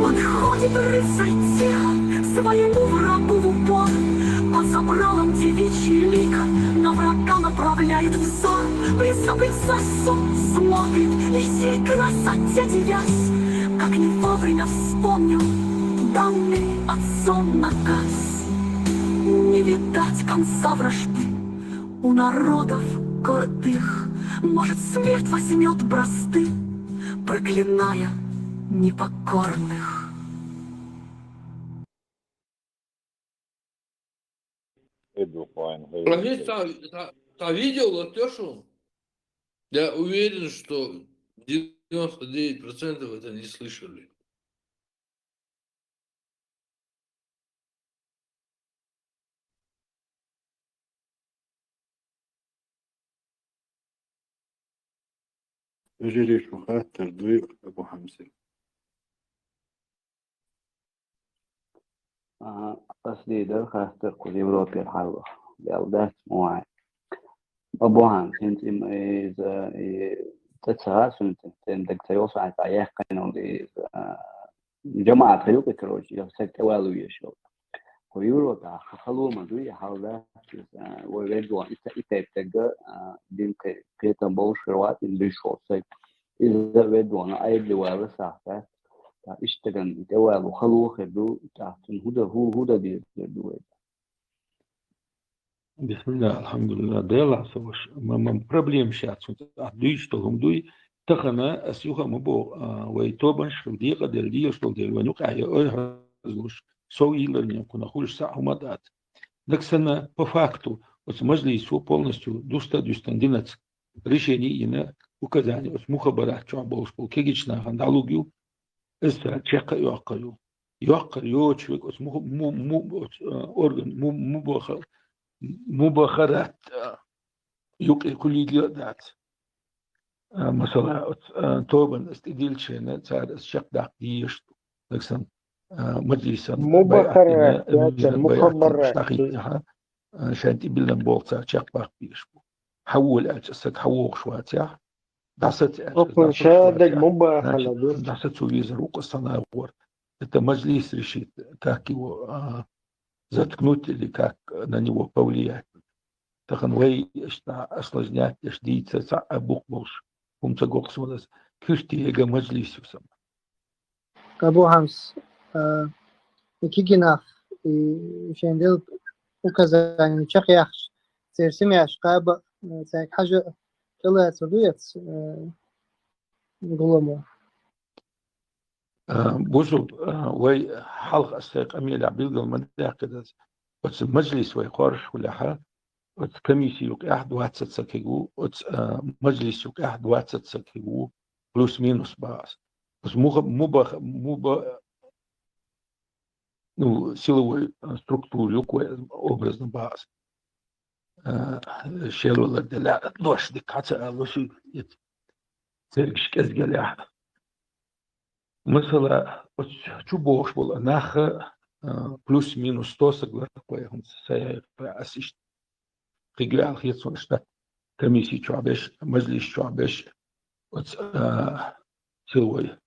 Подходит рыцарь тихо своему врагу в упор. Под забралом девичьи лика на врага направляет взор. Принца принцессу смотрит, лисей красоте девясь. Как не вовремя вспомнил данный отцом наказ. Не видать конца вражды у народов гордых. Может, смерть возьмет бразды, проклиная непокорных. Проверь, та видео, Латешу? Я уверен, что 99% это не слышали. جري شوخات تردوي أبو حمزة. قصدي ده خاطر كل يوروبي الحلوة بأودات مواعي أبوها كنت إذا تتساسن تندك تيوصل عن تعيق كانوا جماعة خيوك كروج يفسك توالو يشوف ويوروبا خلوا مدوي حالا ويردوا إتايتجا دين كيتن بوشروات بيشوفك إذا ويردوا أي دوار ساعة اشتغل دوال وخلوا خدو تحتن هدا دي بسم الله الحمد لله ديلا سوش ما проблем сейчас дуй что гумдуй тахана асюха мабо ويتوبن شو دي قدر دي شو دي ونوقع يا разлуш соуилерня куна хуш саумадат даксана по факту вот мажлису полностью дустандинец решение и указание вот мухабарат что был кегична андалугию это чека юакаю человек вот орган مباخرات يقل كل جلدات مثلا توبن استديل شيء صار الشق داقيش لكن مجلسا مباخرات مخبرات شانتي بلن بولتا شق باقيش حول أجسد حوق شواتيا دعست شادق مباخرة دعست سويزروق الصناور это مجلس решит как его заткнуть или как на него повлиять. Так он осложнять, ждите, обухбуш, умца гоксвалас, кюштиега маджлисюсам. Абу Хамс, кигинав, شين دل وكذا شخ يخش سيرسم يخش قاب ساك حاجة كلا تردويت نقولمو بوزو وي حلقة استيق أميل عبيد المداقدة وتس مجلس وي قارش ولا حا وتس كميسي يوك أحد واتسات سكيغو وتس مجلس يوك أحد واتسات سكيغو بلوس مينوس باس بس مو ну, силовой структуре, образно баз. Шелула деля дош диката лоши церкш кезгеля. Mesela чубош был наха плюс-минус 100 согласен с асист. Региал хитсон что комиссии чуабеш, мажлис чуабеш, вот силовой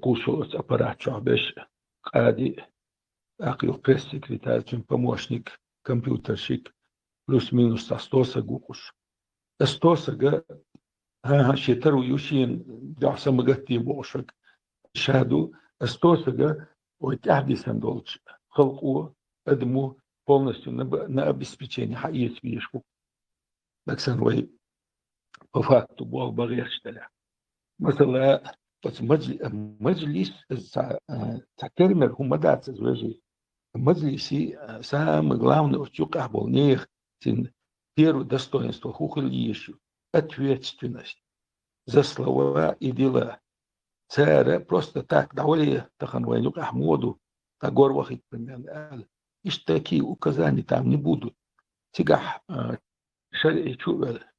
кусу аппарат чуабеш, قاعد أقيل بريس سكرتير كم помощник компьютерщик плюс-минус 100 гукуш. 100 شيترو يوشين دعسة مغتي بوشك شادو 100 ويتحدث عن دولش خلقوه أدمو полностью на обеспечение حقيقة بيشكو لكن وي по факту بول بغير شتلا مثلا مجلس تكرمر هم دات زوجي مجلسي самый главный утюг болних тин первое достоинство хухлиещу ответственность за слова и дела царя просто так довольно таханвайнук Ахмоду тагор вахит примерно иш такие указания там не будут тигах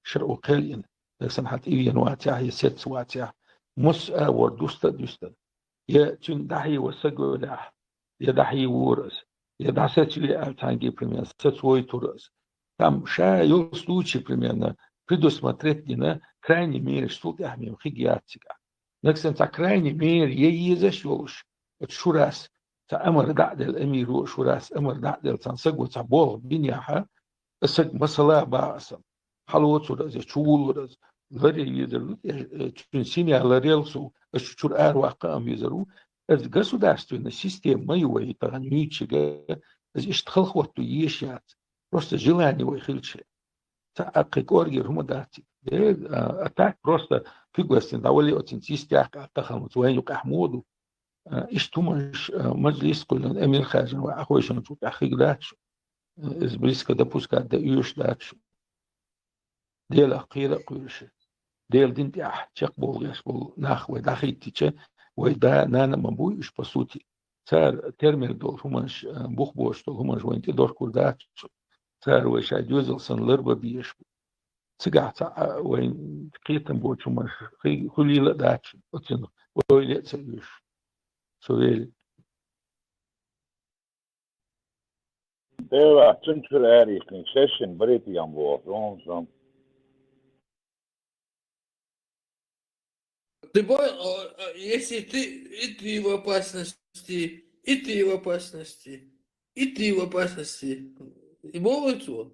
شرع قليل سمحت إيان واتع يسيت واتع مس وردوستا دوستا يا تون دحي وسجولا يا دحي ورس يا دحسات لي أتانجي примерно свой турас там ша ёл случай примерно предусмотреть крайней мере что я имею хигиатика наксен та крайней мере я езашёлш от шурас та амр дa'd الأمير وشورас أمر دa'd تنسجو تبول بنياها السج مسلا باسم حلوت ورز شول ورز غير يدرو تنسيني على ريلسو الشور واقام يزرو از государственная система его и таганючига از اشتخل خطو يشات просто желание его хилче تحقق оргер humадати атак просто фигуастин довольно очень систяк тахамут وينك أحمودو اشتمش مجلس كل أمير خارجن وأخويشن شو تحقيق داتشو از близко допускать до юж датшу ديل أخيرا قرش ديل دين تيح تشق بولغاش بول ناخوي داخيتيچه ويدا نانا مبوي إش بسوتي صار ترمير دول همش بوخ بوش دول همش وينتي دور كرداتشو صار ويش عدوزلسن لربا بيش تسقع وين قيتن بوش همش خليل داتشو وتنو ويلي تسيوش سويل Det var centralärikning session började jag vara från Ты понял, если ты в опасности, и ты в опасности, и ты в опасности, и болото.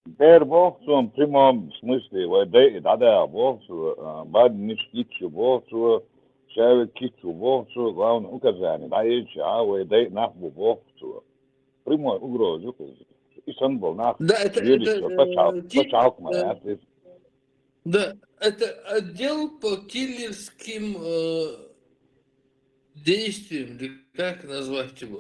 Der Boxum primum смысле, вот да, Boxу, бад ничего Boxu, شايف كيتو Boxu, главное указание, да эти, вот да нахбу Boxu, прямо угрозу, Истанбул нах, Да, это почалк моя, да, это отдел по киллерским действиям, или как назвать его,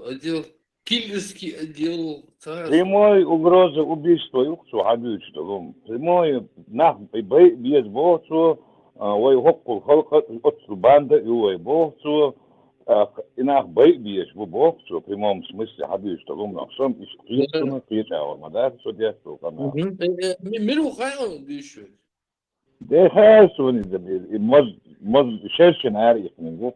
киллерский отдел. Прямой угроза убийства юксу хадючту, прямой нах без Boxu, وي هوكل خلق أصل باندا يوي بوكسو إناخ بيش بوكسو بريموم سمسي حبيش تقوم نقصم إشقيتنا قيتها والمدار سودياتو كمان منو خايون بيشو ده خاصوني زميل مز شاشن عارف نقول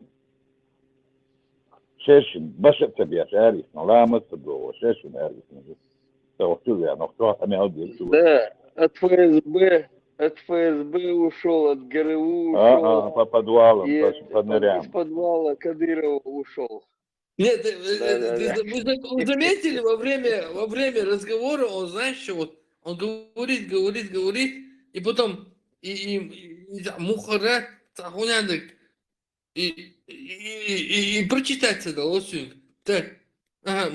شاشن بس تبيات عارف لا مصدق شاشن عارف نقول توصل يعني نقطة أنا أودي да от ФСБ ушел, от ГРУ ушел. По подвалам, по норям. Из подвала Кадырова ушел. Нет, вы заметили, во время разговора, он, знаешь, что вот, он говорит, и потом, мухарат, и прочитать это, Так. Ага,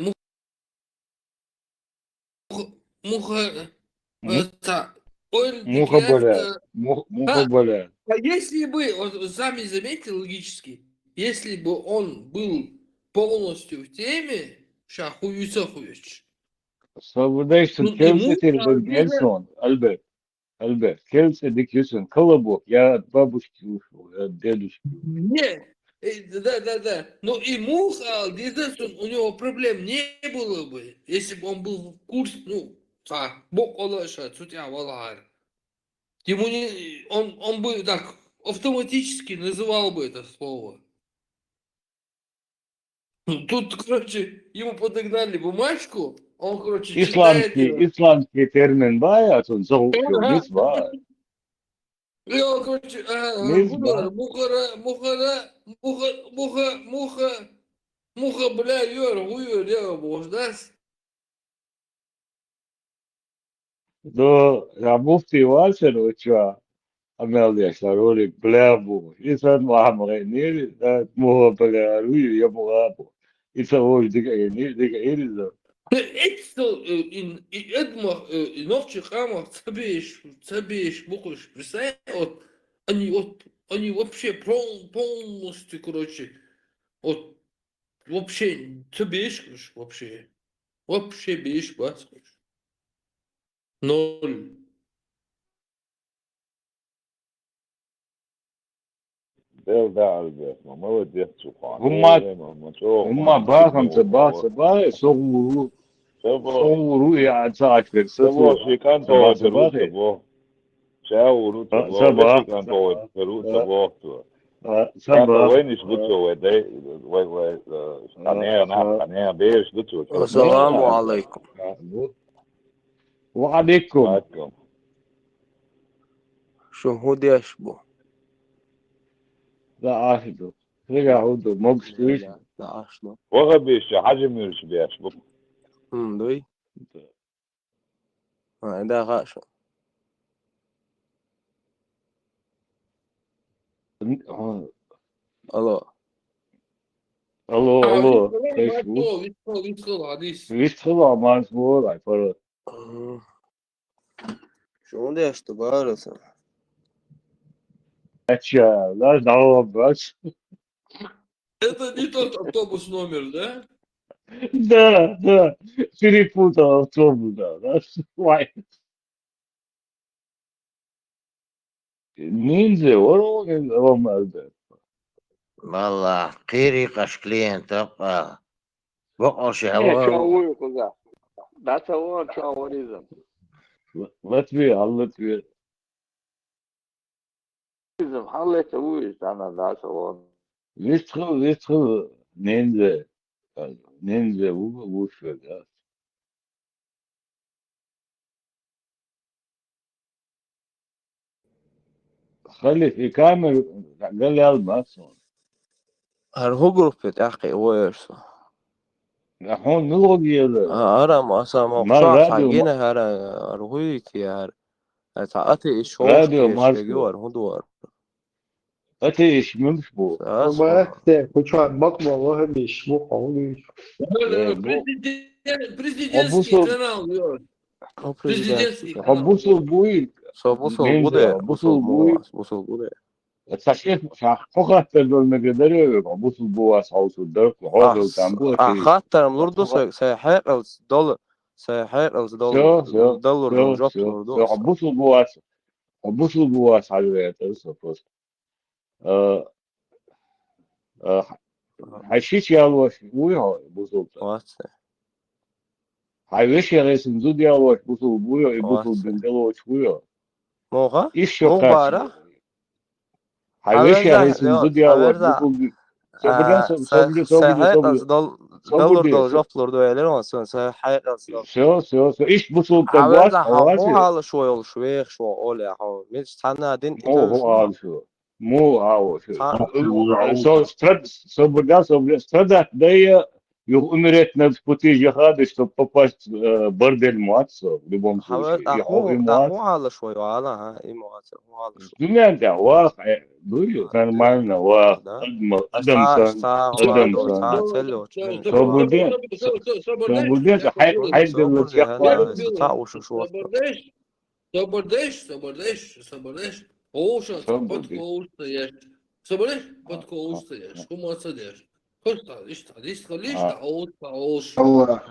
муха... Это... Муха болят. Муха болят. А если бы, вот сами заметили логически, если бы он был полностью в теме, ща хуюца хуюч. Sabırdaysın. Ну, Kimse terden видно, gelsin. Albert. Kimse dikiyorsun. Kalabalık. Ya babuşki ушел, ya дедушки. не, да. Но и муха, у него проблем не было бы, если бы он был в курсе, ну, бог Аллаша, цутя валар. Ему не, он бы так автоматически называл бы это слово. Тут, короче, ему подогнали бумажку, он, короче, читает ее. İslamski termin var ya. Nis var. И он, короче, Nis var. муха, бля, хуё, дело, можно. Do ya mufti varsa o çağ. Ameliyatlar öyle bile bu. İnsan muhammeden neydi? Muhabbele arıyor ya muhabbe. İnsan o dike eriz. Эдмах, новчи хамах, цабиш, букуш, представляешь, вот, они вообще полностью, короче, вот, вообще, цабиш, вообще бишь, бас, ноль. Да, Albert, молодец, Чухан. Umma bakın sabah soğuru ya saat verse Sabah şekan sabah sabah. Şauru sabah şekan sabah. sabah وين يشبطوا ودي قناة بير يشبطوا السلام عليكم. وعليكم شو هو يشبه؟ لا عاهدوا رجعوا دو مبشتوش لا أصلا. وغبيش حجم يشبيش بك دوي ده غاشو. الله ويدخل عمان سمور عفرت شو ده اشتبارس أشياء لا دعوة بس Это не тот автобус номер, да? да перепутал автобус да ниндзя ورا Albert والله قيري قشكلين تبقى بقر Не, شهوة чего куда? Да того, чего ризом. Латвия Ризом, халлет уйш, она да того. يدخل نينزا وش ده خلي في كامل قال لي الماسون هر هو جروبت أخي ويرسو الحين نلغي هرا ما سامع ما قشاع راديو حقينا هرا هرويك يا هر تعطي إشوش راديو كيش ماسكو يجور هدور أتى إيش ممشبو ما كنت بقبل والله مش مو قوي Президентский канал, Лёш. هو Президентский بريزيدنت канал. حبوسو بوي بوصل نينزا بوده حبوسو بوي بوصل بوده صحيح حقوق تدل مقدرة حبوسو بوا صوتو درك وحوض وتنبو أتى خاطر ملوردو سيحيق الدولار سيحيق الدولار جوب لوردو حبوسو بوا على تلسفوس حشيش يالوش ويا بوصلت واتس حيوش يا رئيس نزود يالوش بوصل بويا يبوصل بندلوش ويا موغا إيش مو شقاش بارا حيوش يا رئيس Haverza نزود يالوش Haverza بوصل سيحيق الدولار جوب لوردو يلون سيحيق سو إيش بوصل تقواس Haverza مو حواسي هذا شوي ولا شوي شو أولي حو مش تنا دين مو هو شو مو هو شو تا سو سترد سو بدأ سترد دي умереть на пути джихада, чтобы попасть в бордель Муатса, в любом случае. И هو على شوي وعلى ها اي مؤثر هو على شوي Студенты, واقع нормально, واقع да قدم وادو سن تلو تشبين شو صوبودين صوبودين حيد صبر الشيخ جهلا استطاع وشو شو Соборнеш, Оушенска, под صوبودين стоишь. Соборнеш, под стоишь. Кума садишь. Хоста, лишь лишь, Оуш. الله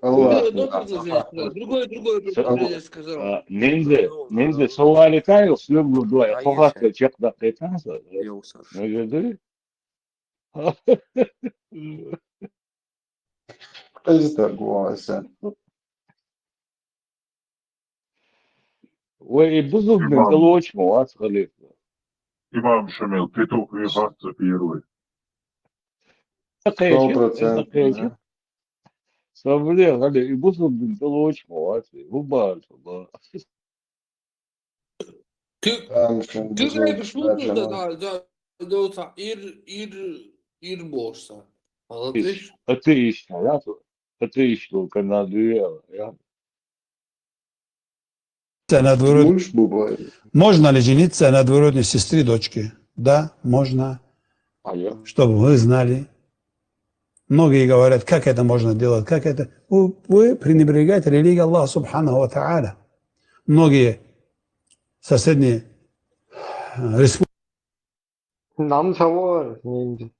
الله Одно предложение сказал, другое предложение сказал. ننزل سوالي تاي وسلوب دوي فقط تشيك دقيقة يوصل نجدري ازدق واسن ويبزوك من Имам, تلوش موات خليفة имам Шамил, петух вихаться первый. دقيقة 100%. صبري خلي يبزوك من تلوش موات وبارك الله Amşin Türkiye buzul beschlossen, başlaman. da ihr Borsa. Anladın? أتيش حياته أتيش لو كان هذا На двоюродной- Muş bu boy. Можно ли жениться на двоюродной сестре дочки? Да, можно. Чтобы вы знали. Многие говорят, как это можно делать, как это. Вы пренебрегаете религией Аллаха Субханаху Ва Тааля. Многие соседние республики. Нам того не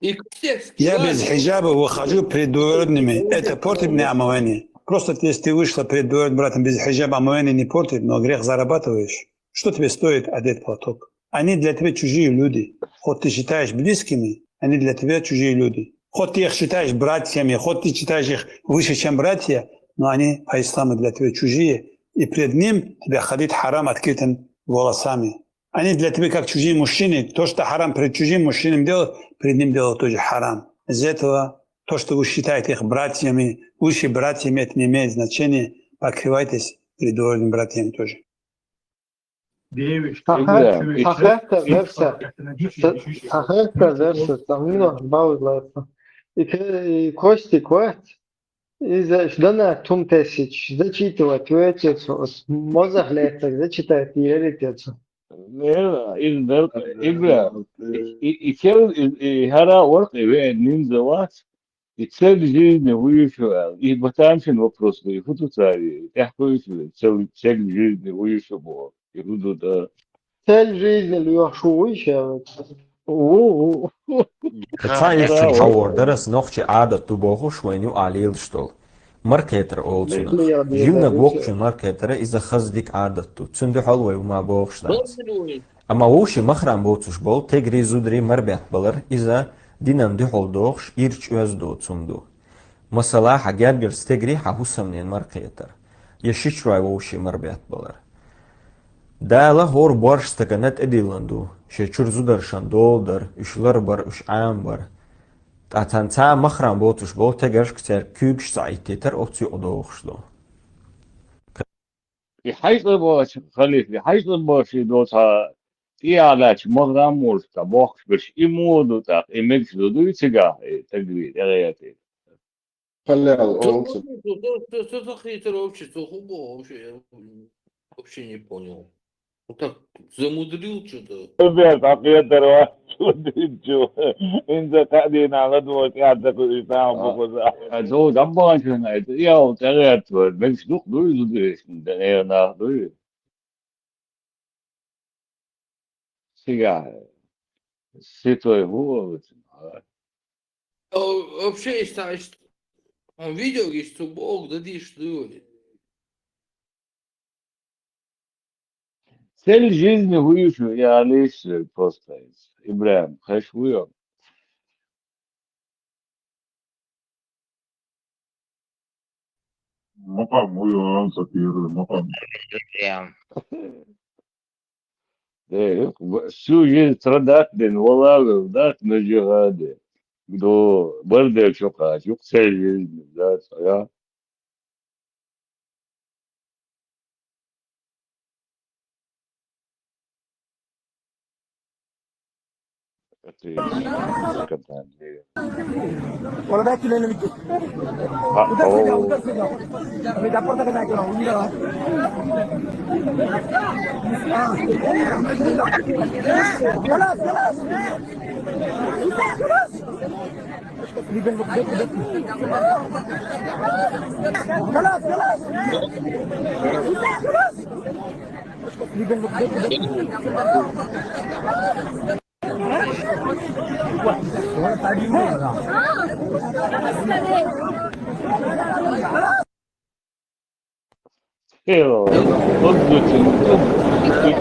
И контекст. Я без хиджаба выхожу перед двоюродными. Это портит мне омовение. Просто если ты вышла перед двоюродным братом без хиджаба, омовение не портит, но грех зарабатываешь. Что тебе стоит одеть платок? Они для тебя чужие люди. Хоть ты считаешь близкими, они для тебя чужие люди. Хоть ты их считаешь братьями, хоть ты считаешь их выше, чем братья, но они по исламу для тебя чужие. И перед ним тебя ходить харам открытым волосами. Они для тебя как чужие мужчины. То, что харам перед чужим мужчинам делать, перед ним делать тоже харам. Из-за этого то, что вы считаете их братьями, выше братьями, это не имеет значения. Покрывайтесь перед двоюродными братьями тоже. Ахехта верса, там немного баузлается. И Костик, вот, и ждана тум тысяч, зачитывать, отец, мозг лето, зачитает и отец. إبرة يكل هذا ورق بين نينزوات يتسال جيد ويشوال يبتامشن وبروس يفوتو تاري يحكوا يسوي تسال جيد ويشوبو يفوتو ده Цель жизни льёшующая. Tsaik fin hawardaras noqchi aadat tu bohush wenu alil shtol. Marketer olsuna. Yuna gwokchu marketer is a khazdik aadat tu. Tsundu halwe ma bohshtans. Ama wushi makhram botush bol tegri zudri marbet balar iza dinan duhol dohsh irch özdo tsundu. Masala hagerger stegri hahusamnen marketer. Yashishray wushi marbet balar. Dala hor barsh stakanat edilandu. Shechur zudar shandolder, ushlar bar ush am bar. Atanța măhram botuș bol tegerș kter kübş saiteter otsi odoğuşlu. يحيطب خليفة يحيطب شي دوتا يعلاش مغرام مولتا بوخش بش إمودو تاق إمكس دودو يتسقا تقريد أغياتي خلي على الأولسن. Что за хитро общество хубо вообще не понял. Он так замудрил что-то. بيت عقيدة واحد انتو انت قاعدين على دوت قاعد تقول اسلام بقول أزود أبغى شنو يا تغيرت بس دوق دوي دوي ده أنا دوي سيجا سيتو هو Вообще, считаешь, он видел, что Бог дадишь, что ли? цель жизни выше я лишь просто Ибраим хашвуем مقام ويوم سفير مقام. всю жизнь страдать ден والله ذاك نجي دو برضه شوكا شوك цель жизни да я Это когда где-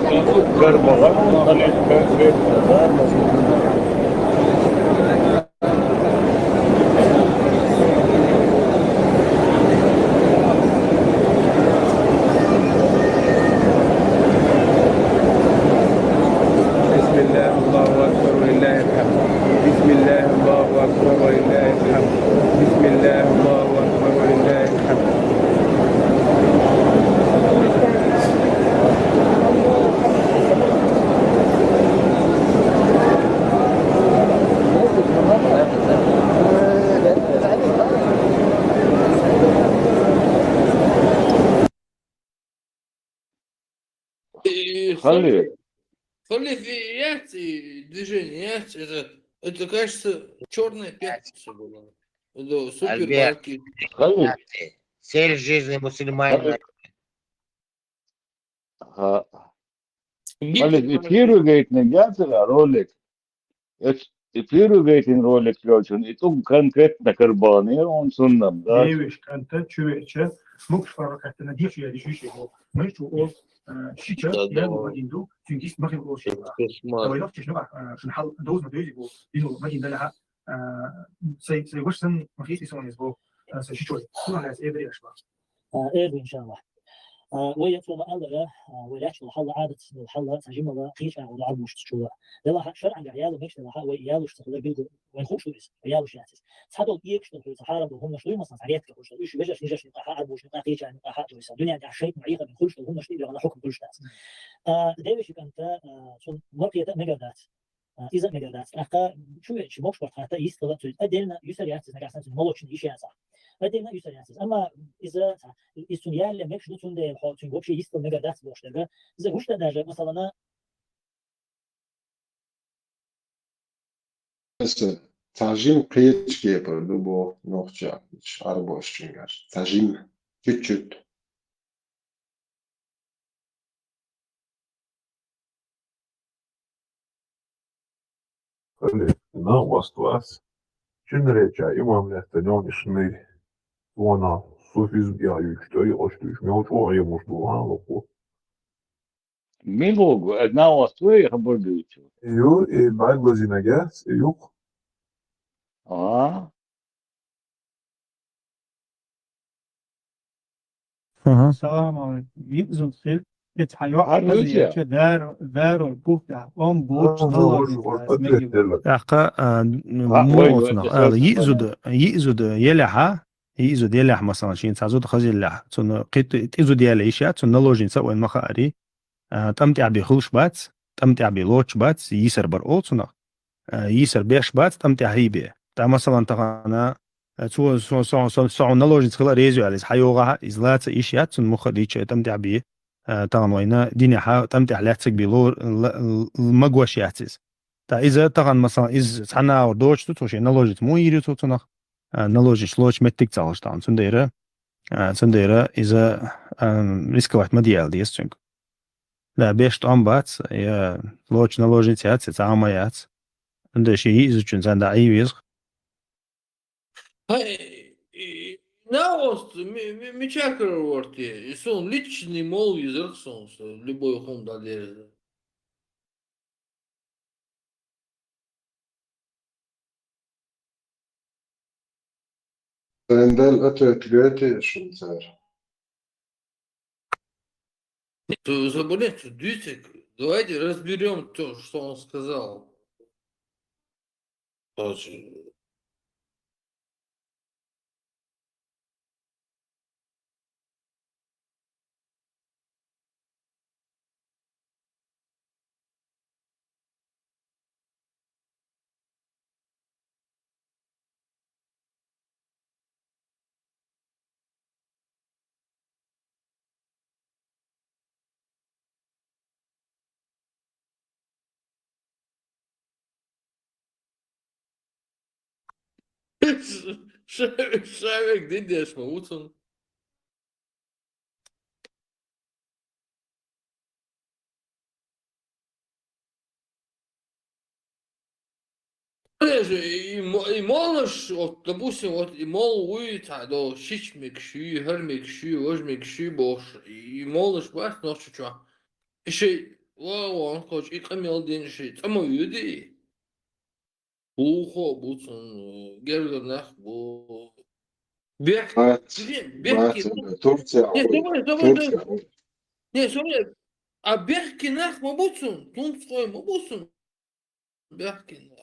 قدوة كربلاء خليك بسم الله الله أكبر ولله الحمد. بسم الله الله أكبر ولله الحمد. بسم الله الله أكبر ولله الحمد. خلي Холи движение, это кажется, черная пятница была. Да, Альберт, супермаркет. цель жизни мусульманина. خلي يطيروا جايت نجات رولك يطيروا جايت رولك لوشن يتوم كان كت نكرباني on sunnam da Jewish kanta çüveçe muk farakatına diş ya diş şey bu. Mectu o şiçe ya bu madindu çünkü bakın o şey var. Ama yok çeşme var. Şun hal doz mu diyor bu. Dinu madinda laha say وشن ما في سونيز bu. Say şiçoy. Kuna las evri yaşma. إيه إن شاء الله. ويطلب ما قال له ولاش الحل عادة الحل تجمع له قيش أو لعب مش تشوله ده شرعا عياله مش ده وياله اشتغل بيلد وينخوش ليس وياله شياتس صادوا يكشف في الصحراء وهم شوي مثلا عريات كوش ايش بيجش نجش نقاح ابو نقاح قيش نقاح تويس الدنيا دي شيء معيقه بنخوش وهم شيء على حكم كل شيء دايش انت شو مرقيه ميجادات اذا ميجادات اخا شو موش وقت حتى يستغل ادلنا يسريات نقاح مولوش يشي صح ادلنا يسريات اما اذا السوريال اللي مش نتون ده حاطين وبشي يستغل ميجادات بوشتغل اذا وش ده مثلا Tajim kıyıç yapıldı bu nokta. Hiç arboş çünkü. Tajim küçük. خلي ناقص واس شن رجع إمام لهتنون إشني وانا صوفيزم يا يشتري أشتري ميوت وعي مشروعا لقو ميلوغو ادنا وستوي خبر دويتو يو بعد بزينا جاس يوق السلام عليكم. يبزن خير يتحيوا عروسيا دار الكوفة أم بوش أخا موتنا يزود يلح مثلا شين تزود خزي اللح تون قيت تزود يلعيشات تون نلوجين سوى المخاري تمتع بخلش بات تمتع بلوش بات يسر برقول تون يسر بيش بات تمتع هيبه تا مثلا تغانا سو نلوجين تخلا ريزو على حيوغا إزلات إيشيات تون مخريتش تمتع بيه طبعا وينا ديني حا تمتع لاتك بلور المقوشياتيز تا إذا طبعا مثلا إذا تحنا ودوش توشي نلوجيت مو يري توتنخ نلوجيش لوش متك تعالش طبعا سنديرة إذا ريسكوات مديال ديس تشنك لا بيش طعم بات يا لوش نلوجيت يات تعاميات عند شيء إذا كنت عند أي ويزق Наост, мечакер ворте, сон личный мол язык солнца, любой хом дадер. Sendel ötüklüğü şunzer. То заболеть, Дюсик, давайте разберем то, что он сказал. Шавек, где дешь, мамутон? И молож, вот, допустим, вот и мол уит, а до шич микши, хер микши, вож микши бош, и молож бас ночь чё. Еще, он хочет, и камел день ши, само юди. Ухо, бутон, герганах, бу. Бехки, бехки. Турция, Не, Турция. не, смотри, а Бехкинах мабутун, тунской мабутун, Бехкинах.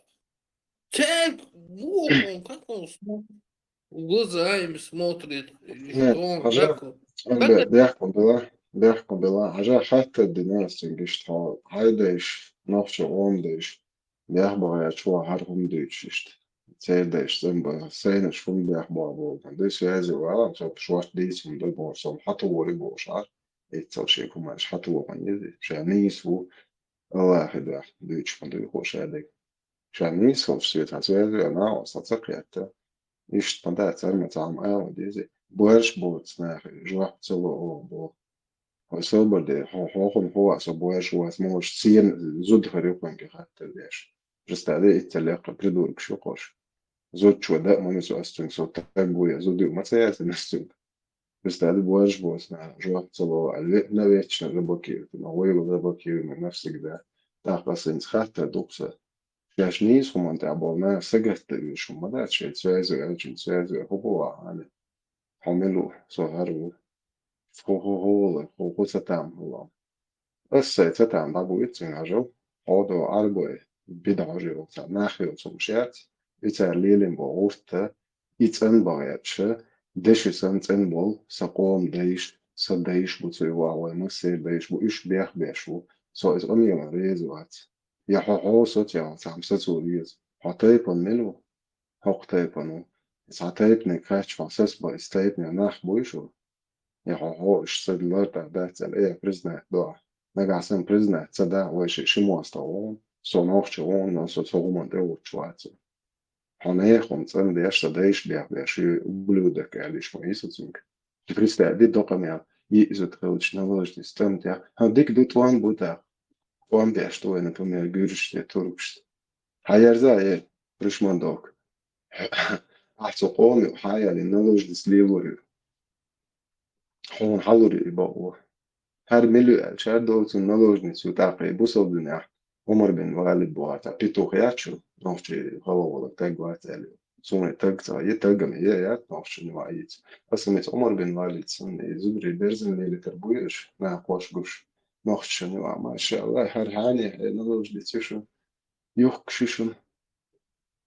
Человек, он как он смотрит, в глаза им смотрит, или что он, как он. بيحكم بالله عجا حتى الناس تنجشت هايداش نوفش اونداش بيحبوا شو هارهم ديشت تيداش زنبا سينش فم بيحبوا ابو ديش يازي وعلا شاب شواش ديس من دبو صم حتى وريبو شعر يتصل شيء كماش حتى وقن يزي شانيس و واحد واحد ديش من دبو شادك شانيس هو شيء تاسوي انا وصلت سقيته يشت من ده تعمل تعم ايوه ديزي بوهرش بوت ناخي جوح تسلو بو وصوبر دي هو صبوهرش هو اسمه سين زود فريقون كي حتى ديش جست عليه التلاقة بريدور كشو قوش زود شو ده ما نسو أستون سو تقوي زود ما تسيأس نستون جست عليه بوهرش بوت ناخي جوح تسلو على نبيتش نبوكي ما هو نبوكي من نفسك ده تاقص إنس حتى دوكسة شاش نيس هم أنت عبالنا سجت شو ما ده شيء سوازو أجن سوازو هو على حملو صهرو هو ستام هو بس ستام بابو يتسنجو هذا أربعة بدعجو ناخي وتمشيات يتعليلين بغوفتا يتسن بغياتش دش سنتن بول سقوم ديش سديش بتسوى ومسير ديش بو إيش بيخ بيشو سو إز أمي مريزوات يحو صوت يا سامسة سوريز حطيبن ملو حقتيبنو ساعتيبني كاتش فاسس با استيبني ناخ بويشو يحو إيش سدلر تعدات إيه بريزنا دوا نجا سن بريزنا تدا ويش شمو استوون سو نوخشون نسو سومن دو تشواتو هناخون سن ديش ديش بيخ بيشي بلودك عليش ما يسوتنك تفريستا دي دوقميا يزود خلش نولج ديستمتع هديك دوت وان بوتا وان بيشتو إن تومي جورش توركش هيرزا إيه بريشمان دوك أحسو قومي وحايا لنولج ديسليوري هون حضري يبقوا هر مليو شهر دولت النولج نسو تاقي بوصل دنيا عمر بن غالب بواتا بيتو خياتشو نوفشي غلو ولا تاقوات علي سوني تاقتا يتاقم هي نوفشي نوعيت أسميت عمر بن غالب سنة زبري برزن ليلة تربويش ناقوش قوش نوفشي نوع ما شاء الله هر هاني نولج ديتيشو يوخكشيشو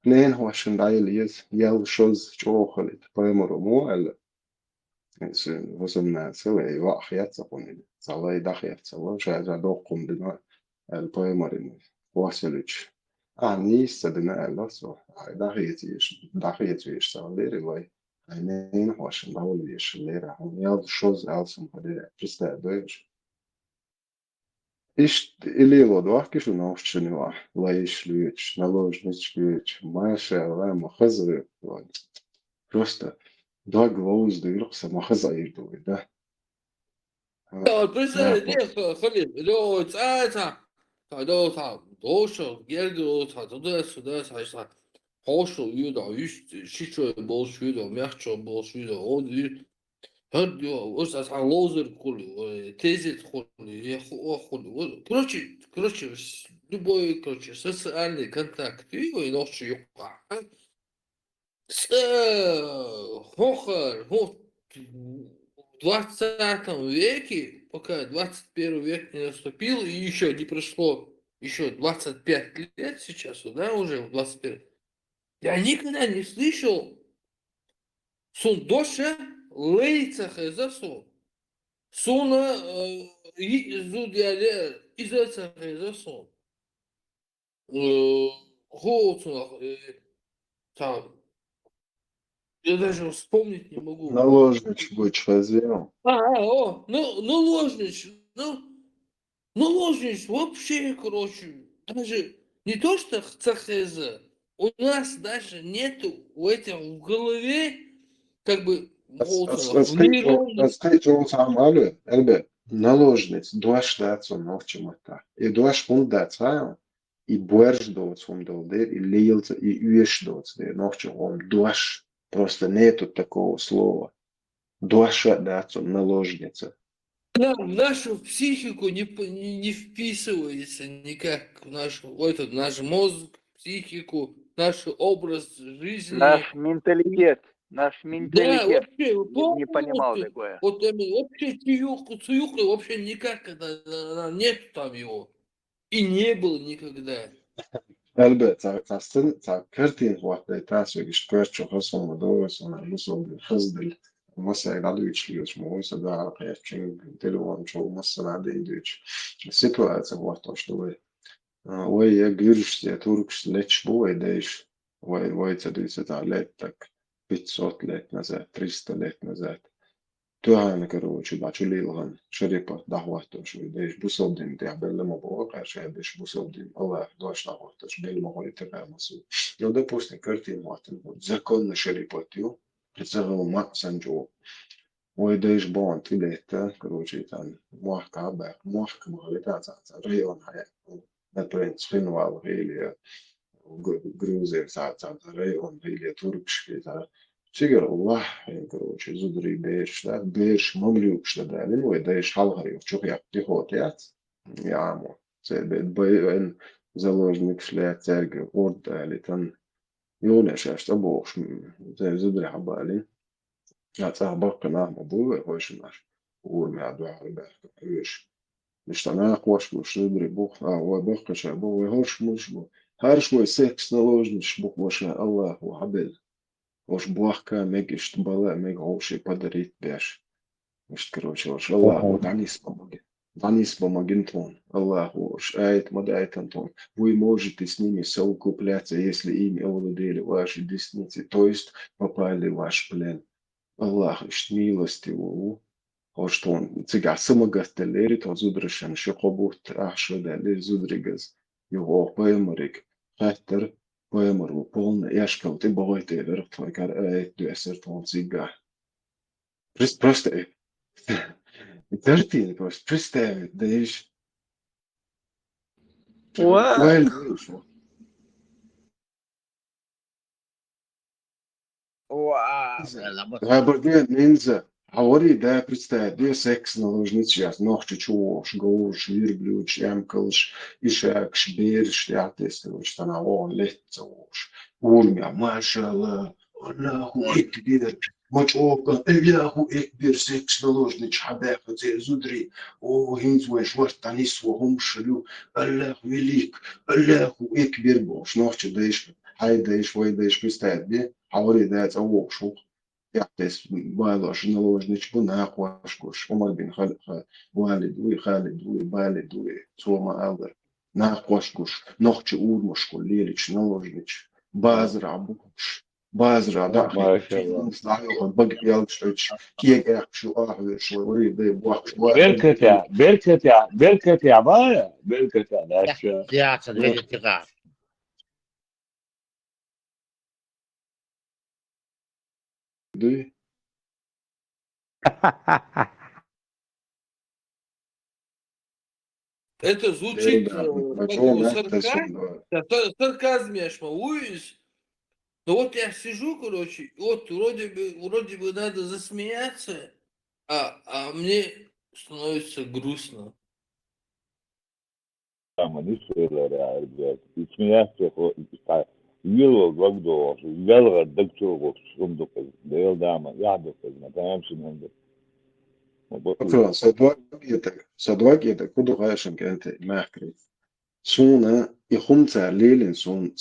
اثنين هو عشان دايل يل شوز شو خليت بايمرو مو ألا وصلنا سوي واخيات سقوني صلاي داخيات سوا شاذا دوقم بنا البايمر واصلش أني استدنا ألا سو داخيتيش سواليري واي عينين هو عشان داول يش ليرا هم يل شوز ألسم هذا جستا دوش إيش اللي وضوح كيف نوفش نوح لايش ليش نلوج نيش ما شاء الله ما خزر просто два глоуз да يرقص ما خزر يدو ده представляешь, не, Халид, лё,都多少研究都在才啥，好手遇到汽车不需要，买车不需要，我我啥лозер хули, тезит хули, хули, короче, любой, социальный контакт, и ночью Хохер, в 20 веке, пока 21 век не наступил, и еще не прошло еще 25 лет сейчас, да, уже в 21. Я никогда не слышал сон доша лейцах за сон. Сона зудиале изацах за сон. Хоцунах там. Я даже вспомнить не могу. наложнич будешь развел Наложнич. Наложнич вообще, короче, даже не то, что цахеза, у нас даже нету в голове, как бы, нейронных. Скажу сам Алю, Эльбе, наложниц, дуаш дать он новчим это. И дуаш он дать, и буэрш доц он долдер, и лейлца, и уеш доц дер, новчим он дуаш. Просто нету такого слова. Дуаша дать он наложница. Нам в нашу психику не вписывается никак в наш мозг, психику, наш образ жизни. Наш менталитет Да, вообще не понимал полностью, такое. вот вообще цююху вообще никак нет там его. И не было никогда. Elbette, tā kartīna vārtē tās, jo viņš pērču hasonu dojas un musulmi hazdil. Masai radījuši mūsu dārā, čing telefonu šo masā radījuši. Situācija vārtoši doja. Vai ja girštie turks leč boidējuši, vai tad visi tā lēt, tak 500 lēt nazad, 300 lēt nazad. Tuhan, короче, бачу лилган, шарипа дахватош, деш бусолдин, те абеллема бока, ше деш бусолдин, Allah дош дахватош, белма холи текамасу. Но допустим, картин матен, законно шарипатю, прицелом максанджо. Ой, деш бон, тилета, короче, там, муахка абак, муахка махалита, район хая. Например, Цхинвал, или Грузия, район, или Туркшки, Сигар Аллах, короче, зудри беш, да, беш мамлюк, что да, ну и даешь халгарю, чё я пехотят, яму, це бен заложник шля церкви, орда, или там, юнеш, что бог, це зудри хабали, а це бака нам было, больше наш, урми адуа, ребята, видишь, что на кошку, что зудри бог, ой, бака, что бог, ой, горш мужбу, харш мой секс наложник, бог, ваше Аллаху, хабел. Уж блахка мегишь бала мег оши подарить беш. Уж короче уж Аллаху Данис помоги тон. Аллаху уж айт мадайт Антон. Вы можете с ними совокупляться, если ими овладели ваши десницы, то есть попали в ваш плен. Аллах уж милостивый. Уж он цыга самогастелери то зудрышен шокобут ахшодали зудригаз. Его поэморик. Хаттер поэмору полный яшкал, ты богатый верх твой кар, ты эсертон цыга. Просто картина просто представить, да ишь. Габарден нинза. Говори, да, представь, где секс наложницы, ногти чуваш, гоуш, вирблюч, ямкалш, ишакш, берш, ятестович, танавон, летцовуш, урмя, машалла, Аллаху экбир, мачока, Аллаху экбир, секс наложниц, хабеха, зудри, о, хинзвеш, вартанисво, хумшлю, Аллаху велик, Аллаху экбир, бош, ногти дэйш, хай дэйш, вай дэйш, представь, где, говори, да, это вокшух. يعطيس بالوش نلوجنيش بنا قواشكوش وما بين خالق والد وي خالد وي بالد وي سوما ألدر ناقواشكوش نوخش أورمش كليلش نلوجنيش بازرع بوش بازرع داخل مصدعيوها بق يالش كيك أخشو أحوي شوي وريد بوحش بركتي بايا بركتي داشا يا تدوير اتقاع دي Это звучит сарказм, но вот я сижу, короче, вот вроде бы надо засмеяться, а мне становится грустно. Ama ne söyler ya Erbiyat? İsmiyatçı yıl vakti olsun. Yalga dıkçı olsun. Sunduk. Değil de ama yağdık. Tamam şimdi. صدواك يدك كدو غاشم كانت ماكري سونا يخمتا ليلن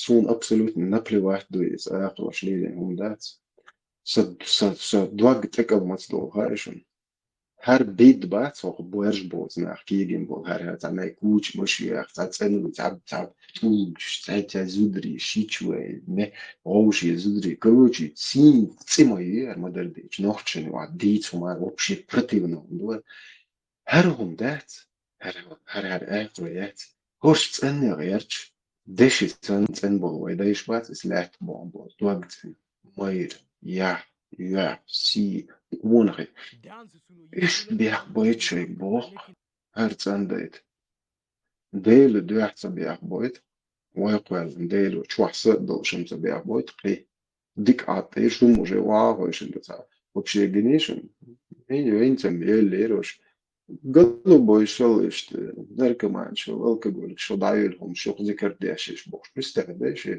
سون أبسولوت نقل واحد دويس آخر وش ليلن هم دات صدواك تكال مصدو غاشم هر بيت بات سوق بوارش بوز ناخ كيجين بول هر تعمل كوش مشيخ تعتسألو تعب توش زودري شيشوي ما غوشي زودري كروشي سيمايي المدرديش نوخشن وعديت وما وبشي برتيبنا دول هرهم دات هر آخريات هوش تسألني غيرش دشي سنبول ويدايش بات سلاحت بومبول دوغتين مير يا سي ونغي إيش بيح بويت شي بوخ هرتسان ديت ديل دوحت بيح بويت ويقوال ديل وشوح سدل شمس بيح بويت قي ديك عطي شو موجي واغوش انت تعرف وبشي جنيشن هي انتم يلي روش قالوا بويشل اشت نركمان شو الكقول شو ضايلهم شو ذكر ديش بوش بيستهدش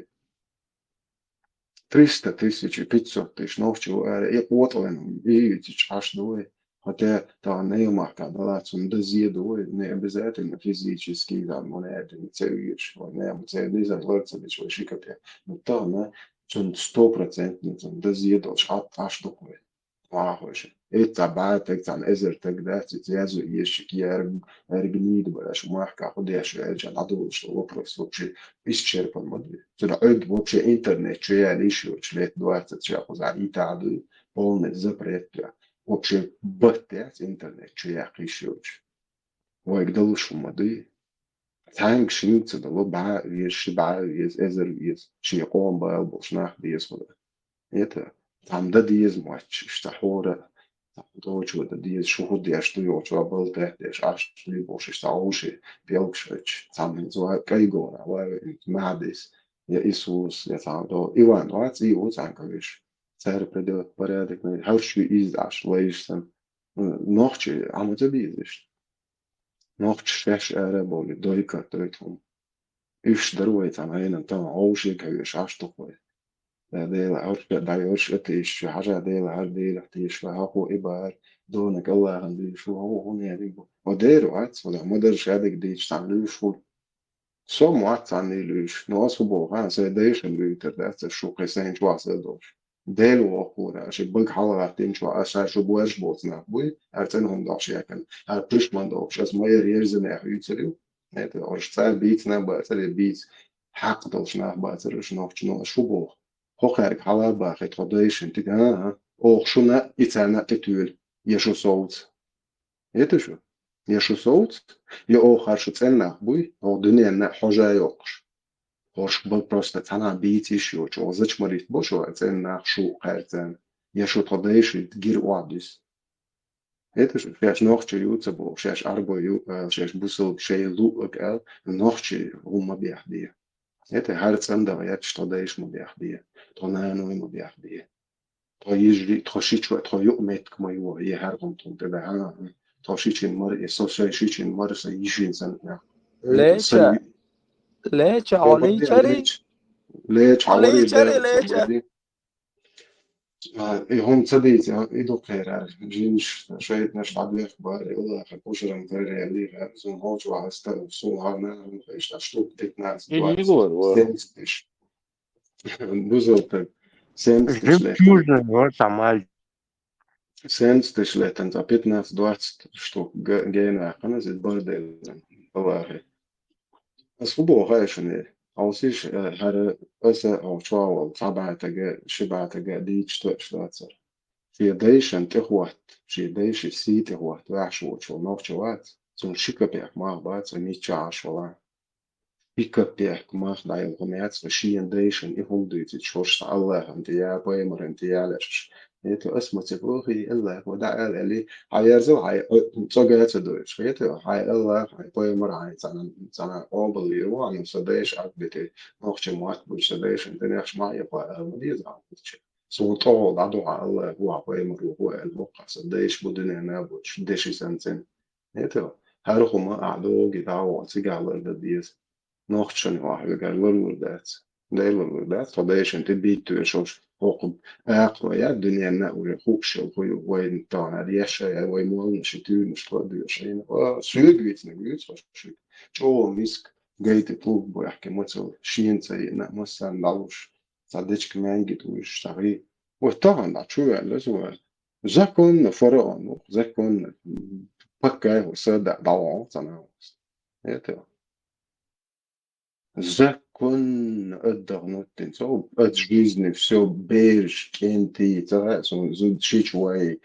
300 тысяч 500 тысяч новчего и отленом и аж двое хотя там не марка да zum дозидуй не обязательно физически да монеты не целишь не целишь за лорца бич шикапе но там zum 100% zum дозидуй аж двое واخوش إيه بعد عن إزر تقدر تتجازو يشك يرجنيد ولا شو ما حكى خد يا شو أرجع عدو شو وبرس وبشي إيش شرب المدري ترى عد وبشي إنترنت شو يعني شو شليت دوات تشاخذ على يتعدو بولن زبرت وبشي بتاعت إنترنت شو يعني شو ويقدروا شو مدري تانك شنو تدلو بع يش بع يز إزر يز شي قوم بالبوشناح ديز ولا إيه tam da dias moch stahora doch oder dias scho der stujo cho balte der ashli bosh staushi belkshch tam so kaigo aber madis ja isus ja tam do ivan wat i uzankavish cer predo порядок на harshi iz ashleishsan nochche amot bizish nochche shesh ara boli doika toitum ish daruet am einen tam aushi kavish ashtoy ديل عرش دايوش أتيش حاجة ديل عرش ديل أتيش فهاقو إبار دونك الله عندي شو هو هون يعني وديرو عاد ولا مدرش هذاك ديش تعملوا شو سو معاد تعملوش نواصل بوها سيدايش اللي تردات شو قيسين شو عصدوش ديل وقورا شي بق حلقتين شو عشان شو بوش بوتنا بوي أرتنهم داش يكن أرتش من داش از ما يرزن يحيوتريو هذا أرش تعال بيتنا بأتري بيت حق داش نه بأترش نوع شو بوه هوخارك حالا باخي تخديشن تيجا أوخشنا إتانا تتول يشو صوت يتشو يشو صوت يا أوخر شو تسألنا بوي أو دنيا حاجة يوقش هوش بروستا تانا بيتيش يوش أو زش مريت بوشو تسألنا شو قارتان يشو تخديش تجير وعدس يتشو فيش نوخش يوتس بو فيش أربو يو فيش بوسل شيء لوك أل نوخش هما بيحديه Это харцам даваят что даешь му бяхдие. То на ну му бяхдие. То ежи то шичу то юмет к мою е харгом тун те да то шичин мар е со шичин мар са ишин сан я. ليش ليش علي شري ليش علي حوالي شري ده ليش صبري هم تصديت إيدو خير جينش شوية ناس عدل أخبار يلا خبوش رمتري اللي زون هوش وعستر وصو هانا إيش أشتوك تيك ناس دوات سنستش بوزوتك سنستش لكن سنستش لكن تابيت ناس دوات شتوك جينا خنا زيد بردل والله أصبو هايشني أوسيش هر أسا أو شاول طبعا تجا شبع تجا ديش تشتغل في ديشن تخوات في ديش سي تخوات وعشو شو نوشوات زون شيكا بيك ما بعد سميت عشوة بيكا بيك ما خداي الغميات فشين ديشن يهول ديت شوش الله أنت يا بايمر أنت يا لش هيتو اسمه تبوخي الله ودع اللي هيرزو هاي تجات دوش هيتو هاي الله هاي بايمر هاي تنا قابل يروان سديش عبدتي نوخش موات بوش سديش أنت نخش ما يبقى مديز عبدتي سو طول عدو على الله هو بايمر وهو الوقع سديش بدنا نابوش ديش سنتين هيتو هارخو ما قعدو جداو تيجا الديز نوخشن واحد قال ولدات دايل ولدات فدايش انت بيت شوش عقب اقوى يا الدنيا نقول خوش وهو وين طبعا ريش وين مو مش تقول مش تقدر شيء شو جيت نقول شو ميسك جيت طوب ويحكي مثلا شين زي مثلا نعوش صدقش كمان جيت ويشتغل وطبعا شو لازم زكون فرعون زكون بكا وصدق ضوء صنع Закон отдохнуть, so от жизни все берешь, кенты, so шичвай,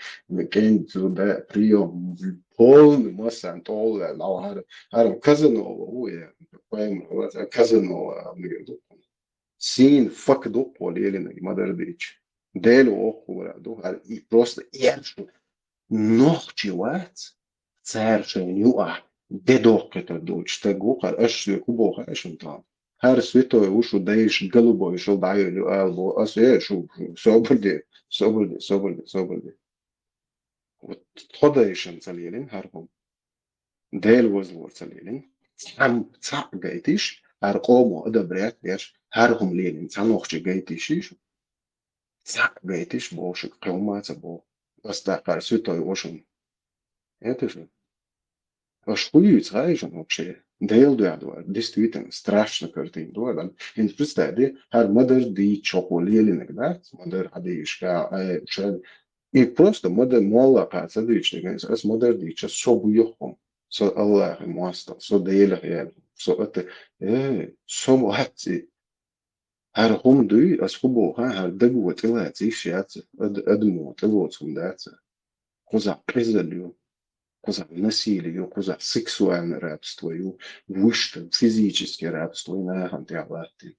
кент да прием полный массан тол, лавар, арам казано, уе, فاهم كازنو سين فك دوق وليلنا ما درديش ديلو ولا دو просто ершу ногчи ват царшен юа дедок это доч tego кар аш кубо хашун там هر святой ушу даешь голубой шел даю албо асе шу соболди вот ходаешен цалилин хархом ديل وزور цалилин сам цап гайтиш ар qomo адабрят яш хархом лелин цанохчи гайтишиш цап гайтиш бошик кылмаца бо Остакар святой ошен. Это же. Аж хуюц райжен вообще. Дейл дуадуа. Действительно, страшно картин дуадан. И представьте, хар мадер ди чоколелинек, да? Мадер адишка, и просто мадер мола каца дичнек. Ас мадер дича собу йохом. Со Аллах и муастал. Со дейлах ял. Со это, собу хатси. Har hom du as hubo har dagu tila ti shiat admo tilo sundata коза презалю коза насилию коза сексуальное рабство вышто физическое рабство на хантиалати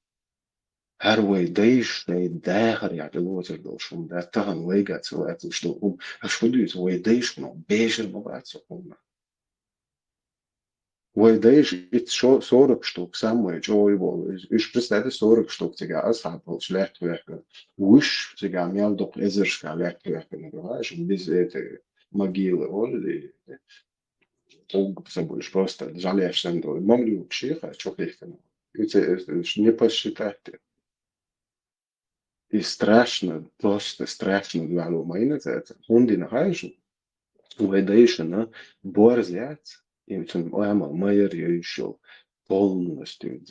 har way дейш не дагер я делотер должен да тан лега тила что аж ходит way дейш но бежер богатство Ой, даже ведь 40 штук самое, что его, ich представляю 40 штук тебя асфальт Werkwerken. Уж тебя мял до лезерска Werkwerken, понимаешь, без этой могилы, или толк забудешь просто жалеешь сам до. Мамлю пшиха, что легко. Это не посчитать. И страшно, просто страшно для ломайна это. Он не нахожу. Ой, даже на борзять. И мама майер еще полностью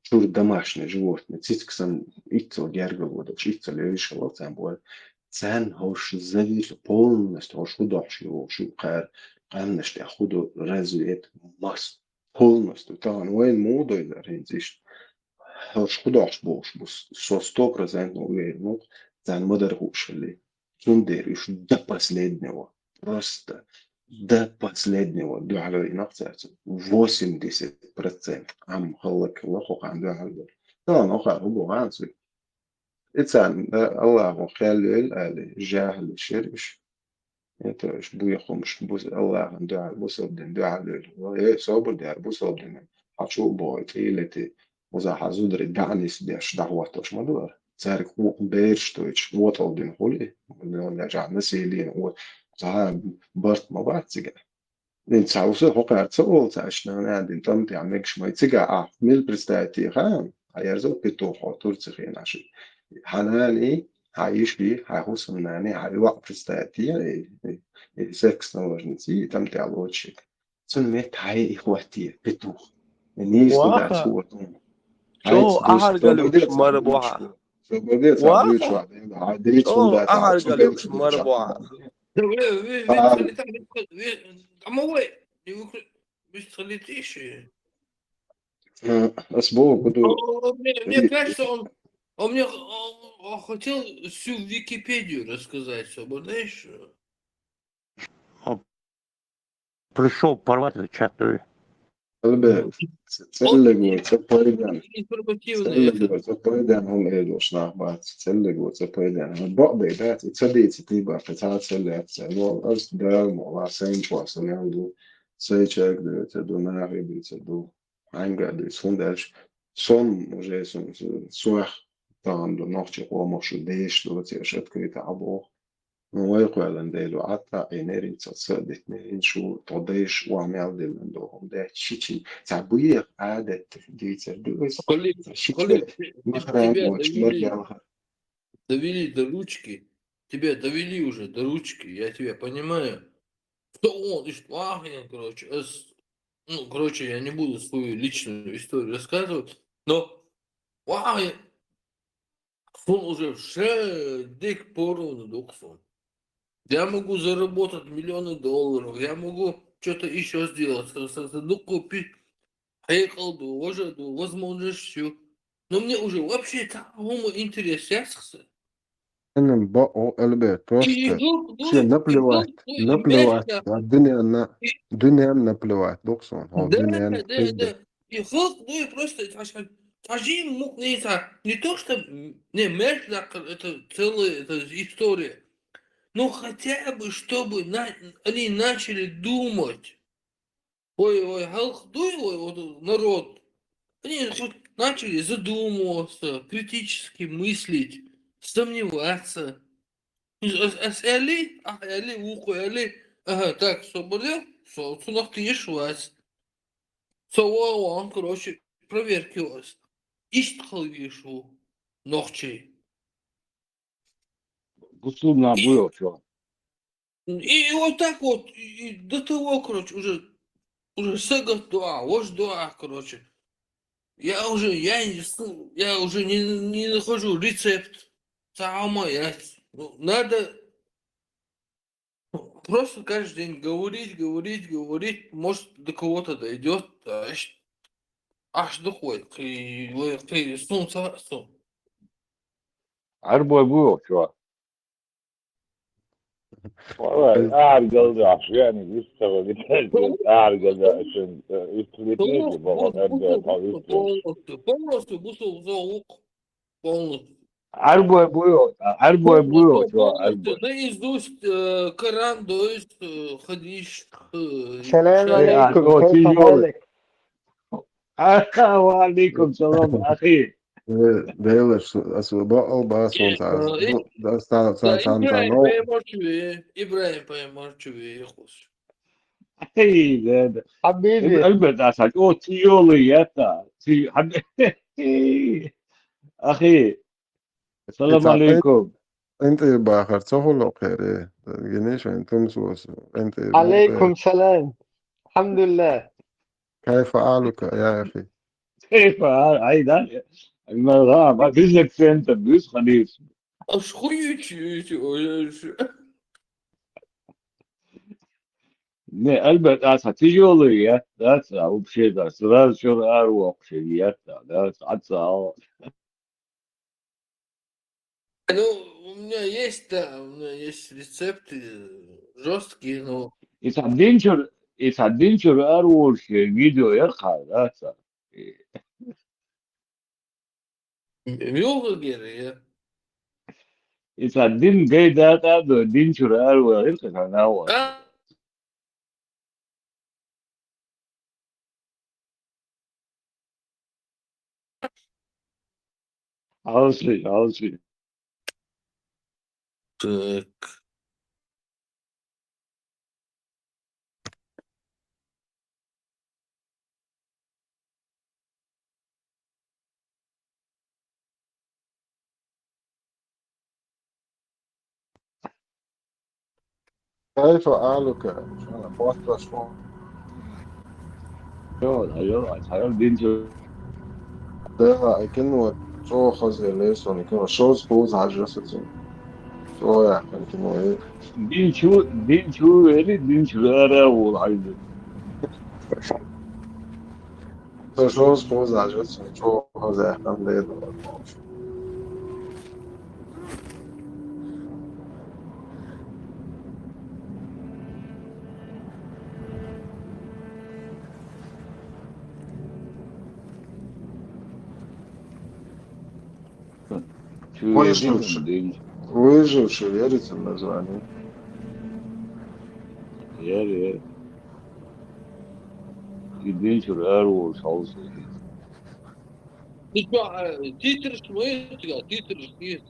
чур домашнее животное цицксам ицо герговода чица лешало там был цен хош завис полностью хош худош его шукар каннаш я худо развит масс полностью там вайн модой да рензиш хош худош бош бус 100% уверен цен модер хушли сундериш до последнего просто до последнего дуалой нахцаться 80% ам халак лохо عن дуалой طبعا اخر هو عانسي اتسان الله خلي الالي جاهل الشرش انت ايش بو يخمش بوس الله عن دعاء بوس بدن دعاء ايه صوب دار بوس بدن حشو بوي تيلتي وزا حزود ردعنيس بيش دعواتش مدور سارك هو بيرش تويش وطل دين خولي ولا جع نسيلين صار برت ما بعد سجى لين ساوسه هقعد سؤال عشان أنا عندي تمتع مش ما يتسجى ميل برستاتي خام هيرزق بتوحى ترتخين عشان حناني عايش بيه هيحوس مناني هيوقف برستاتي سكس نورنتي تمتع لوتشك سنمت هاي إخواتي بتوح الناس بدأت واخا صوتهم شو أحر قالوش مربوعة بدأت صابوش واخا بعدين عاديت شو صودات أحر على قالوش مربوعة Без традиции. أسبوع بدو Мне кажется, он мне хотел всю Википедию рассказать, знаешь? Пришел порвать этот чат. قلبي تسلق وتسبويدان Информативный تسلق وتسبويدان هم إيدو شناخبات تسلق وتسبويدان هم بقضي ذات تسديتي تيبا فتاة سلات سلوال أرس دام ولا سين شواصل يعودو سيشاك دو تدو ناغي دو تدو عنقا دو سونداش صم وجاي سوح طان دو نوختي قوة مخشو ديش دو تيشت كريتا عبوخ ويقول أن ديلو عطا إنرين تصدق نين شو تضيش وعمل دل عندهم ده شيء تعبير عادة ديتر دوس شيء مخرج وش مرجع довели до ручки, тебя довели уже до ручки, я тебя понимаю, что он, и что Ахрен, короче, ну, короче, я не буду свою личную историю рассказывать, но Ахрен, он уже все дик поровну доксон. Я могу заработать $миллионы, я могу что-то еще сделать, ну, купить, хайкалду, уже, возможно, все. Но мне уже вообще там интересно. أنا بقى قلبي просто شيء наплевать الدنيا الدنيا наплевать دكسون هو الدنيا Да. И ну и просто тажим мог не то, что не межда, это целая это история, но хотя бы, чтобы они начали думать. Ой, халхдуй, вот народ. Они хоть начали задумываться, критически мыслить, сомневаться. Али, ухо, али. Ага, так, соболел, сунах ты ешвась. Он, короче, проверки у вас. Истхал вешу ногчей. Гусульна было, что. И вот так вот, и до того, короче, уже сега дуа, вож дуа, короче. Я уже не нахожу рецепт. Надо просто каждый день говорить, может до кого-то дойдет, аж доходит. И солнце. Арбой было, что. والله أرجل ضعف يعني لسه بتهجد أرجل عشان يتلتني بقى أرجع طريق Полностью бусул звук. Полностью. Арбой было, что. Полностью наизусть Коран, то есть хадис. السلام عليكم كيف تيجي حالك؟ وعليكم السلام أخي. Dēliš, esmu balbās un tās Ибраим поймарчуви, ехус. حبيبي البس عشان تيولي يتا أخي السلام عليكم. أنت باخر تقول خير جنيش أنتم سوس أنت عليكم السلام الحمد لله كيف حالك يا أخي؟ كيف عيدا المرغام أقول سنت بيس خليس Аж ne elbet asa tijoli ya that's вообще да сразу что арвох шиета да отца. Ну, у меня есть рецепты жесткие, но it's adventure арвох видео я хадаса. мёгагеры, я. It's adventure да adventure арвох это канал. Алсли. Так. كيف حالك؟ أنا بوست شو؟ Jo, adventure. ده كأنه شو خزي ليسون كأنه شو سبوز عجزت شو يعني كأنه إيه Adventure arvох عايز. شو سبوز عجزت شو خزي إحنا ليه Выживший верите в название? Я. Adventure arvох шалсы. Титр есть.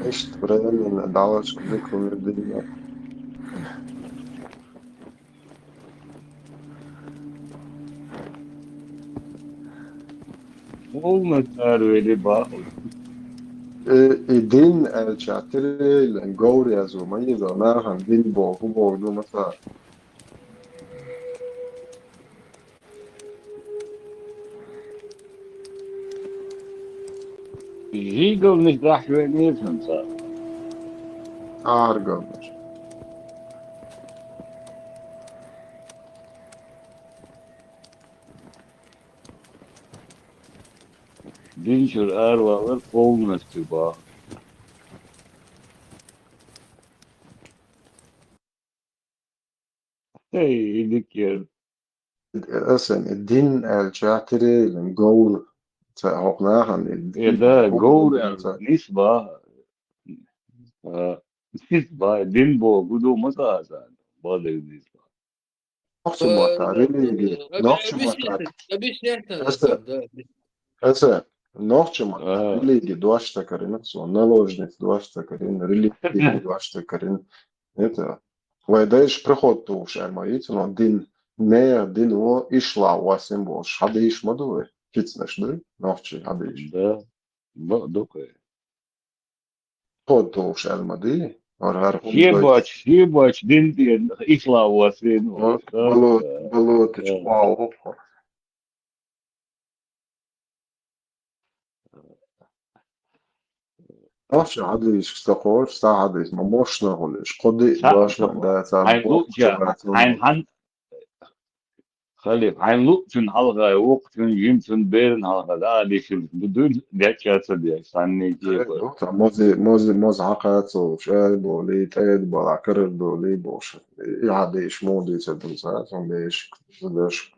Echt Bremen, Dallas, Glickung, Dinge. Olmaz öyle bak. Din الشاطري الجوري مميز وناها دين بوغو بوغو مثلا Жигл nicht захвенеzen sa. Argomer. Dinçur arvalar polnastı bak. Hey, idik yer. أصلا الدين الشاطري الجور هقناها Ya da gowren nisba nisba din bo gudu masasan. Balık nisba. نحكي معترين نحكي معترين هسه نحكي معترين ريليجي دواشتا كارين سو наложниц دواشتا كارين ريليجي دواشتا كارين это ويدايش приход туш армаит но дин не дин о ишла у символ шадиш модуе кицнеш да нахчи хадиш Да. Dokay. ход туш армади ар Хебач din diye isla vasin. Было вау. نفس عادش استقر ساعدش ما موش نقولش قدي باش ده Ein Khalif, ein Lutschen halga Wuchtchen, Jimsen Bären halga da, die sind bedürft, der Kerze, der kann nicht geben. موز عقد وشاي بولي تايد بولا كرر بولي بوش عادش مودي تدوزات ومبيش بدش